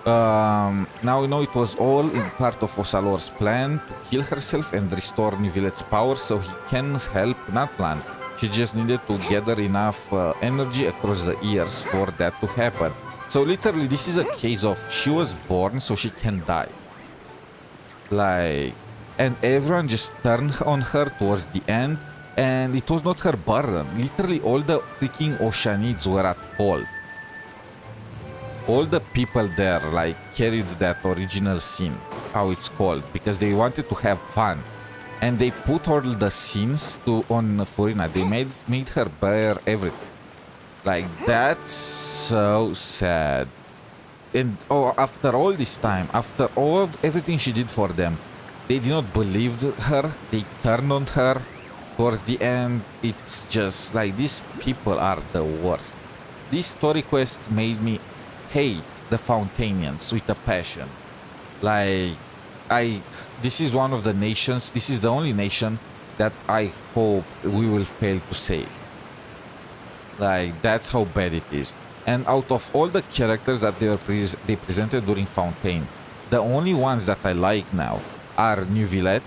Now we know it was all in part of Osalor's plan to kill herself and restore Nivillet's power so he can help Natlan. She just needed to gather enough energy across the years for that to happen. So literally this is a case of she was born so she can die. Like, and everyone just turned on her towards the end, and it was not her burden. Literally all the freaking Oceanids were at fault. All the people there like carried that original sin, how it's called, because they wanted to have fun. And they put all the sins on Furina. They made her bear everything. Like, that's so sad. And after all this time, after everything she did for them, they did not believe her. They turned on her. Towards the end, it's just like these people are the worst. This story quest made me hate the Fountainians with a passion. Like, this is one of the nations, this is the only nation that I hope we will fail to save. Like, that's how bad it is. And out of all the characters that they presented during Fontaine, the only ones that I like now are Neuvillette,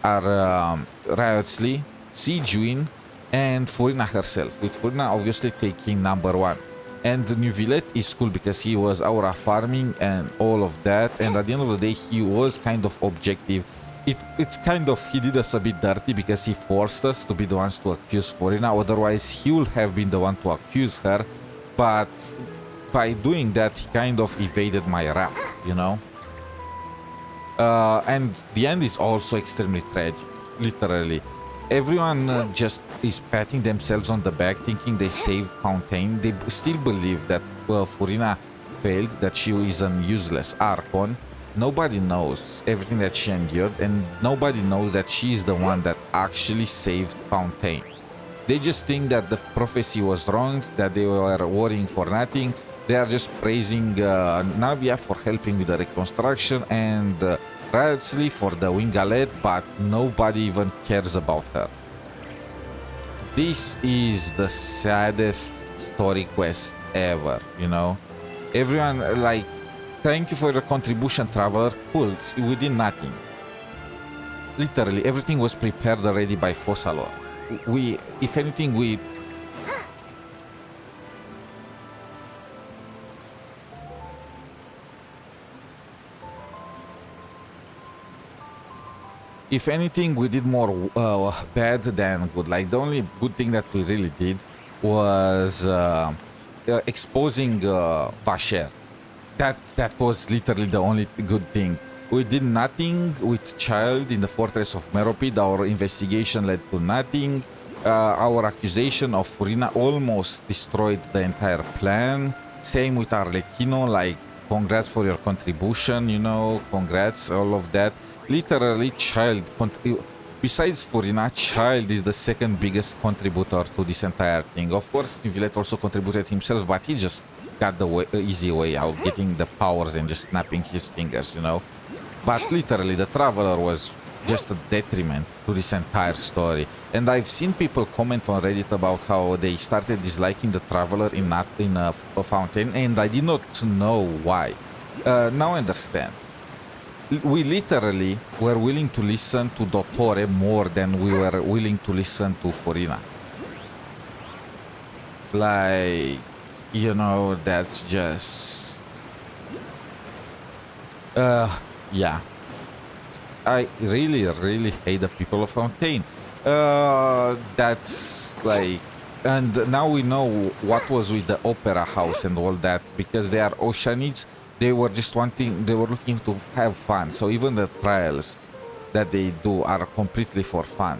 are Riotsly, Sijuin, and Furina herself, with Furina obviously taking number one. And Neuvillette is cool because he was aura farming and all of that, and at the end of the day he was kind of objective. It's kind of, he did us a bit dirty because he forced us to be the ones to accuse Furina, otherwise he would have been the one to accuse her, but by doing that he kind of evaded my wrath, you know? And the end is also extremely tragic, literally. Everyone just is patting themselves on the back thinking they saved Fontaine. They still believe that Furina failed, that she is an useless Archon. Nobody knows everything that she endured, and nobody knows that she is the one that actually saved Fontaine. They just think that the prophecy was wrong, that they were worrying for nothing. They are just praising Navia for helping with the reconstruction and Riotsly for the Wingalet, but nobody even cares about her. This is the saddest story quest ever, you know? Everyone, like, thank you for your contribution, Traveler. Cool, we did nothing. Literally, everything was prepared already by Fossalor. If anything, If anything, we did more bad than good. Like, the only good thing that we really did was exposing Blancheur. That was literally the only good thing. We did nothing with Child in the Fortress of Meropid. Our investigation led to nothing. Our accusation of Furina almost destroyed the entire plan. Same with Arlecchino, like, congrats for your contribution, you know, congrats, all of that. Literally, Child, besides Furina, Child is the second biggest contributor to this entire thing. Of course, Neuvillette also contributed himself, but he just got the easy way out, getting the powers and just snapping his fingers, you know. But literally, the Traveler was just a detriment to this entire story. And I've seen people comment on Reddit about how they started disliking the Traveler in a Fountain, and I did not know why. Now I understand. We literally were willing to listen to Dottore more than we were willing to listen to Furina. Like, you know, that's just... yeah. I really, really hate the people of Fontaine. That's like... And now we know what was with the Opera House and all that, because they are Oceanids. They were just looking to have fun. So even the trials that they do are completely for fun.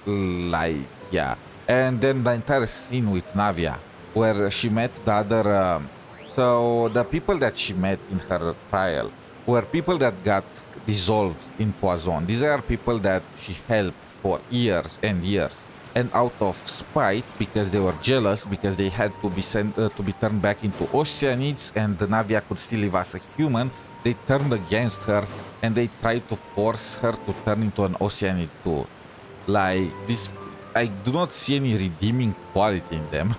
Like, yeah. And then the entire scene with Navia, where she met the other... so the people that she met in her trial were people that got dissolved in Poison. These are people that she helped for years and years. And out of spite, because they were jealous, because they had to be sent to be turned back into Oceanids, and the Navia could still live as a human, they turned against her and they tried to force her to turn into an Oceanid too. Like this, I do not see any redeeming quality in them.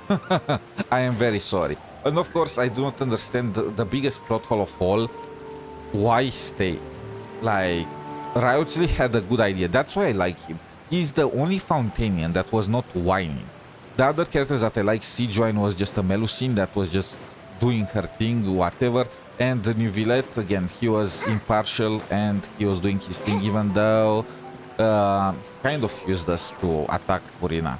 I am very sorry. And of course, I do not understand the biggest plot hole of all. Why stay? Like, Riotley had a good idea. That's why I like him. He's the only Fountainian that was not whining. The other characters that I like, Sejoine was just a Melusine that was just doing her thing, whatever. And the New Villette, again, he was impartial and he was doing his thing, even though kind of used us to attack Furina.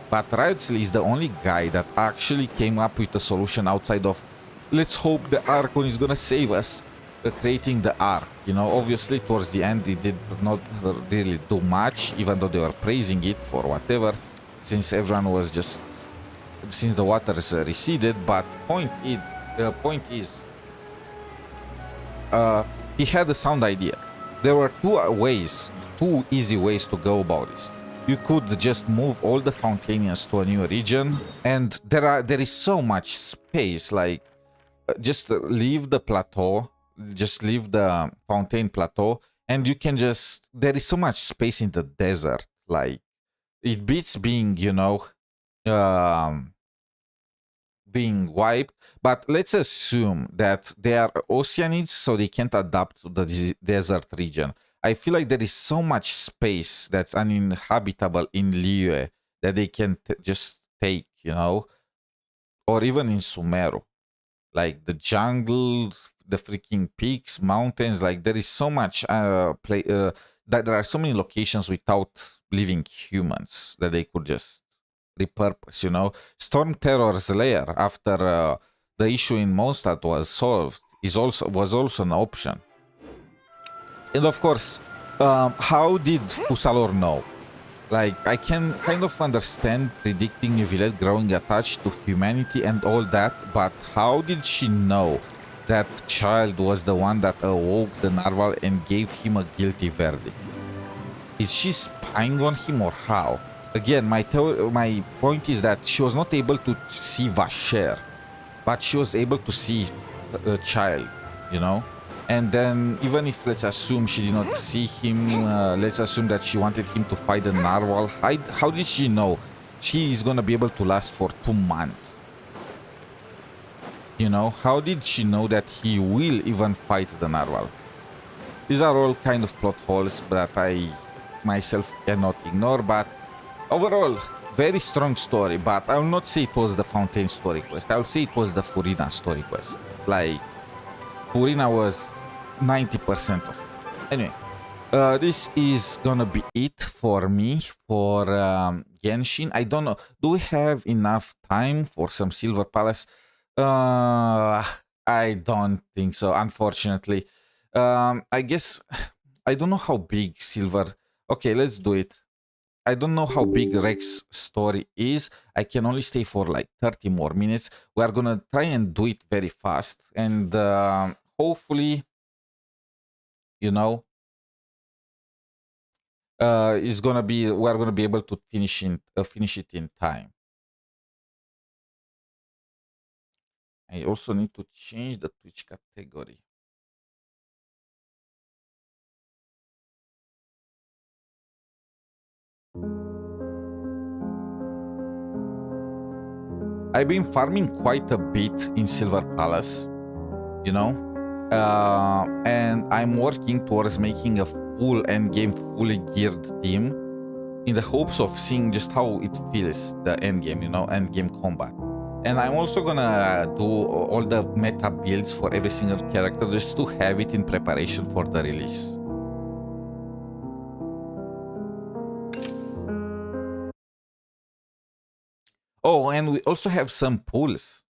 But Riotley is the only guy that actually came up with a solution outside of, let's hope the Archon is gonna save us, creating the Ark. You know, obviously towards the end he did not really do much, even though they were praising it for whatever, since everyone was just, since the waters receded. But the point is, he had a sound idea. There were two easy ways to go about this. You could just move all the Fountainians to a new region, and there is so much space. Like, just leave the plateau, just leave the Fontaine plateau, and you can just, there is so much space in the desert. Like, it beats being, you know, being wiped. But let's assume that they are oceanids, so they can't adapt to the desert region. I feel like there is so much space that's uninhabitable in Liyue that they can just take, you know, or even in Sumeru. Like the jungle, the freaking peaks, mountains, like there is so much that there are so many locations without living humans that they could just repurpose, you know. Storm Terror's lair, after the issue in Mondstadt was solved, was also an option. And of course, how did Fusaloor know? Like, I can kind of understand predicting New Villette growing attached to humanity and all that, but how did she know that child was the one that awoke the narwhal and gave him a guilty verdict? Is she spying on him or how? Again, my point is that she was not able to see Vasher, but she was able to see a child, you know? And then, even if, let's assume she did not see him, let's assume that she wanted him to fight the narwhal, how did she know she is gonna be able to last for 2 months? You know, how did she know that he will even fight the narwhal? These are all kind of plot holes that I myself cannot ignore, but overall, very strong story. But I will not say it was the Fontaine story quest. I will say it was the Furina story quest. Like, Furina was 90% of it. Anyway, this is gonna be it for me for Genshin. I don't know. Do we have enough time for some Silver Palace? I don't think so, unfortunately. I guess I don't know how big Silver. Okay, let's do it. I don't know how big Rex's story is. I can only stay for like 30 more minutes. We are gonna try and do it very fast, and hopefully, you know, we're gonna be able to finish it in time. I also need to change the Twitch category. I've been farming quite a bit in Silver Palace, you know, and I'm working towards making a full endgame, fully geared team in the hopes of seeing just how it feels, the endgame, you know, endgame combat. And I'm also gonna do all the meta builds for every single character just to have it in preparation for the release. Oh, and we also have some pools.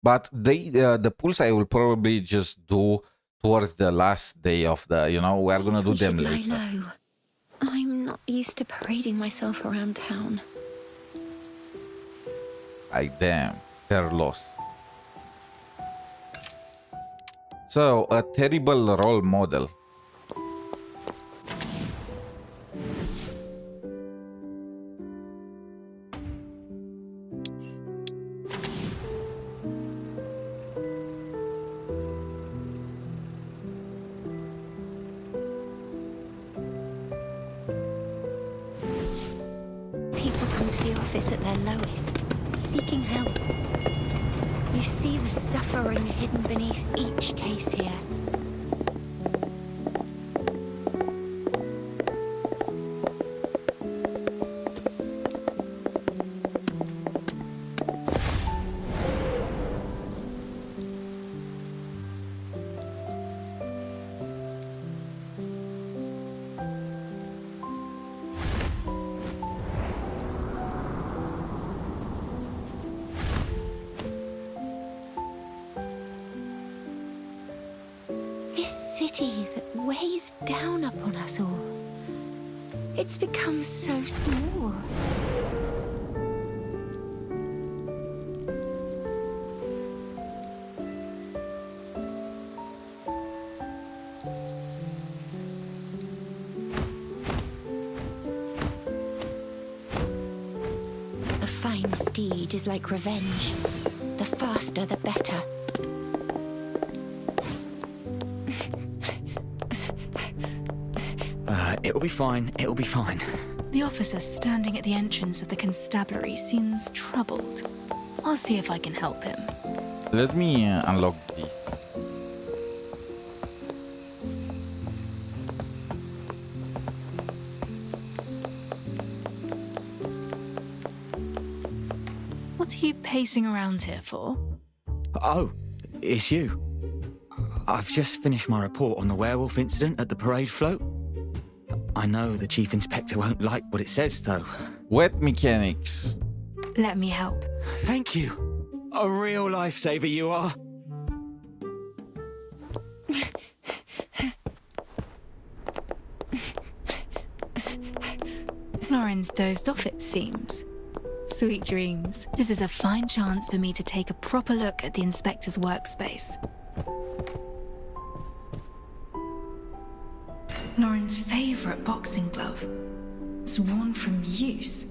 But the pools I will probably just do towards the last day of the, you know, we're gonna do them later. Lie low. I'm not used to parading myself around town. Like, damn, they're lost. So, a terrible role model. the office at their lowest, seeking help. You see the suffering hidden beneath each case here. City that weighs down upon us all. It's become so small. A fine steed is like revenge. The faster, the better. It'll be fine. It'll be fine. The officer standing at the entrance of the constabulary seems troubled. I'll see if I can help him. Let me unlock this. What are you pacing around here for? Oh, it's you. I've just finished my report on the werewolf incident at the parade float. I know the Chief Inspector won't like what it says, though. Wet mechanics. Let me help. Thank you. A real lifesaver you are. Lauren's dozed off, it seems. Sweet dreams. This is a fine chance for me to take a proper look at the Inspector's workspace. Lauren's favourite boxing glove. It's worn from use.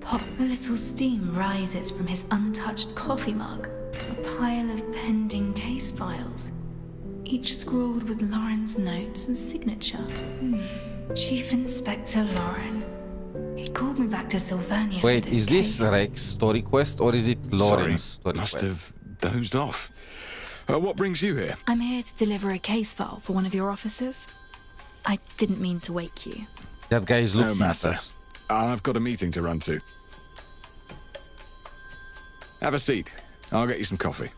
Pop, a little steam rises from his untouched coffee mug. A pile of pending case files, each scrawled with Lauren's notes and signature. Chief Inspector Lauren. He called me back to Sylvania. Wait, for this is this case. Rex's story quest or is it Lauren's story Must quest? have dozed off. What brings you here? I'm here to deliver a case file for one of your officers. I didn't mean to wake you. That guy is looking No at matter. us. I've got a meeting to run to. Have a seat. I'll get you some coffee.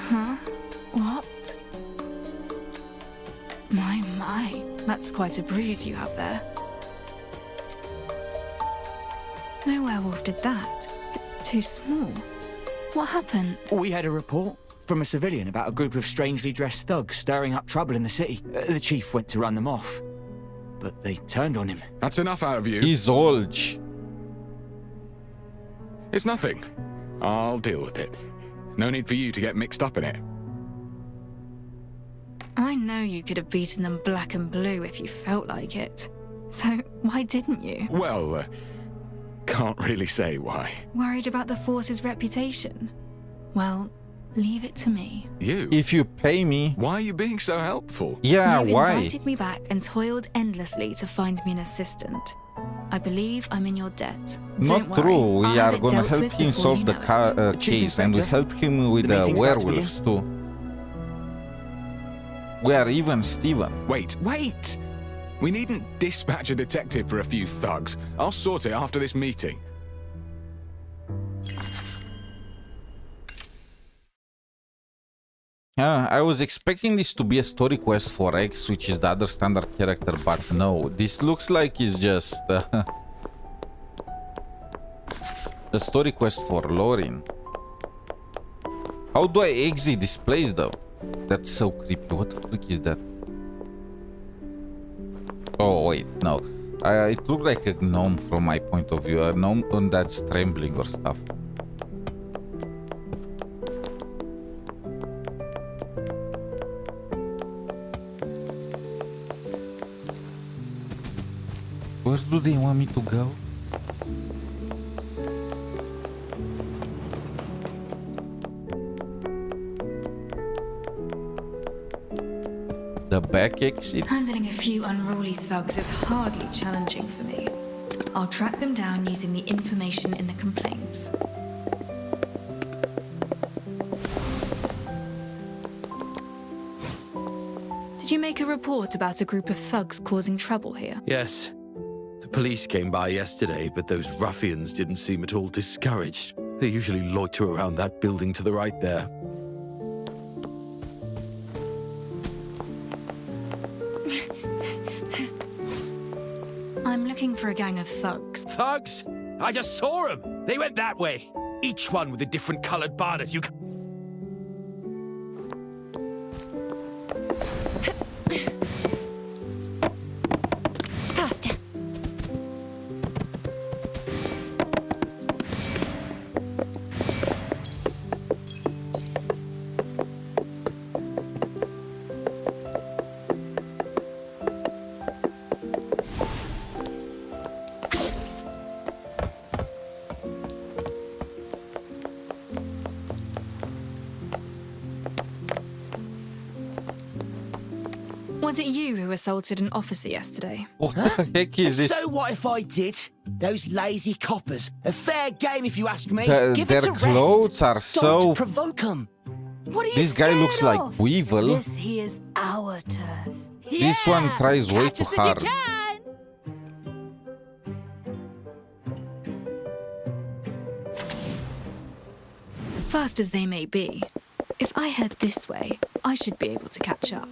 Huh? What? My. That's quite a bruise you have there. No werewolf did that. It's too small. What happened? We had a report from a civilian about a group of strangely dressed thugs stirring up trouble in the city. The chief went to run them off, but they turned on him. That's enough out of you. He's old. It's nothing. I'll deal with it. No need for you to get mixed up in it. I know you could have beaten them black and blue if you felt like it. So why didn't you? Well, can't really say why. Worried about the force's reputation? Well, leave it to me. You? If you pay me. Why are you being so helpful? Yeah, You why? invited me back and toiled endlessly to find me an assistant. I believe I'm in your debt. Don't Not true. worry, We I'll are have it gonna dealt help with him before solve you the know it. case, and we help him with The the meeting's about to werewolves too. We are even Steven. Wait! We needn't dispatch a detective for a few thugs. I'll sort it after this meeting. I was expecting this to be a story quest for X, which is the other standard character, but no. This looks like it's just a story quest for Lauren. How do I exit this place though? That's so creepy. What the frick is that? Oh wait, no. It looked like a gnome from my point of view. A gnome that's trembling or stuff. Where do they want me to go? The back exit? Handling a few unruly thugs is hardly challenging for me. I'll track them down using the information in the complaints. Did you make a report about a group of thugs causing trouble here? Yes. The police came by yesterday, but those ruffians didn't seem at all discouraged. They usually loiter around that building to the right there. I'm looking for a gang of thugs. Thugs? I just saw them. They went that way. Each one with a different colored bonnet. You... Faster. Was it you who assaulted an officer yesterday? What the heck is this? So what if I did? Those lazy coppers. A fair game if you ask me. Give Their us a clothes rest. are so... Don't provoke them. What are you This guy looks like of? Weevil. This here's our turf. This one tries way too hard. Fast as they may be, if I head this way, I should be able to catch up.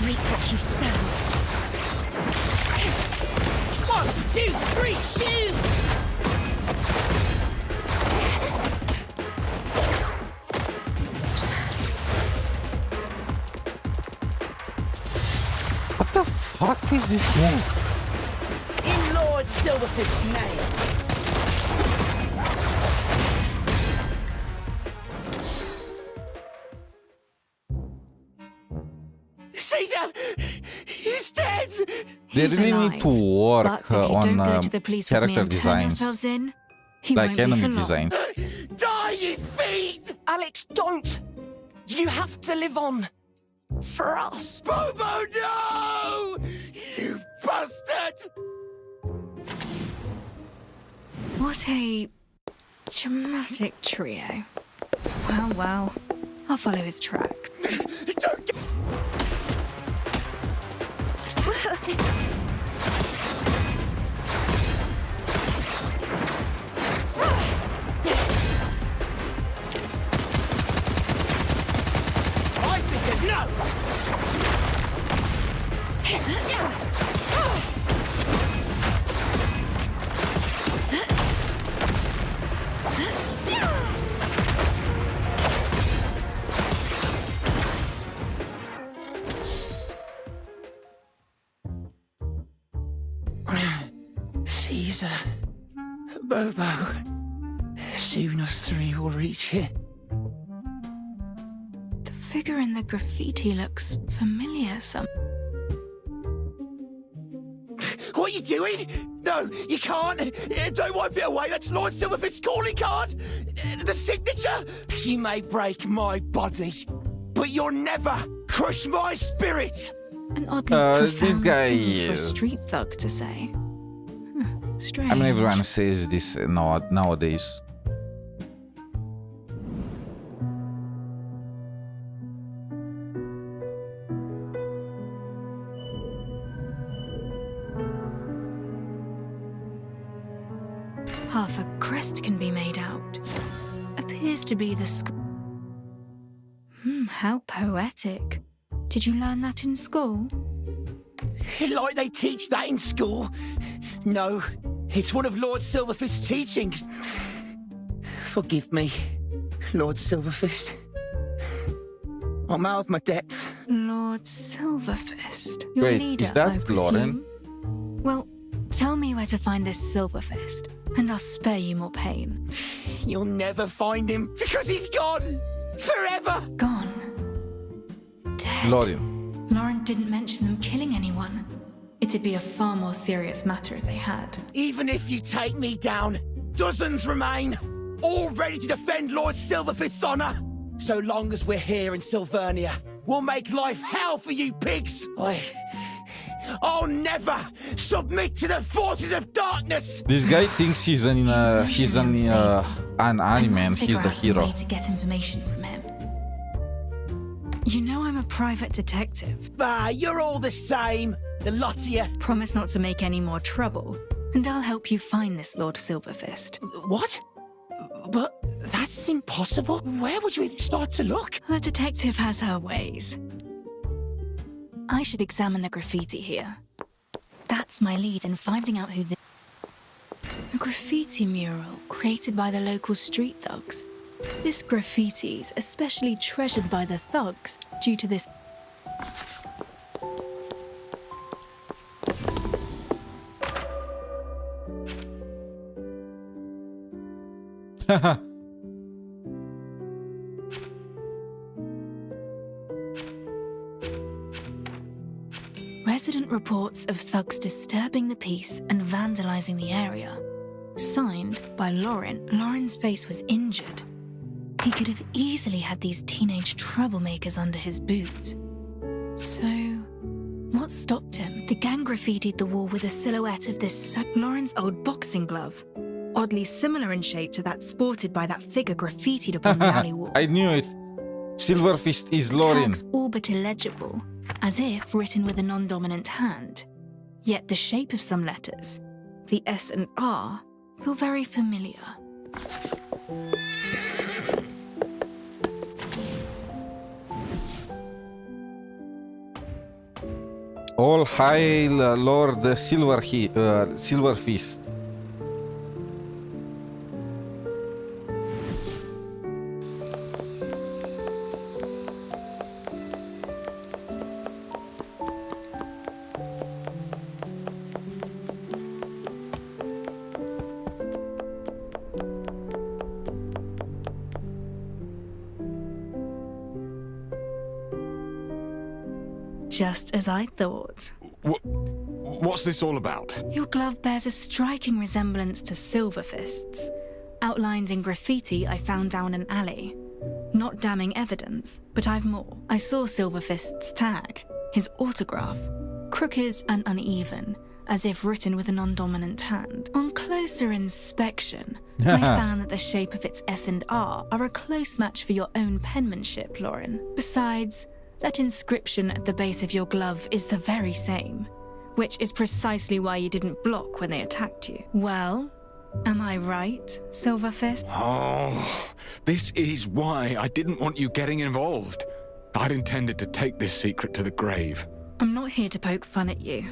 Reap what you sow. 1, 2, 3, shoot! What the fuck is this move? In Lord Silverfist's name. Caesar! He's dead! They really need to work But if you on don't go to the police with me character and turn designs. yourselves in, he Like won't be enemy for long. designs. Die, you fiend! Alex, don't! You have to live on. For us. Bobo, no! You bastard! What a dramatic trio. Well, well, I'll follow his tracks. Don't get... Life says no! Caesar. Bobo. Soon us three will reach it. The figure in the graffiti looks familiar What are you doing? No, you can't. Don't wipe it away. That's Lord Silverfist's calling card. The signature. You may break my body, but you'll never crush my spirit. An oddly This profound guy thing for a is... street thug to say. Strange. I mean, everyone says this nowadays. Half a crest can be made out. Appears to be the how poetic. Did you learn that in school? Like they teach that in school? No, it's one of Lord Silverfist's teachings. Forgive me, Lord Silverfist. I'm out of my depth. Lord Silverfist. Your Wait, leader, is that I presume? Lauren? Well, Tell me where to find this Silverfist, and I'll spare you more pain. You'll never find him because he's gone! Forever! Gone? Dead? Lauren didn't mention them killing anyone. It'd be a far more serious matter if they had. Even if you take me down, dozens remain, all ready to defend Lord Silverfist's honor. So long as we're here in Silvernia, we'll make life hell for you pigs. I'll never submit to the forces of darkness. This guy thinks he's an anime and he's the hero. Way to get information from him. You know I'm a private detective. You're all the same, the lot of you. Promise not to make any more trouble, and I'll help you find this Lord Silverfist. What? But that's impossible. Where would you even start to look? A detective has her ways. I should examine the graffiti here. That's my lead in finding out who a graffiti mural created by the local street thugs. This graffiti's especially treasured by the thugs due to this. Resident reports of thugs disturbing the peace and vandalizing the area. Signed by Lauren. Lauren's face was injured. He could have easily had these teenage troublemakers under his boot. So, what stopped him? The gang graffitied the wall with a silhouette of this Lauren's old boxing glove, oddly similar in shape to that sported by that figure graffitied upon the alley wall. I knew it. Silverfist is Lauren. Tags all but illegible, as if written with a non-dominant hand. Yet the shape of some letters, the S and R, feel very familiar. All hail Lord Silverfist. Just as I thought. What's this all about? Your glove bears a striking resemblance to Silverfist's, outlined in graffiti I found down an alley. Not damning evidence, but I've more. I saw Silverfist's tag, his autograph, crooked and uneven, as if written with a non-dominant hand. On closer inspection, I found that the shape of its S and R are a close match for your own penmanship, Lauren. Besides, that inscription at the base of your glove is the very same, which is precisely why you didn't block when they attacked you. Well, am I right, Silverfist? Oh, this is why I didn't want you getting involved. I'd intended to take this secret to the grave. I'm not here to poke fun at you.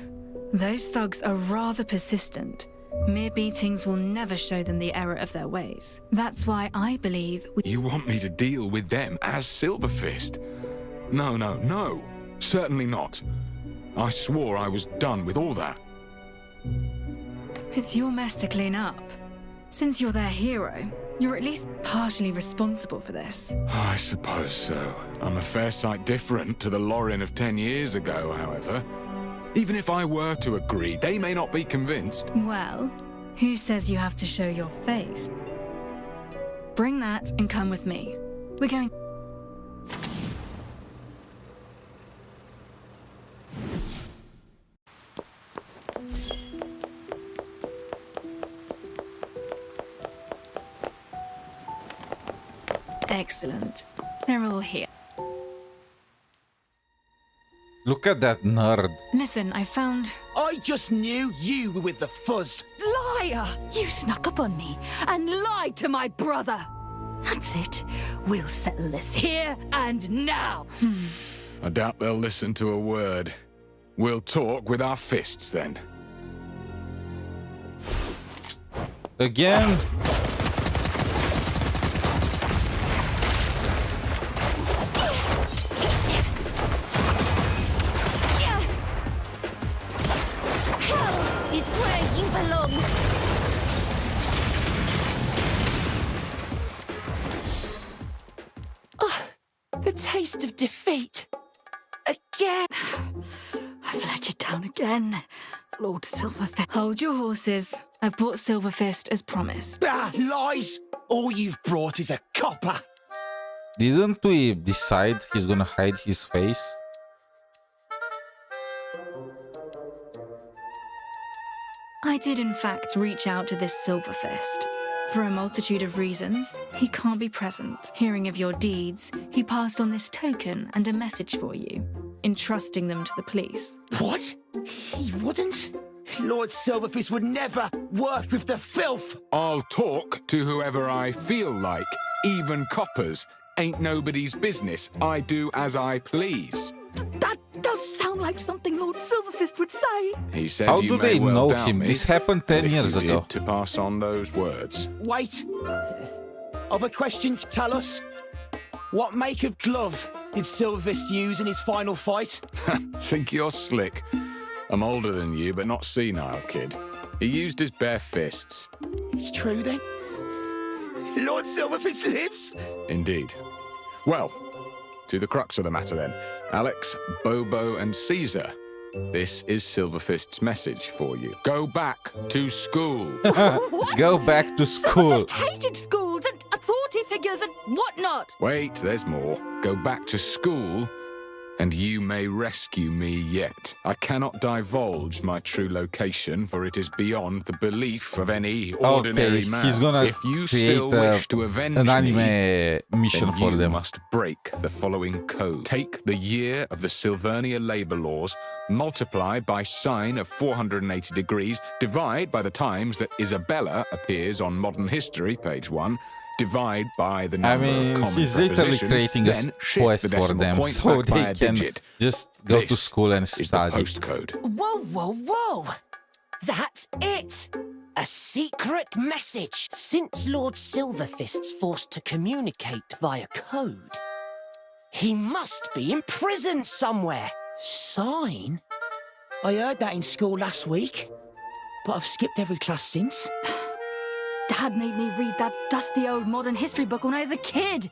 Those thugs are rather persistent. Mere beatings will never show them the error of their ways. That's why I believe You want me to deal with them as Silverfist? No. Certainly not. I swore I was done with all that. It's your mess to clean up. Since you're their hero, you're at least partially responsible for this. I suppose so. I'm a fair sight different to the Lauren of 10 years ago, however. Even if I were to agree, they may not be convinced. Well, who says you have to show your face? Bring that and come with me. We're going... Excellent. They're all here. Look at that nerd. Listen, I found... I just knew you were with the fuzz. Liar! You snuck up on me and lied to my brother. That's it. We'll settle this here and now. I doubt they'll listen to a word. We'll talk with our fists then. Again? is where you belong! Oh, the taste of defeat. Again! I've let you down again, Lord Silverfist. Hold your horses. I've brought Silverfist as promised. Ah, lies! All you've brought is a copper. Didn't we decide he's gonna hide his face? I did in fact reach out to this Silverfist. For a multitude of reasons, he can't be present. Hearing of your deeds, he passed on this token and a message for you, entrusting them to the police. What? He wouldn't? Lord Silverfist would never work with the filth! I'll talk to whoever I feel like. Even coppers ain't nobody's business. I do as I please. That does sound like something Lord Silverfist would say. He said How you do may they well know doubt him? me, This happened 10 if years you ago. did to pass on those words. Wait. Other questions, tell us. What make of glove did Silverfist use in his final fight? Think you're slick. I'm older than you, but not senile, kid. He used his bare fists. It's true then. Lord Silverfist lives? Indeed. Well, to the crux of the matter then. Alex, Bobo, and Caesar. This is Silverfist's message for you. Go back to school. Go back to school. Silverfist hated schools and authority figures and whatnot. Wait, there's more. Go back to school, and you may rescue me yet. I cannot divulge my true location, for it is beyond the belief of any ordinary man. He's gonna if you create still wish to avenge an me, anime mission then for you them. must break the following code. Take the year of the Sylvernia labor laws, multiply by sine of 480 degrees, divide by the times that Isabella appears on Modern History, page 1, divide by the number of common he's literally prepositions, creating a then shift quest the for decimal them point so back by they a can digit. just go to This school and is the study. postcode. Whoa, whoa, whoa! That's it! A secret message! Since Lord Silverfist's forced to communicate via code, he must be in prison somewhere. Sign? I heard that in school last week, but I've skipped every class since. Dad made me read that dusty old modern history book when I was a kid.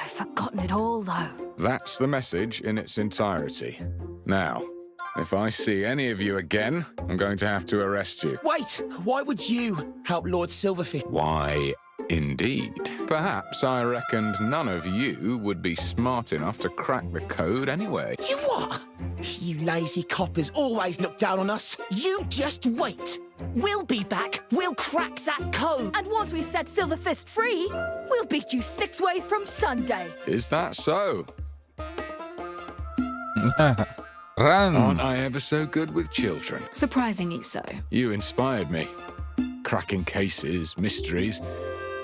I've forgotten it all, though. That's the message in its entirety. Now, if I see any of you again, I'm going to have to arrest you. Wait! Why would you help Lord Silverfist? Why, indeed. Perhaps I reckoned none of you would be smart enough to crack the code anyway. You what? You lazy coppers always look down on us. You just wait. We'll be back. We'll crack that code. And once we set Silverfist free, we'll beat you 6 ways from Sunday. Is that so? Run! Aren't I ever so good with children? Surprisingly so. You inspired me. Cracking cases, mysteries,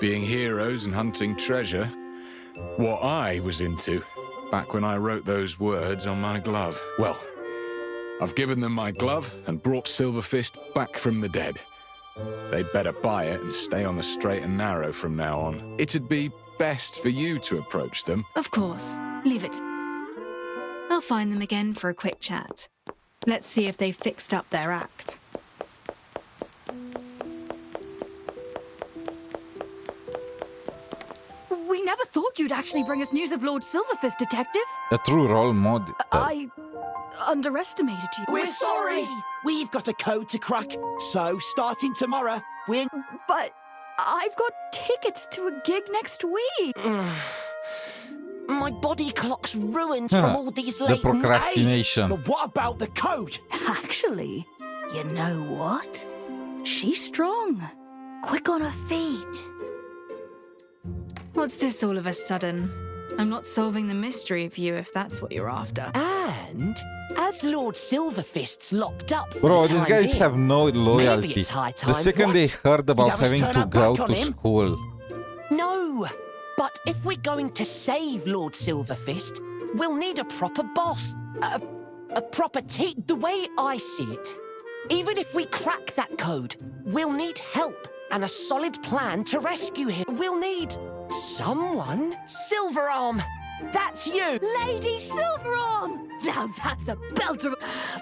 being heroes and hunting treasure. What I was into back when I wrote those words on my glove. Well, I've given them my glove and brought Silverfist back from the dead. They'd better buy it and stay on the straight and narrow from now on. It'd be best for you to approach them. Of course. Leave it. I'll find them again for a quick chat. Let's see if they've fixed up their act. We never thought you'd actually bring us news of Lord Silverfist, Detective. A true role model. I underestimated you. We're sorry. We've got a code to crack. So, starting tomorrow, we're... But I've got tickets to a gig next week. My body clock's ruined from all these late The procrastination. But what about the code? Actually, you know what? She's strong. Quick on her feet. What's this all of a sudden? I'm not solving the mystery for you if that's what you're after. And as Lord Silverfist's locked up for Bro, the these time guys being, have no loyalty. maybe it's high time. The second they heard about Did others having turn to our go back to on him? school. No, but if we're going to save Lord Silverfist, we'll need a proper boss. A proper the way I see it. Even if we crack that code, we'll need help and a solid plan to rescue him. We'll need someone. Silverarm! That's you! Lady Silverarm! Now that's a belter.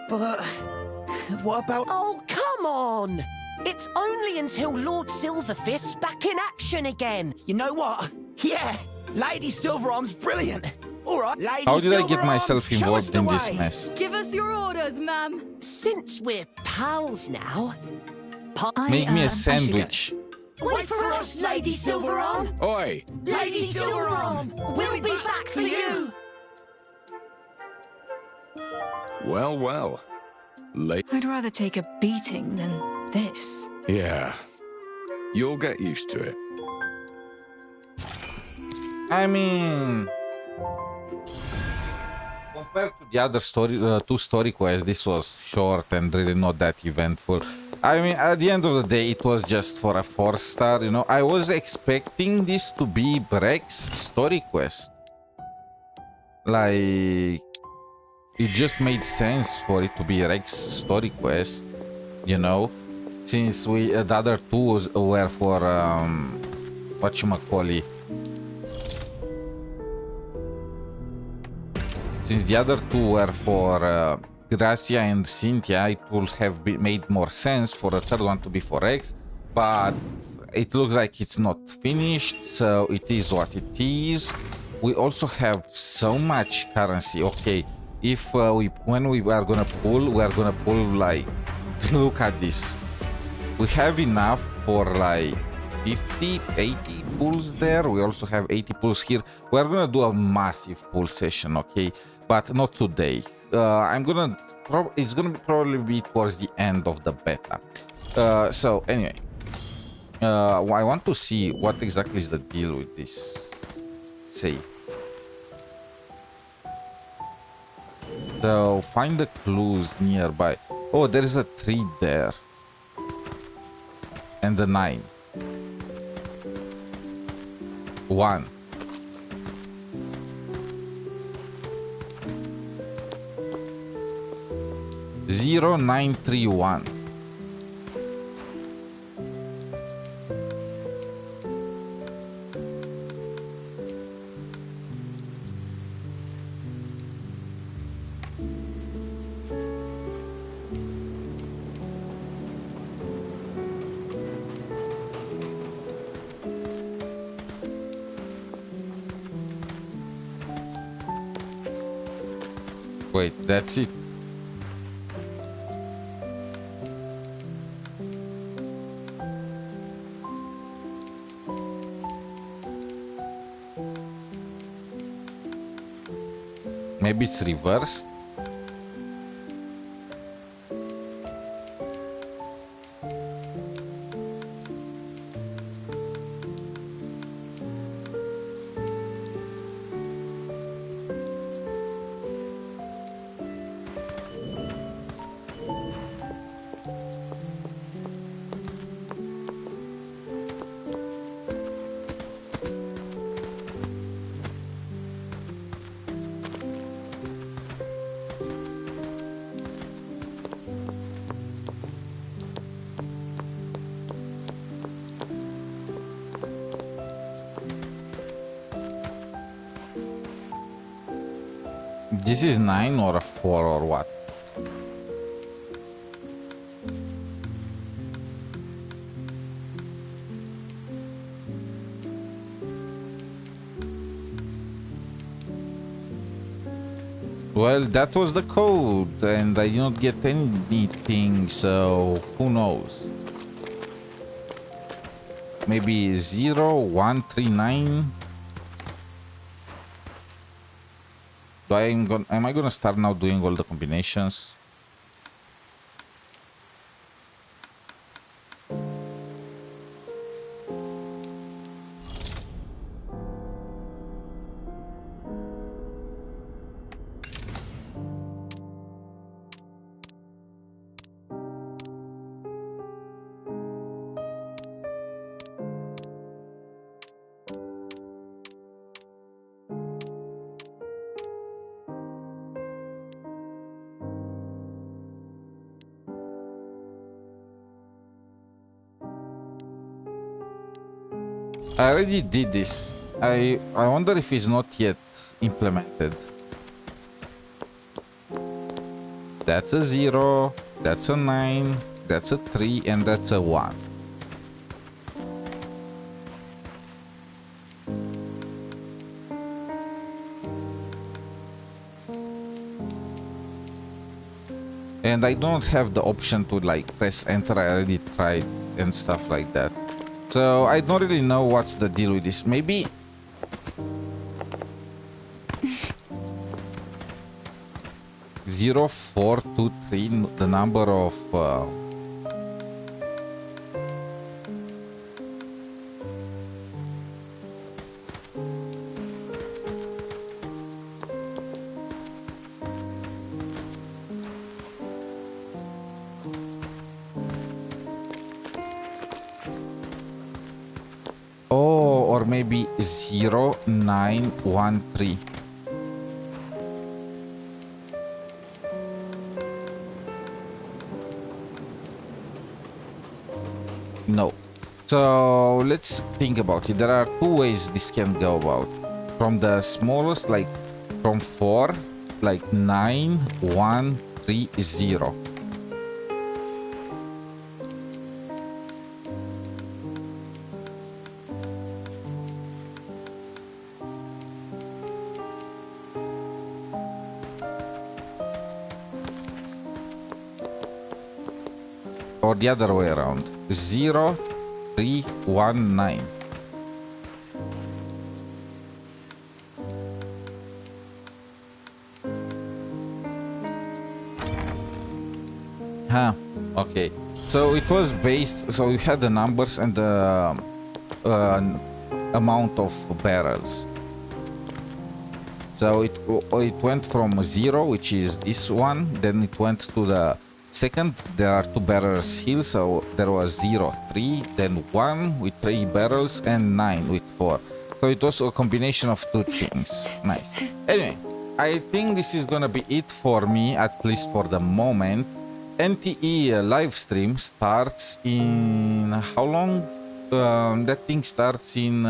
But what about... Oh, come Come on! It's only until Lord Silverfist's back in action again. You know what? Yeah, Lady Silverarm's brilliant. All right, Lady How did I get Silverarm, myself show us involved the in this way. mess? Give us your orders, ma'am. Since we're pals now... Make me a sandwich. Wait for us, Lady Silverarm! Oi! Lady Silverarm! We'll be back for you! Well, well. I'd rather take a beating than this. Yeah. You'll get used to it. I mean, compared to the other two story quests, this was short and really not that eventful. I mean, at the end of the day, it was just for a 4-star, you know. I was expecting this to be Breck's story quest. Like, it just made sense for it to be Rex's story quest, you know, since the other two were for whatchamacallit. Since the other two were for Gracia and Cynthia, it would have made more sense for the third one to be for Rex, but it looks like it's not finished, so it is what it is. We also have so much currency. Okay, if when we are gonna pull, like, look at this. We have enough for like 50, 80 pulls there. We also have 80 pulls here. We are gonna do a massive pull session, okay, but not today. It's gonna probably be towards the end of the beta. So anyway, I want to see what exactly is the deal with this save. So find the clues nearby. Oh, there is a 3 there. And the 9. 1. Zero 931. Wait, that's it. Maybe it's reversed. This is 9 or a 4 or what? Well, that was the code and I did not get anything, so who knows? Maybe 0, 1, 3, 9. Am I gonna start now doing all the combinations? I already did this. I wonder if it's not yet implemented. That's a 0. That's a 9. That's a 3 and that's a 1. And I don't have the option to like press enter. I already tried and stuff like that. So I don't really know what's the deal with this. Maybe 0423, the number of or maybe 0913. No. So let's think about it. There are two ways this can go about. From the smallest, like from 4, like 9130. Or the other way around. 0319. Huh. Okay. So it was based. So we had the numbers and the amount of barrels. So it went from 0, which is this one. Then it went to the second. There are 2 barrels here, so there was 0, 3, then 1 with 3 barrels and 9 with 4. So it was a combination of 2 things. Nice. Anyway, I think this is gonna be it for me, at least for the moment. NTE live stream starts in how long? That thing starts in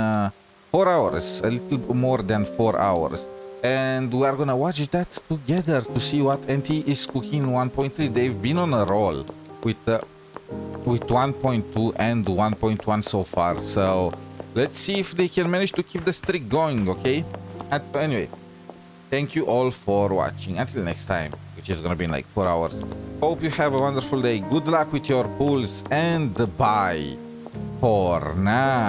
4 hours, a little more than 4 hours. And we are gonna watch that together to see what NT is cooking 1.3. They've been on a roll with 1.2 and 1.1 so far. So let's see if they can manage to keep the streak going, okay? Anyway, thank you all for watching. Until next time, which is gonna be in like 4 hours. Hope you have a wonderful day. Good luck with your pulls and bye for now.